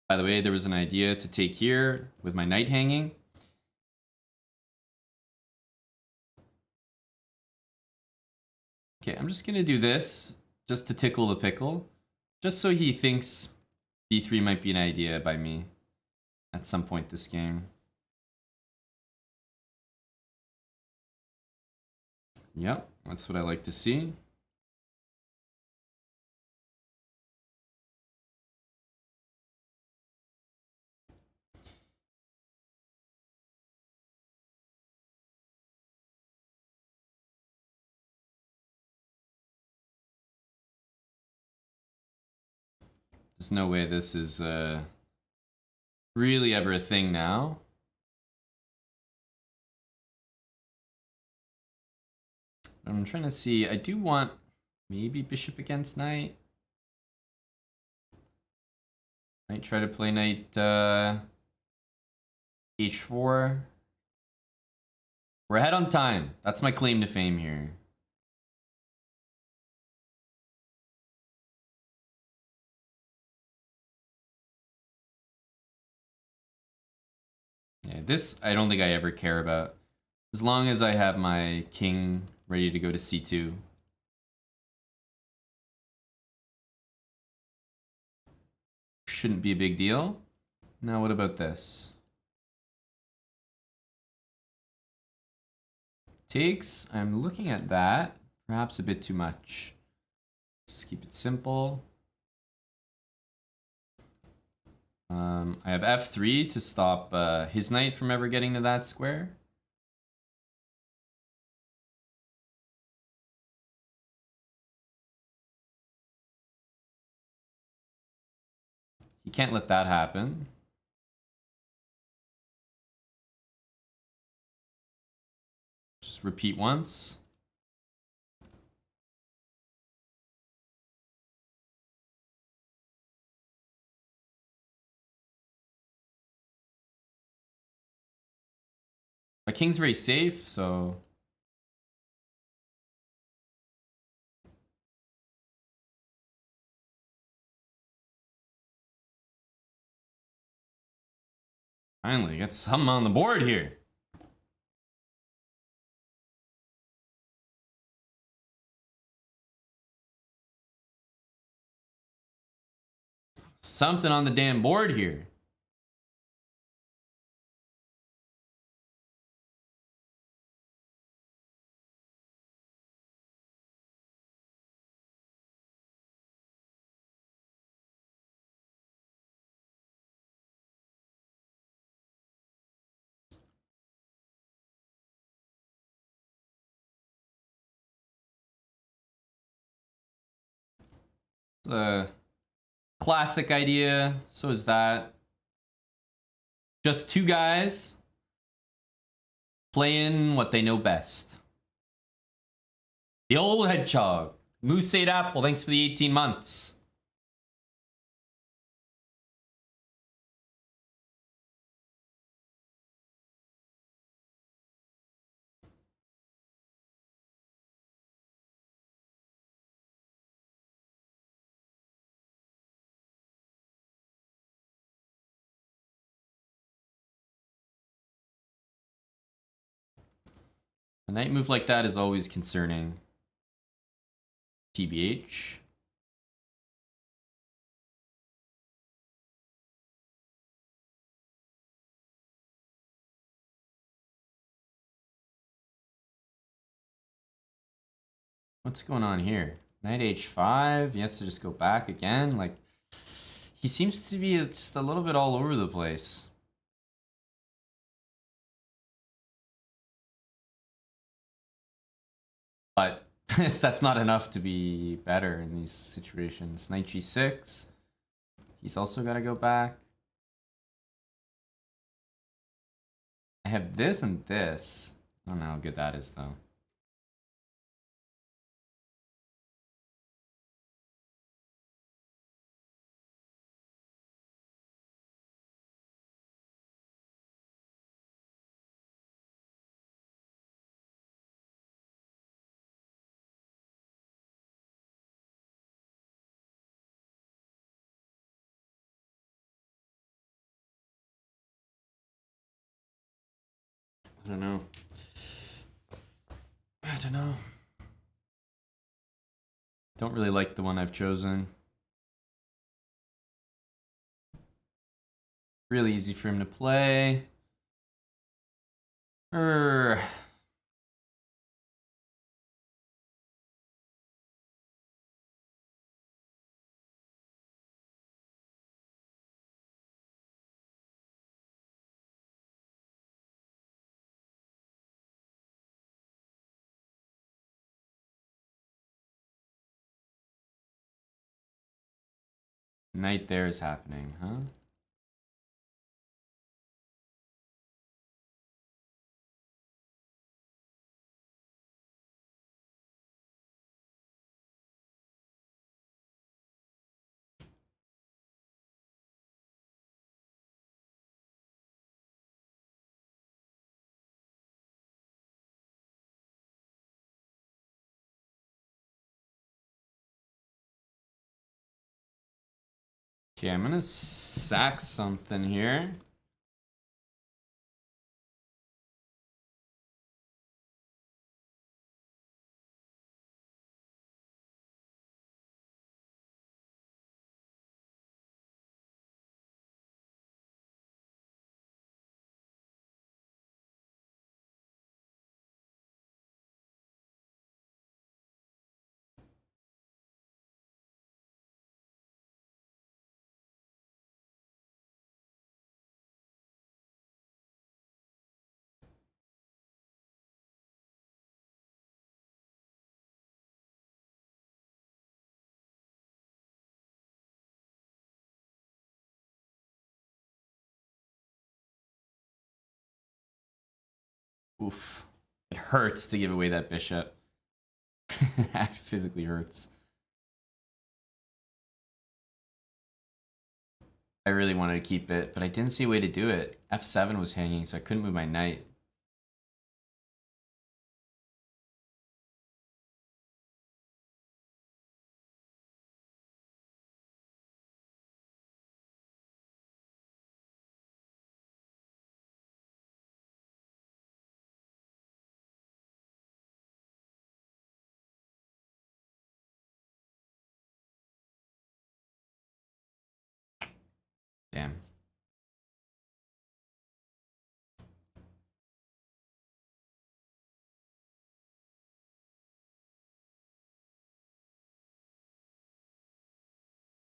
By the way, there was an idea to take here with my knight hanging. Okay, I'm just gonna do this just to tickle the pickle. Just so he thinks d3 might be an idea by me at some point this game. Yep, that's what I like to see. There's no way this is really ever a thing now. I'm trying to see. I do want maybe bishop against knight. Might try to play knight h4. We're ahead on time. That's my claim to fame here. Yeah, this I don't think I ever care about. As long as I have my king ready to go to c2. Shouldn't be a big deal. Now what about this? Takes, I'm looking at that. Perhaps a bit too much. Let's keep it simple. I have f3 to stop his knight from ever getting to that square. You can't let that happen. Just repeat once. My king's very safe, so... Finally, got something on the board here. Something on the damn board here. It's a classic idea. So is that. Just two guys playing what they know best. The old hedgehog. Mooseade Apple, thanks for the 18 months. A knight move like that is always concerning. TBH. What's going on here? Knight h5. He has to just go back again. Like, he seems to be just a little bit all over the place. But that's not enough to be better in these situations. Knight g6. He's also got to go back. I have this and this. I don't know how good that is, though. I don't know. I don't know. Don't really like the one I've chosen. Really easy for him to play. Knight there is happening, huh? Okay, I'm gonna sack something here. Oof. It hurts to give away that bishop. It physically hurts. I really wanted to keep it, but I didn't see a way to do it. F7 was hanging, so I couldn't move my knight. Damn.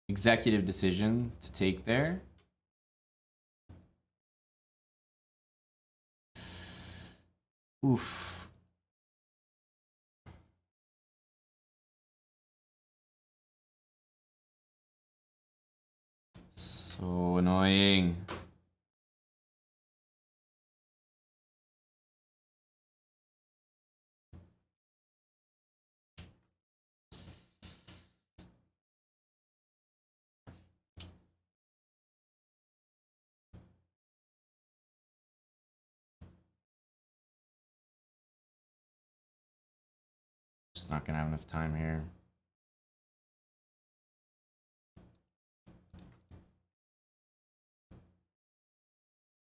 Executive decision to take there. Oof. So annoying. Just not gonna have enough time here.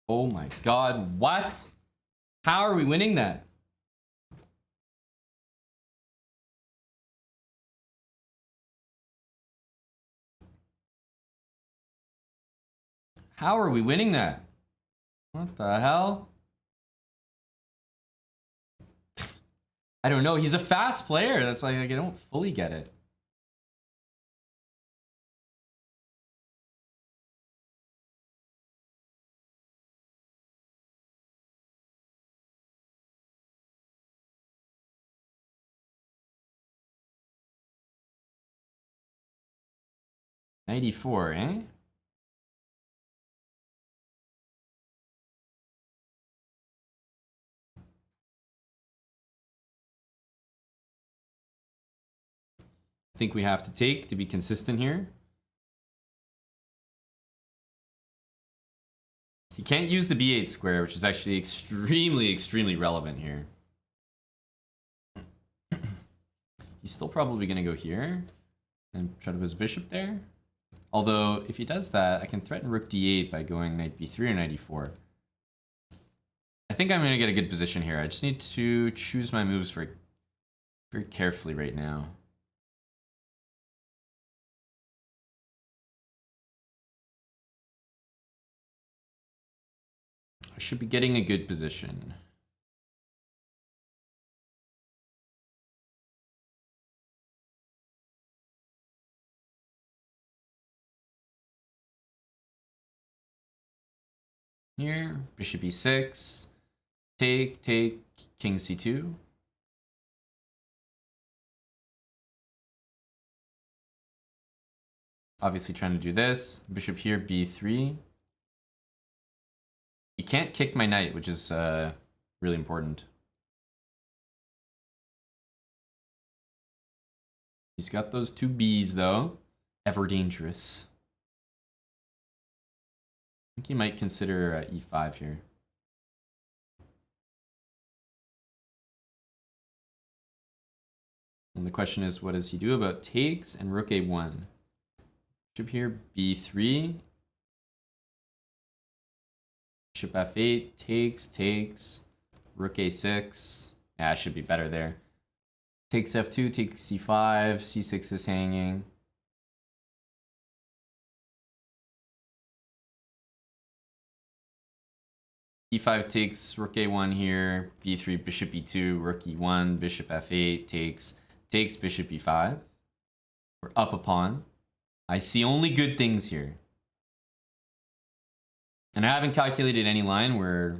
Oh my god, what? How are we winning that? How are we winning that? What the hell? I don't know. He's a fast player. That's like I don't fully get it. '94, eh? I think we have to take to be consistent here. He can't use the B8 square, which is actually extremely relevant here. He's still probably gonna go here and try to put his bishop there. Although, if he does that, I can threaten rook d8 by going knight b3 or knight e4. I think I'm gonna get a good position here. I just need to choose my moves very carefully right now. I should be getting a good position. Here, bishop e6, take, king c2. Obviously trying to do this. Bishop here, b3. He can't kick my knight, which is really important. He's got those two Bs, though. Ever dangerous. I think he might consider e5 here. And the question is, what does he do about takes and rook a1? Bishop here, b3. Bishop f8, takes. Rook a6. Yeah, it should be better there. Takes f2, takes c5, c6 is hanging. e5 takes, rook a1 here, b3, bishop e2, rook e1, bishop f8, takes, bishop e5. We're up a pawn. I see only good things here. And I haven't calculated any line where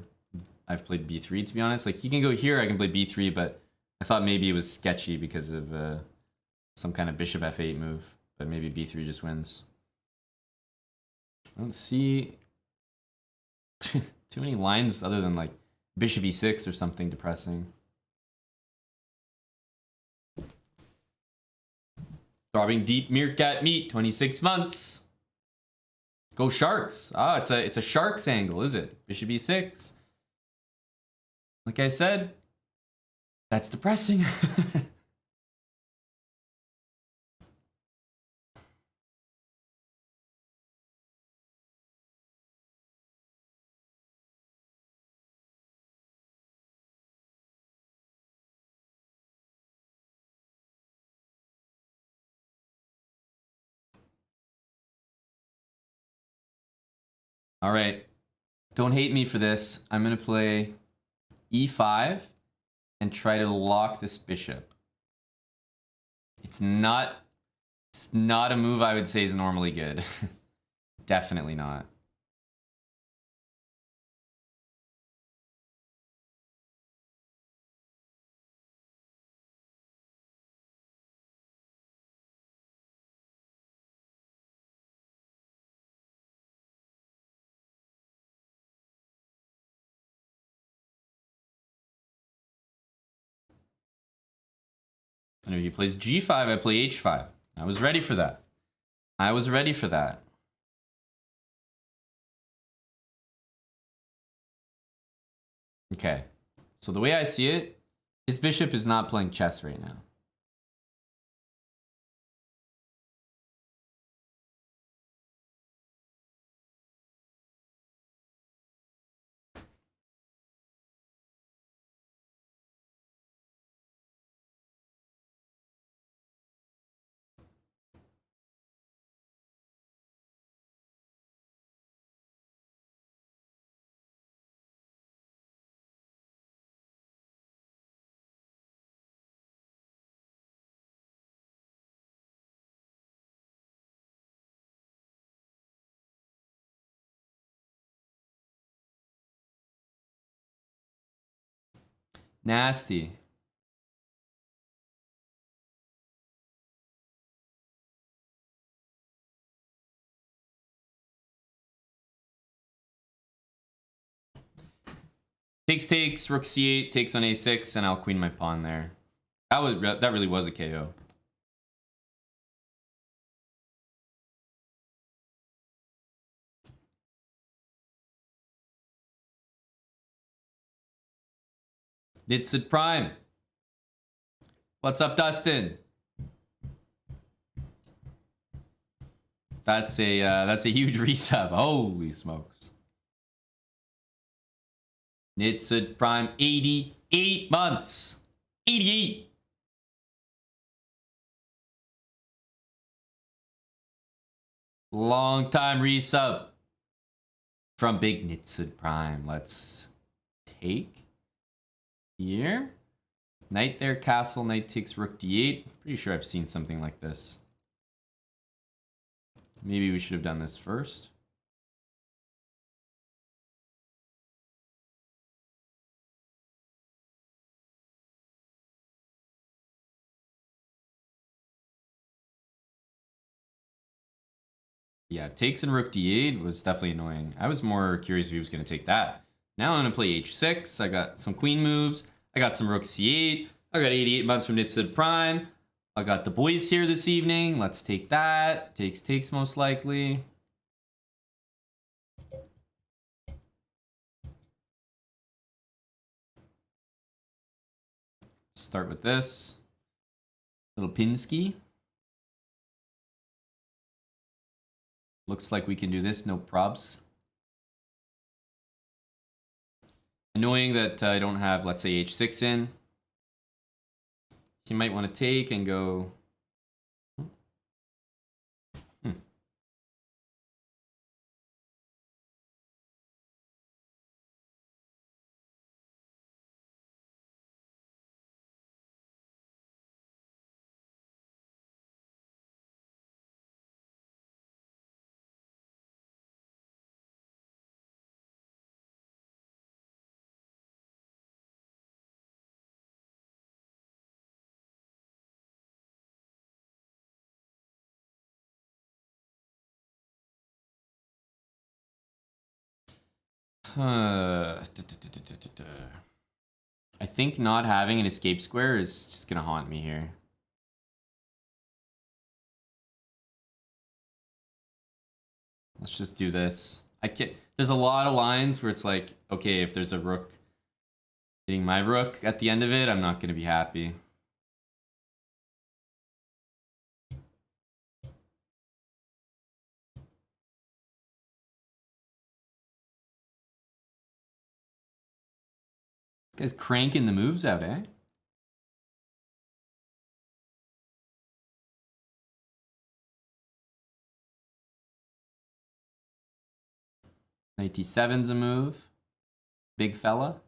I've played b3, to be honest. Like, he can go here, I can play b3, but I thought maybe it was sketchy because of some kind of bishop f8 move. But maybe b3 just wins. I don't see too many lines other than like bishop e6 or something depressing. Throbbing deep meerkat meat, 26 months. Go Sharks. Ah, it's a Sharks angle, is it? Bishop e6. Like I said, that's depressing. All right. Don't hate me for this. I'm going to play e5 and try to lock this bishop. It's not a move I would say is normally good. Definitely not. And if he plays g5, I play h5. I was ready for that. I was ready for that. Okay. So the way I see it, his bishop is not playing chess right now. Nasty. Takes, rook c8, takes on a6, and I'll queen my pawn there. That really was a KO. Nitsid Prime. What's up, Dustin? That's a huge resub. Holy smokes. Nitsid Prime, 88 months. 88. Long time resub from Big Nitsid Prime. Let's take here. Knight there, castle, knight takes rook d8. Pretty sure I've seen something like this. Maybe we should have done this first. Yeah, takes and rook d8 was definitely annoying. I was more curious if he was going to take that. Now I'm going to play h6. I got some queen moves. I got some rook c8. I got 88 months from Nitsid Prime. I got the boys here this evening. Let's take that. Takes most likely. Start with this. Little Pinsky. Looks like we can do this, no probs. Annoying that I don't have, let's say, h6 in. He might want to take and go... I think not having an escape square is just gonna haunt me here. Let's just do this. I can't. There's a lot of lines where it's like, okay, if there's a rook hitting my rook at the end of it, I'm not gonna be happy. This guy's cranking the moves out, eh? Knight d7's a move. Big fella.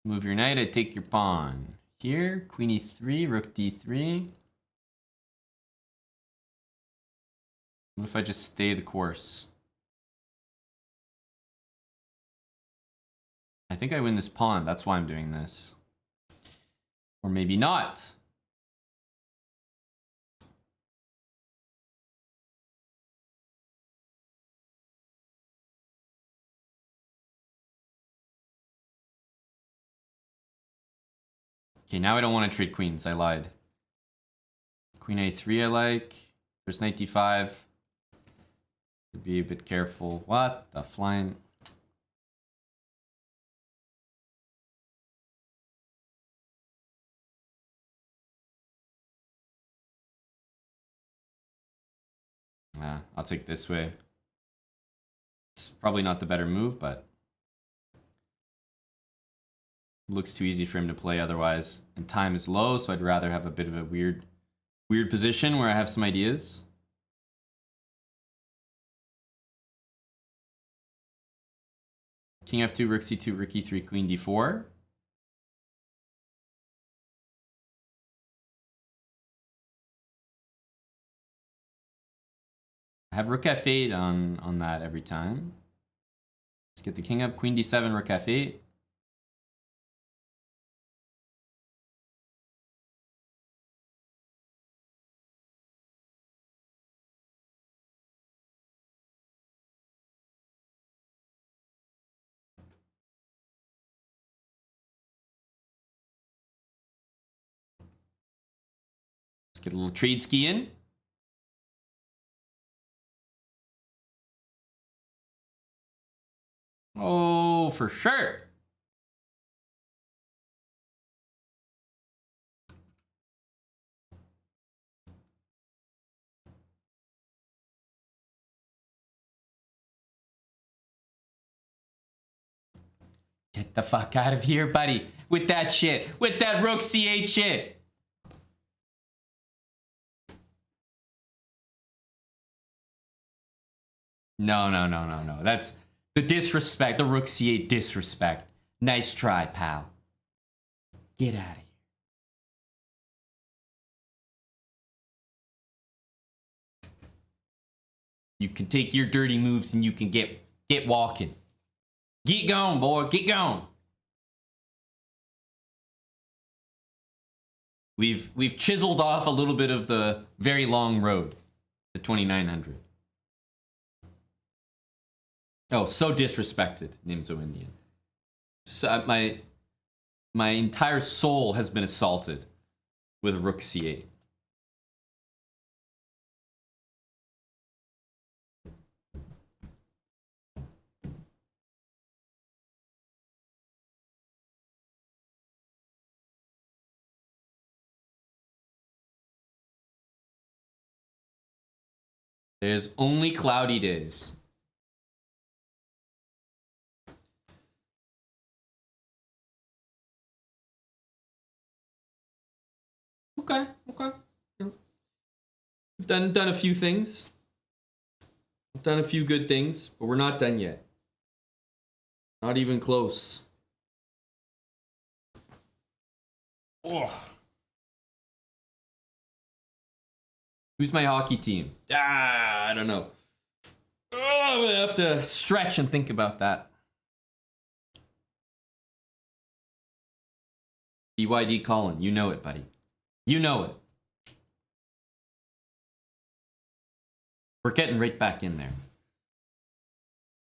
Move your knight, I take your pawn. Here, queen e3, rook d3. What if I just stay the course? I think I win this pawn. That's why I'm doing this. Or maybe not. Okay, now I don't want to trade queens. I lied. Queen a3 I like. There's knight d5. Be a bit careful. What? The flying... I'll take this way. It's probably not the better move, but it looks too easy for him to play otherwise. And time is low, so I'd rather have a bit of a weird position where I have some ideas. King f2, rook c2, rook e3, queen d4. I have rook f8 on that every time. Let's get the king up, queen d7, rook f8. Let's get a little trade ski in. Oh, for sure. Get the fuck out of here, buddy. With that shit. With that rook c8 shit. No. That's the disrespect. The rook c8 disrespect. Nice try, pal. Get out of here. You can take your dirty moves and you can get walking. Get going, boy. Get going. We've chiseled off a little bit of the very long road to 2900. Oh, so disrespected, Nimzo Indian. So my entire soul has been assaulted with rook c8. There's only cloudy days. Okay. We've done a few things. We've done a few good things, but we're not done yet. Not even close. Ugh. Who's my hockey team? I don't know. I'm gonna have to stretch and think about that. BYD Colin, you know it, buddy. You know it. We're getting right back in there.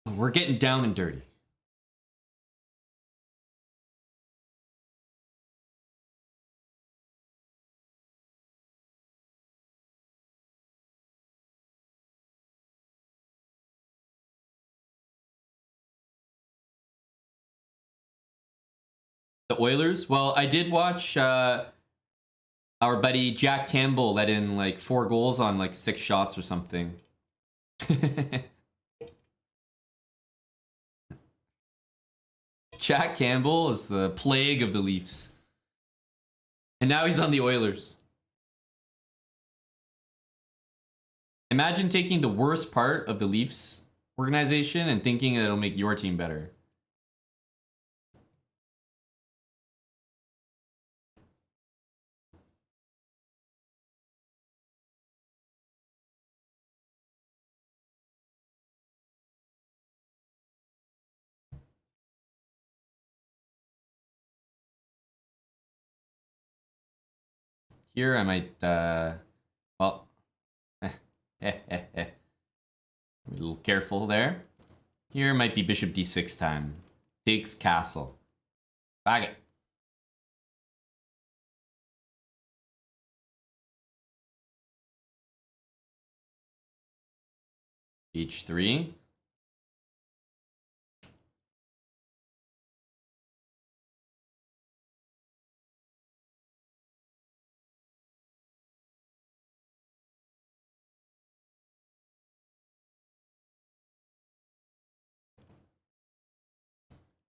We're getting down and dirty. The Oilers? Well, I did watch our buddy Jack Campbell let in like 4 goals on like 6 shots or something. Jack Campbell is the plague of the Leafs. And now he's on the Oilers. Imagine taking the worst part of the Leafs organization and thinking that it'll make your team better. Here I might, well, be a little careful there. Here might be bishop d6 time. Takes castle. Bag it. h3.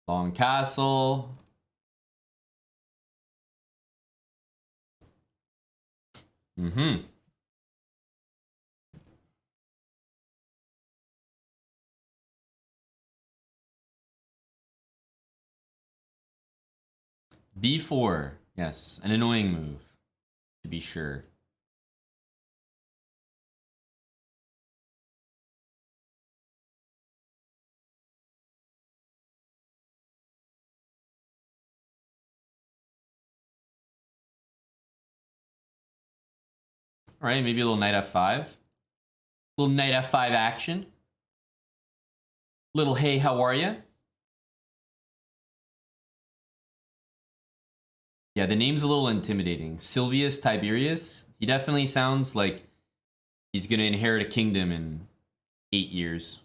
Long castle. Mm-hmm. b4. Yes, an annoying move, to be sure. All right, maybe a little knight f5. Little knight f5 action. Little hey, how are ya? Yeah, the name's a little intimidating. Silvius Tiberius. He definitely sounds like he's gonna inherit a kingdom in 8 years.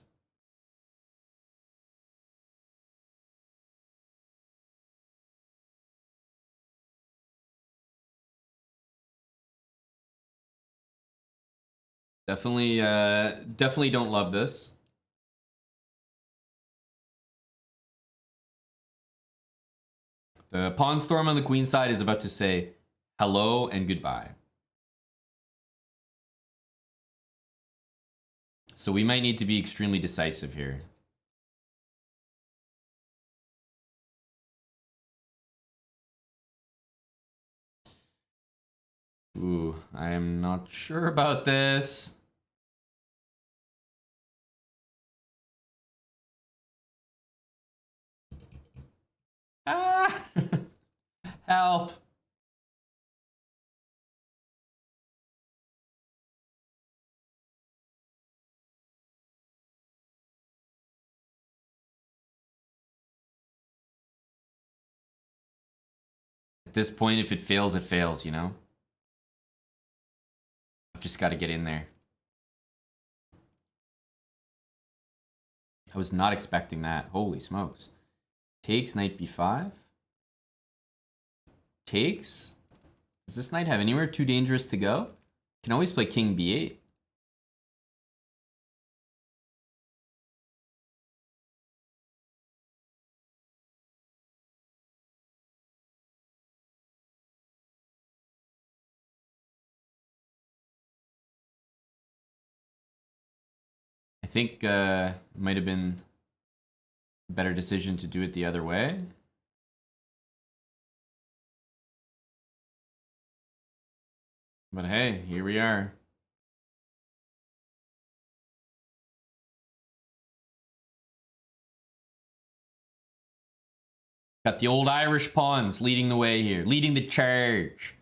Definitely don't love this. The pawn storm on the queen side is about to say hello and goodbye. So we might need to be extremely decisive here. Ooh, I am not sure about this. Ah! Help! At this point, if it fails, you know? I've just got to get in there. I was not expecting that. Holy smokes. Takes knight b5. Takes? Does this knight have anywhere too dangerous to go? Can always play king b8. I think it might have been a better decision to do it the other way. But hey, here we are. Got the old Irish pawns leading the way here, leading the charge.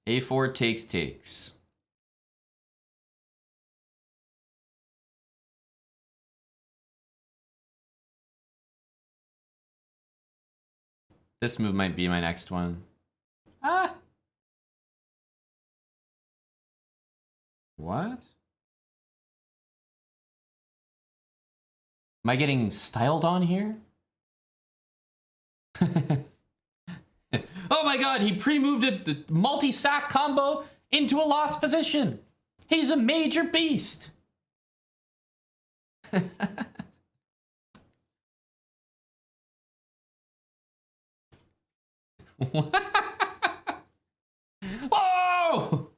A4 takes. This move might be my next one. Ah! What? Am I getting styled on here? Oh my god, he pre-moved a multi-sack combo into a lost position. He's a major beast. Oh!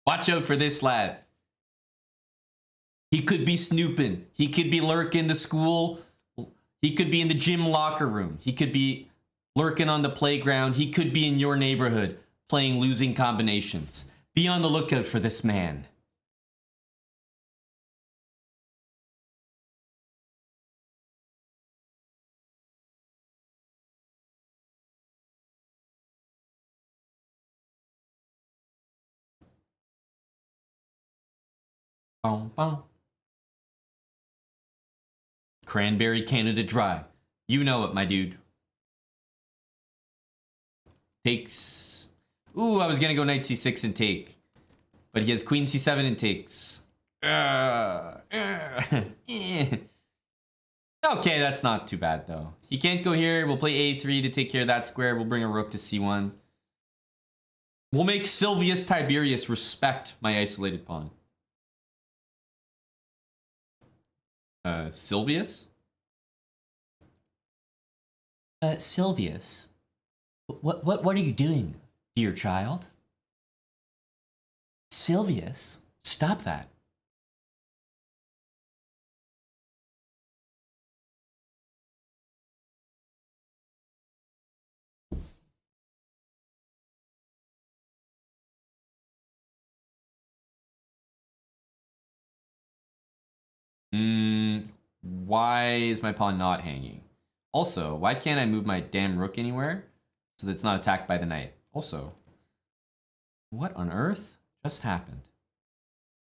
Watch out for this lad. He could be snooping. He could be lurking the school. He could be in the gym locker room. He could be lurking on the playground. He could be in your neighborhood playing losing combinations. Be on the lookout for this man. Boom, boom. Cranberry Canada Dry. You know it, my dude. Takes. Ooh, I was gonna go knight c6 and take. But he has queen c7 and takes. Okay, that's not too bad, though. He can't go here. We'll play a3 to take care of that square. We'll bring a rook to c1. We'll make Silvius Tiberius respect my isolated pawn. Silvius? Silvius? What are you doing, dear child? Silvius? Stop that. Why is my pawn not hanging? Also, why can't I move my damn rook anywhere so that it's not attacked by the knight? Also, what on earth just happened?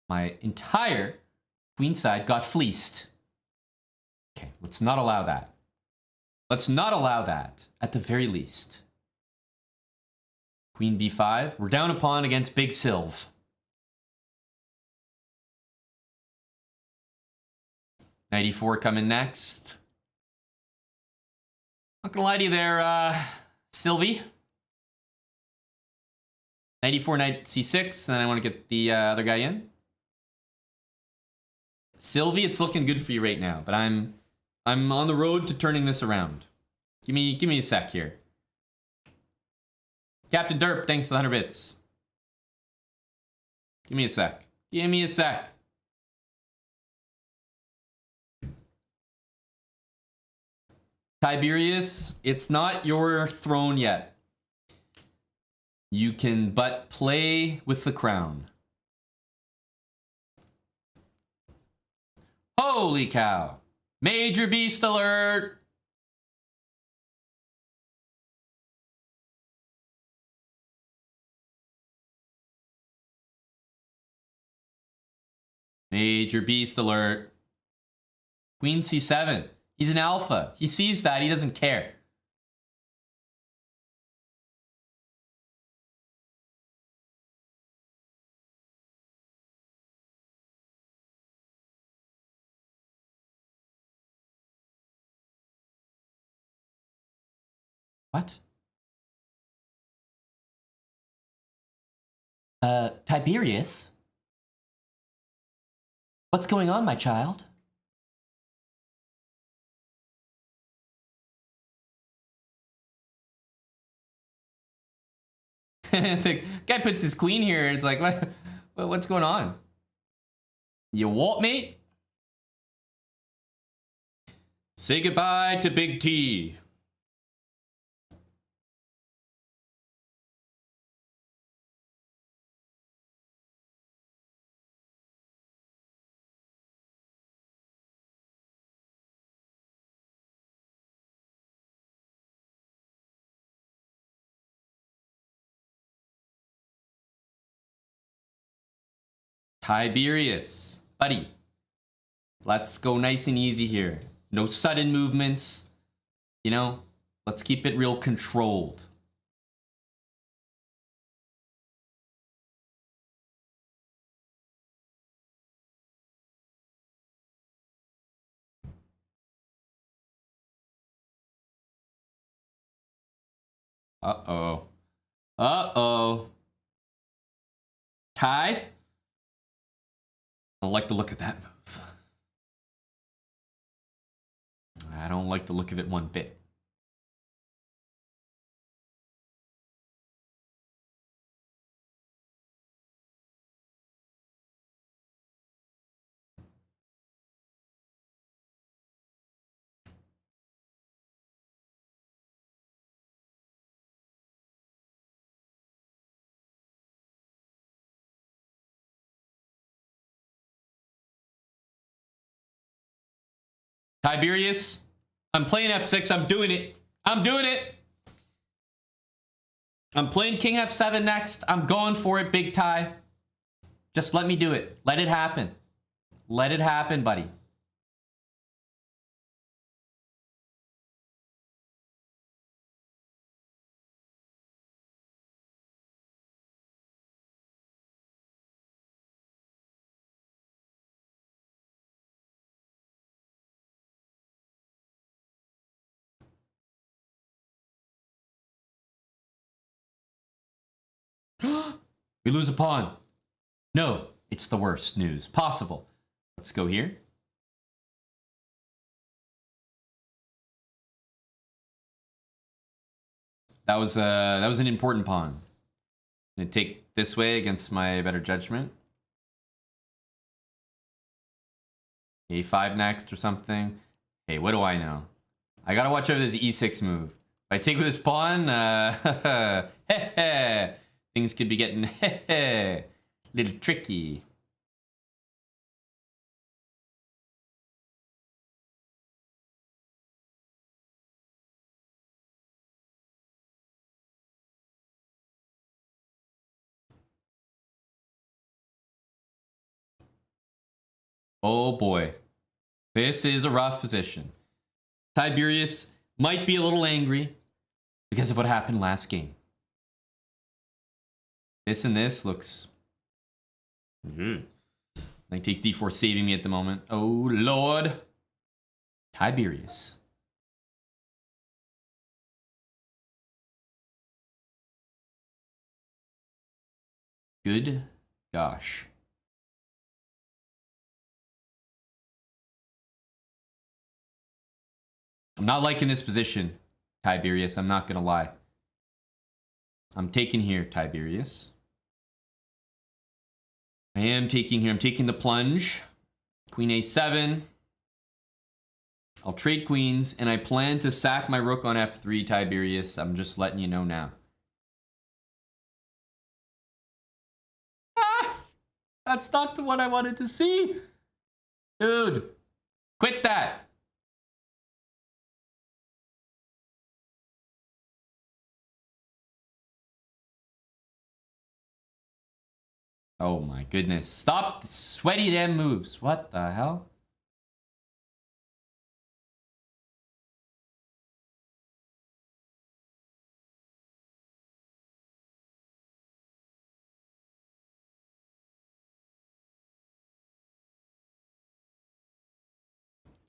My entire queenside got fleeced. Okay, let's not allow that. Let's not allow that, at the very least. Queen b5. We're down a pawn against Big Silv. Knight e4 coming next. Not gonna lie to you there, Sylvie. Knight e4, knight c6, then I want to get the other guy in. Sylvie, it's looking good for you right now, but I'm on the road to turning this around. Give me a sec here. Captain Derp, thanks for the 100 bits. Give me a sec. Give me a sec. Tiberius, it's not your throne yet. You can but play with the crown. Holy cow. Major beast alert. Major beast alert. Queen c7. He's an alpha. He sees that. He doesn't care. What? Tiberius? What's going on, my child? The guy puts his queen here. It's like, what's going on? You what, mate? Say goodbye to Big T. Tiberius, buddy. Let's go nice and easy here. No sudden movements. You know, let's keep it real controlled. Uh-oh. Uh-oh. Ty? I don't like the look of that move. I don't like the look of it one bit. Tiberius, I'm playing f6. I'm doing it. I'm doing it. I'm playing king f7 next. I'm going for it, big tie. Just let me do it. Let it happen. Let it happen, buddy. We lose a pawn. No, it's the worst news possible. Let's go here. That was an important pawn. I'm gonna take this way against my better judgment. A5 next or something. Hey, what do I know? I gotta watch over this e6 move. If I take with this pawn, things could be getting a little tricky. Oh boy. This is a rough position. Tiberius might be a little angry because of what happened last game. This and this looks... Knight takes d4 saving me at the moment. Oh lord. Tiberius. Good gosh. I'm not liking this position, Tiberius. I'm not gonna lie. I'm taking here, Tiberius. I am taking here. I'm taking the plunge. Queen a7. I'll trade queens, and I plan to sack my rook on f3, Tiberius. I'm just letting you know now. Ah! That's not the one I wanted to see. Dude, quit that. Oh my goodness. Stop the sweaty damn moves. What the hell?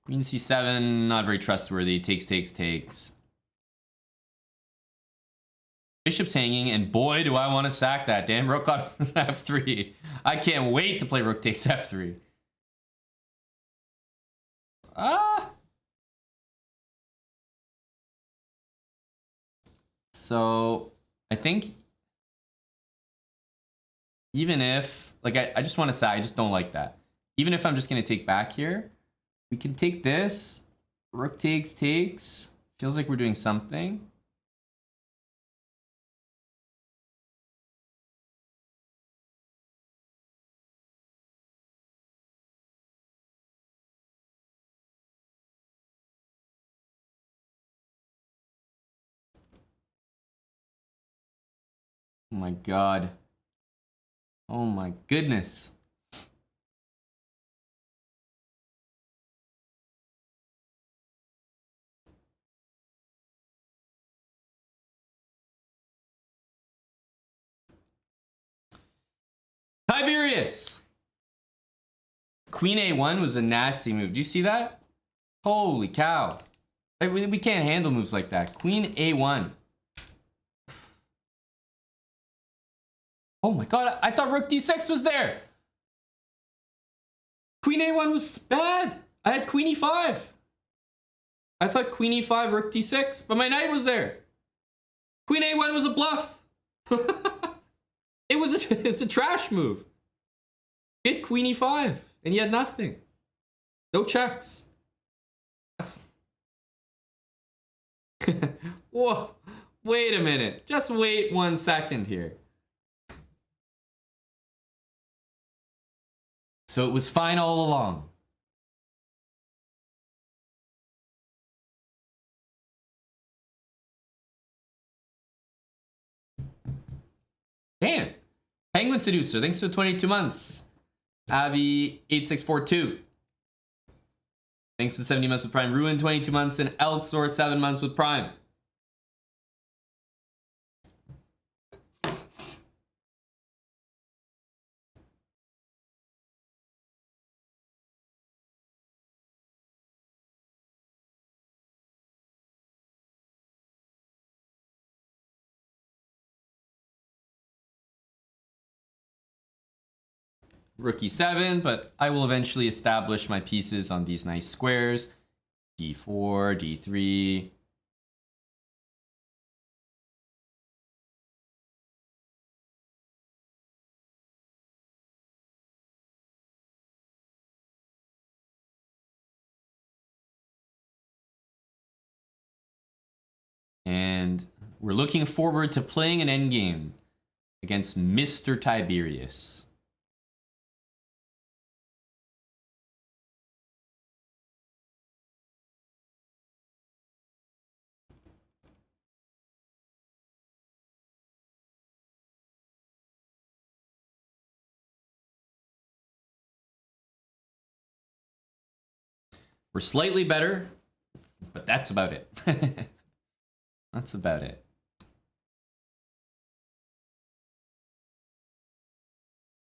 Queen c7, not very trustworthy. Takes. Bishop's hanging, and boy, do I want to sack that damn rook on f3. I can't wait to play rook takes f3. Ah! So, I think even if, like, I just want to sack, I just don't like that. Even if I'm just going to take back here, we can take this. Rook takes. Feels like we're doing something. Oh my god. Oh my goodness. Tiberius! Queen a1 was a nasty move. Do you see that? Holy cow. We can't handle moves like that. Queen a1. Oh my god, I thought rook d6 was there. Queen a1 was bad. I had queen e5. I thought queen e5, rook d6, but my knight was there. Queen a1 was a bluff. It's a trash move. Hit queen e5, and he had nothing. No checks. Whoa, wait a minute. Just wait 1 second here. So it was fine all along. Damn. Penguin Seducer, thanks for 22 months. Avi8642. Thanks for 70 months with Prime. Ruin 22 months and Elxor 7 months with Prime. Rookie 7, but I will eventually establish my pieces on these nice squares. D4, D3. And we're looking forward to playing an endgame against Mr. Tiberius. We're slightly better, but that's about it. That's about it.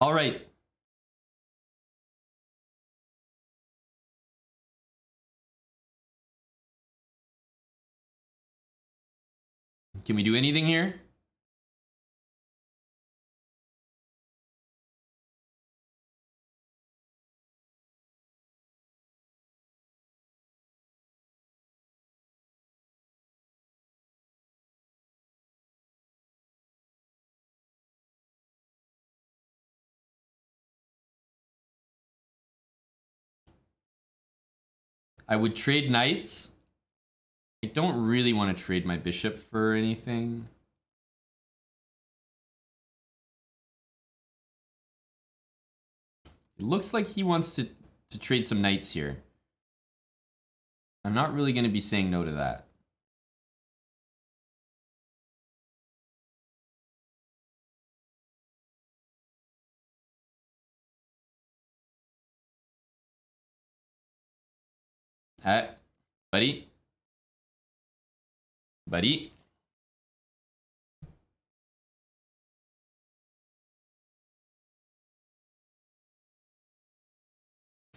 All right. Can we do anything here? I would trade knights. I don't really want to trade my bishop for anything. It looks like he wants to trade some knights here. I'm not really going to be saying no to that. Hey, buddy. Buddy.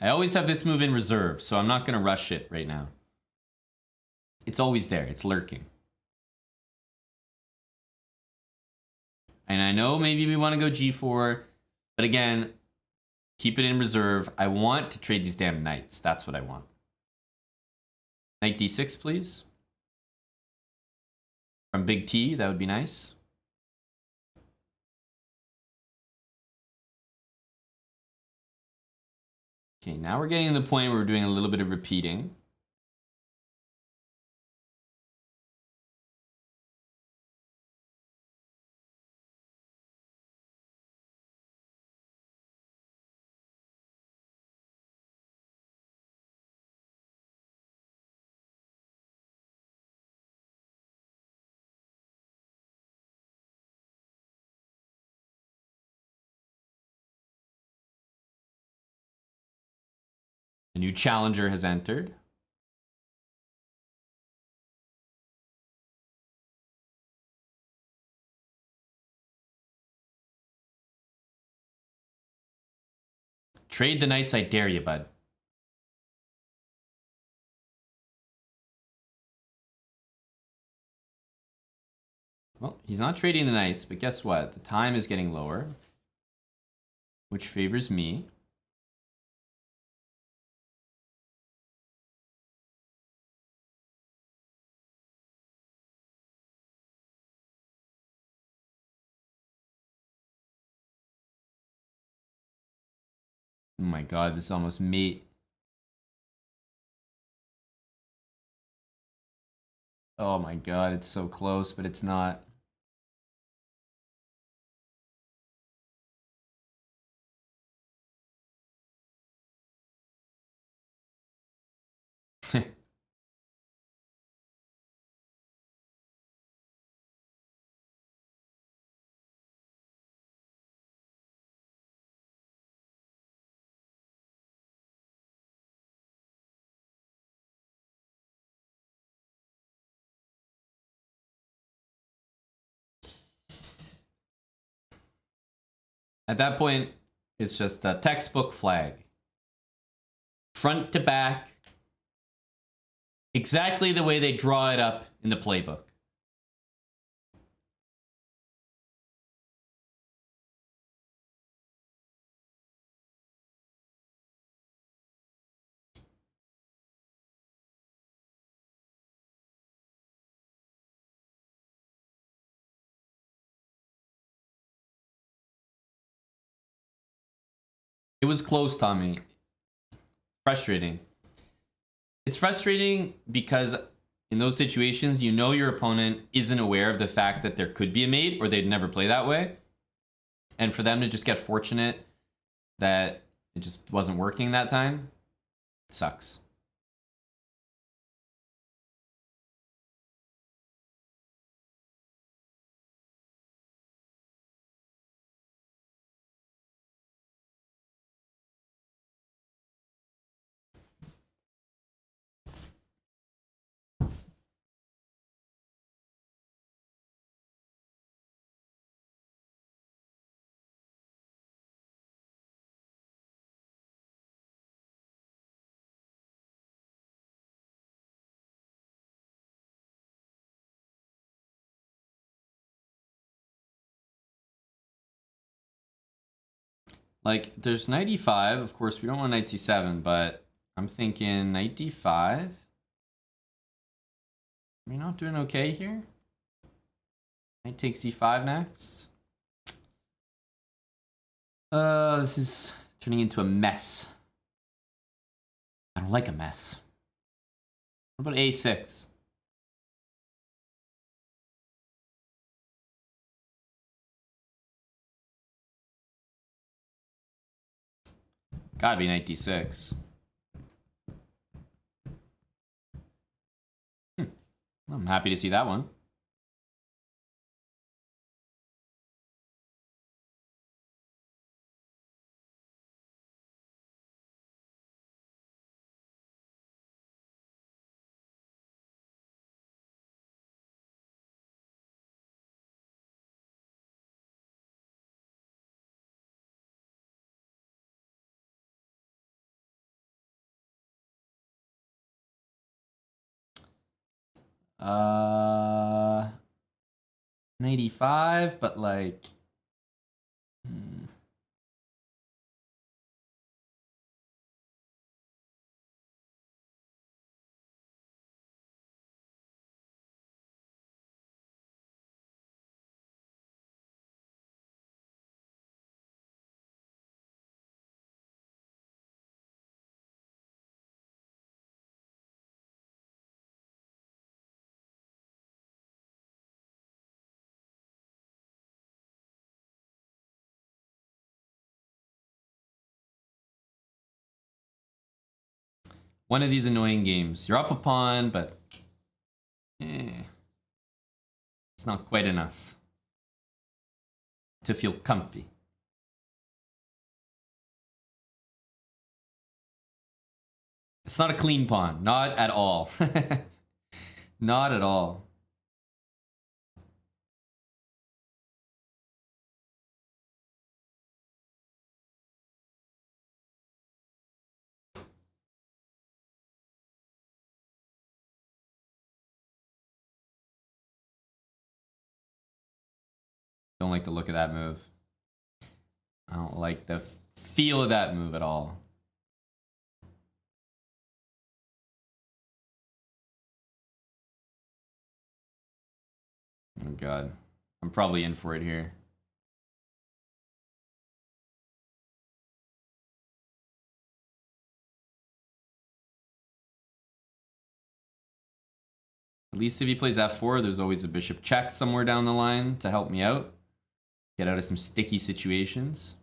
I always have this move in reserve, so I'm not going to rush it right now. It's always there. It's lurking. And I know maybe we want to go G4, but again, keep it in reserve. I want to trade these damn knights. That's what I want. Knight D6, please. From Big T, that would be nice. Okay, now we're getting to the point where we're doing a little bit of repeating. A new challenger has entered. Trade the knights, I dare you, bud. Well, he's not trading the knights, but guess what? The time is getting lower, which favors me. Oh my god, this is almost mate. Oh my god, it's so close, but it's not. At that point, it's just a textbook flag. Front to back. Exactly the way they draw it up in the playbook. It was close, Tommy. Frustrating. It's frustrating because in those situations, you know your opponent isn't aware of the fact that there could be a mate or they'd never play that way. And for them to just get fortunate that it just wasn't working that time, sucks. Like, there's knight e5. Of course, we don't want knight c7, but I'm thinking knight d5. Are we not doing okay here? Knight takes c5 next. This is turning into a mess. I don't like a mess. What about a6? Gotta be knight d6. I'm happy to see that one. Knight e5, but like... One of these annoying games. You're up a pawn, but... it's not quite enough to feel comfy. It's not a clean pawn. Not at all. Not at all. Don't like the look of that move. I don't like the feel of that move at all. Oh god. I'm probably in for it here. At least if he plays f4, there's always a bishop check somewhere down the line to help me out. Get out of some sticky situations.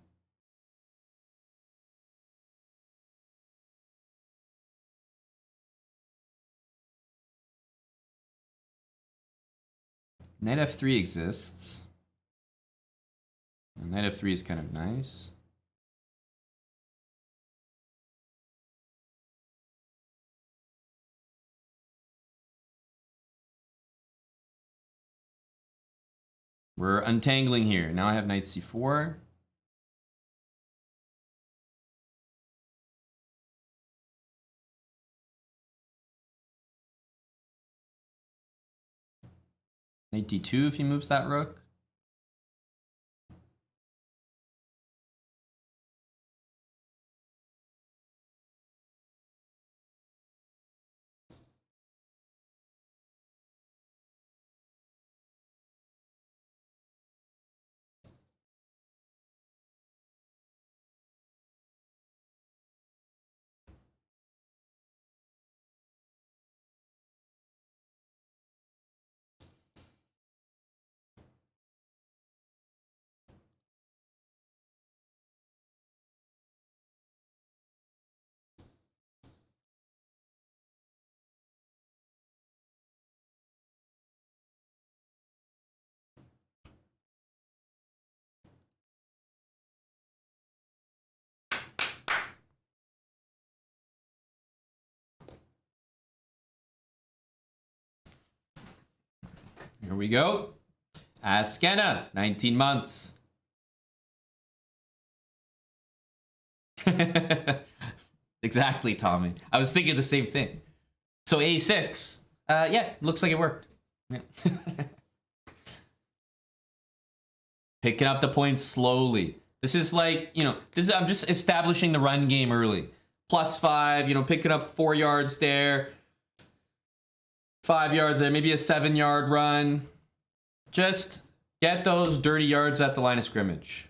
Knight f3 exists. And knight f3 is kind of nice. We're untangling here. Now I have knight c4. Knight d2 if he moves that rook. Here we go. Askena, 19 months. Exactly, Tommy. I was thinking the same thing. So a6. Yeah, looks like it worked. Yeah. Picking up the points slowly. This is like, you know, I'm just establishing the run game early. +5, you know, picking up 4 yards there. 5 yards there, maybe a 7-yard run. Just get those dirty yards at the line of scrimmage.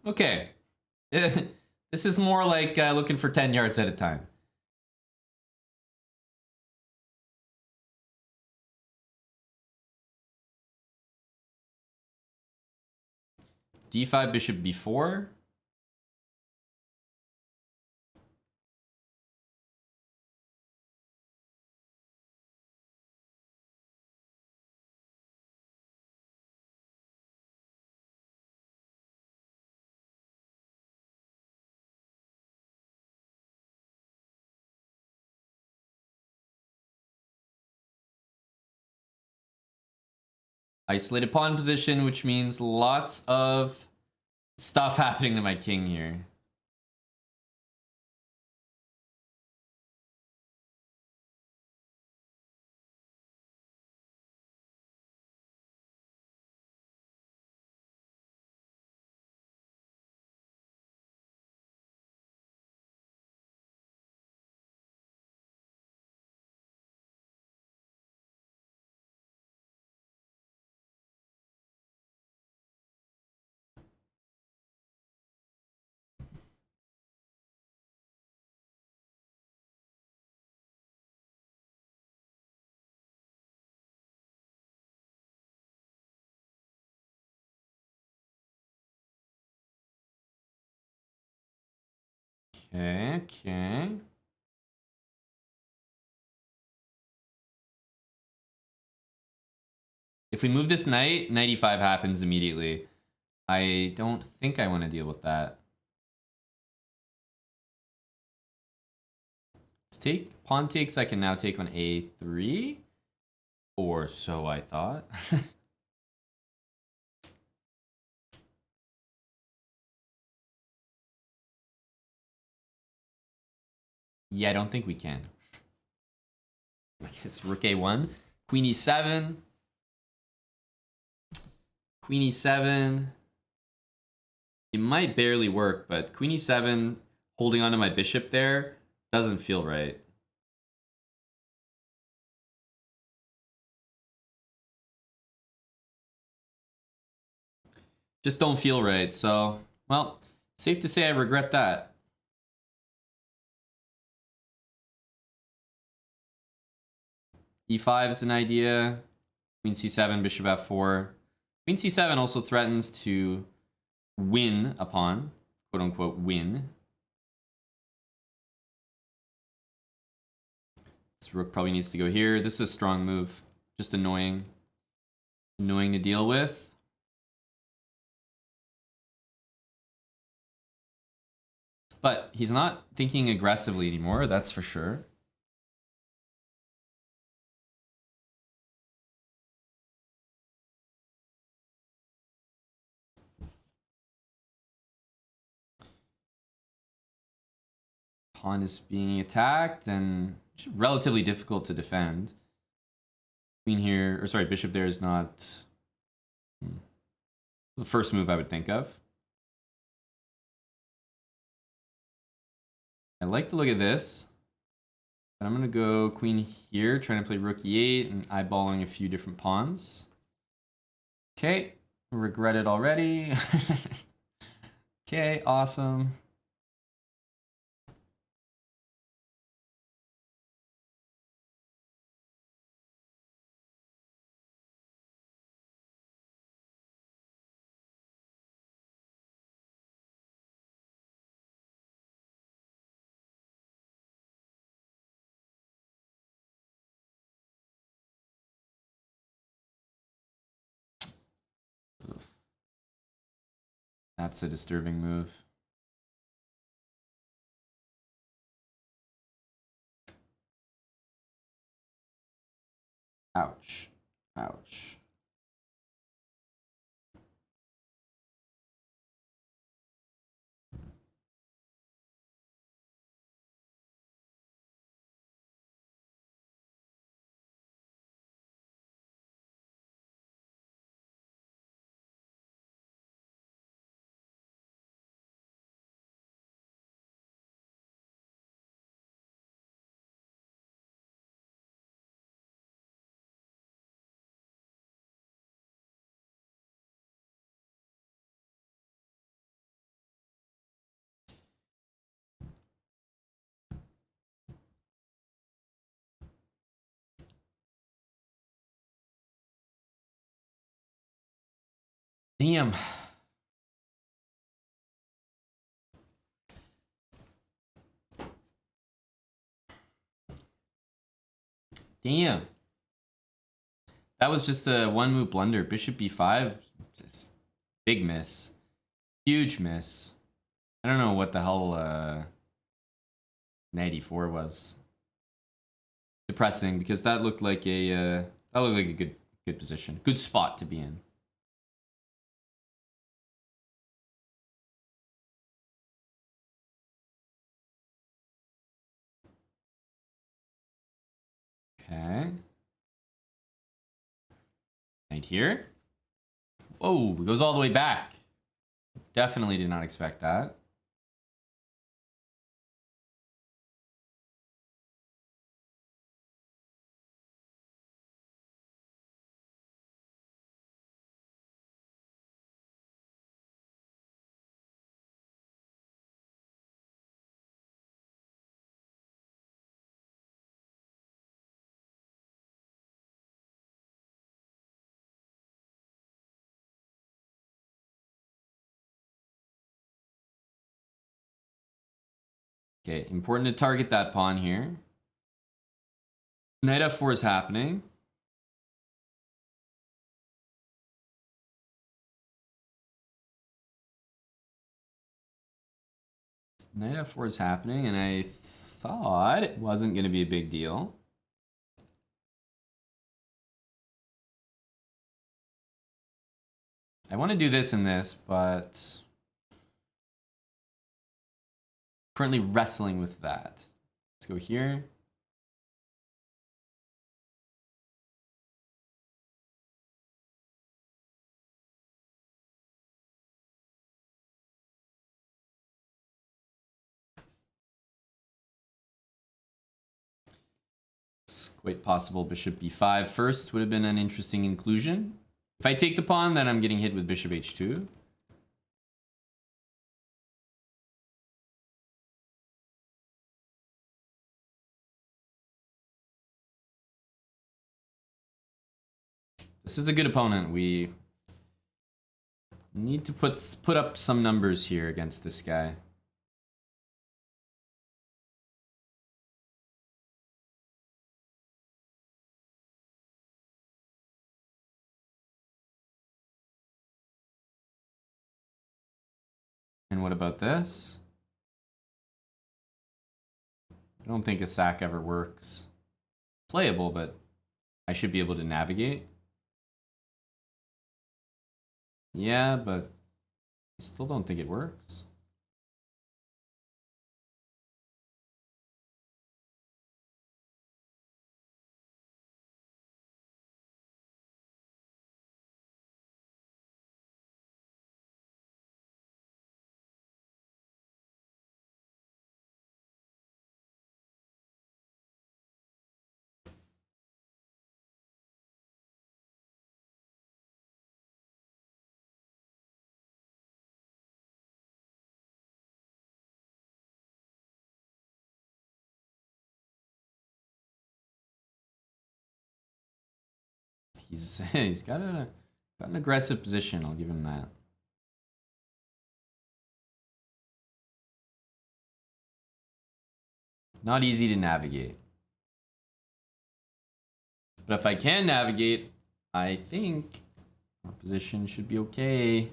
Okay. This is more like looking for 10 yards at a time. D5, bishop b4. Isolated pawn position, which means lots of stuff happening to my king here. Okay. If we move this knight, knight e5 happens immediately. I don't think I want to deal with that. Let's take pawn takes. I can now take on a3. Or so I thought. Yeah, I don't think we can. I guess rook a1. Queen e7. Queen e7. It might barely work, but queen e7 holding onto my bishop there doesn't feel right. Just don't feel right. So, well, safe to say I regret that. e5 is an idea. Queen c7, bishop f4. Queen c7 also threatens to win a pawn, quote unquote win. This rook probably needs to go here. This is a strong move. Just annoying. Annoying to deal with. But he's not thinking aggressively anymore, that's for sure. pawn is being attacked and relatively difficult to defend. Queen here, or sorry, bishop there is not the first move I would think of. I like the look of this. But I'm gonna go queen here, trying to play rook e8 and eyeballing a few different pawns. Okay, regret it already. Okay, awesome. That's a disturbing move. Ouch. Ouch. Damn. Damn. That was just a one move blunder. Bishop b5, just big miss. Huge miss. I don't know what the hell 94 was. Depressing because that looked like a good position. Good spot to be in. Okay. Right here. Whoa, it goes all the way back. Definitely did not expect that. Okay, important to target that pawn here. Knight f4 is happening. Knight f4 is happening, and I thought it wasn't going to be a big deal. I want to do this and this, but currently wrestling with that. Let's go here. It's quite possible bishop b5 first would have been an interesting inclusion. If I take the pawn, then I'm getting hit with bishop h2. This is a good opponent. We need to put up some numbers here against this guy. And what about this? I don't think a sack ever works. Playable, but I should be able to navigate. Yeah, but I still don't think it works. he's got an aggressive position. I'll give him that. Not easy to navigate. But if I can navigate, I think our position should be okay.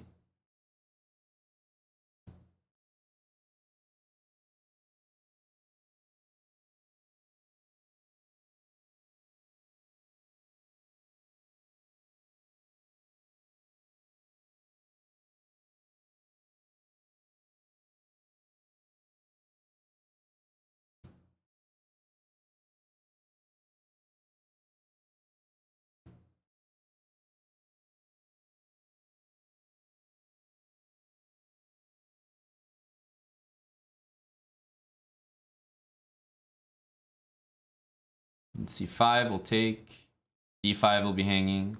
And c5 will take. d5 will be hanging.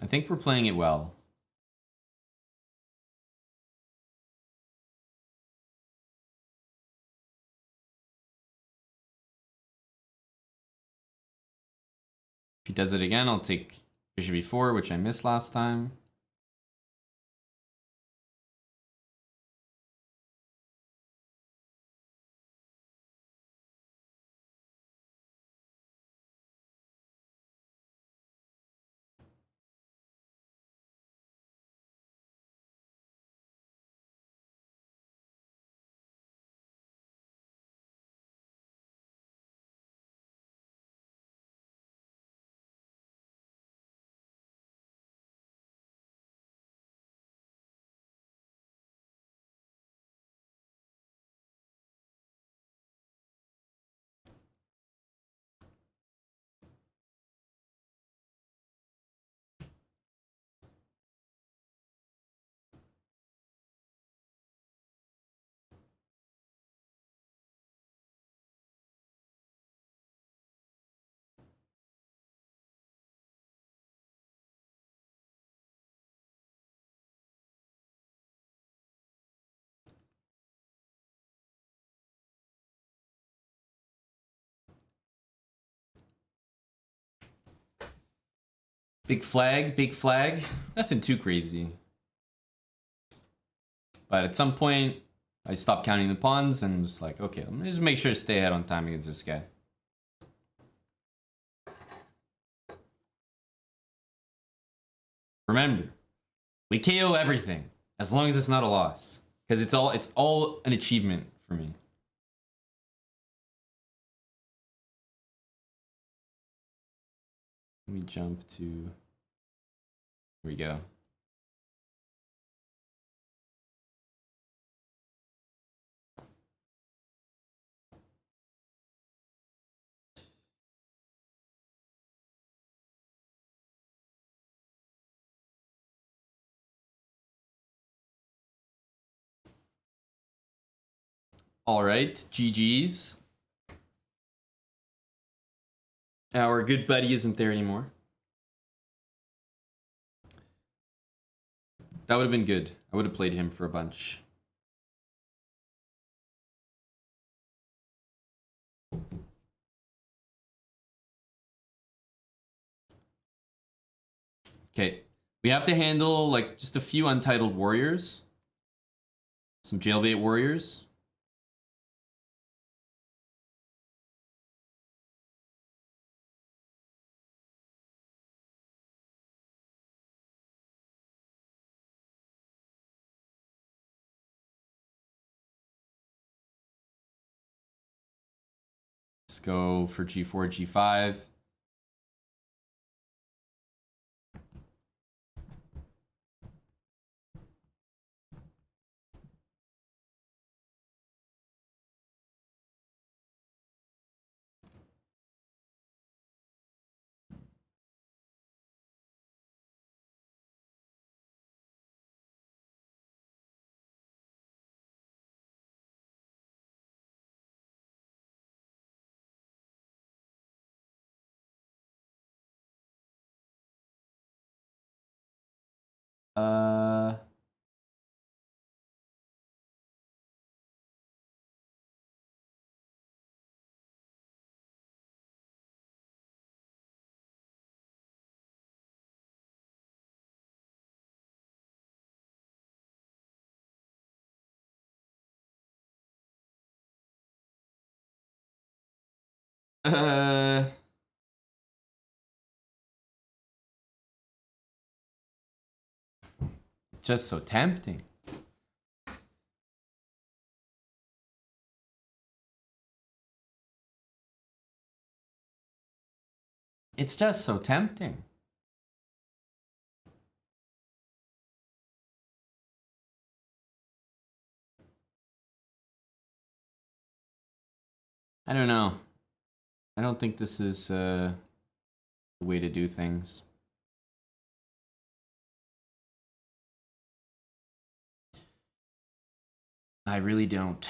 I think we're playing it well. If he does it again, I'll take bishop e4, which I missed last time. Big flag, big flag. Nothing too crazy. But at some point, I stopped counting the pawns and was like, okay, let me just make sure to stay ahead on time against this guy. Remember, we KO everything as long as it's not a loss, because it's all an achievement for me. Let me jump to. Here we go. All right, GG's. Our good buddy isn't there anymore. That would have been good. I would have played him for a bunch. Okay, we have to handle like just a few untitled warriors. Some jailbait warriors. Let's go for g4, g5. Uh, just so tempting. It's just so tempting. I don't know. I don't think this is the way to do things. I really don't.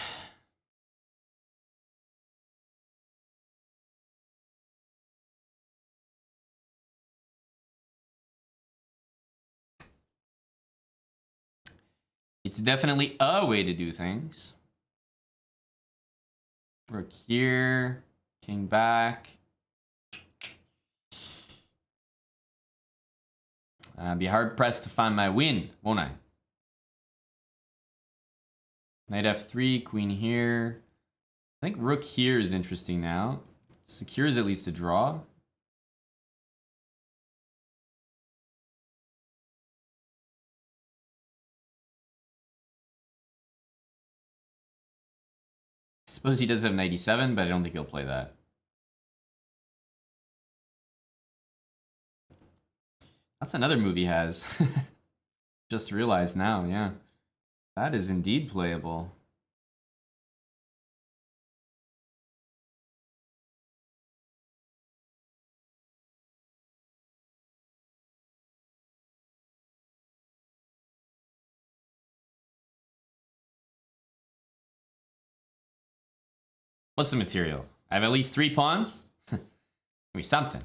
It's definitely a way to do things. Rook here, king back. I'd be hard pressed to find my win, won't I? Knight f3, queen here. I think rook here is interesting now. Secures at least a draw. I suppose he does have knight e7, but I don't think he'll play that. That's another move he has. Just realized now, yeah. That is indeed playable. What's the material? I have at least 3 pawns? Give me something.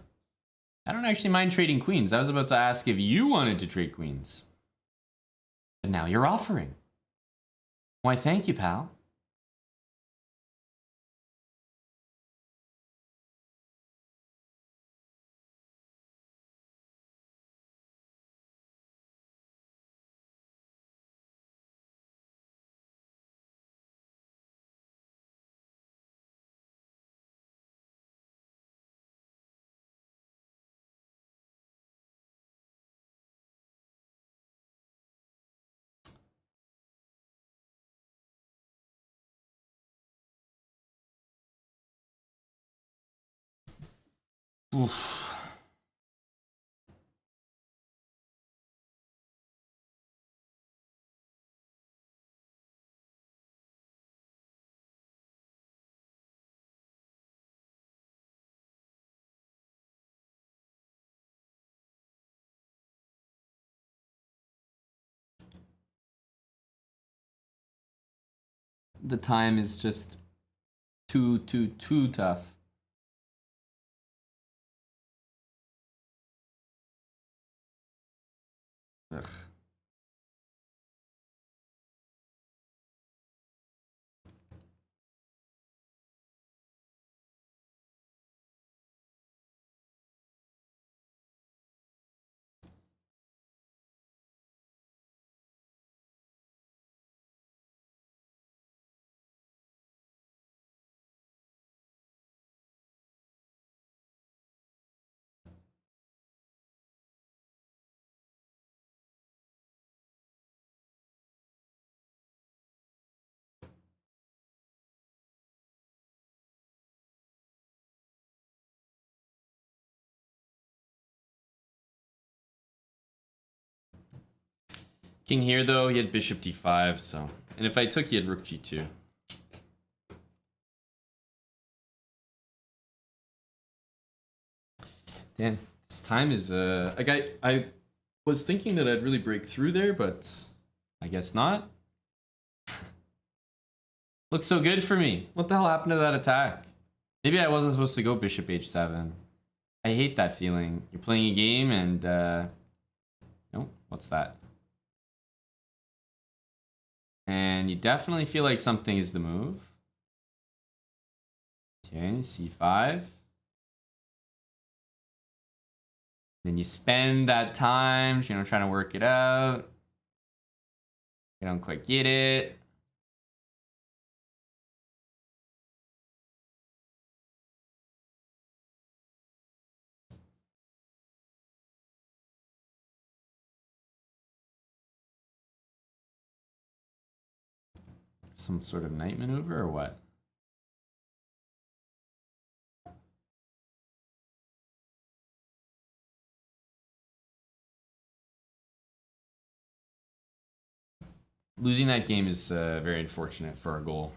I don't actually mind trading queens. I was about to ask if you wanted to trade queens. But now you're offering. Why, thank you, pal. Oof. The time is just too tough. Ugh. King here, though, he had bishop d5, so... And if I took, he had rook g2. Damn, this time is, like, I was thinking that I'd really break through there, but I guess not. Looks so good for me. What the hell happened to that attack? Maybe I wasn't supposed to go bishop h7. I hate that feeling. You're playing a game and, oh, what's that? And you definitely feel like something is the move. Okay, c5. Then you spend that time, you know, trying to work it out. You don't quite get it. Some sort of knight maneuver or what? Losing that game is very unfortunate for our goal.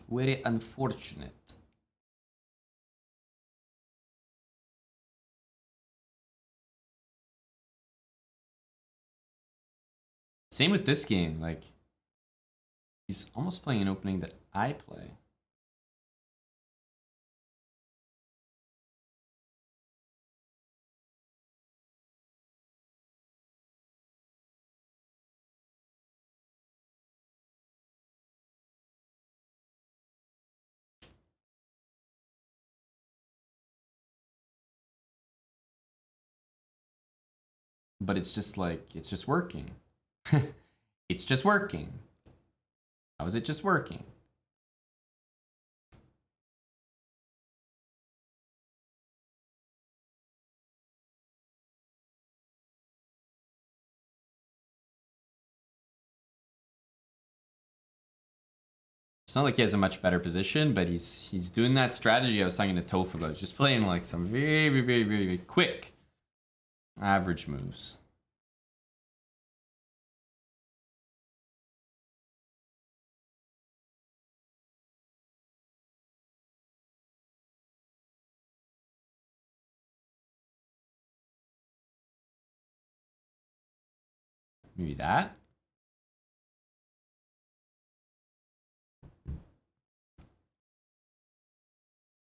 Very unfortunate. Same with this game. Like, he's almost playing an opening that I play. But it's just like, it's just working. It's just working. How is it just working? It's not like he has a much better position, but he's doing that strategy I was talking to Toph about. Just playing like some very quick average moves. Maybe that?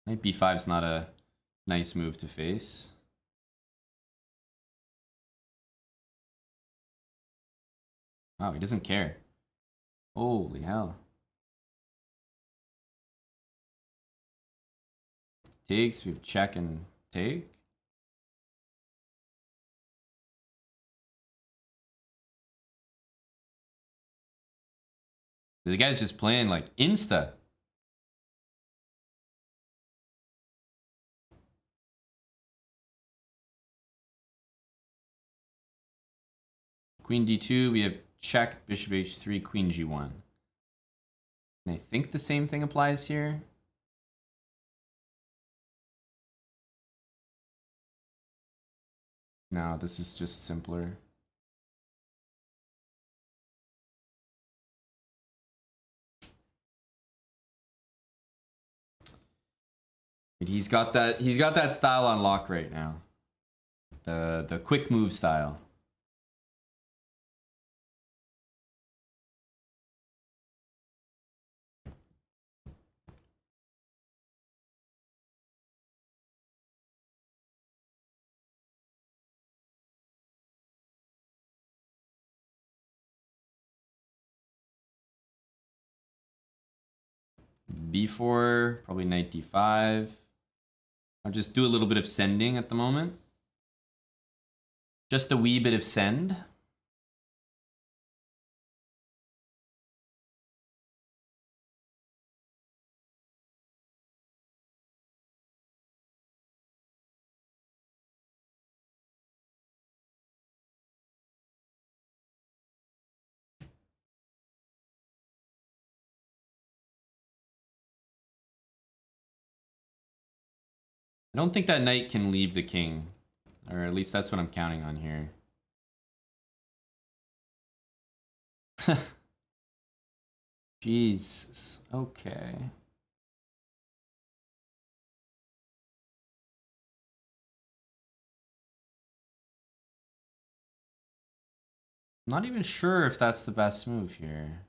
Knight b5 is not a nice move to face. Wow, he doesn't care. Holy hell. Takes, we check and take. The guy's just playing like insta. Queen d2, we have check, bishop h3, queen g1. And I think the same thing applies here. No, this is just simpler. He's got that style on lock right now. The quick move style. b4, probably knight d5. I'll just do a little bit of sending at the moment. Just a wee bit of send. I don't think that knight can leave the king. Or at least that's what I'm counting on here. Jesus. Okay. I'm not even sure if that's the best move here.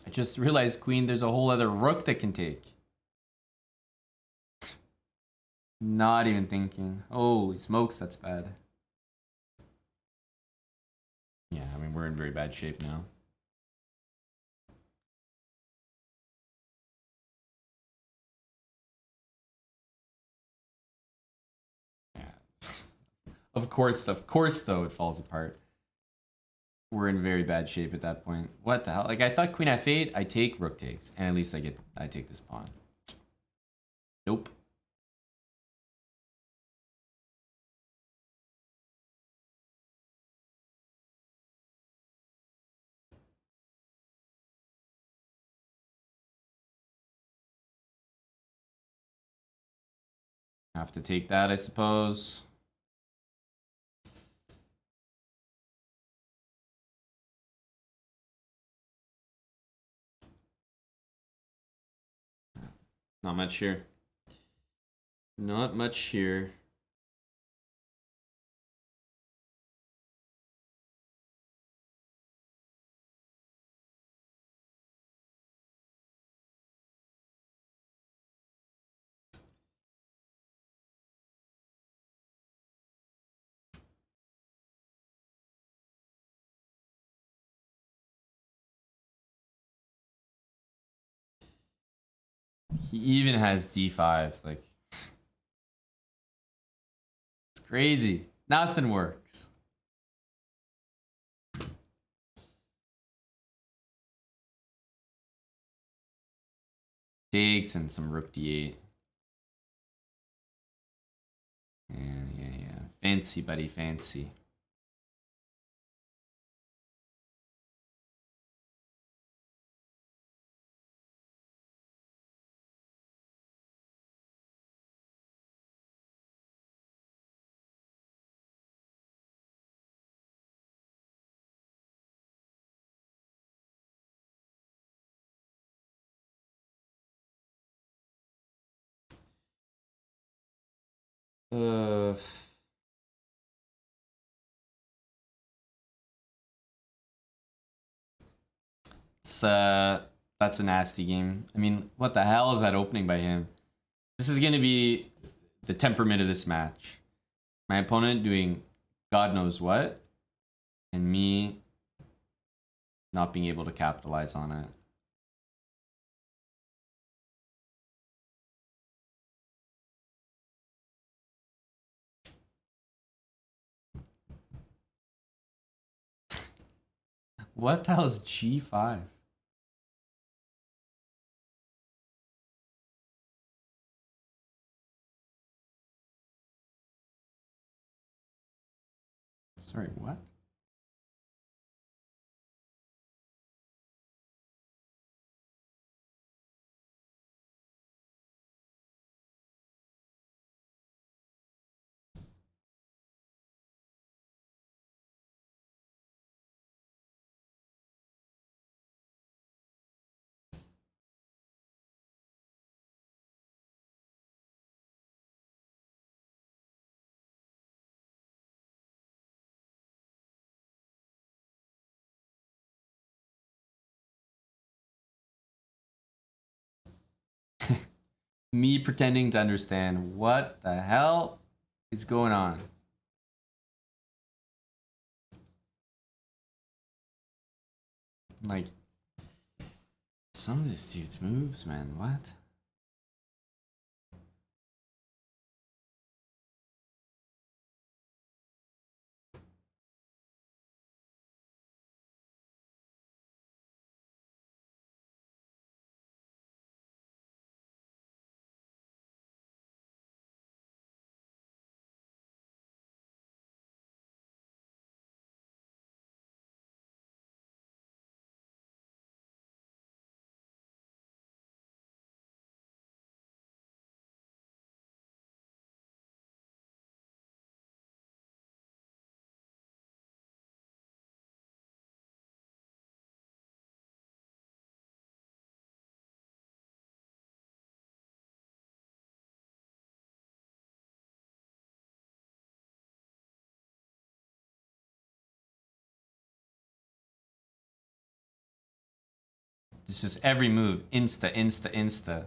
I just realized, queen, there's a whole other rook that can take. Not even thinking. Holy smokes, that's bad. Yeah, I mean, we're in very bad shape now. Yeah. Of course, though, it falls apart. We're in very bad shape at that point. What the hell? Like, I thought queen f8, I take, rook takes. And at least I take this pawn. Nope. Have to take that, I suppose. Not much here. Not much here. He even has d5. Like, it's crazy. Nothing works. Takes and some rook d8. Yeah. Fancy, buddy, fancy. Uh, it's that's a nasty game. I mean, what the hell is that opening by him? This is gonna be the temperament of this match. My opponent doing God knows what, and me not being able to capitalize on it. What the hell is G5? Sorry, what? Me pretending to understand what the hell is going on. Like, some of this dude's moves, man, what? It's just every move. Insta, insta, insta.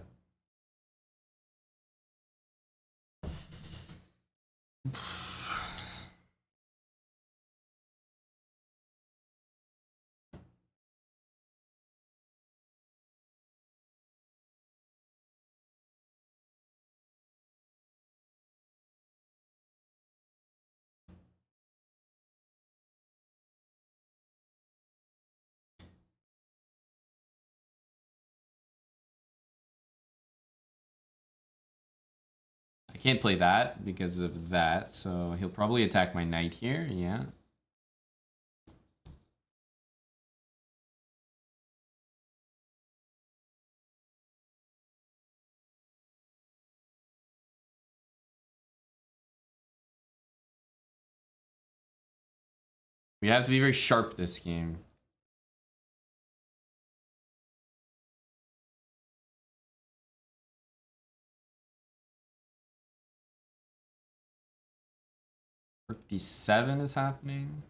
I can't play that because of that, so he'll probably attack my knight here, yeah. We have to be very sharp this game. Rook d7 is happening.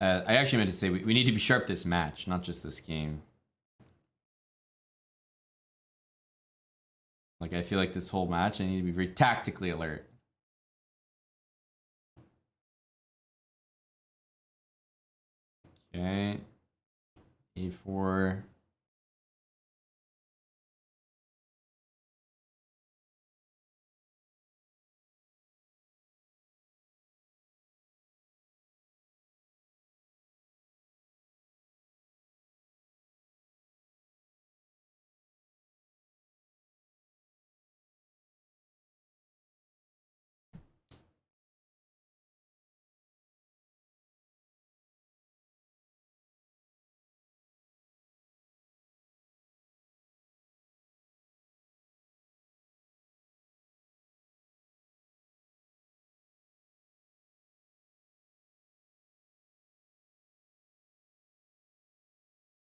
I actually meant to say we need to be sharp this match, not just this game. Like, I feel like this whole match, I need to be very tactically alert. Okay. A4.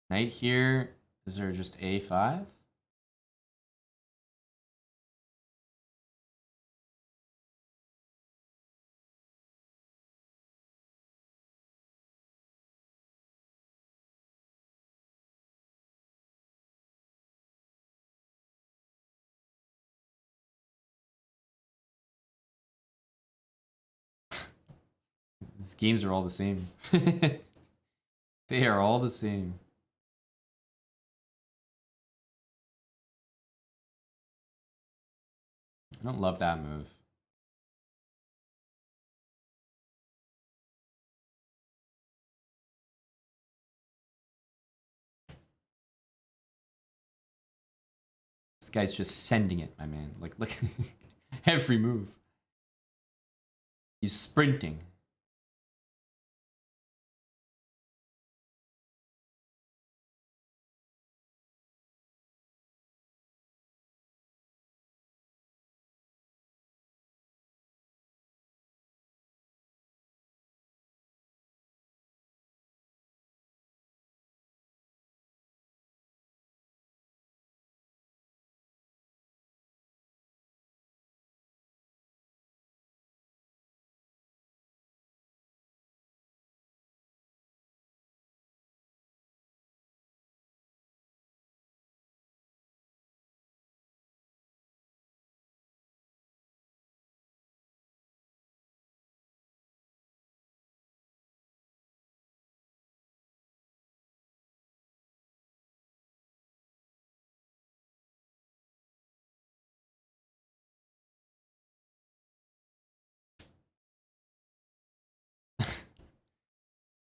Knight here. Is there just A5? These games are all the same. They are all the same. I don't love that move. This guy's just sending it, my man. Like, look, every move. He's sprinting.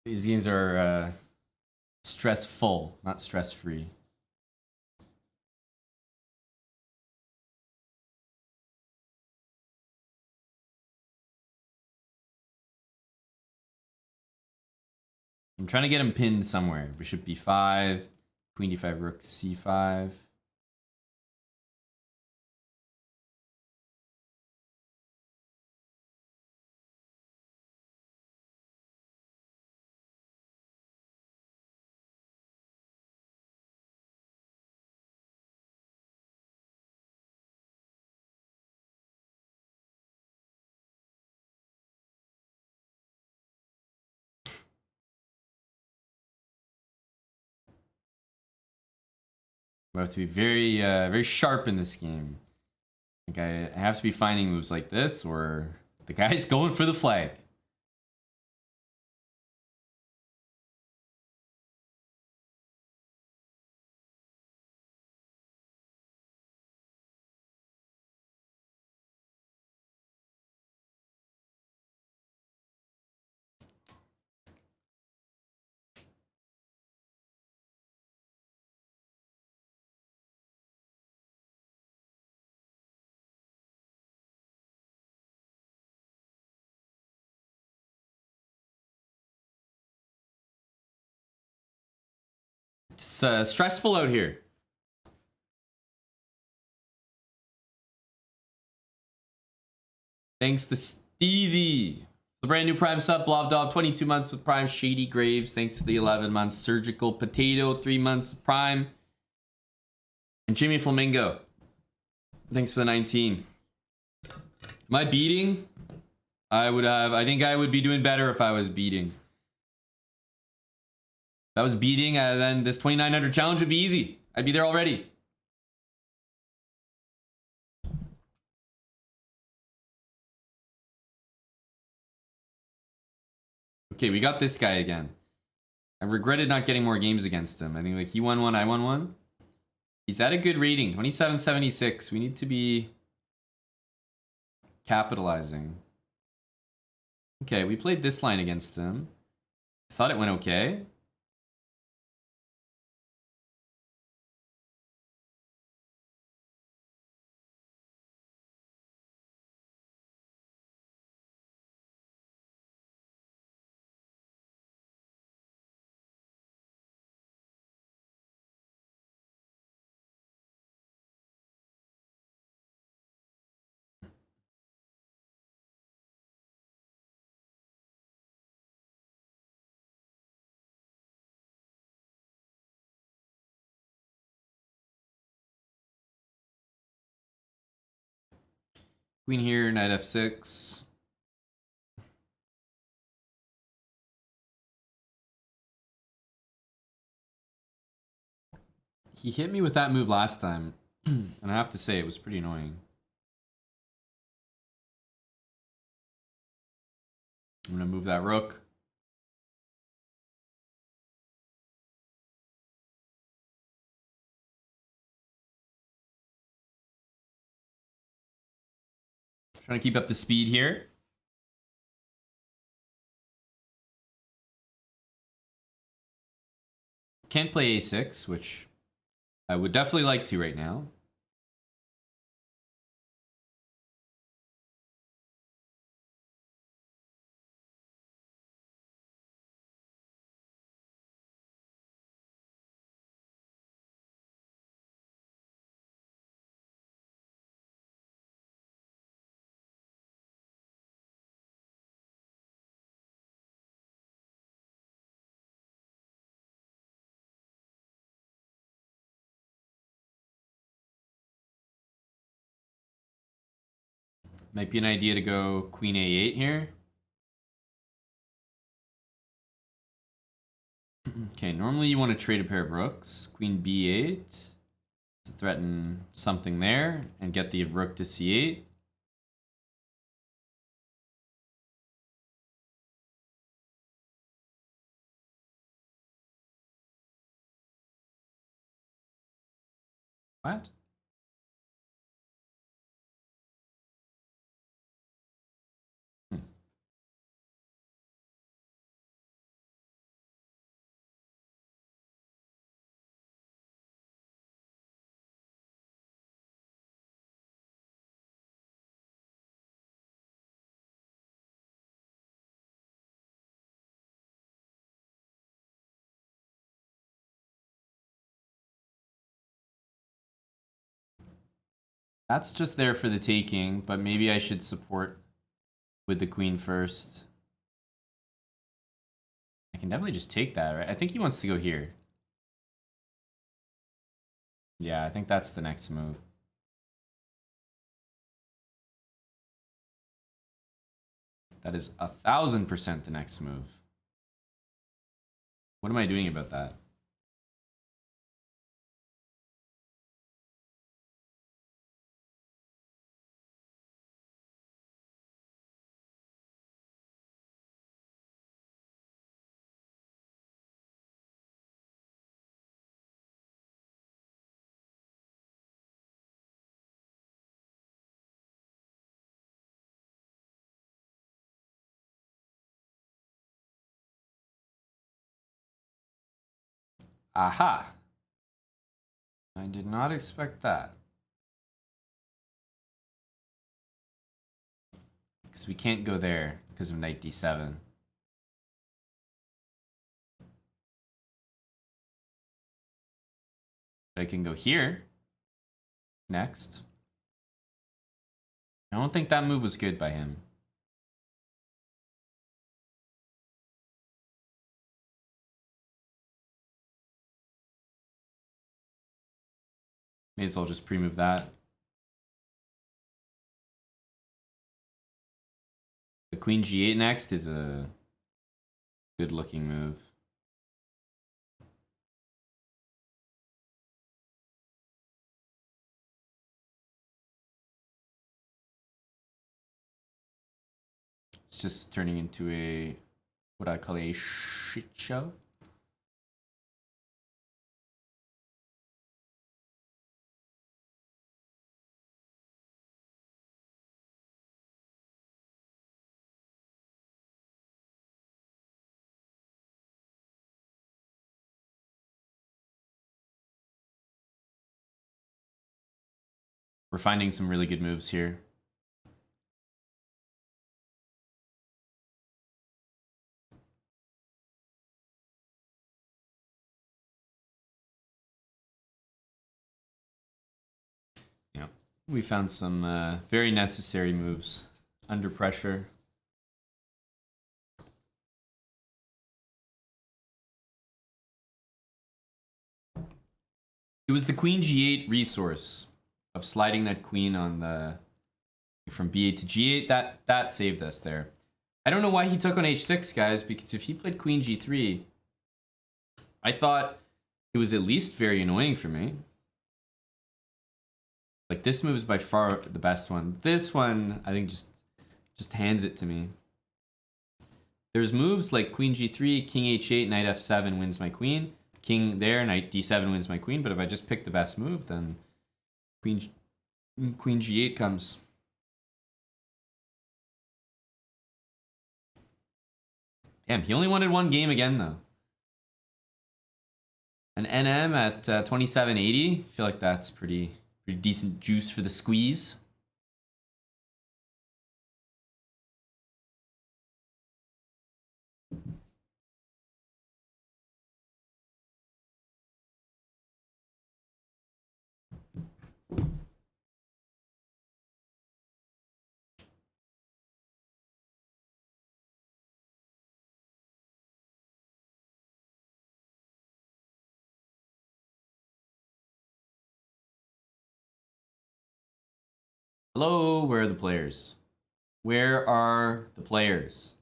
These games are stressful, not stress-free. I'm trying to get him pinned somewhere. Bishop b5, queen d5, rook c5. I have to be very, very sharp in this game. Like I have to be finding moves like this, or the guy's going for the flag. It's stressful out here. Thanks to Steezy. The brand new Prime sub, Blobdob, 22 months with Prime. Shady Graves, thanks to the 11 months. Surgical Potato, 3 months with Prime. And Jimmy Flamingo, thanks for the 19. Am I beating? I think I would be doing better if I was beating. If I was beating, then this 2900 challenge would be easy. I'd be there already. Okay, we got this guy again. I regretted not getting more games against him. I think like he won one, I won one. He's at a good rating, 2776. We need to be capitalizing. Okay, we played this line against him. I thought it went okay. Queen here, knight f6. He hit me with that move last time, and I have to say it was pretty annoying. I'm gonna move that rook. Trying to keep up the speed here. Can't play a6, which I would definitely like to right now. Might be an idea to go queen a8 here. Okay, normally you want to trade a pair of rooks. Queen b8 to threaten something there and get the rook to c8. What? That's just there for the taking, but maybe I should support with the queen first. I can definitely just take that, right? I think he wants to go here. Yeah, I think that's the next move. That is 1000% the next move. What am I doing about that? Aha! I did not expect that. Because we can't go there because of knight d7. I can go here next. I don't think that move was good by him. May as well just pre-move that. The queen g8 next is a good looking move. It's just turning into a, what I call a shit show. We're finding some really good moves here. Yeah, we found some very necessary moves under pressure. It was the queen g8 resource of sliding that queen on the from b8 to g8. That saved us there. I don't know why he took on h6, guys, because if he played queen g3, I thought it was at least very annoying for me. Like, this move is by far the best one. This one, I think, just hands it to me. There's moves like queen g3, king h8, knight f7 wins my queen. King there, knight d7 wins my queen. But if I just pick the best move, then queen g8 comes. Damn, he only wanted one game again, though. An NM at 2780. I feel like that's pretty decent juice for the squeeze. Hello, where are the players? Where are the players?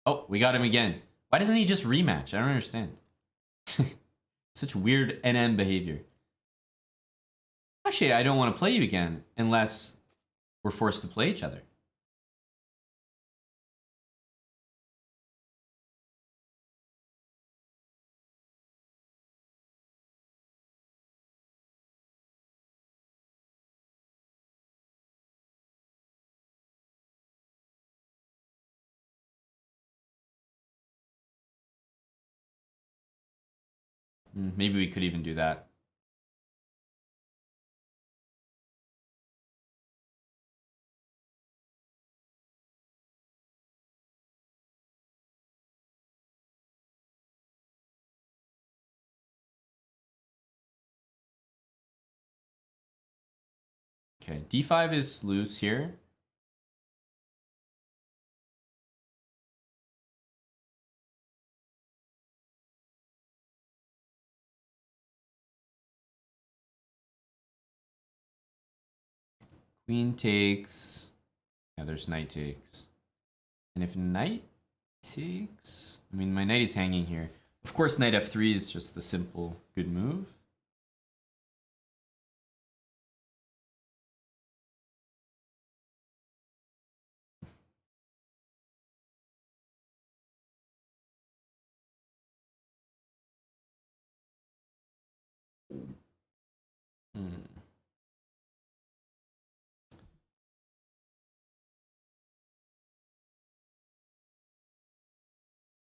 Oh, we got him again. Why doesn't he just rematch? I don't understand. Such weird NM behavior. Actually, I don't want to play you again unless we're forced to play each other. Maybe we could even do that. Okay, d5 is loose here. Queen takes. Yeah, there's knight takes. And if knight takes... I mean, my knight is hanging here. Of course, knight f3 is just the simple good move. Hmm.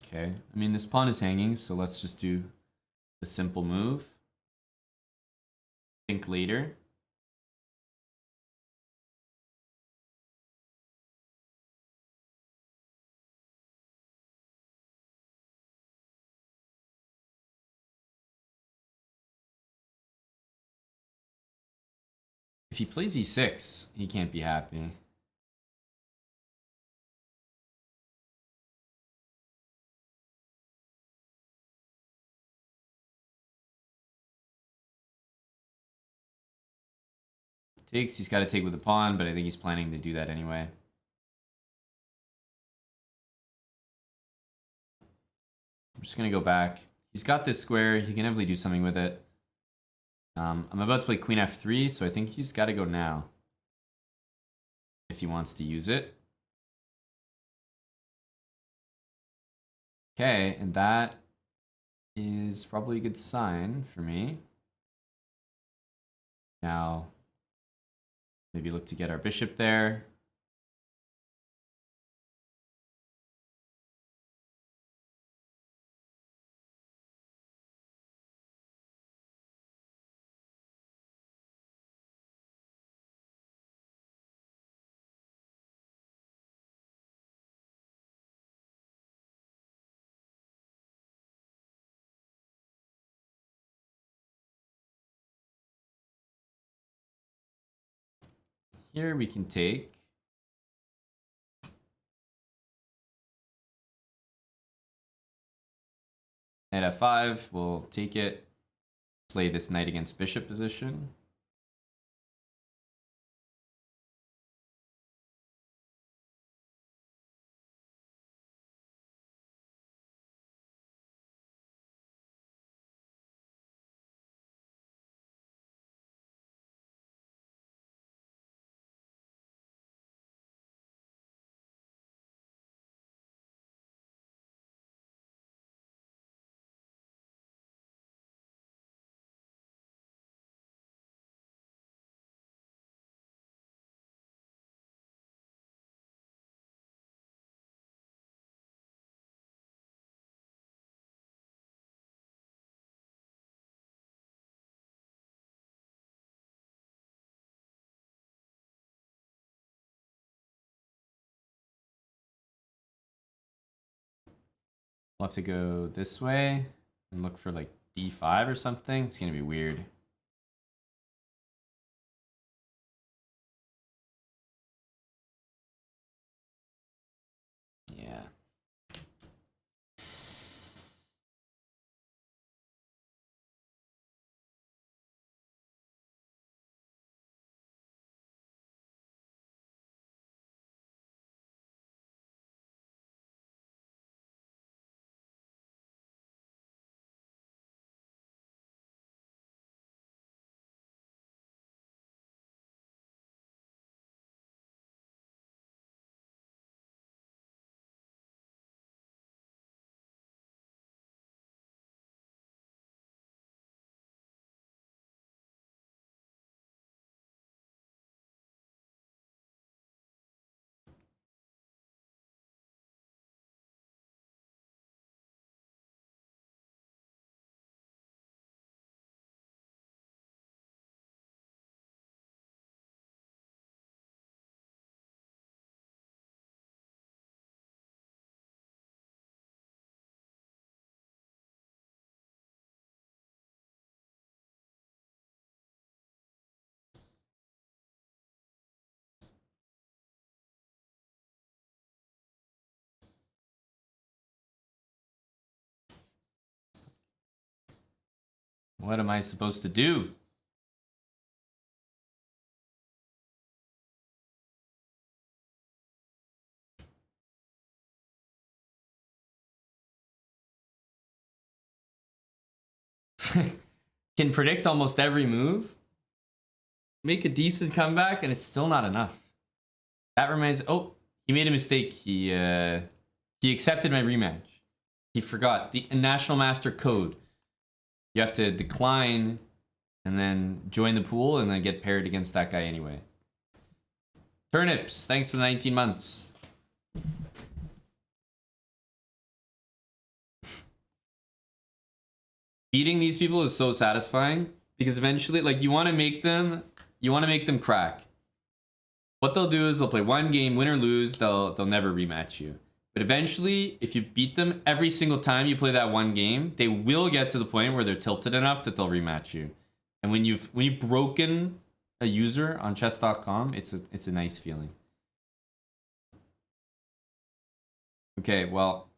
Okay, I mean, this pawn is hanging, so let's just do the simple move. Think later. If he plays e6, he can't be happy. Takes, he's got to take with the pawn, but I think he's planning to do that anyway. I'm just going to go back. He's got this square. He can definitely do something with it. I'm about to play queen f3, so I think he's got to go now if he wants to use it. Okay, and that is probably a good sign for me. Now, maybe look to get our bishop there. Here we can take. Knight f5, we'll take it. Play this knight against bishop position. We'll have to go this way and look for like d5 or something. It's gonna be weird. Yeah. What am I supposed to do? Can predict almost every move. Make a decent comeback, and it's still not enough. That reminds. Oh, he made a mistake. He accepted my rematch. He forgot the National Master Code. You have to decline, and then join the pool, and then get paired against that guy anyway. Turnips, thanks for the 19 months. Beating these people is so satisfying because eventually, like, you want to make them crack. What they'll do is they'll play one game, win or lose, they'll never rematch you. But eventually, if you beat them every single time you play that one game, they will get to the point where they're tilted enough that they'll rematch you. And when you've broken a user on chess.com, it's a nice feeling. Okay, well,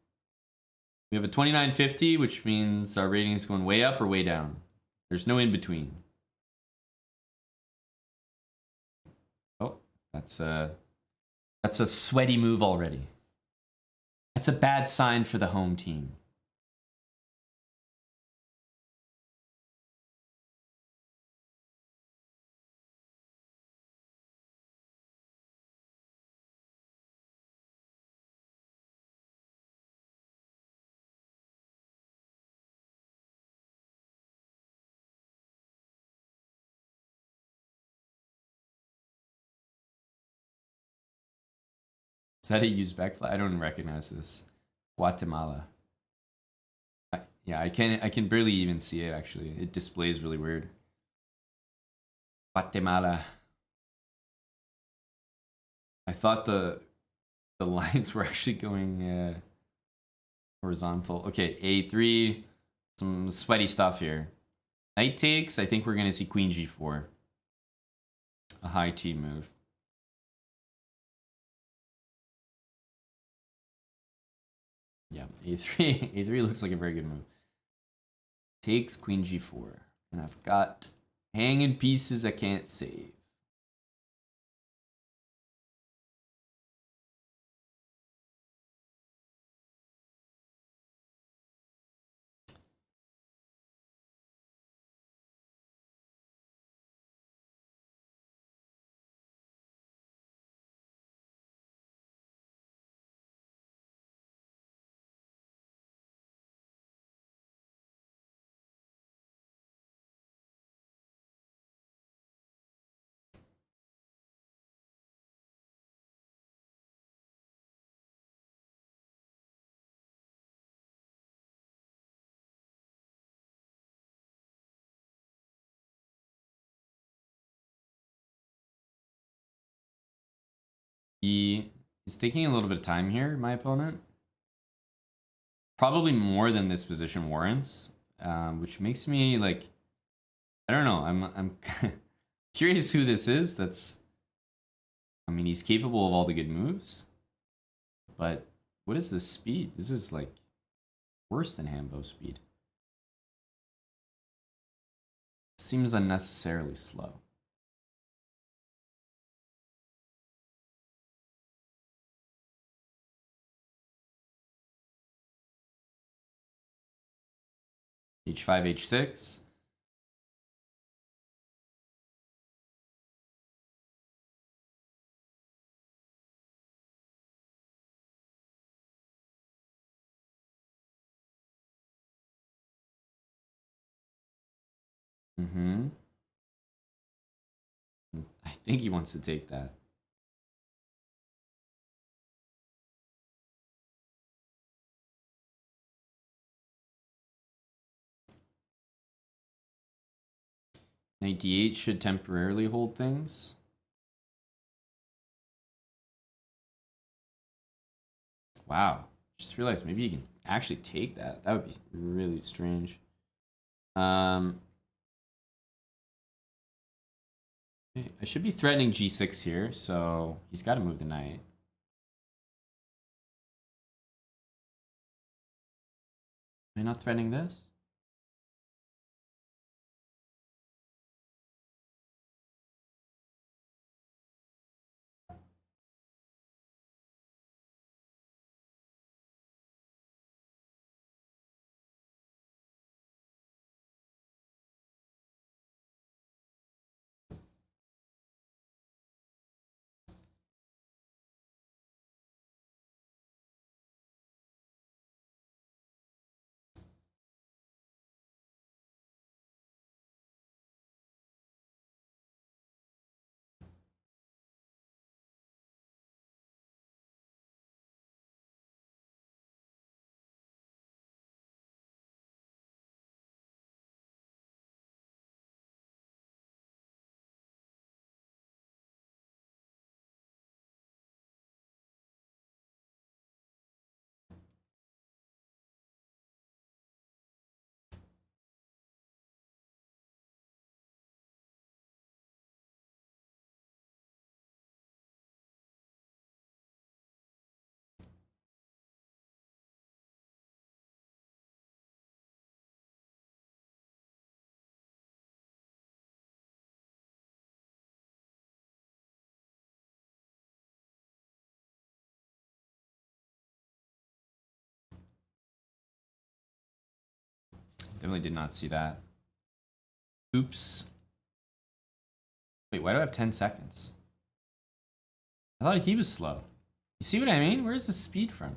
we have a 2950, which means our rating is going way up or way down. There's no in between. Oh, that's a sweaty move already. That's a bad sign for the home team. Is that a used back flag? I don't recognize this. Guatemala. Yeah, I can barely even see it actually. It displays really weird. Guatemala. I thought the lines were actually going horizontal. Okay, A3. Some sweaty stuff here. Knight takes. I think we're gonna see Queen G4. A high T move. Yeah, A3. A3 looks like a very good move. Takes Queen G4. And I've got hanging pieces I can't save. He is taking a little bit of time here, my opponent. Probably more than this position warrants, which makes me like, I don't know. I'm curious who this is. I mean, he's capable of all the good moves, but what is this speed? This is like worse than Hambo speed. Seems unnecessarily slow. H5, H6. Mm-hmm. I think he wants to take that. Knight D8 should temporarily hold things. Wow. Just realized maybe you can actually take that. That would be really strange. I should be threatening G6 here, so he's got to move the knight. Am I not threatening this? Definitely did not see that. Oops. Wait, why do I have 10 seconds? I thought he was slow. You see what I mean? Where's the speed from?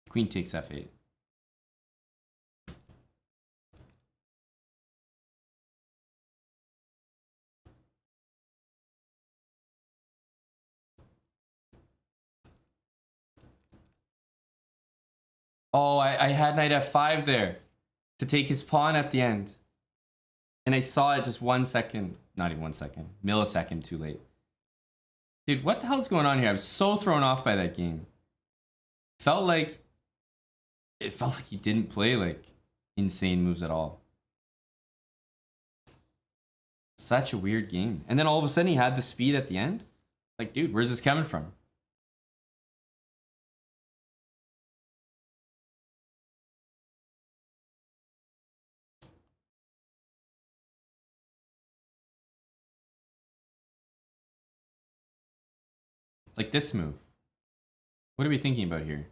Queen takes f8. Oh, I had knight f5 there to take his pawn at the end. And I saw it just 1 second, not even 1 second, millisecond too late. Dude, what the hell's going on here? I was so thrown off by that game. It felt like he didn't play like insane moves at all. Such a weird game. And then all of a sudden he had the speed at the end. Like, dude, where's this coming from? Like this move. What are we thinking about here?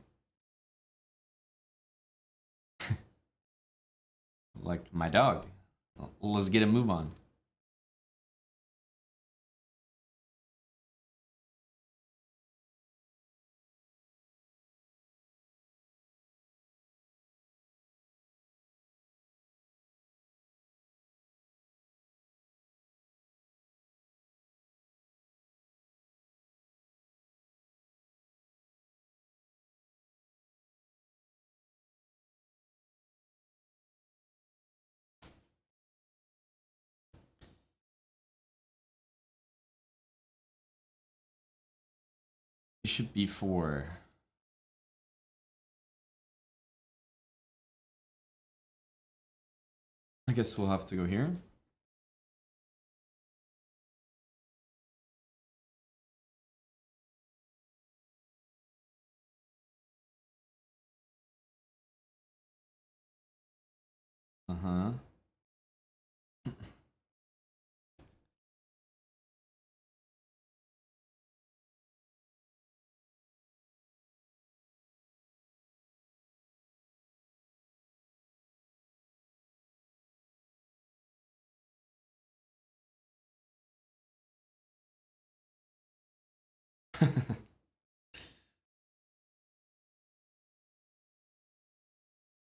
Like my dog. Let's get a move on. Bishop b4. I guess we'll have to go here. Uh-huh.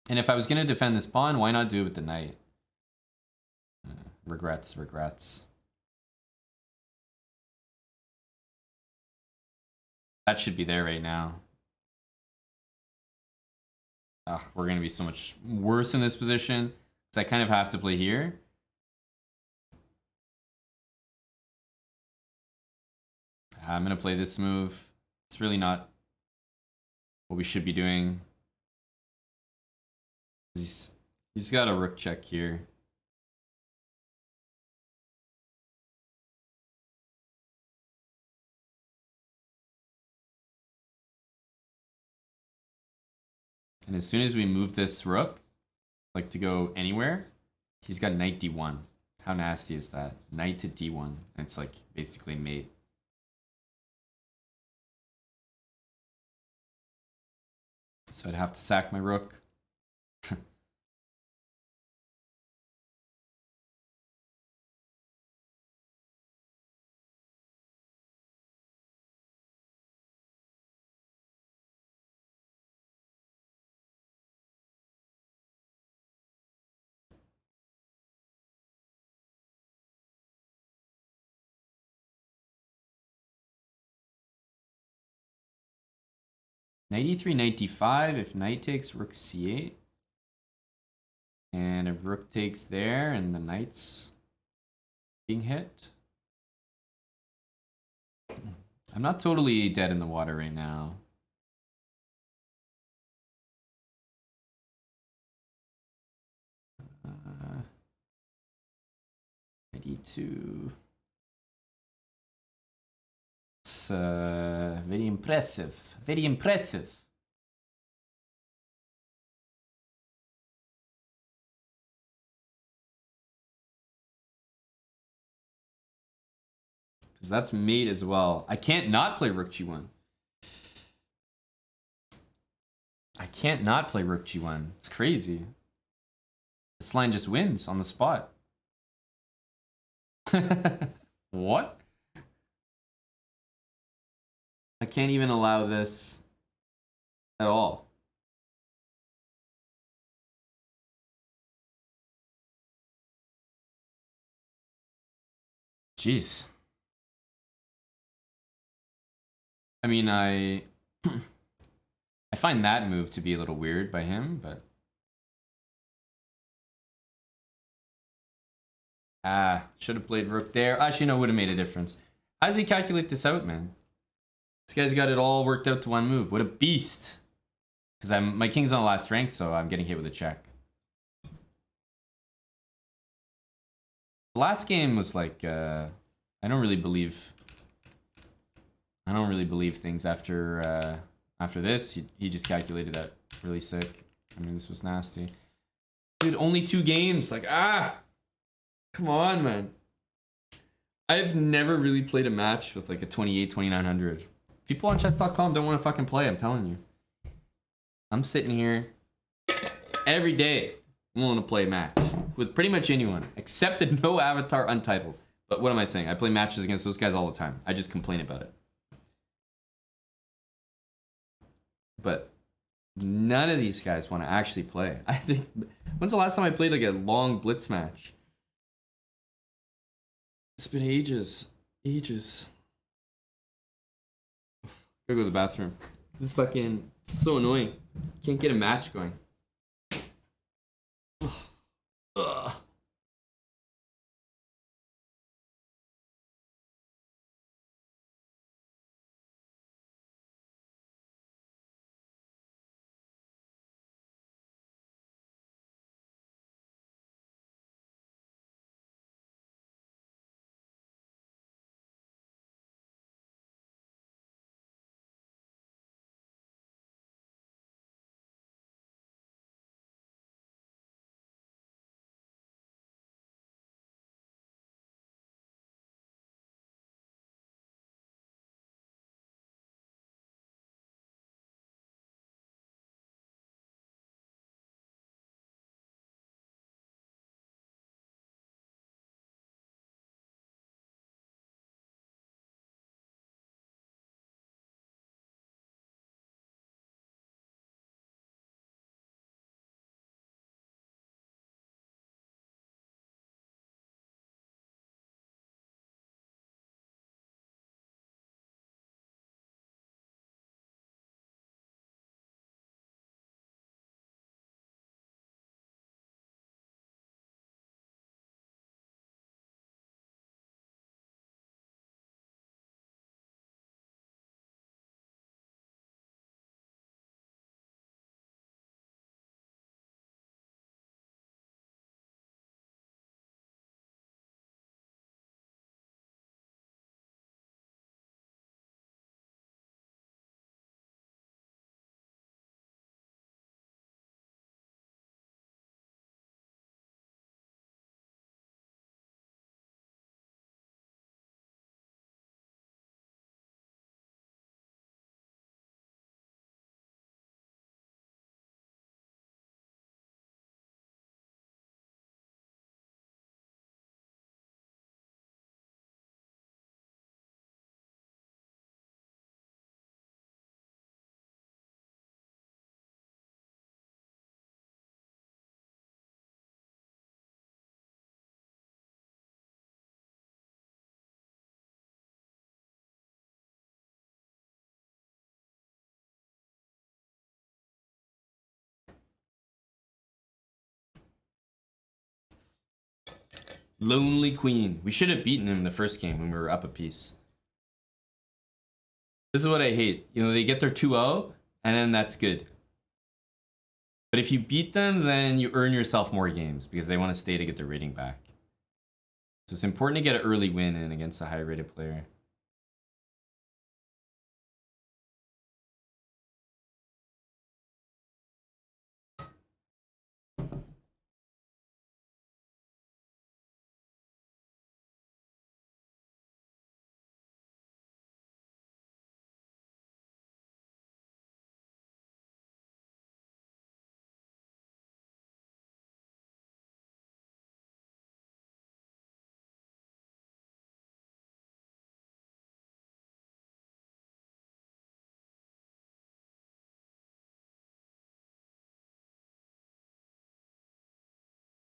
And if I was going to defend this pawn, why not do it with the knight? Regrets, regrets. That should be there right now. Ugh, we're going to be so much worse in this position. Because I kind of have to play here. I'm going to play this move. It's really not what we should be doing. He's got a rook check here. And as soon as we move this rook, like to go anywhere, he's got knight d1. How nasty is that? Knight to d1. And it's like basically mate. So I'd have to sack my rook. Knight e3, knight d5. If knight takes, rook c8. And if rook takes there and the knight's being hit. I'm not totally dead in the water right now. Knight e2. It's very impressive. Very impressive. Because that's mate as well. I can't not play rook g1. I can't not play rook g1. It's crazy. This line just wins on the spot. What? I can't even allow this at all. Jeez. I mean, I find that move to be a little weird by him, but should have played rook there. Actually, no, would have made a difference. How does he calculate this out, man? This guy's got it all worked out to one move. What a beast! Because my king's on the last rank, so I'm getting hit with a check. The last game was like, I don't really believe things after this. He just calculated that really sick. I mean, this was nasty. Dude, only 2 games. Like, come on, man. I've never really played a match with like a 28, 2900. People on chess.com don't want to fucking play, I'm telling you. I'm sitting here every day willing to play a match with pretty much anyone, except a no avatar untitled. But what am I saying? I play matches against those guys all the time. I just complain about it. But none of these guys want to actually play. I think, when's the last time I played like a long blitz match? It's been ages. Ages. Gotta go to the bathroom. This is fucking so annoying. Can't get a match going. Ugh. Lonely Queen. We should have beaten him the first game when we were up a piece. This is what I hate. You know, they get their 2-0, and then that's good. But if you beat them, then you earn yourself more games because they want to stay to get their rating back. So it's important to get an early win in against a high-rated player.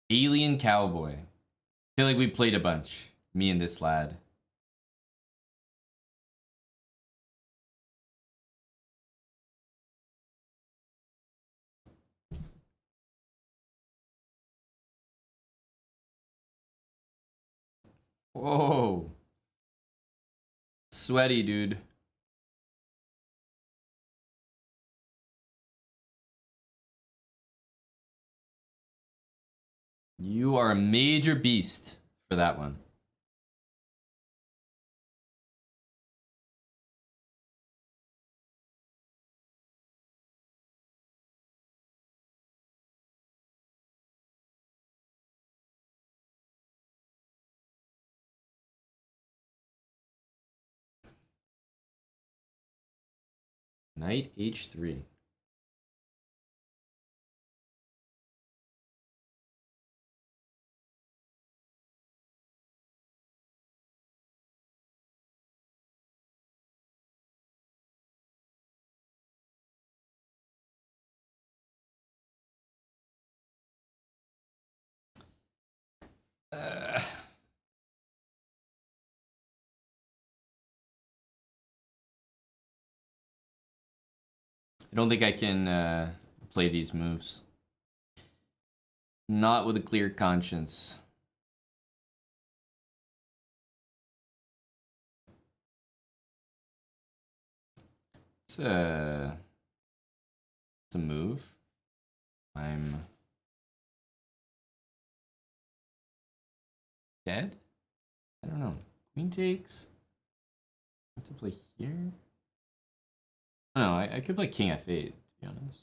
Alien Cowboy. I feel like we played a bunch. Me and this lad. Whoa. Sweaty, dude. You are a major beast for that one. Knight h3. I don't think I can play these moves. Not with a clear conscience. It's a move. I'm dead? I don't know. Queen takes. I have to play here? No, I could play king f8, to be honest.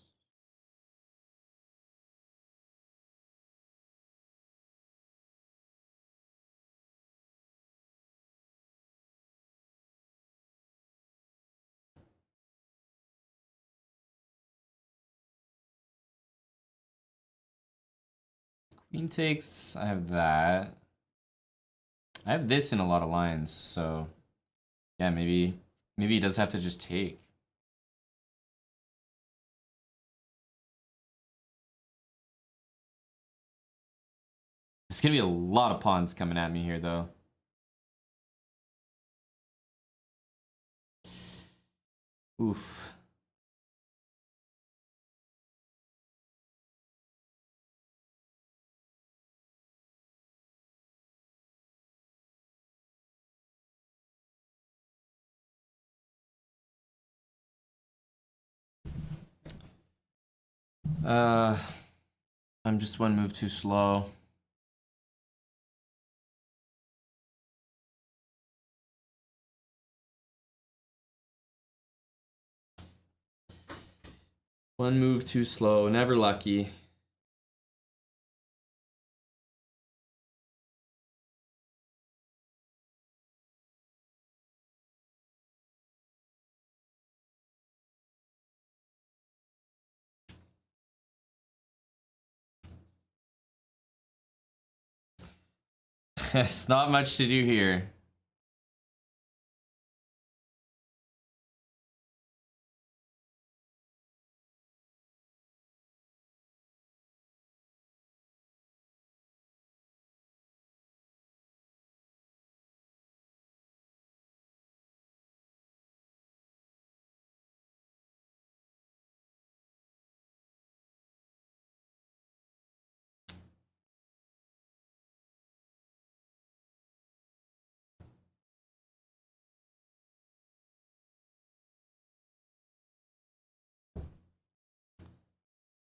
Queen takes, I have that. I have this in a lot of lines, so yeah, maybe he does have to just take. There's gonna be a lot of pawns coming at me here, though. Oof. I'm just one move too slow. One move too slow, never lucky. There's not much to do here.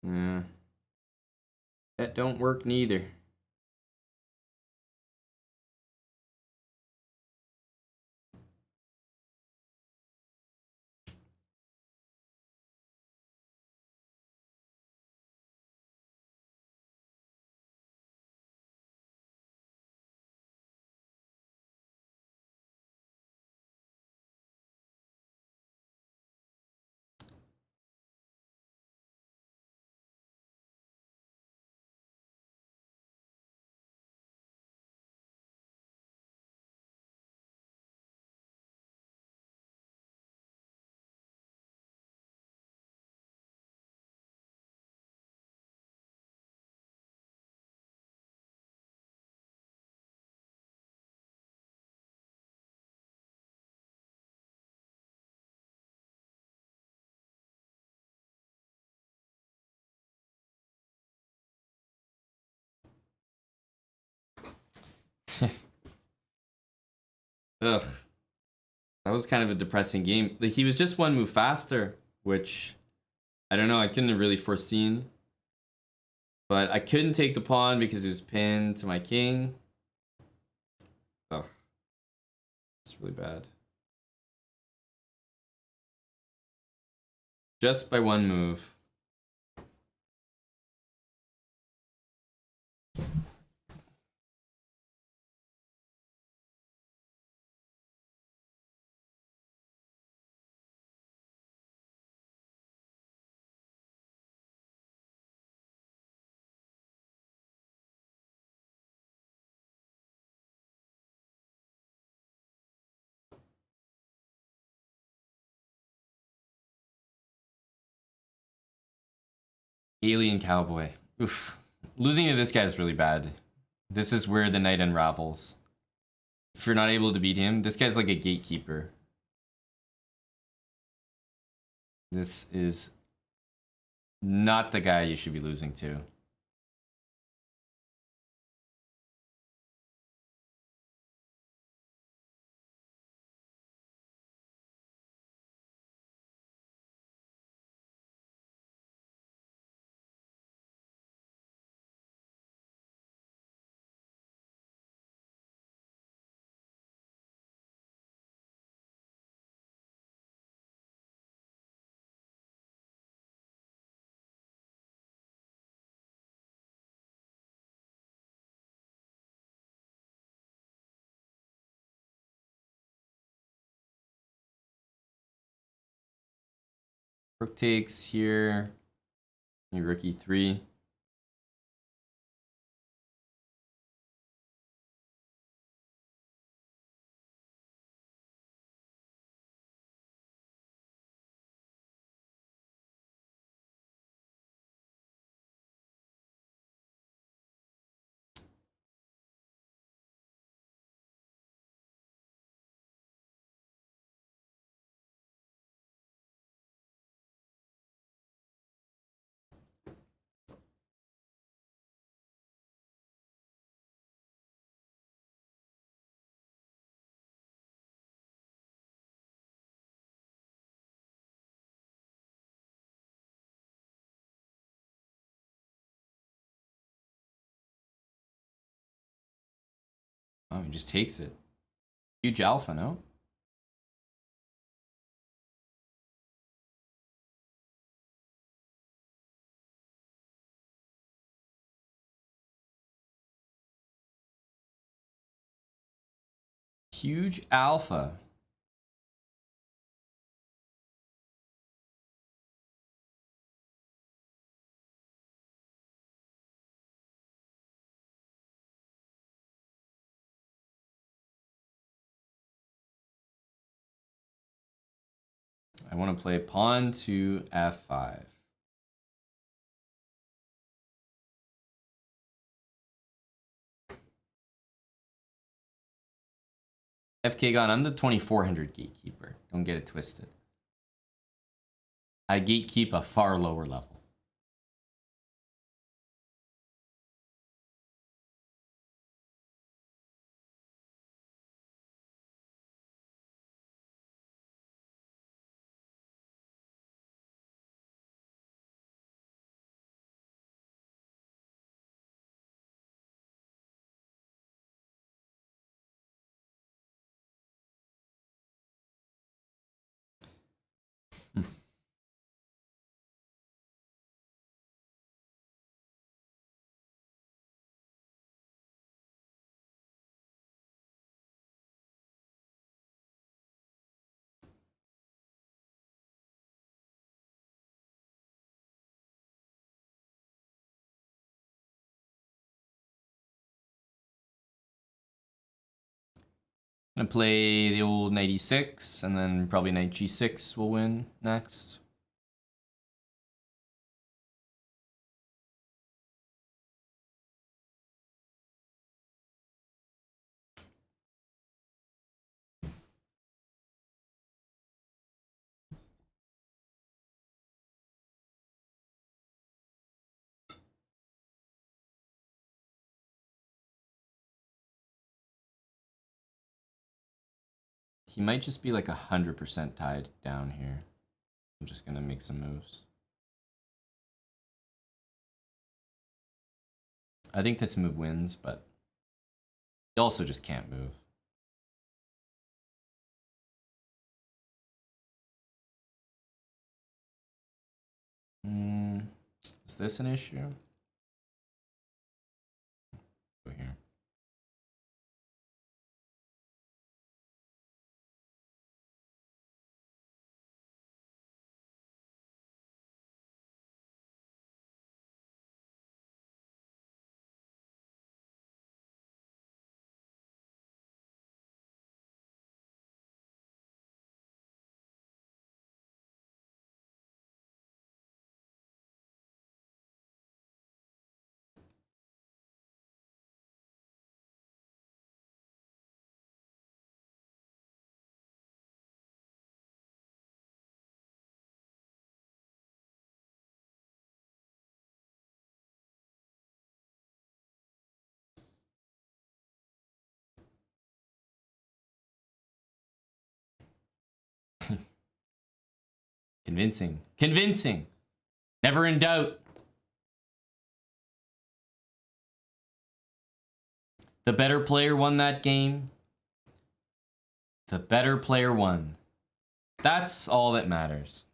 Yeah. That don't work neither. Ugh. That was kind of a depressing game. Like, he was just one move faster, which I don't know, I couldn't have really foreseen. But I couldn't take the pawn because it was pinned to my king. Ugh. It's really bad. Just by one move. Alien Cowboy. Oof. Losing to this guy is really bad. This is where the night unravels. If you're not able to beat him, this guy's like a gatekeeper. This is not the guy you should be losing to. Rook takes here. New rook e3. Oh, he just takes it. Huge alpha, no? Huge alpha. I want to play pawn to f5. FK gone, I'm the 2400 gatekeeper. Don't get it twisted. I gatekeep a far lower level. I'm gonna play the old knight e6, and then probably knight g6 will win next. he might just be like 100% tied down here. I'm just gonna make some moves. I think this move wins, but he also just can't move. Is this an issue? Go here. Convincing. Convincing. Never in doubt. The better player won that game. The better player won. That's all that matters.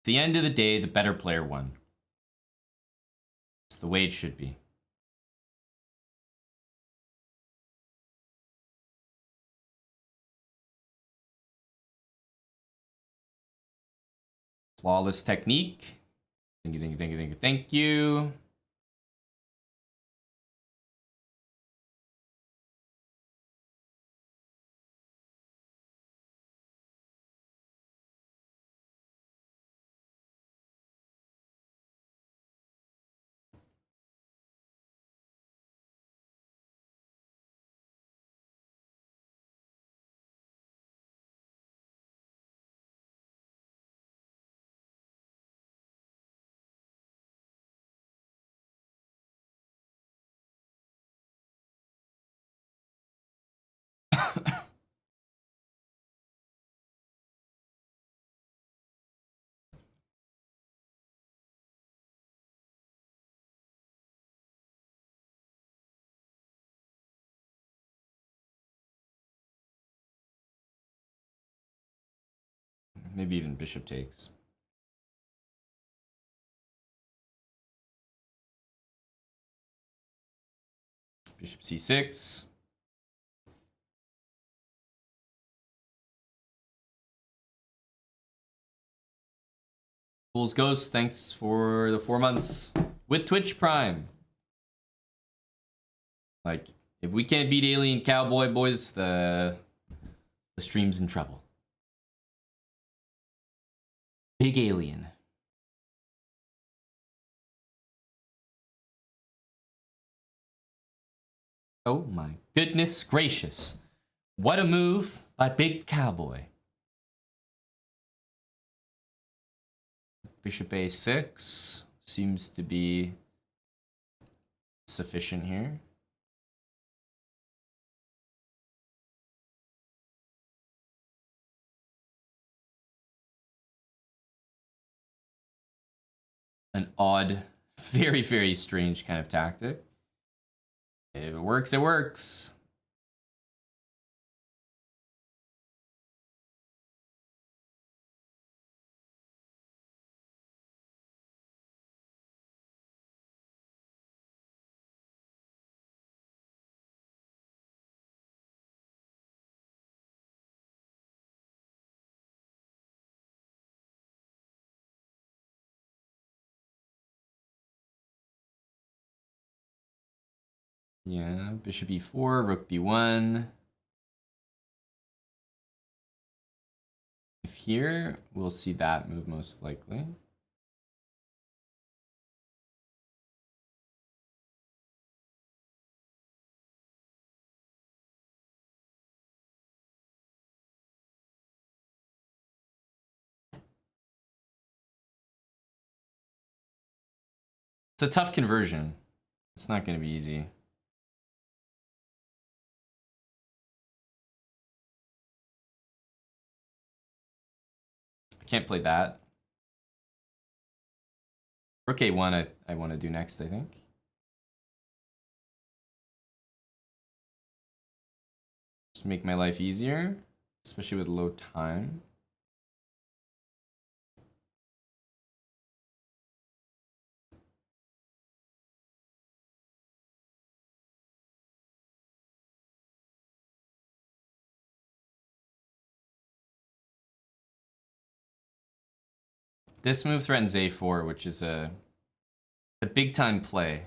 At the end of the day, the better player won. It's the way it should be. Flawless technique. Thank you, thank you, thank you, thank you, thank you. Maybe even bishop takes. Bishop c6. Fool's Ghost, thanks for the 4 months with Twitch Prime. Like, if we can't beat Alien Cowboy, boys, the stream's in trouble. Big Alien. Oh my goodness gracious. What a move by Big Cowboy. Bishop a6 seems to be sufficient here. An odd, very, very strange kind of tactic. If it works, it works. Yeah, bishop e4, rook b1. If here, we'll see that move most likely. It's a tough conversion. It's not going to be easy. Can't play that. Rook a1 I want to do next, I think. Just make my life easier, especially with low time. This move threatens a4, which is a big time play.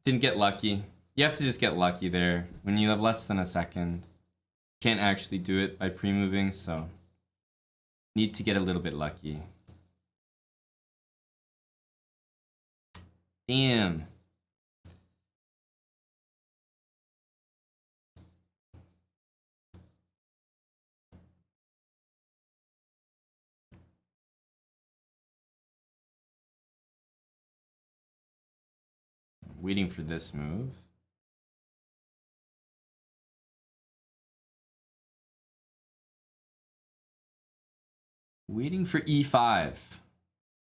Didn't get lucky. You have to just get lucky there. When you have less than a second, can't actually do it by pre-moving, so need to get a little bit lucky. Damn. Waiting for this move. Waiting for e5.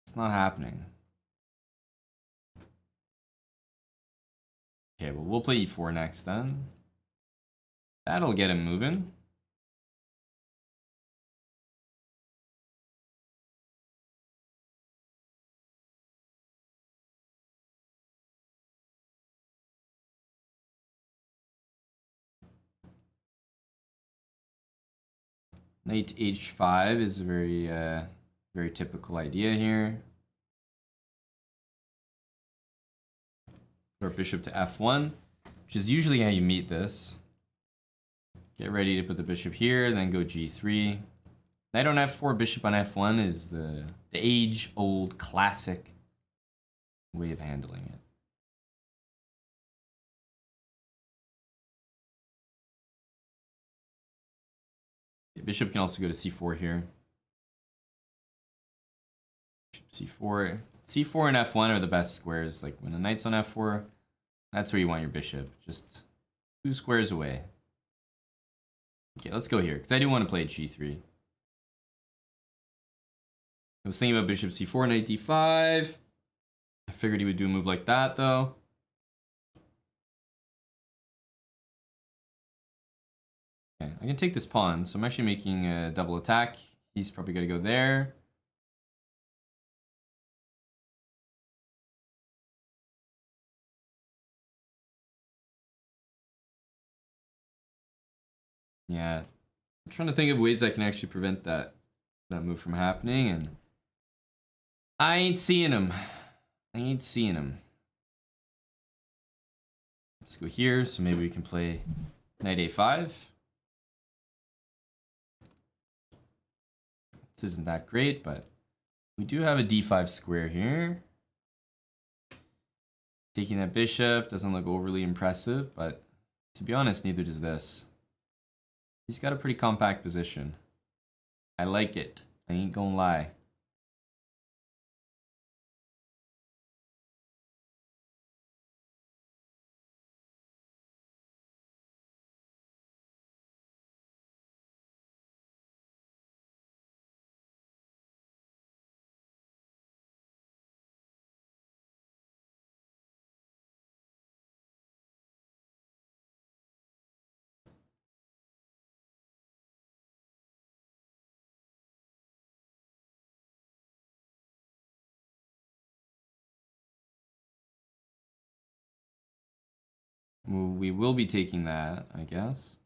It's not happening. Okay, well, we'll play e4 next then. That'll get him moving. Knight h5 is a very typical idea here. Or bishop to f1, which is usually how you meet this. Get ready to put the bishop here, then go g3. Knight on f4, bishop on f1 is the age-old classic way of handling it. Bishop can also go to c4 here. c4. c4 and f1 are the best squares. Like when the knight's on f4, that's where you want your bishop. Just 2 squares away. Okay, let's go here, because I do want to play g3. I was thinking about bishop c4, knight d5. I figured he would do a move like that, though. Okay, I can take this pawn, so I'm actually making a double attack. He's probably going to go there. Yeah, I'm trying to think of ways I can actually prevent that move from happening, and I ain't seeing him. I ain't seeing him. Let's go here, so maybe we can play knight a5. This isn't that great, but we do have a d5 square here. Taking that bishop doesn't look overly impressive, but to be honest, neither does this. He's got a pretty compact position. I like it. I ain't gonna lie. We will be taking that, I guess.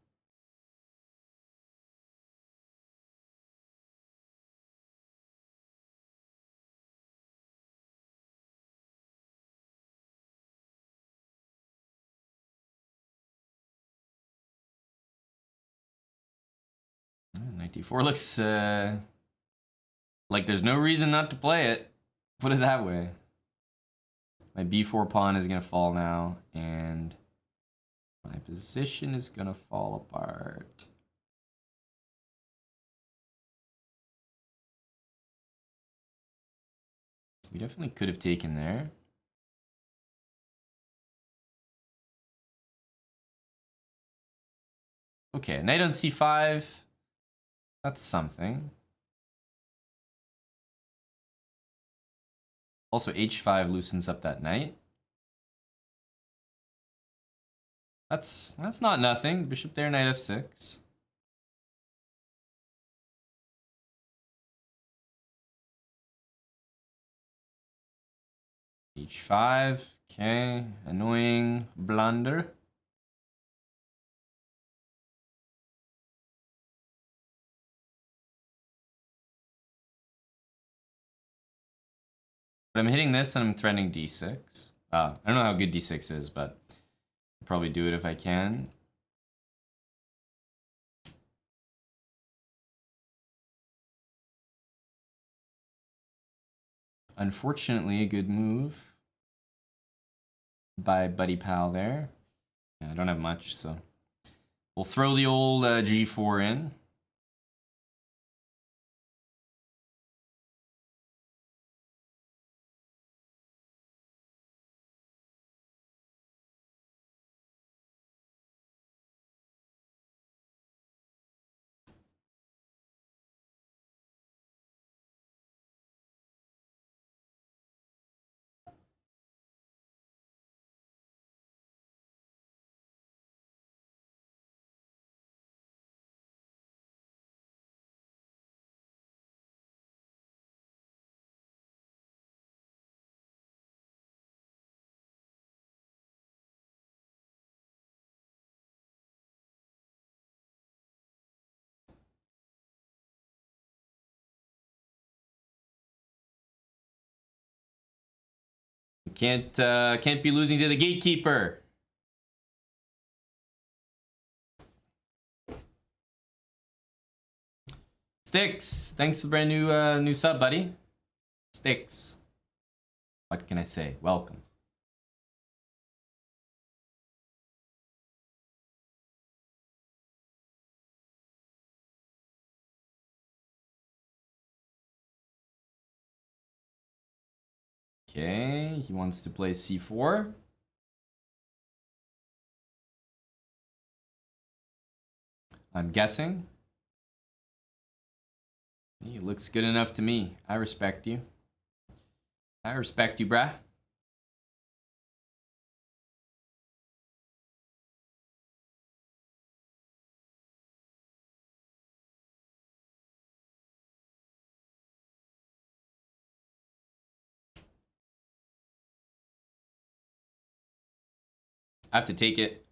Knight d4 looks like there's no reason not to play it. Put it that way. My b4 pawn is gonna fall now, and my position is gonna fall apart. We definitely could have taken there. Okay, knight on c5. That's something. Also, h5 loosens up that knight. That's not nothing. Bishop there, knight f6. h5. Okay, annoying blunder. But I'm hitting this and I'm threatening d6. I don't know how good d6 is, but I'll probably do it if I can. Unfortunately, a good move by Buddy Pal there. Yeah, I don't have much, so we'll throw the old g4 in. Can't be losing to the gatekeeper. Sticks, thanks for the brand new sub, buddy. Sticks. What can I say? Welcome. Okay, he wants to play c4. I'm guessing. He looks good enough to me. I respect you. I respect you, bruh. I have to take it.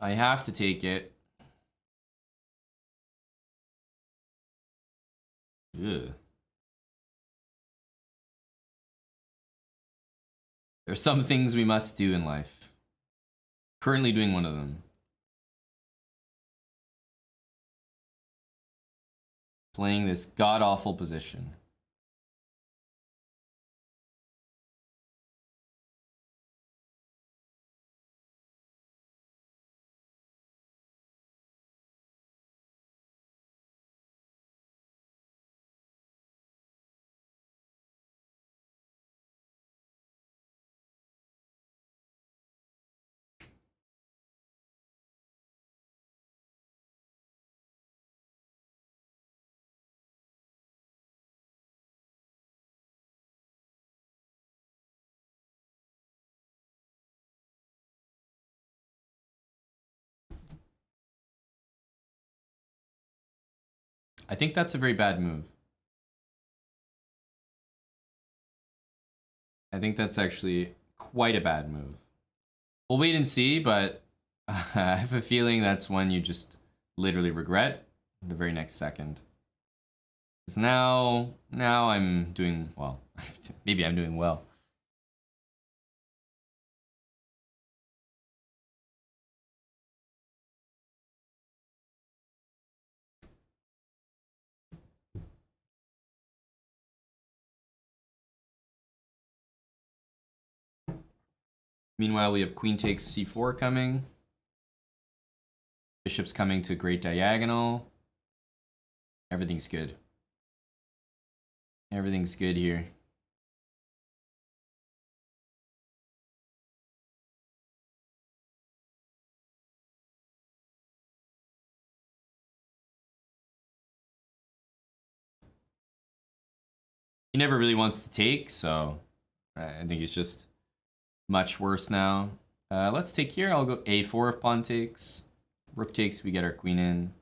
I have to take it. Ugh. There's some things we must do in life. Currently doing one of them. playing this god-awful position. I think that's a very bad move. I think that's actually quite a bad move. We'll wait and see, but I have a feeling that's one you just literally regret the very next second. Because now I'm doing well. Maybe I'm doing well. Meanwhile, we have queen takes c4 coming. Bishop's coming to great diagonal. Everything's good. Everything's good here. He never really wants to take, so I think he's just much worse now. Let's take here. I'll go a4 if pawn takes. Rook takes, we get our queen in.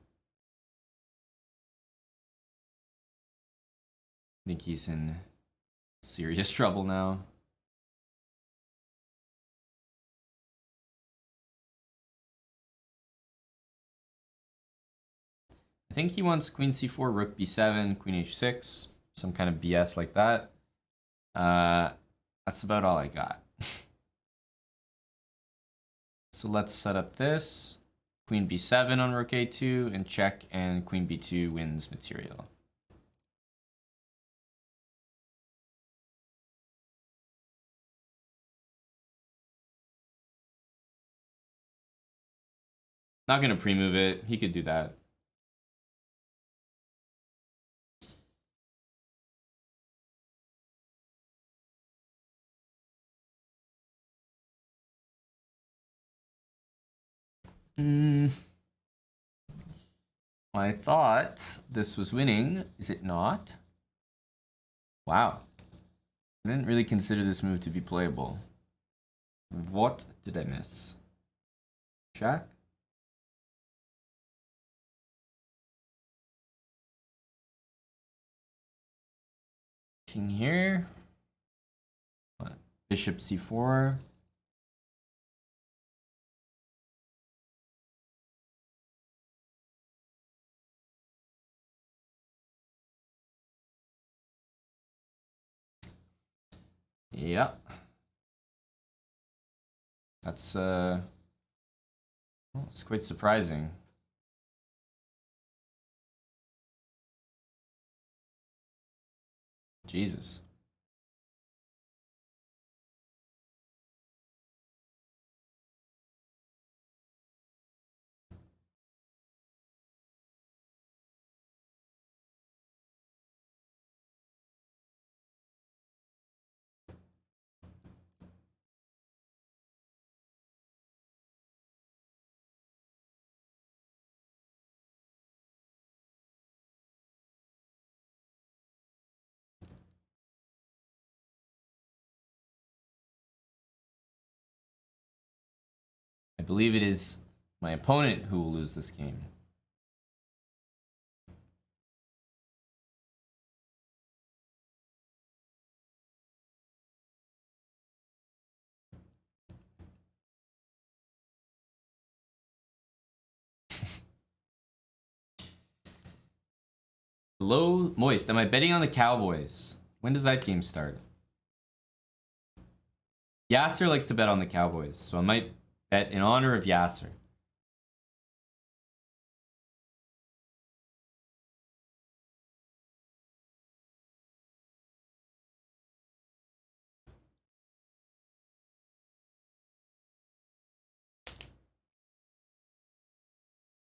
I think he's in serious trouble now. I think he wants queen c4, rook b7, queen h6, some kind of BS like that. That's about all I got. So let's set up this. Queen b7 on rook a2 and check, and queen b2 wins material. Not gonna pre-move it. He could do that. I thought this was winning. Is it not? Wow. I didn't really consider this move to be playable. What did I miss? Check. King here. What? Bishop c4. Yeah. That's well, it's quite surprising. Jesus. I believe it is my opponent who will lose this game. Hello, Moist. Am I betting on the Cowboys? When does that game start? Yasser likes to bet on the Cowboys, so I might bet in honor of Yasser.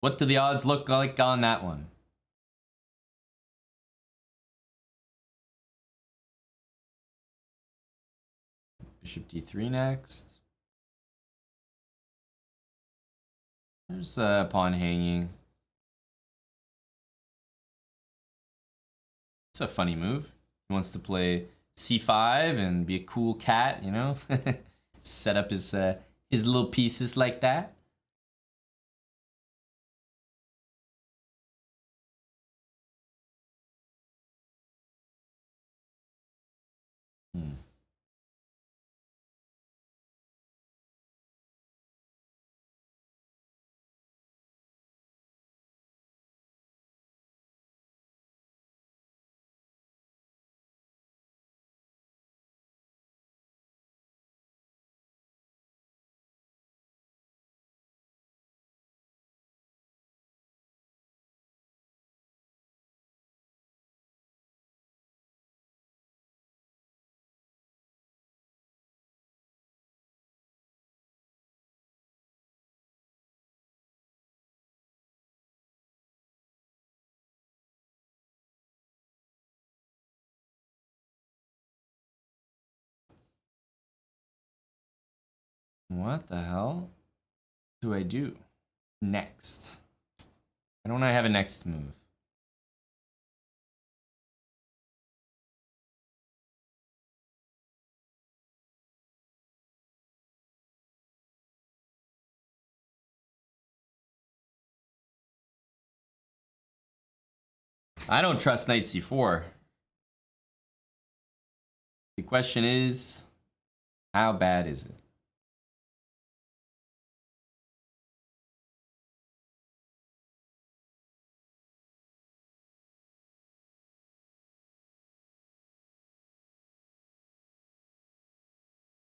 What do the odds look like on that one? Bishop d3 next. There's a pawn hanging. It's a funny move. He wants to play c5 and be a cool cat, you know? Set up his little pieces like that. What the hell do I do next? Why don't I have a next move? I don't trust knight c4. The question is, how bad is it?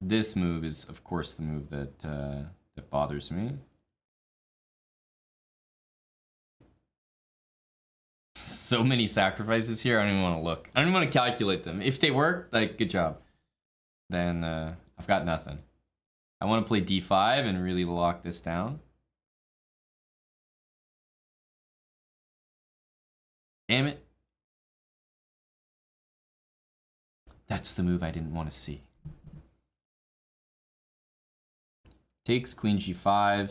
This move is, of course, the move that that bothers me. So many sacrifices here. I don't even want to look. I don't even want to calculate them. If they work, like, good job. Then I've got nothing. I want to play d5 and really lock this down. Damn it. That's the move I didn't want to see. Takes queen g5.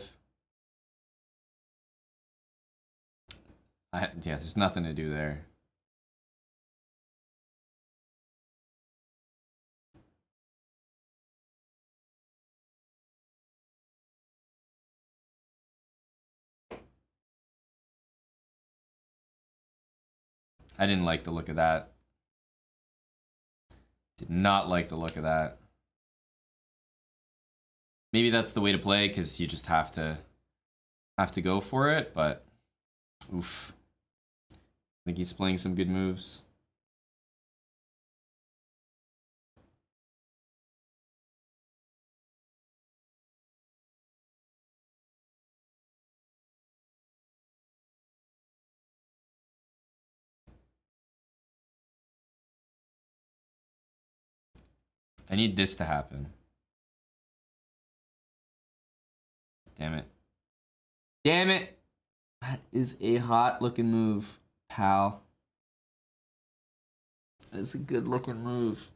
Yeah, there's nothing to do there. I didn't like the look of that. Did not like the look of that. Maybe that's the way to play because you just have to go for it, but oof. I think he's playing some good moves. I need this to happen. Damn it. Damn it! That is a hot looking move, pal. That's a good looking move.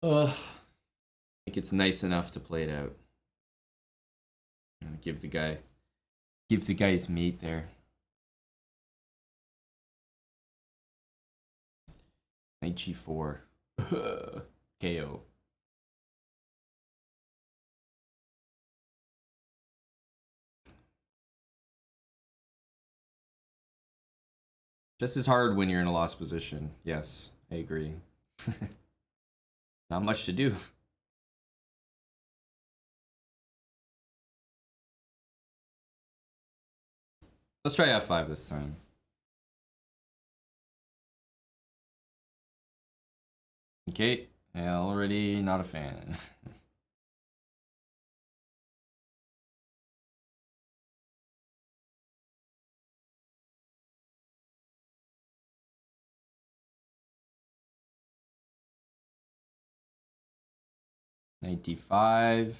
Ugh. I think it's nice enough to play it out. I'm gonna give the guy his mate there. Knight g4. KO. Just as hard when you're in a lost position. Yes, I agree. Not much to do. Let's try f5 this time. Okay, yeah, already not a fan. Knight d5.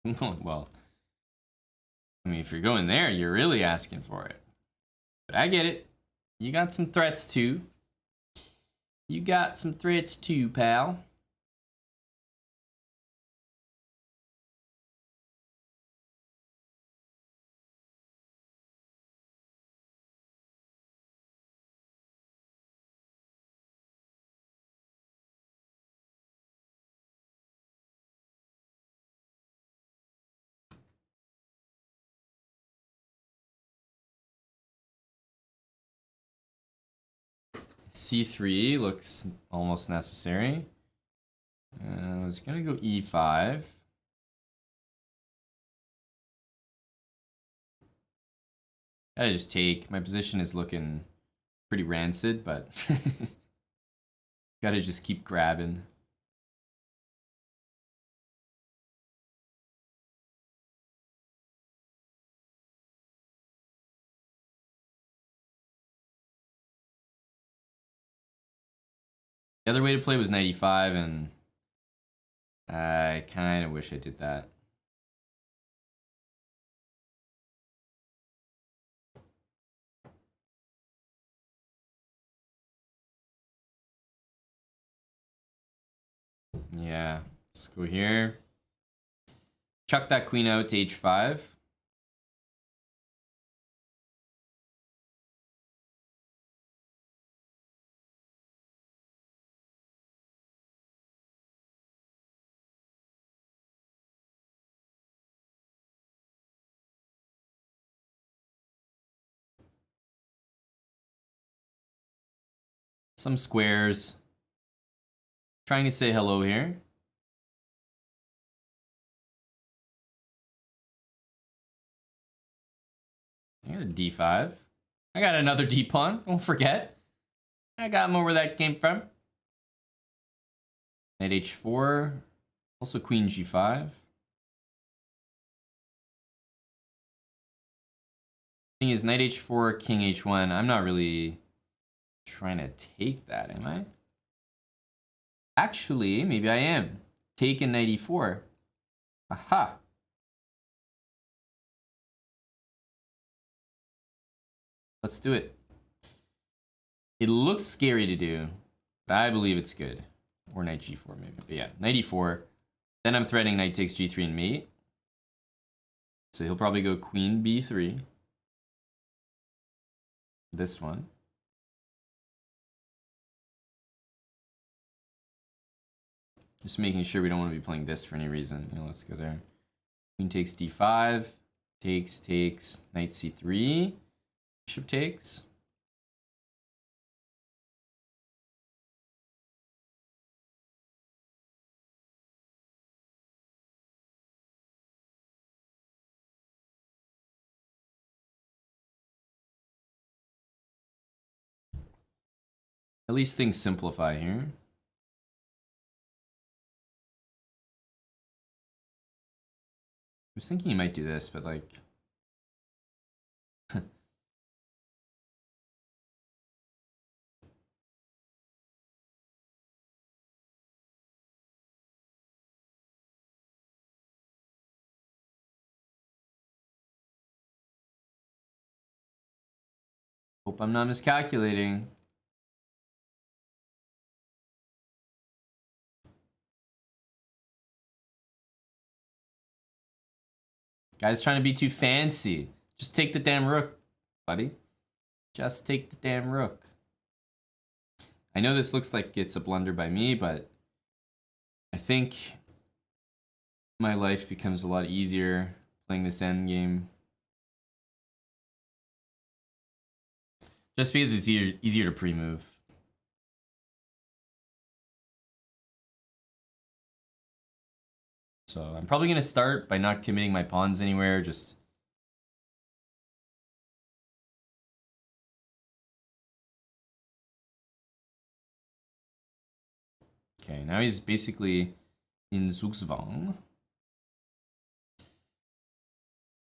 Well, I mean, if you're going there, you're really asking for it. But I get it. You got some threats too. You got some threats too, pal. C3 looks almost necessary. I was gonna go E5. Gotta just take. My position is looking pretty rancid, but gotta just keep grabbing. The other way to play was 95, and I kind of wish I did that. Yeah, let's go here. Chuck that queen out to H5. Some squares. Trying to say hello here. I got a D5. I got another D pawn. Don't forget. I got more where that came from. Knight H4. Also Queen G5. Thing is, Knight H4, King H1. I'm not really trying to take that, am I? Actually, maybe I am. Taking Knight E4. Aha. Let's do it. It looks scary to do, but I believe it's good. Or Knight G4 maybe. But yeah, Knight E4. Then I'm threatening Knight takes G3 and mate. So he'll probably go Queen B3. This one. Just making sure we don't want to be playing this for any reason. Yeah, let's go there. Queen takes D5. Takes. Knight C3. Bishop takes. At least things simplify here. I was thinking he might do this, but like... Hope I'm not miscalculating. Guy's trying to be too fancy. Just take the damn rook, buddy. Just take the damn rook. I know this looks like it's a blunder by me, but I think my life becomes a lot easier playing this endgame. Just because it's easier to pre-move. So I'm probably going to start by not committing my pawns anywhere, just... Okay, now he's basically in Zugzwang.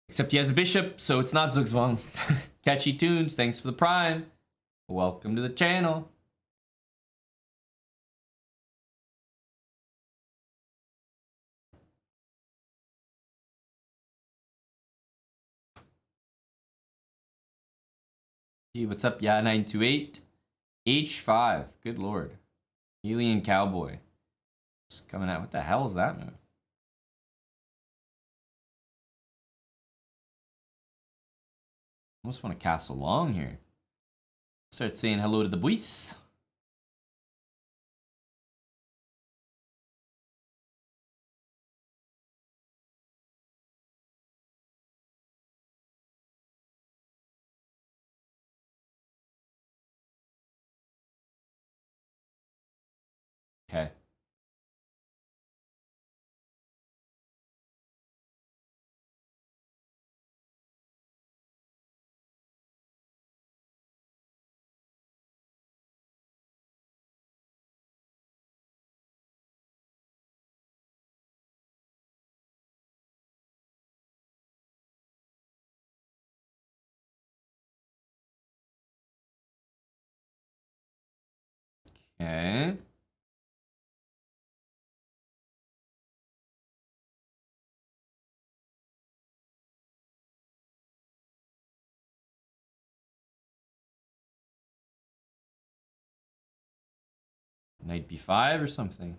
Except he has a bishop, so it's not Zugzwang. Catchy tunes, thanks for the prime. Welcome to the channel. Hey, what's up? Yeah, 928. H5. Good lord. Alien Cowboy. Just coming out. What the hell is that move? Almost want to castle long here. Start saying hello to the boys. Okay. Okay. Knight b5 or something.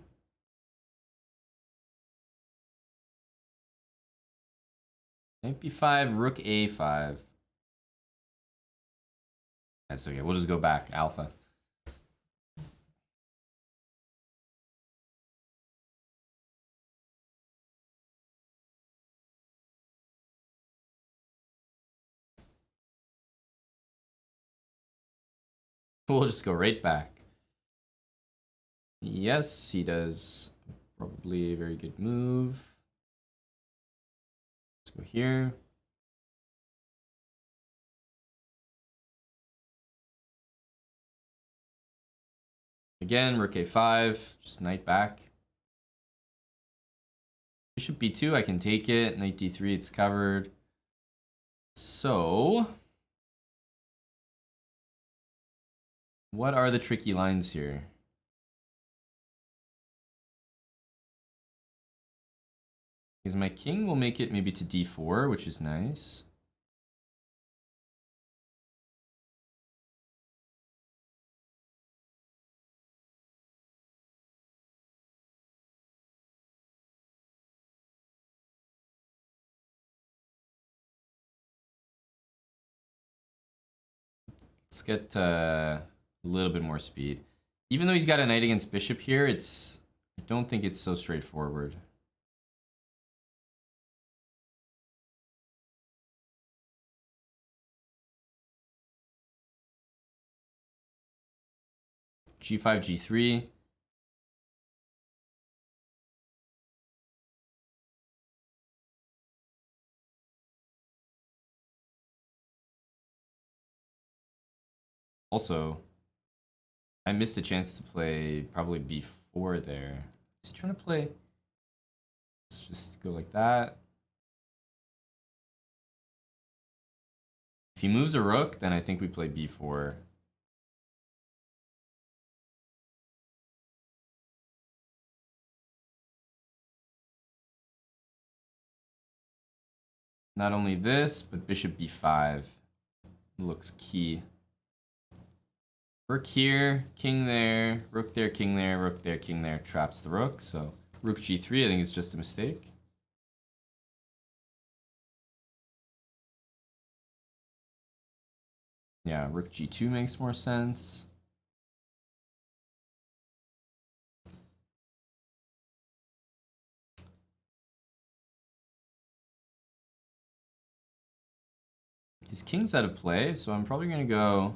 Knight b5, rook a5. That's okay. We'll just go back. Alpha. We'll just go right back. Yes, he does. Probably a very good move. Let's go here. Again, rook a5. Just knight back. Bishop b2, I can take it. Knight d3, it's covered. So, what are the tricky lines here? Because my king will make it maybe to d4, which is nice. Let's get a little bit more speed. Even though he's got a knight against bishop here, I don't think it's so straightforward. g5, g3. Also, I missed a chance to play probably b4 there. Is he trying to play? Let's just go like that. If he moves a rook, then I think we play b4. Not only this, but bishop b5 looks key. Rook here, king there, rook there, king there, rook there, king there, traps the rook. So rook g3 I think is just a mistake. Yeah, rook g2 makes more sense. His king's out of play, so I'm probably going to go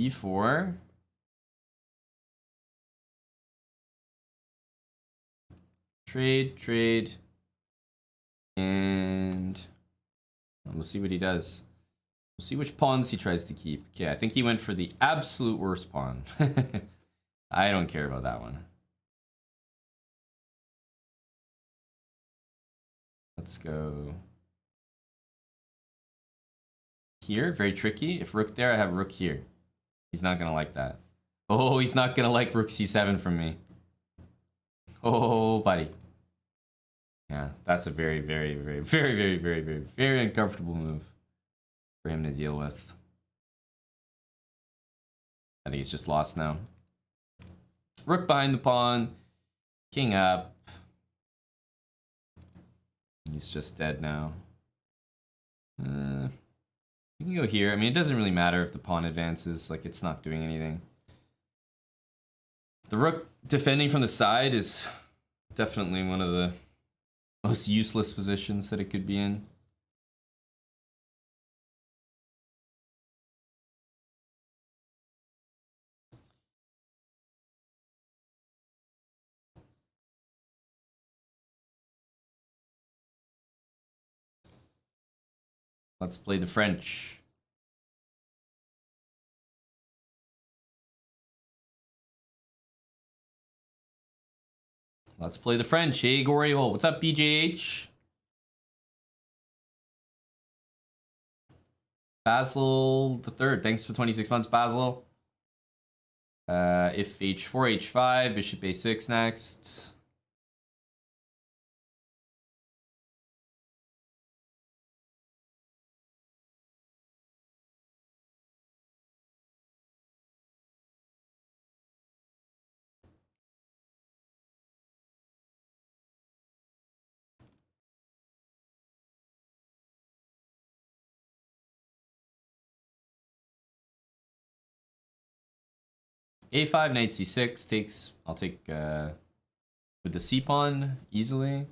b4. Trade, trade. And we'll see what he does. We'll see which pawns he tries to keep. Okay, I think he went for the absolute worst pawn. I don't care about that one. Let's go here. Very tricky. If rook there, I have rook here. He's not going to like that. Oh, he's not going to like rook c7 from me. Oh, buddy. Yeah, that's a very, very, very, very, very, very, very, very uncomfortable move for him to deal with. I think he's just lost now. Rook behind the pawn. King up. He's just dead now. You can go here. I mean, it doesn't really matter if the pawn advances. Like, it's not doing anything. The rook defending from the side is definitely one of the most useless positions that it could be in. Let's play the French. Let's play the French. Hey, Goriel. What's up, BJH? Basil the third. Thanks for 26 months, Basil. If h4, h5, bishop a6 next. A5, knight c6 takes. I'll take with the c pawn easily.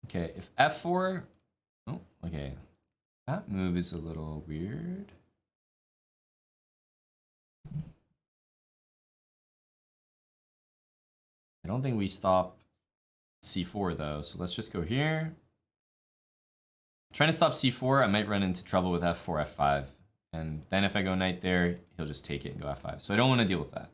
Okay, if f4, oh, okay, that move is a little weird. I don't think we stop c4 though, so let's just go here. Trying to stop c4, I might run into trouble with f4, f5, and then if I go knight there, he'll just take it and go f5. So I don't want to deal with that.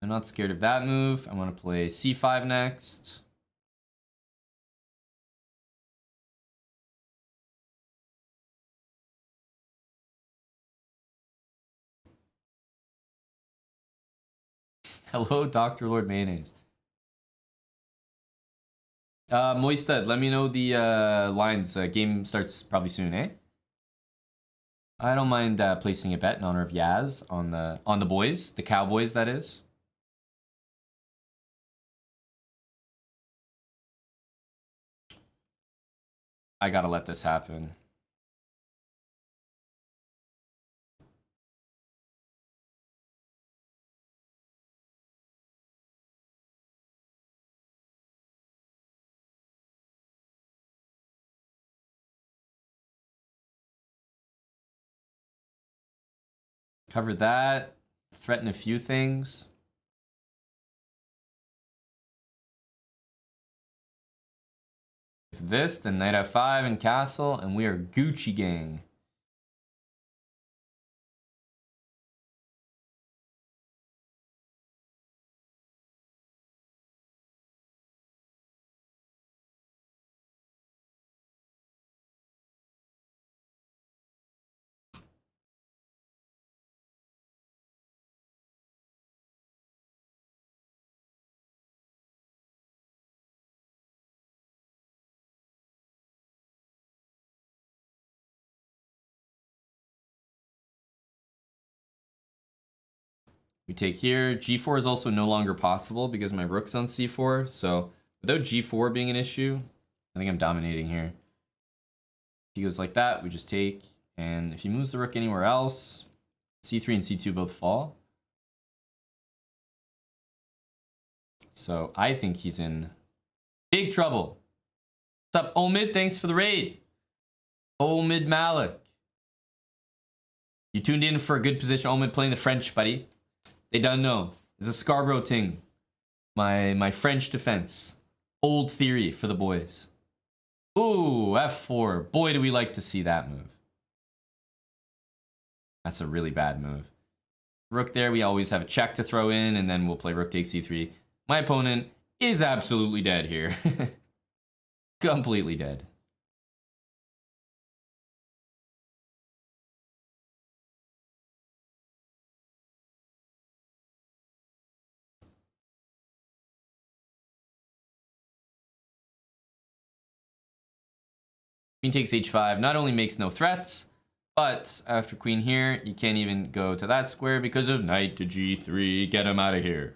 I'm not scared of that move. I want to play c5 next. Hello, Dr. Lord Mayonnaise. Moistad, let me know the lines. Game starts probably soon, eh? I don't mind placing a bet in honor of Yaz on the boys, the Cowboys, that is. I gotta let this happen. Cover that. Threaten a few things. If this, then knight f5 and castle, and we are Gucci gang. We take here. G4 is also no longer possible because my rook's on C4. So without G4 being an issue, I think I'm dominating here. If he goes like that, we just take. And if he moves the rook anywhere else, C3 and C2 both fall. So I think he's in big trouble. What's up, Omid? Thanks for the raid. Omid Malik. You tuned in for a good position. Omid playing the French, buddy. They don't know. It's a Scarborough ting. My French defense. Old theory for the boys. Ooh, f4. Boy, do we like to see that move. That's a really bad move. Rook there, we always have a check to throw in, and then we'll play rook takes c3. My opponent is absolutely dead here. Completely dead. Queen takes h5 not only makes no threats, but after queen here, you can't even go to that square because of knight to g3. Get him out of here.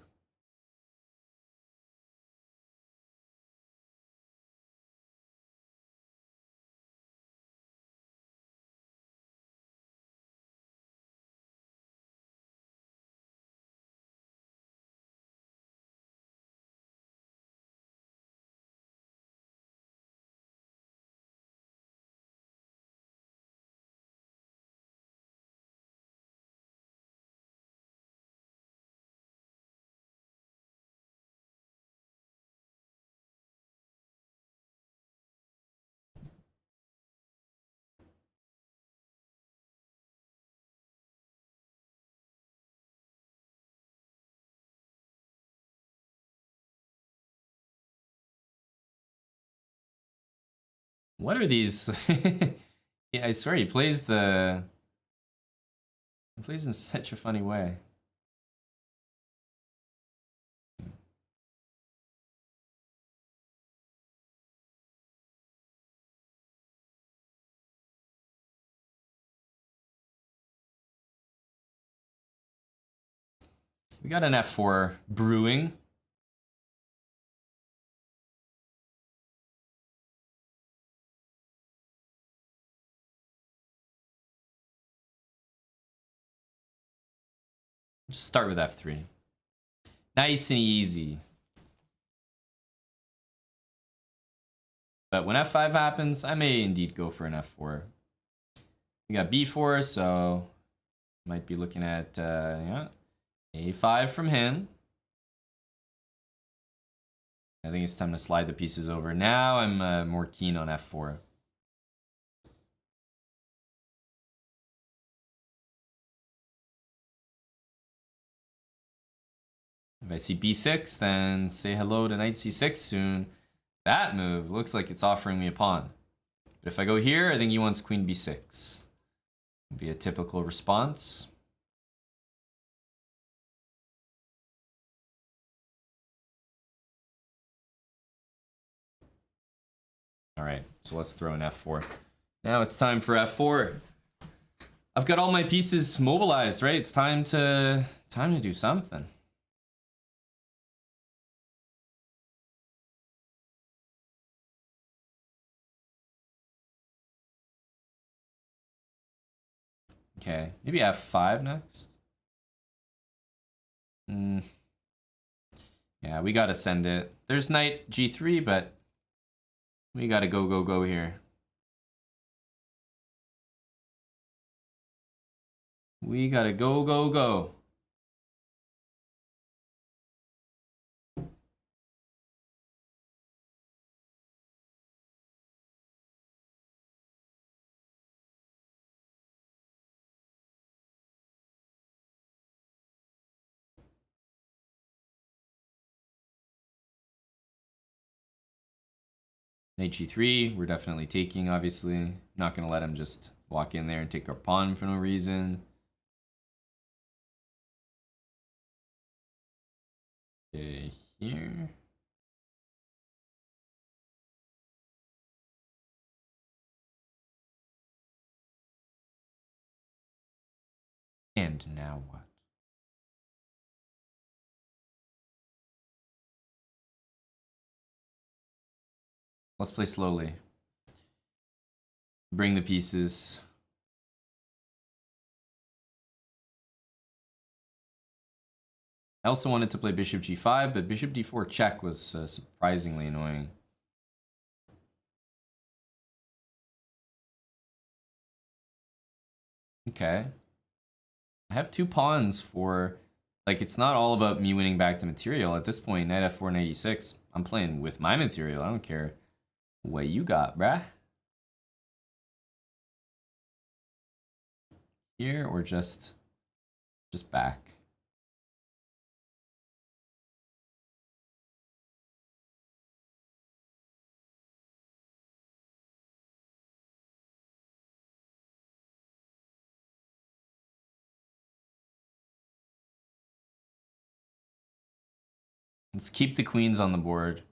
What are these? Yeah, I swear he plays in such a funny way. We got an f4 brewing. Just start with f3. Nice and easy. But when f5 happens, I may indeed go for an f4. We got b4, so might be looking at yeah, a5 from him. I think it's time to slide the pieces over. Now I'm more keen on f4. If I see b6, then say hello to knight c6 soon. That move looks like it's offering me a pawn. But if I go here, I think he wants queen b6. Would be a typical response. All right, so let's throw an f4. Now it's time for f4. I've got all my pieces mobilized, right? It's time to do something. Okay, maybe f5 next. Yeah, we gotta send it. There's knight g3, but we gotta go here. We gotta go. Knight g3, we're definitely taking, obviously. Not gonna let him just walk in there and take our pawn for no reason. Okay, here. And now what? Let's play slowly. Bring the pieces. I also wanted to play bishop g5, but bishop d4 check was surprisingly annoying. Okay. I have two pawns for Like, it's not all about me winning back the material. At this point, knight f4, knight e6, I'm playing with my material. I don't care what you got, bruh. Here or just back. Let's keep the queens on the board.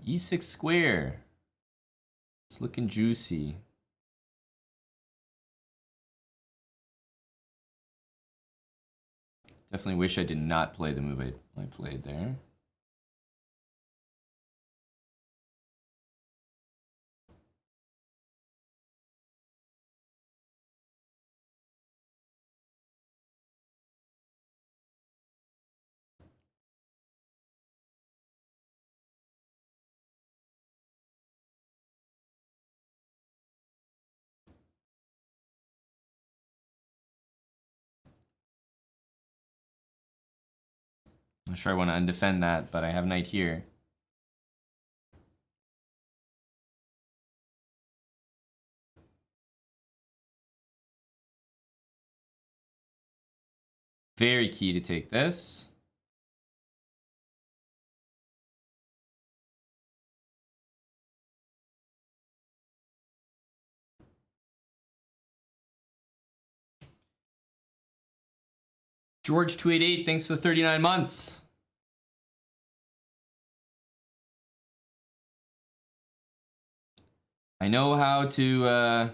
E6 square. It's looking juicy. Definitely wish I did not play the move I played there. I'm not sure I want to undefend that, but I have knight here. Very key to take this. George288, thanks for the 39 months. I know how to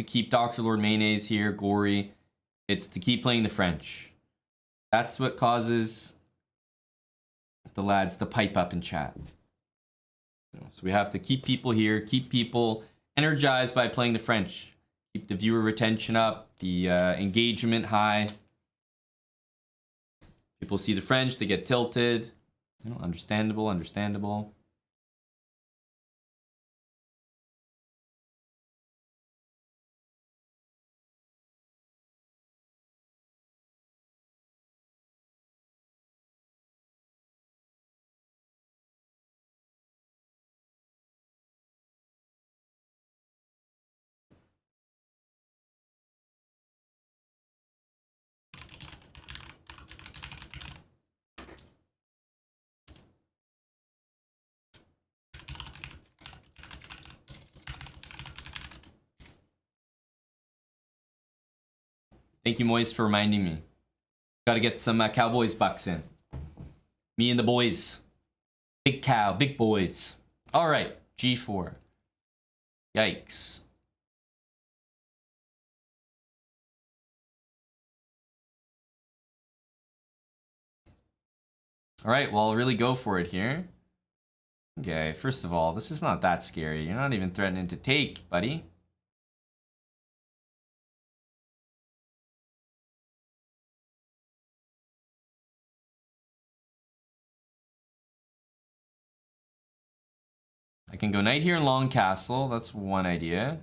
keep Dr. Lord Mayonnaise here, Gory. It's to keep playing the French. That's what causes the lads to pipe up in chat. So we have to keep people here, keep people energized by playing the French. Keep the viewer retention up, the engagement high. People see the French, they get tilted. You know, understandable, understandable. Thank you, Moise, for reminding me. Gotta get some Cowboys bucks in. Me and the boys. Big cow, big boys. All right, G4. Yikes. All right, well, I'll really go for it here. Okay, first of all, this is not that scary. You're not even threatening to take, buddy. I can go knight here in long castle. That's one idea.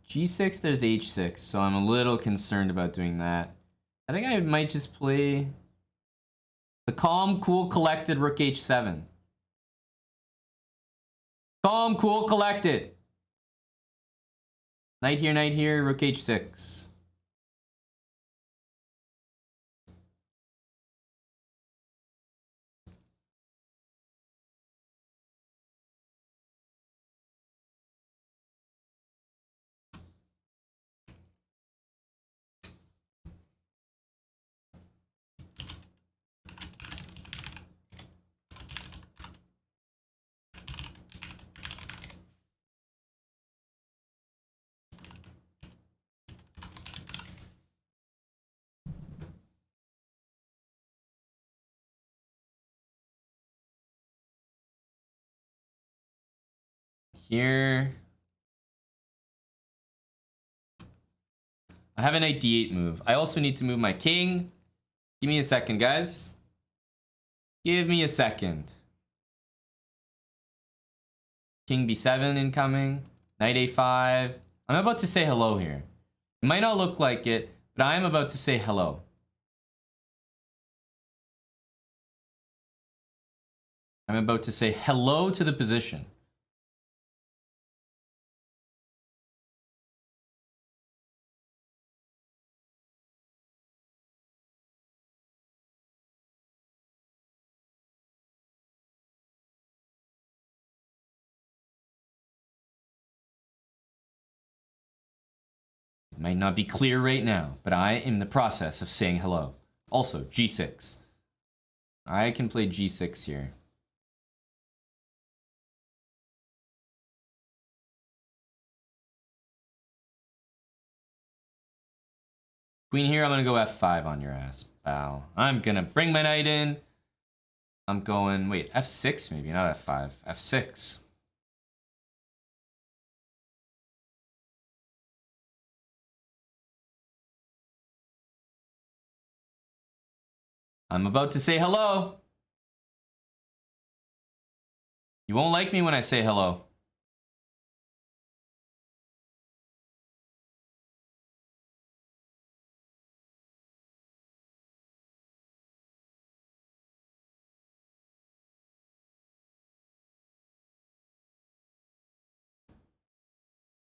G6, there's H6, so I'm a little concerned about doing that. I think I might just play the calm, cool, collected Rook H7. Calm, cool, collected. Knight here, Rook H6. Here. I have an knight d8 move. I also need to move my king. Give me a second, guys. Give me a second. King b7 incoming. Knight a5. I'm about to say hello here. It might not look like it, but I am about to say hello. I'm about to say hello to the position. It might not be clear right now, but I am in the process of saying hello. Also, g6. I can play g6 here. Queen here, I'm gonna go f5 on your ass. Bow. I'm gonna bring my knight in. I'm going, wait, f6 maybe, not f5. f6. I'm about to say hello. You won't like me when I say hello.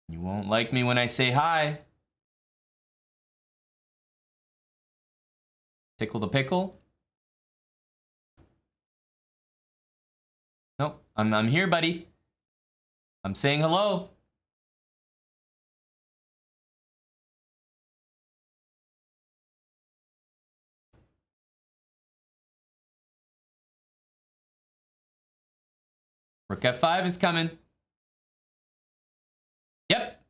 You won't like me when I say hi. Tickle the pickle? Nope, I'm here, buddy. I'm saying hello. Rook f5 is coming. Yep.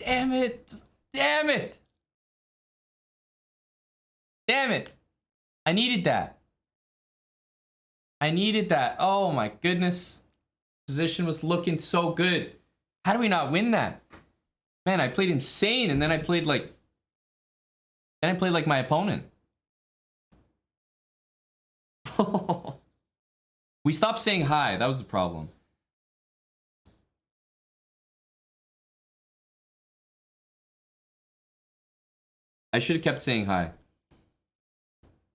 Damn it. Damn it. Damn it. I needed that. I needed that. Oh my goodness. Position was looking so good. How do we not win that? Man, I played insane and then I played like my opponent. We stopped saying hi. That was the problem. I should have kept saying hi.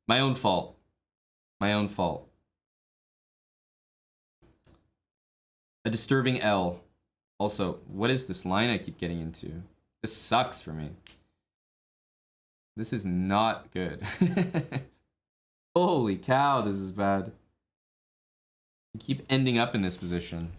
My own fault. My own fault. A disturbing L. Also, what is this line I keep getting into? This sucks for me. This is not good. Holy cow, this is bad. I keep ending up in this position.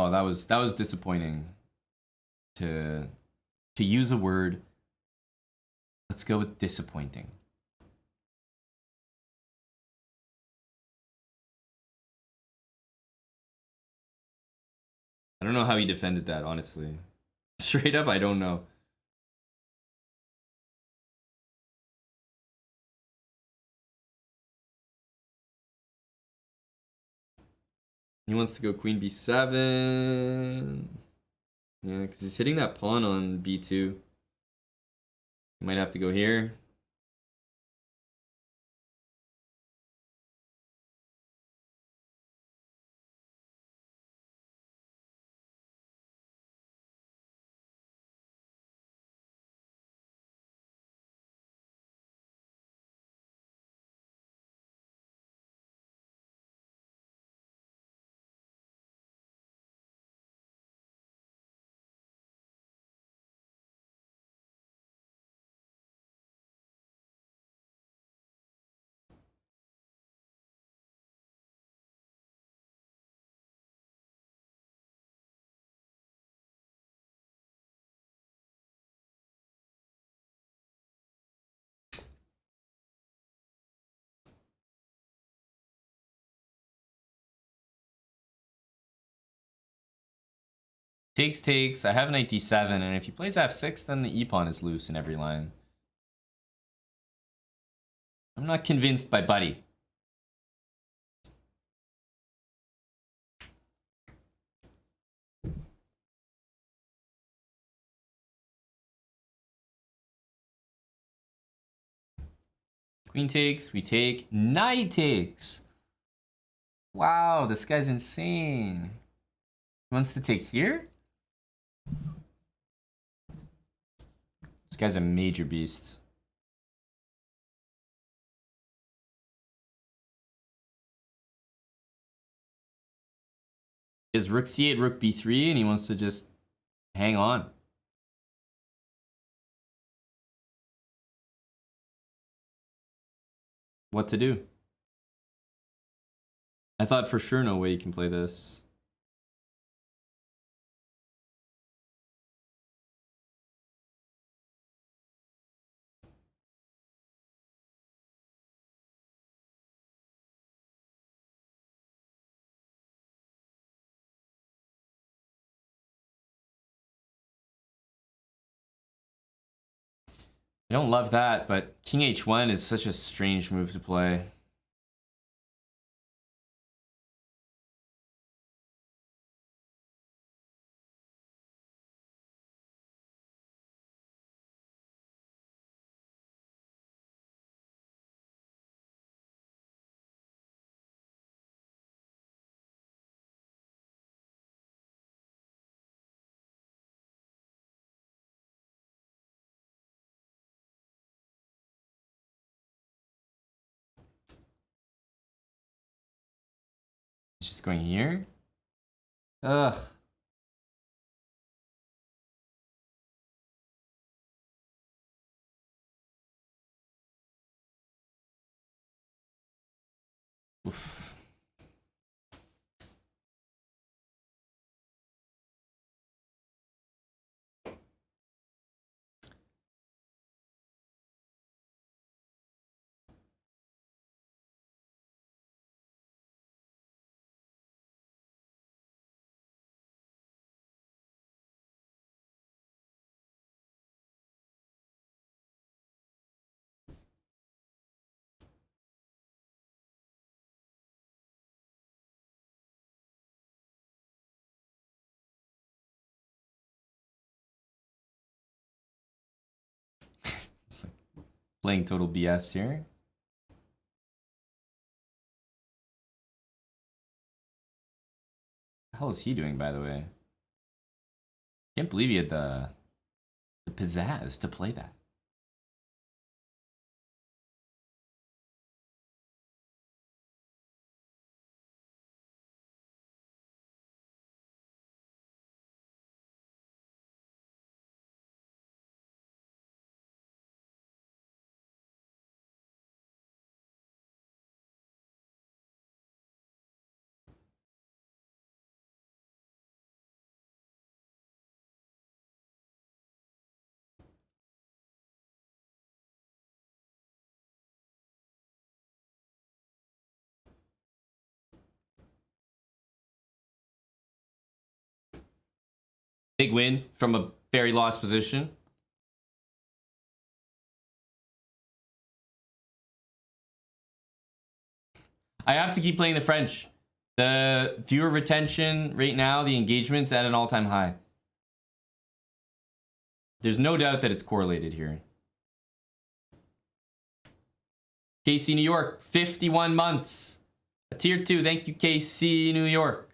Oh, that was disappointing. To use a word, let's go with disappointing. I don't know how he defended that, honestly. Straight up, I don't know. He wants to go queen b7. Yeah, because he's hitting that pawn on b2. He might have to go here. Takes, takes. I have knight d7, and if he plays f6, then the e-pawn is loose in every line. I'm not convinced by Buddy. Queen takes, we take, knight takes. Wow, this guy's insane. He wants to take here? This guy's a major beast. He has rook c8, rook b3, and he wants to just hang on. What to do? I thought for sure no way you can play this. I don't love that, but king h1 is such a strange move to play. It's just going here. Ugh. Oof. It's like playing total BS here. What the hell is he doing, by the way? Can't believe he had the pizzazz to play that. Big win from a very lost position. I have to keep playing the French. The viewer retention right now, the engagement's at an all-time high. There's no doubt that it's correlated here. KC New York, 51 months. A tier 2, thank you KC New York.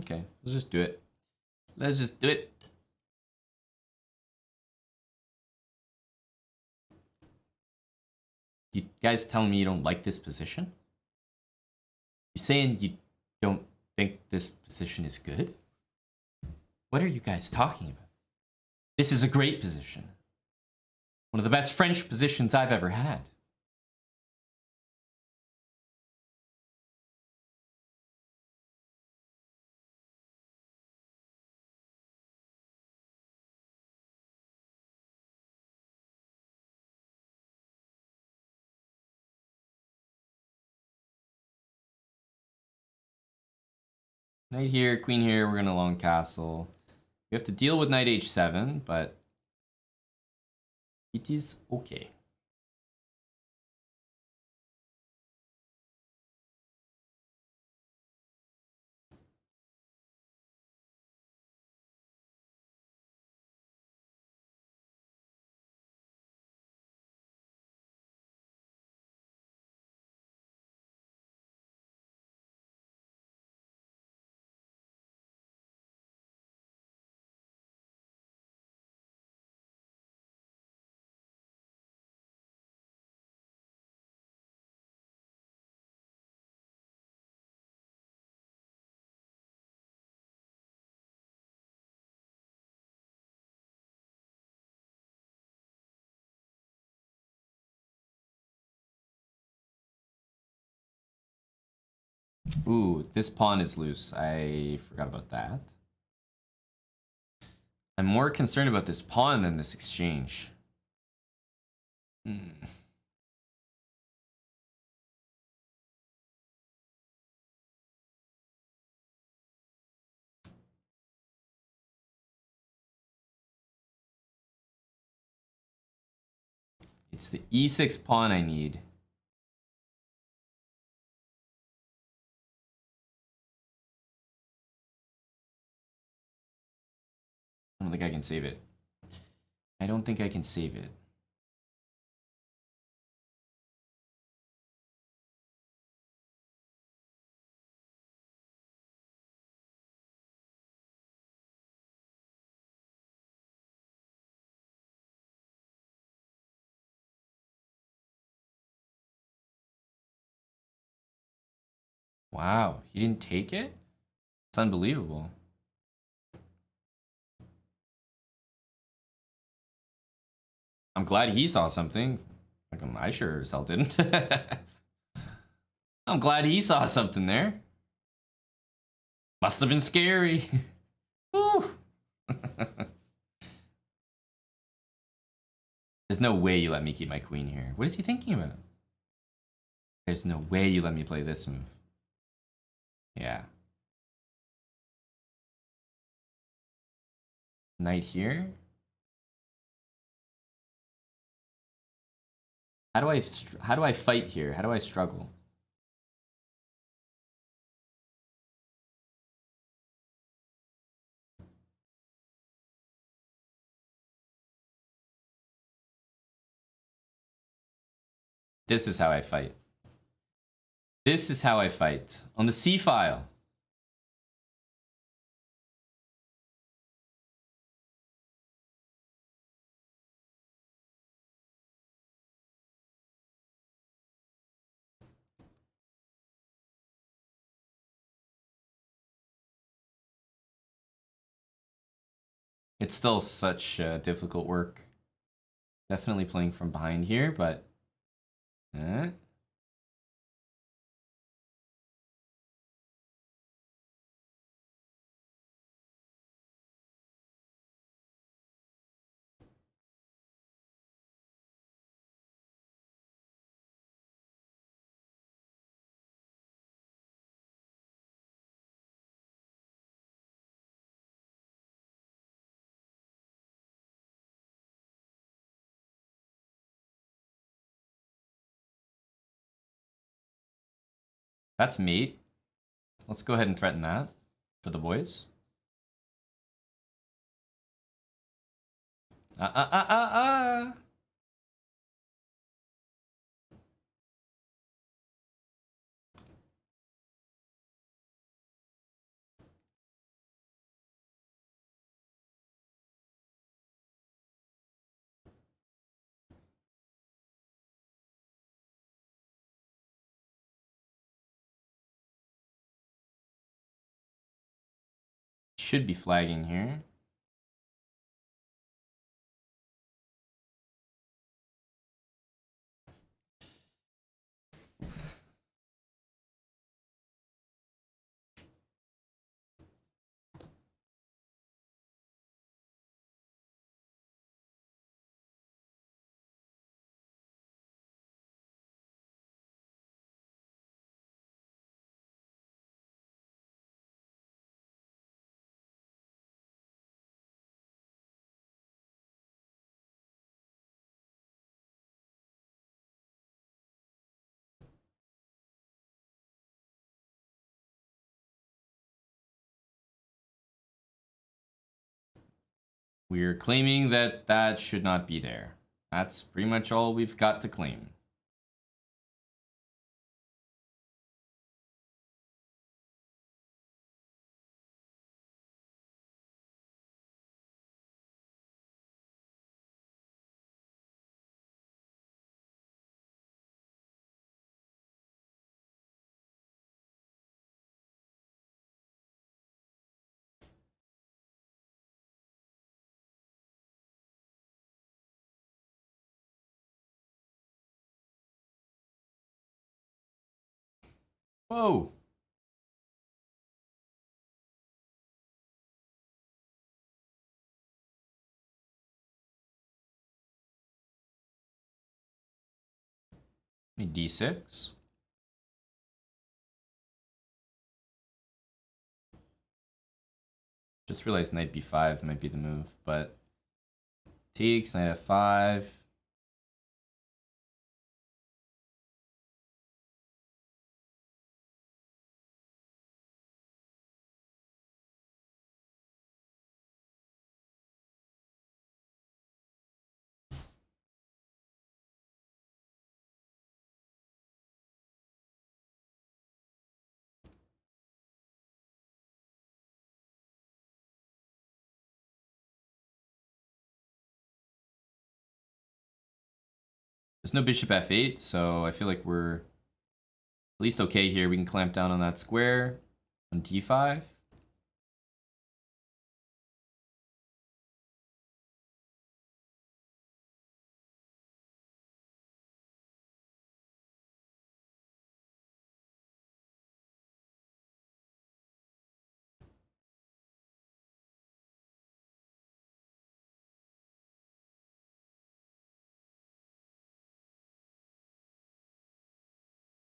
Okay, let's just do it. Let's just do it. You guys telling me you don't like this position? You saying you don't think this position is good? What are you guys talking about? This is a great position. One of the best French positions I've ever had. Knight here, queen here, we're gonna long castle. We have to deal with knight h7, but it is okay. Ooh, this pawn is loose. I forgot about that. I'm more concerned about this pawn than this exchange. Hmm. It's the e6 pawn I need. I don't think I can save it. I don't think I can save it. Wow, he didn't take it? It's unbelievable. I'm glad he saw something. Like I sure as hell didn't. I'm glad he saw something there. Must have been scary. Woo. There's no way you let me keep my queen here. What is he thinking about? There's no way you let me play this move. Yeah. Knight here. How do I fight here? How do I struggle? This is how I fight. This is how I fight. On the C file. It's still such difficult work. Definitely playing from behind here, but... That's mate. Let's go ahead and threaten that for the boys. Ah. Should be flagging here. we're claiming that that should not be there. That's pretty much all we've got to claim. Whoa. D6. Just realized knight b5 might be the move, but takes, knight f5. There's no bishop f8, so I feel like we're at least okay here. We can clamp down on that square on d5.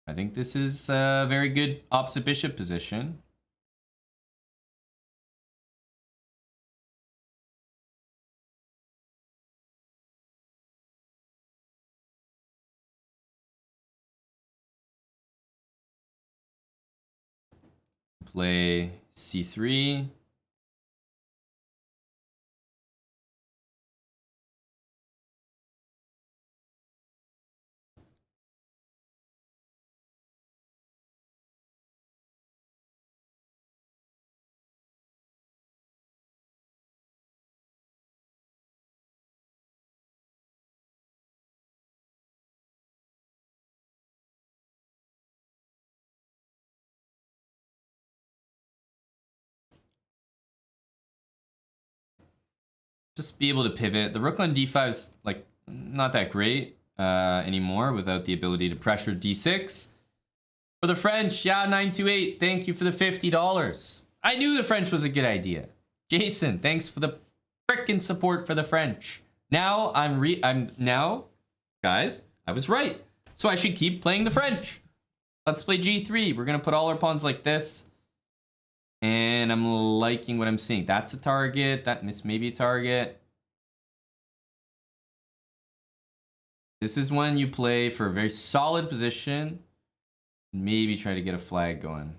I think this is a very good opposite bishop position. Play c3. Just be able to pivot. The rook on d5 is like not that great anymore without the ability to pressure d6. For the French, yeah, 928. Thank you for the $50. I knew the French was a good idea. Jason, thanks for the frickin' support for the French. Now I'm now, guys, I was right. So I should keep playing the French. Let's play g3. We're gonna put all our pawns like this. And I'm liking what I'm seeing. That's a target. That is maybe a target. This is when you play for a very solid position. Maybe try to get a flag going.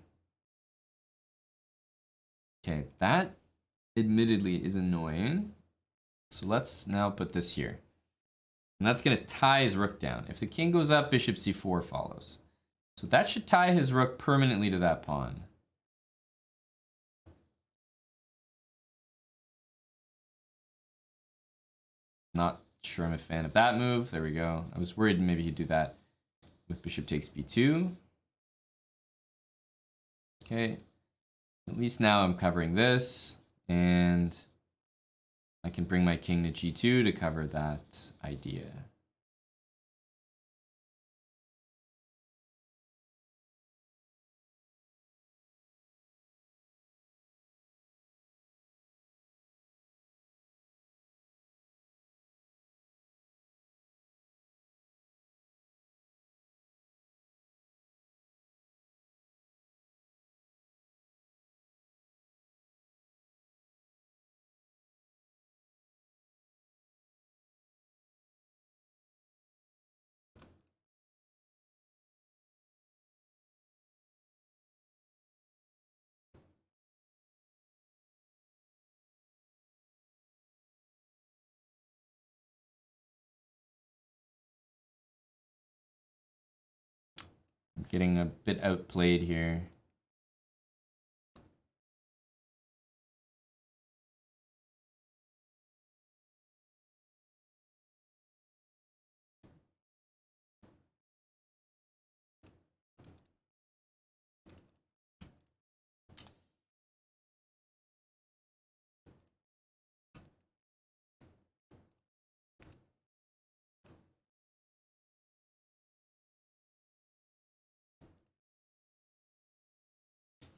Okay, that admittedly is annoying. So let's now put this here. And that's going to tie his rook down. If the king goes up, bishop c4 follows. So that should tie his rook permanently to that pawn. Not sure I'm a fan of that move. There we go. I was worried maybe he'd do that with bishop takes b2. Okay. At least now I'm covering this. And I can bring my king to g2 to cover that idea. getting a bit outplayed here.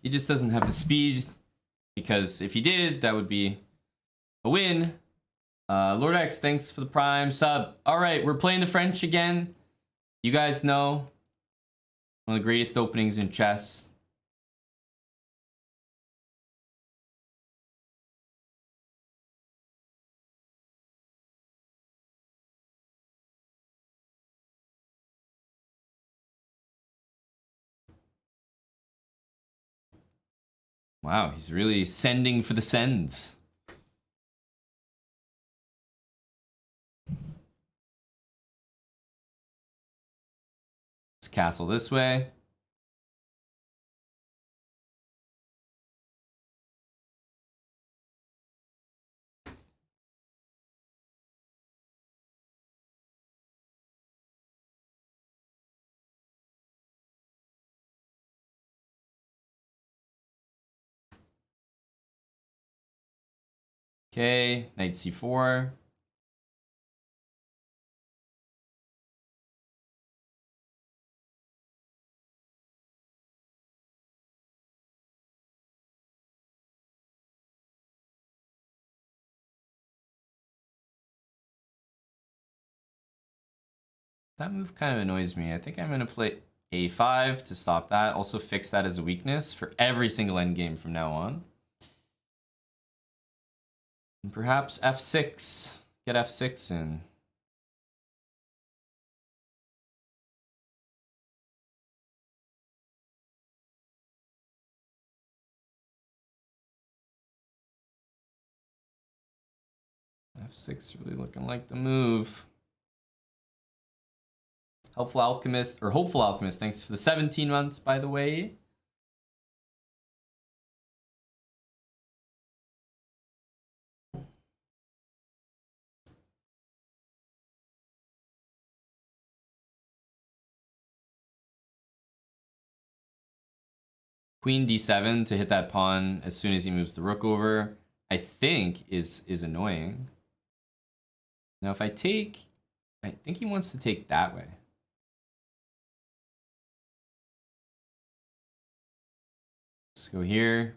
He just doesn't have the speed, because if he did, that would be a win. Lord X, thanks for the Prime sub. All right, we're playing the French again. You guys know, one of the greatest openings in chess. Wow, he's really sending for the sends. Just castle this way. Okay, knight c4. That move kind of annoys me. I think I'm going to play a5 to stop that. Also fix that as a weakness for every single endgame from now on. And perhaps f6. Get f6 in. f6 really looking like the move. Helpful Alchemist, or Hopeful Alchemist, thanks for the 17 months, by the way. Queen d7 to hit that pawn as soon as he moves the rook over, I think is annoying. Now if I take, I think he wants to take that way. Let's go here.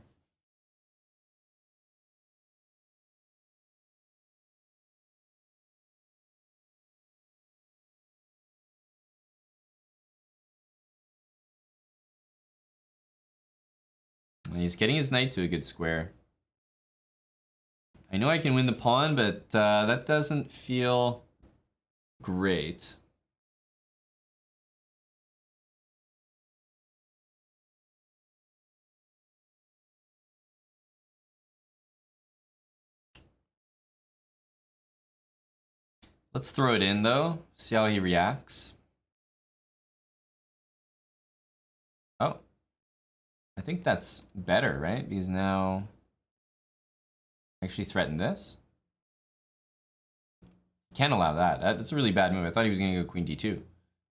And he's getting his knight to a good square. I know I can win the pawn, but that doesn't feel great. Let's throw it in though, see how he reacts. Oh, I think that's better, right? Because now I actually threaten this. Can't allow that. That's a really bad move. I thought he was going to go queen d2.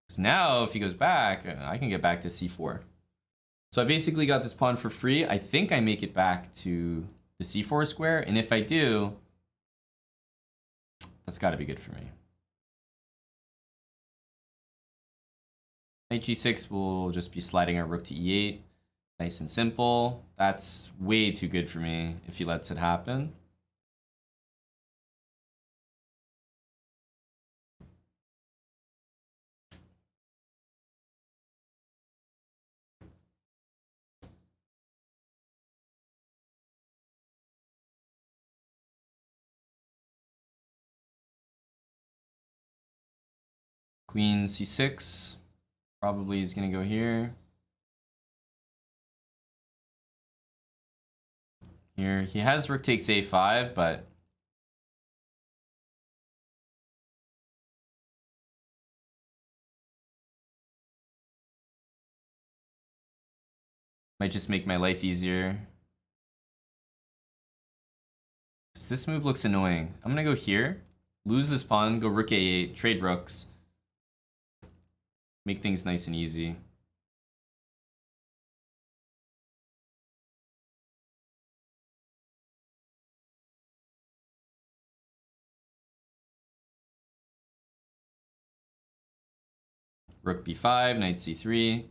Because now if he goes back, I can get back to c4. So I basically got this pawn for free. I think I make it back to the c4 square. And if I do, that's got to be good for me. Knight g6 will just be sliding our rook to e8. Nice and simple. That's way too good for me if he lets it happen. Queen c6 probably is going to go here. Here he has rook takes a5, but Might just make my life easier. Because this move looks annoying. I'm gonna go here, lose this pawn, go rook a8, trade rooks. Make things nice and easy. Rook b5, knight c3.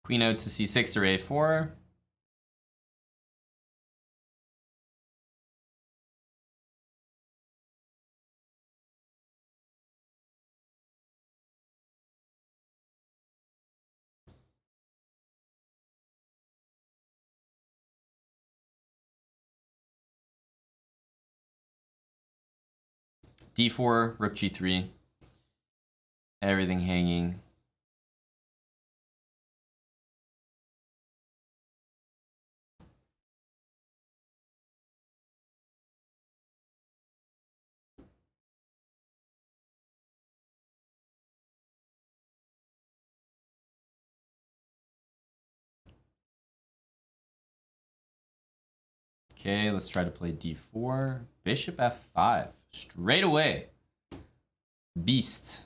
Queen out to c6 or a4. d4, rook g3. Everything hanging. Okay, let's try to play d4. Bishop f5. Straight away. Beast.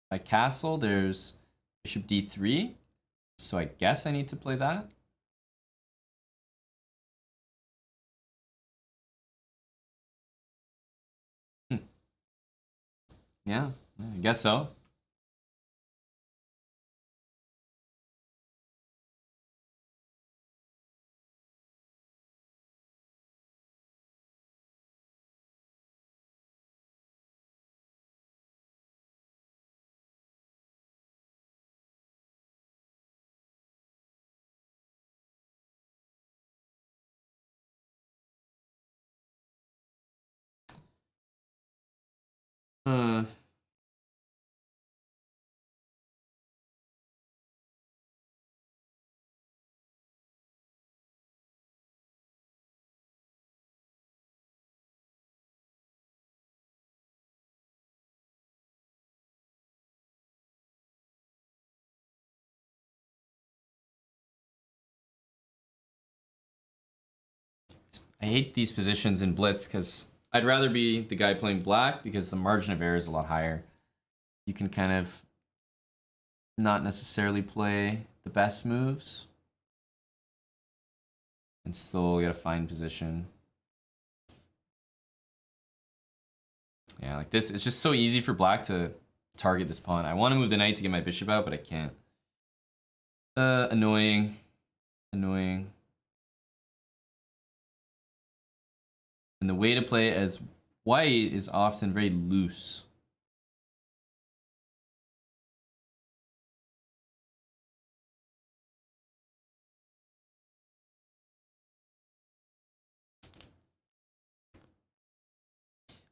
By castle, there's bishop d3. So I guess I need to play that. Yeah, I guess so. Uh, I hate these positions in blitz because I'd rather be the guy playing black because the margin of error is a lot higher. You can kind of not necessarily play the best moves and still get a fine position. Yeah, like this, it's just so easy for black to target this pawn. I want to move the knight to get my bishop out, but I can't. Annoying. Annoying. And the way to play as white is often very loose.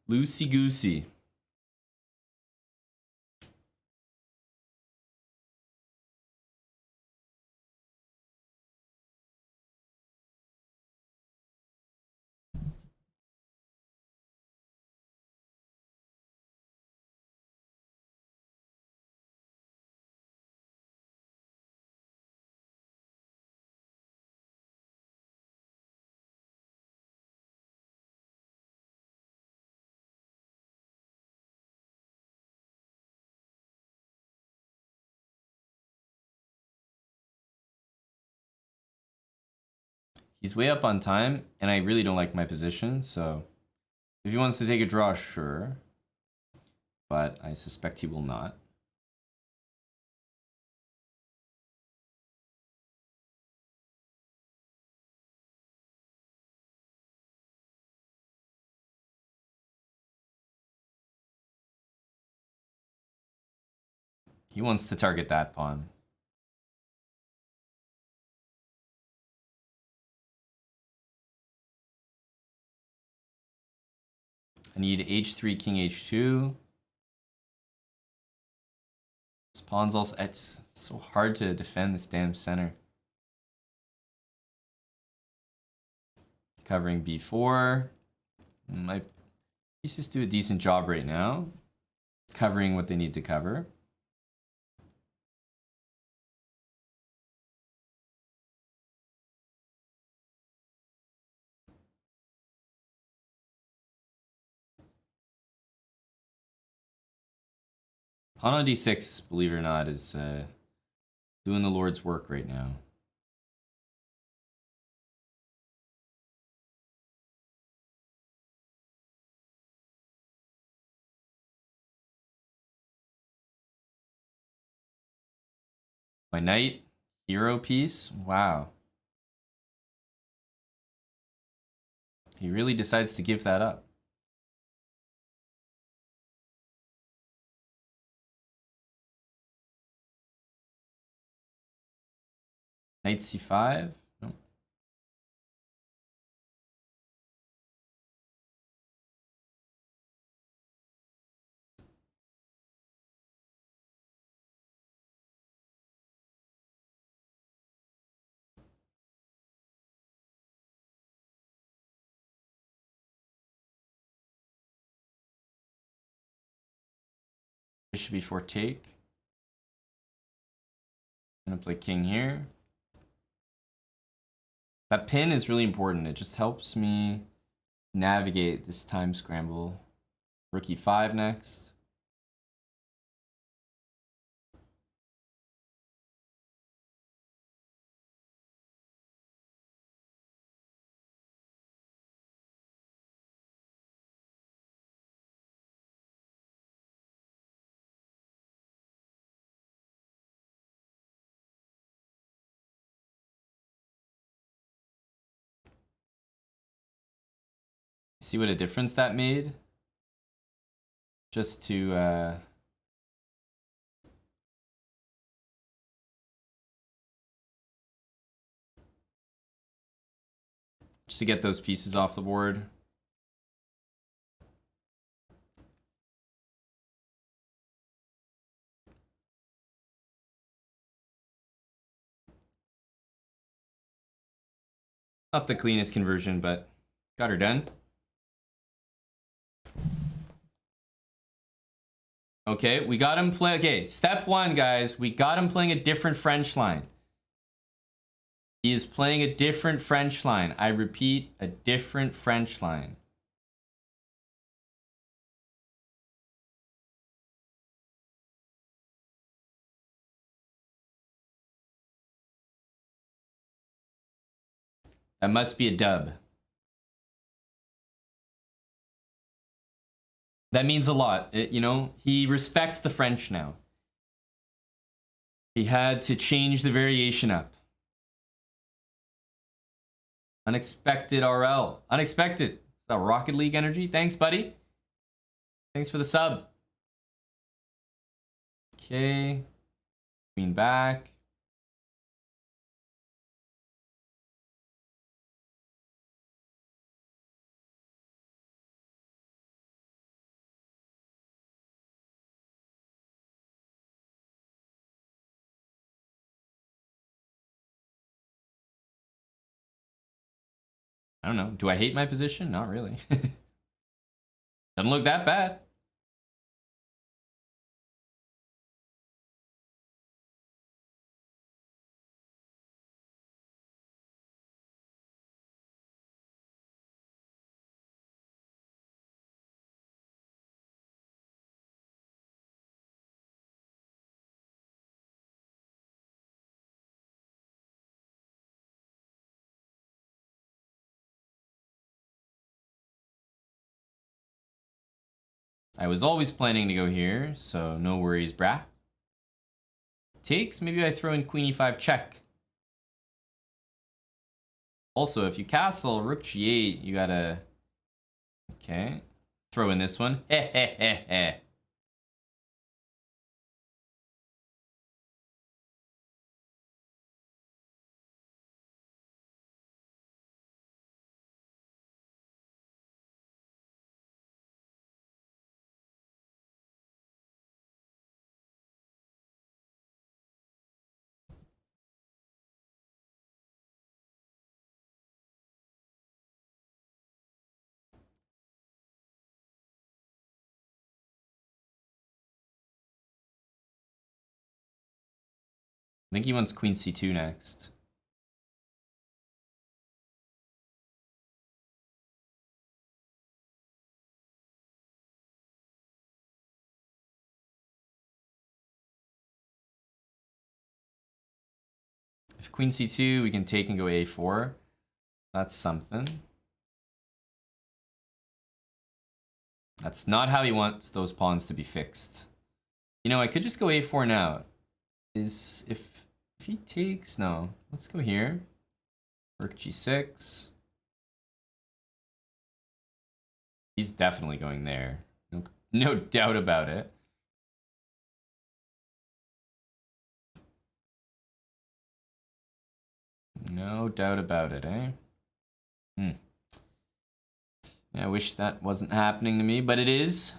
Loosey-goosey. He's way up on time, and I really don't like my position, so if he wants to take a draw, sure. But I suspect he will not. He wants to target that pawn. I need h3, king h2. Let's pawn's also... It's so hard to defend this damn center. Covering b4. My pieces do a decent job right now. Covering what they need to cover. Pawn on d6, believe it or not, is doing the Lord's work right now. My knight, hero piece, wow. He really decides to give that up. Knight c5. Nope. Bishop b4 take. I'm gonna play king here. That pin is really important. It just helps me navigate this time scramble. Rook e5 next. See what a difference that made? Just to get those pieces off the board. Not the cleanest conversion, but got her done. Okay, we got him play. Okay, step one, guys. We got him playing a different French line. He is playing a different French line. I repeat, a different French line. That must be a dub. That means a lot. You know, he respects the French now. He had to change the variation up. Unexpected RL. Unexpected. Is that Rocket League energy? Thanks, buddy. Thanks for the sub. Okay. Queen back. I don't know. Do I hate my position? Not really. Doesn't look that bad. I was always planning to go here, so no worries, brah. Takes, maybe I throw in queen e5 check. Also, if you castle rook g8, you gotta... Okay. Throw in this one. Heh heh heh heh. think he wants queen c2 next. If queen c2, we can take and go a4. That's something. That's not how he wants those pawns to be fixed. You know, I could just go a4 now. If he takes, no. Let's go here. Rook g6. He's definitely going there. No doubt about it. No doubt about it, eh? Yeah, I wish that wasn't happening to me, but it is.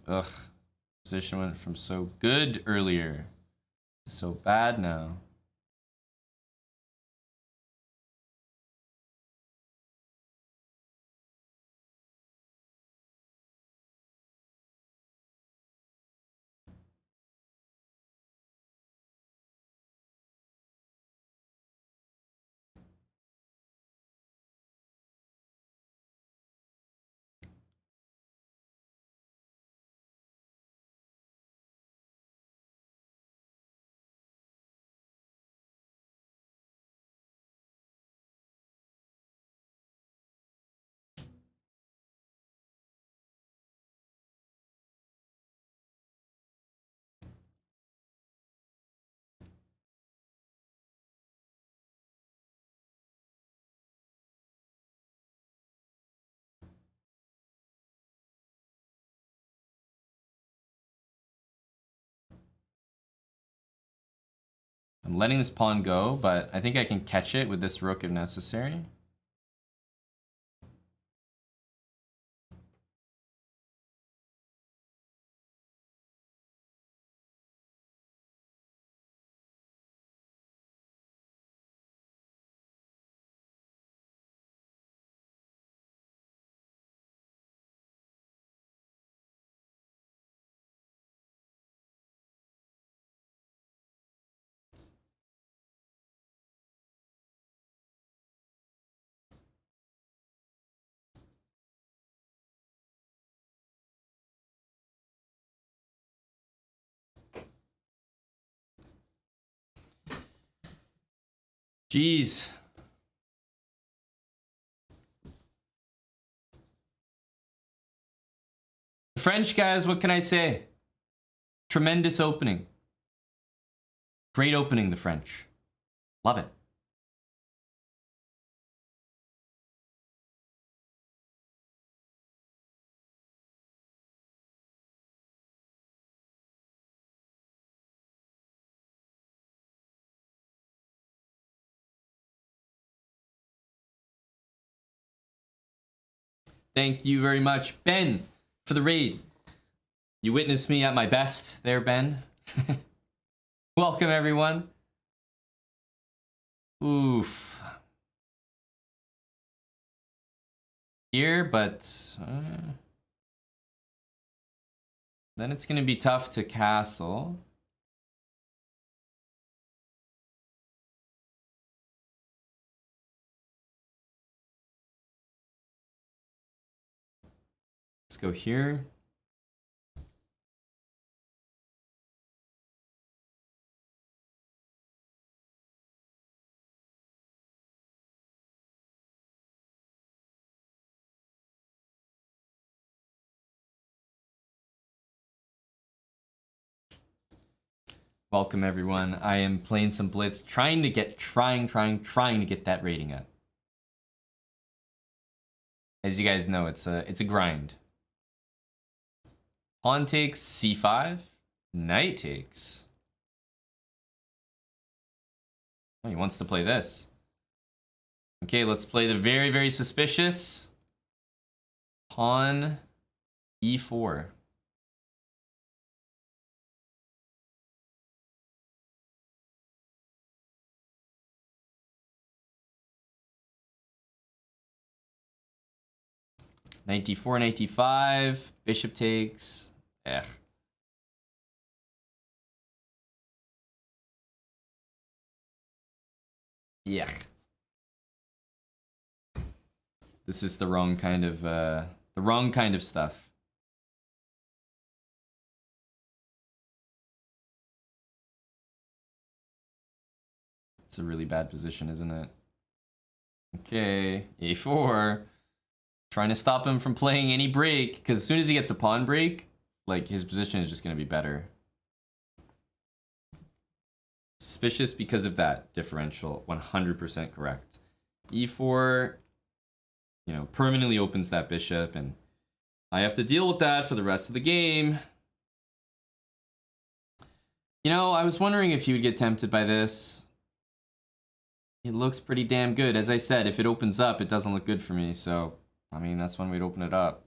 Ugh. Position went from so good earlier to so bad now. I'm letting this pawn go, but I think I can catch it with this rook if necessary. Jeez. French guys, what can I say? Tremendous opening. Great opening, the French. Love it. Thank you very much, Ben, for the raid. You witnessed me at my best there, Ben. Welcome, everyone. Oof. Here, but then it's gonna be tough to castle. Let's go here. Welcome everyone. I am playing some Blitz, trying to get that rating up. As you guys know, it's a grind. Pawn takes c5, knight takes. Oh, he wants to play this. Okay, let's play the very, very suspicious pawn e4. Knight d4, knight d5, bishop takes. Ugh. Yuck. This is the wrong kind of stuff. It's a really bad position, isn't it? Okay, a4. Trying to stop him from playing any break, because as soon as he gets a pawn break, like, his position is just going to be better. Suspicious because of that differential. 100% correct. e4, you know, permanently opens that bishop, and I have to deal with that for the rest of the game. You know, I was wondering if you would get tempted by this. It looks pretty damn good. As I said, if it opens up, it doesn't look good for me, so... I mean, that's one way to open it up.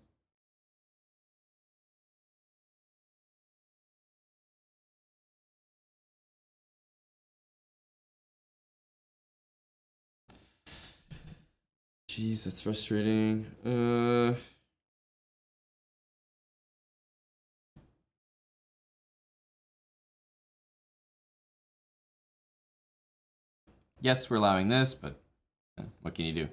Jeez, that's frustrating. Yes, we're allowing this, but what can you do?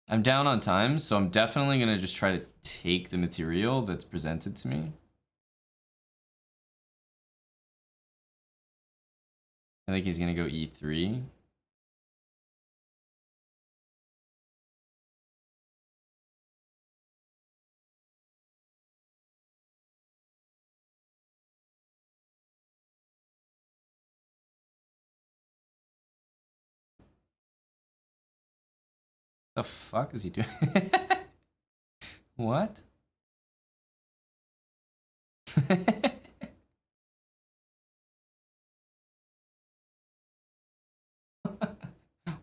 I'm down on time, so I'm definitely gonna just try to take the material that's presented to me. I think he's gonna go e3. The fuck is he doing? What?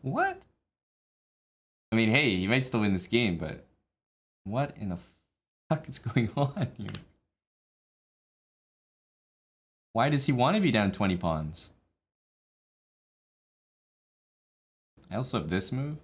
What? I mean, hey, he might still win this game, but what in the fuck is going on here? Why does he want to be down 20 pawns? I also have this move.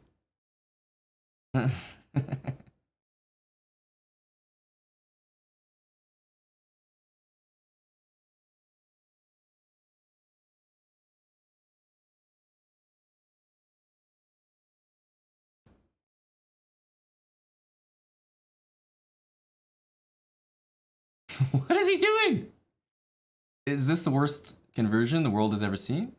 What is he doing? Is this the worst conversion the world has ever seen?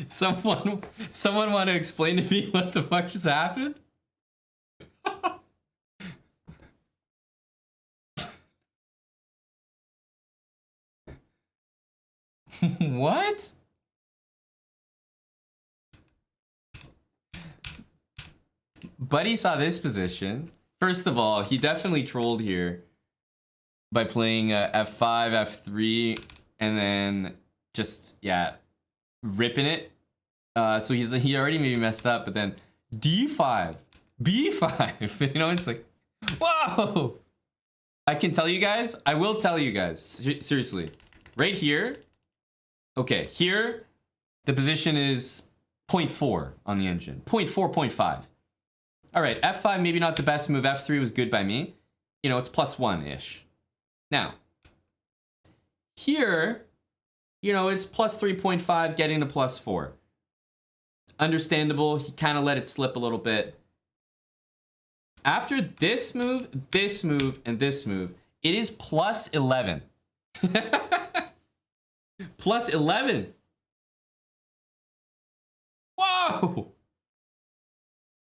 Someone want to explain to me what the fuck just happened? What? Buddy saw this position. First of all, he definitely trolled here by playing f5, f3, and then just, yeah, ripping it. So he already maybe messed up, but then d5. B5. You know, it's like, whoa. I can tell you guys. I will tell you guys. Seriously. Right here. Okay, here, the position is 0.4 on the engine. 0.4, 0.5. All right, F5, maybe not the best move. F3 was good by me. You know, it's +1-ish. Now, here, you know, it's +3.5, getting to +4. Understandable. He kind of let it slip a little bit. After this move, and this move, it is +11. +11. Whoa!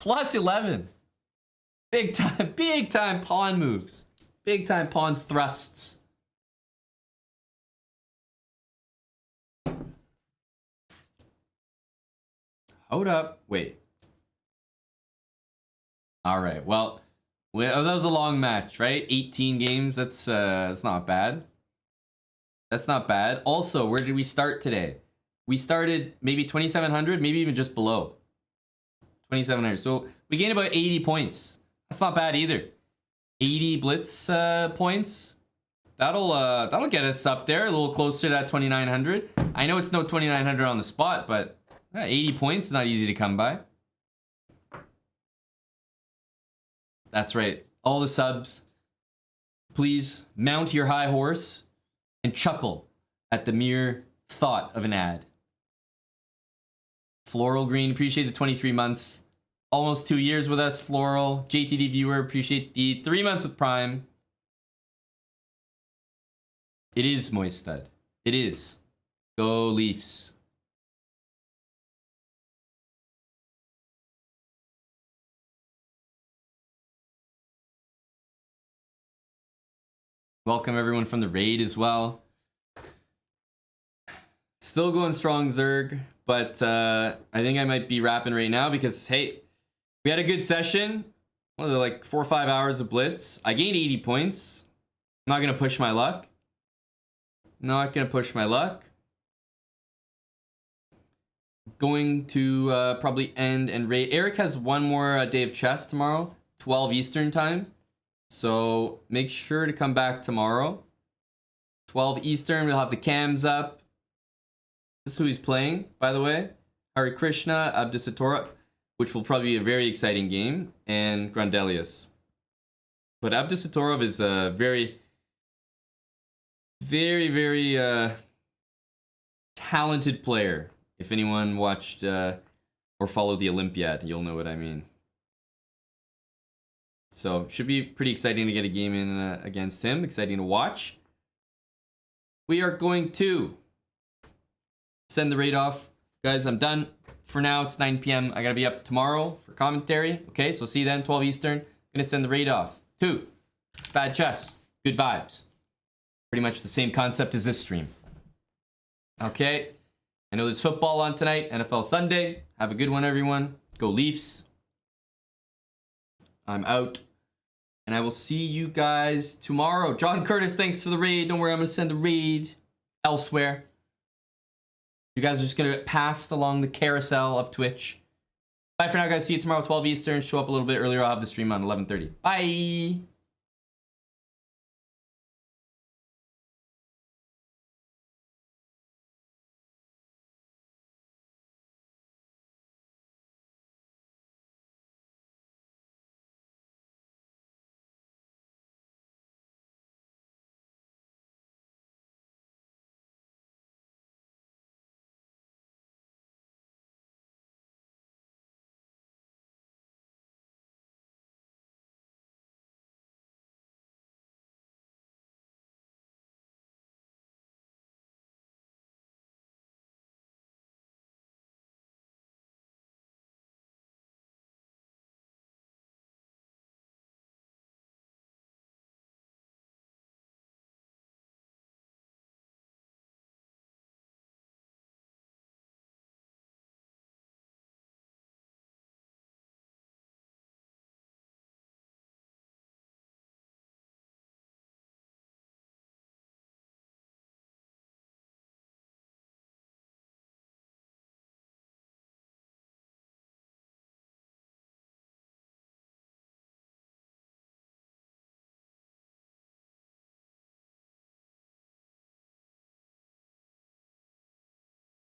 +11. Big time pawn moves. Big time pawn thrusts. Hold up. Wait. All right. Well, that was a long match, right? 18 games. That's not bad. That's not bad. Also, where did we start today? We started maybe 2,700, maybe even just below 2,700. So we gained about 80 points. That's not bad either. 80 blitz points. That'll get us up there, a little closer to that 2,900. I know it's no 2,900 on the spot, but 80 points is not easy to come by. That's right. All the subs, please mount your high horse and chuckle at the mere thought of an ad. Floral Green, appreciate the 23 months. Almost 2 years with us, Floral. JTD viewer, appreciate the 3 months with Prime. It is Moistad. It is. Go Leafs. Welcome everyone from the raid as well. Still going strong, Zerg, but I think I might be rapping right now because, hey, we had a good session. What was it, like 4 or 5 hours of blitz? I gained 80 points. I'm not going to push my luck. Not going to push my luck. Going to probably end and raid. Eric has one more day of chess tomorrow, 12 Eastern time. So make sure to come back tomorrow. 12 Eastern, we'll have the cams up. This is who he's playing, by the way. Hare Krishna, Abdusatora, which will probably be a very exciting game, and Grandelius. But Abdusatorov is a very talented player. If anyone watched or followed the Olympiad, you'll know what I mean. So, should be pretty exciting to get a game in against him. Exciting to watch. We are going to send the raid off. Guys, I'm done for now. It's 9 p.m. I gotta be up tomorrow for commentary. Okay, so see you then, 12 Eastern. I'm gonna send the raid off. 2. Bad chess. Good vibes. Pretty much the same concept as this stream. Okay. I know there's football on tonight. NFL Sunday. Have a good one, everyone. Go Leafs. I'm out. And I will see you guys tomorrow. John Curtis, thanks for the raid. Don't worry, I'm going to send the raid elsewhere. You guys are just going to get passed along the carousel of Twitch. Bye for now, guys. See you tomorrow, 12 Eastern. Show up a little bit earlier. I'll have the stream on 11:30. Bye.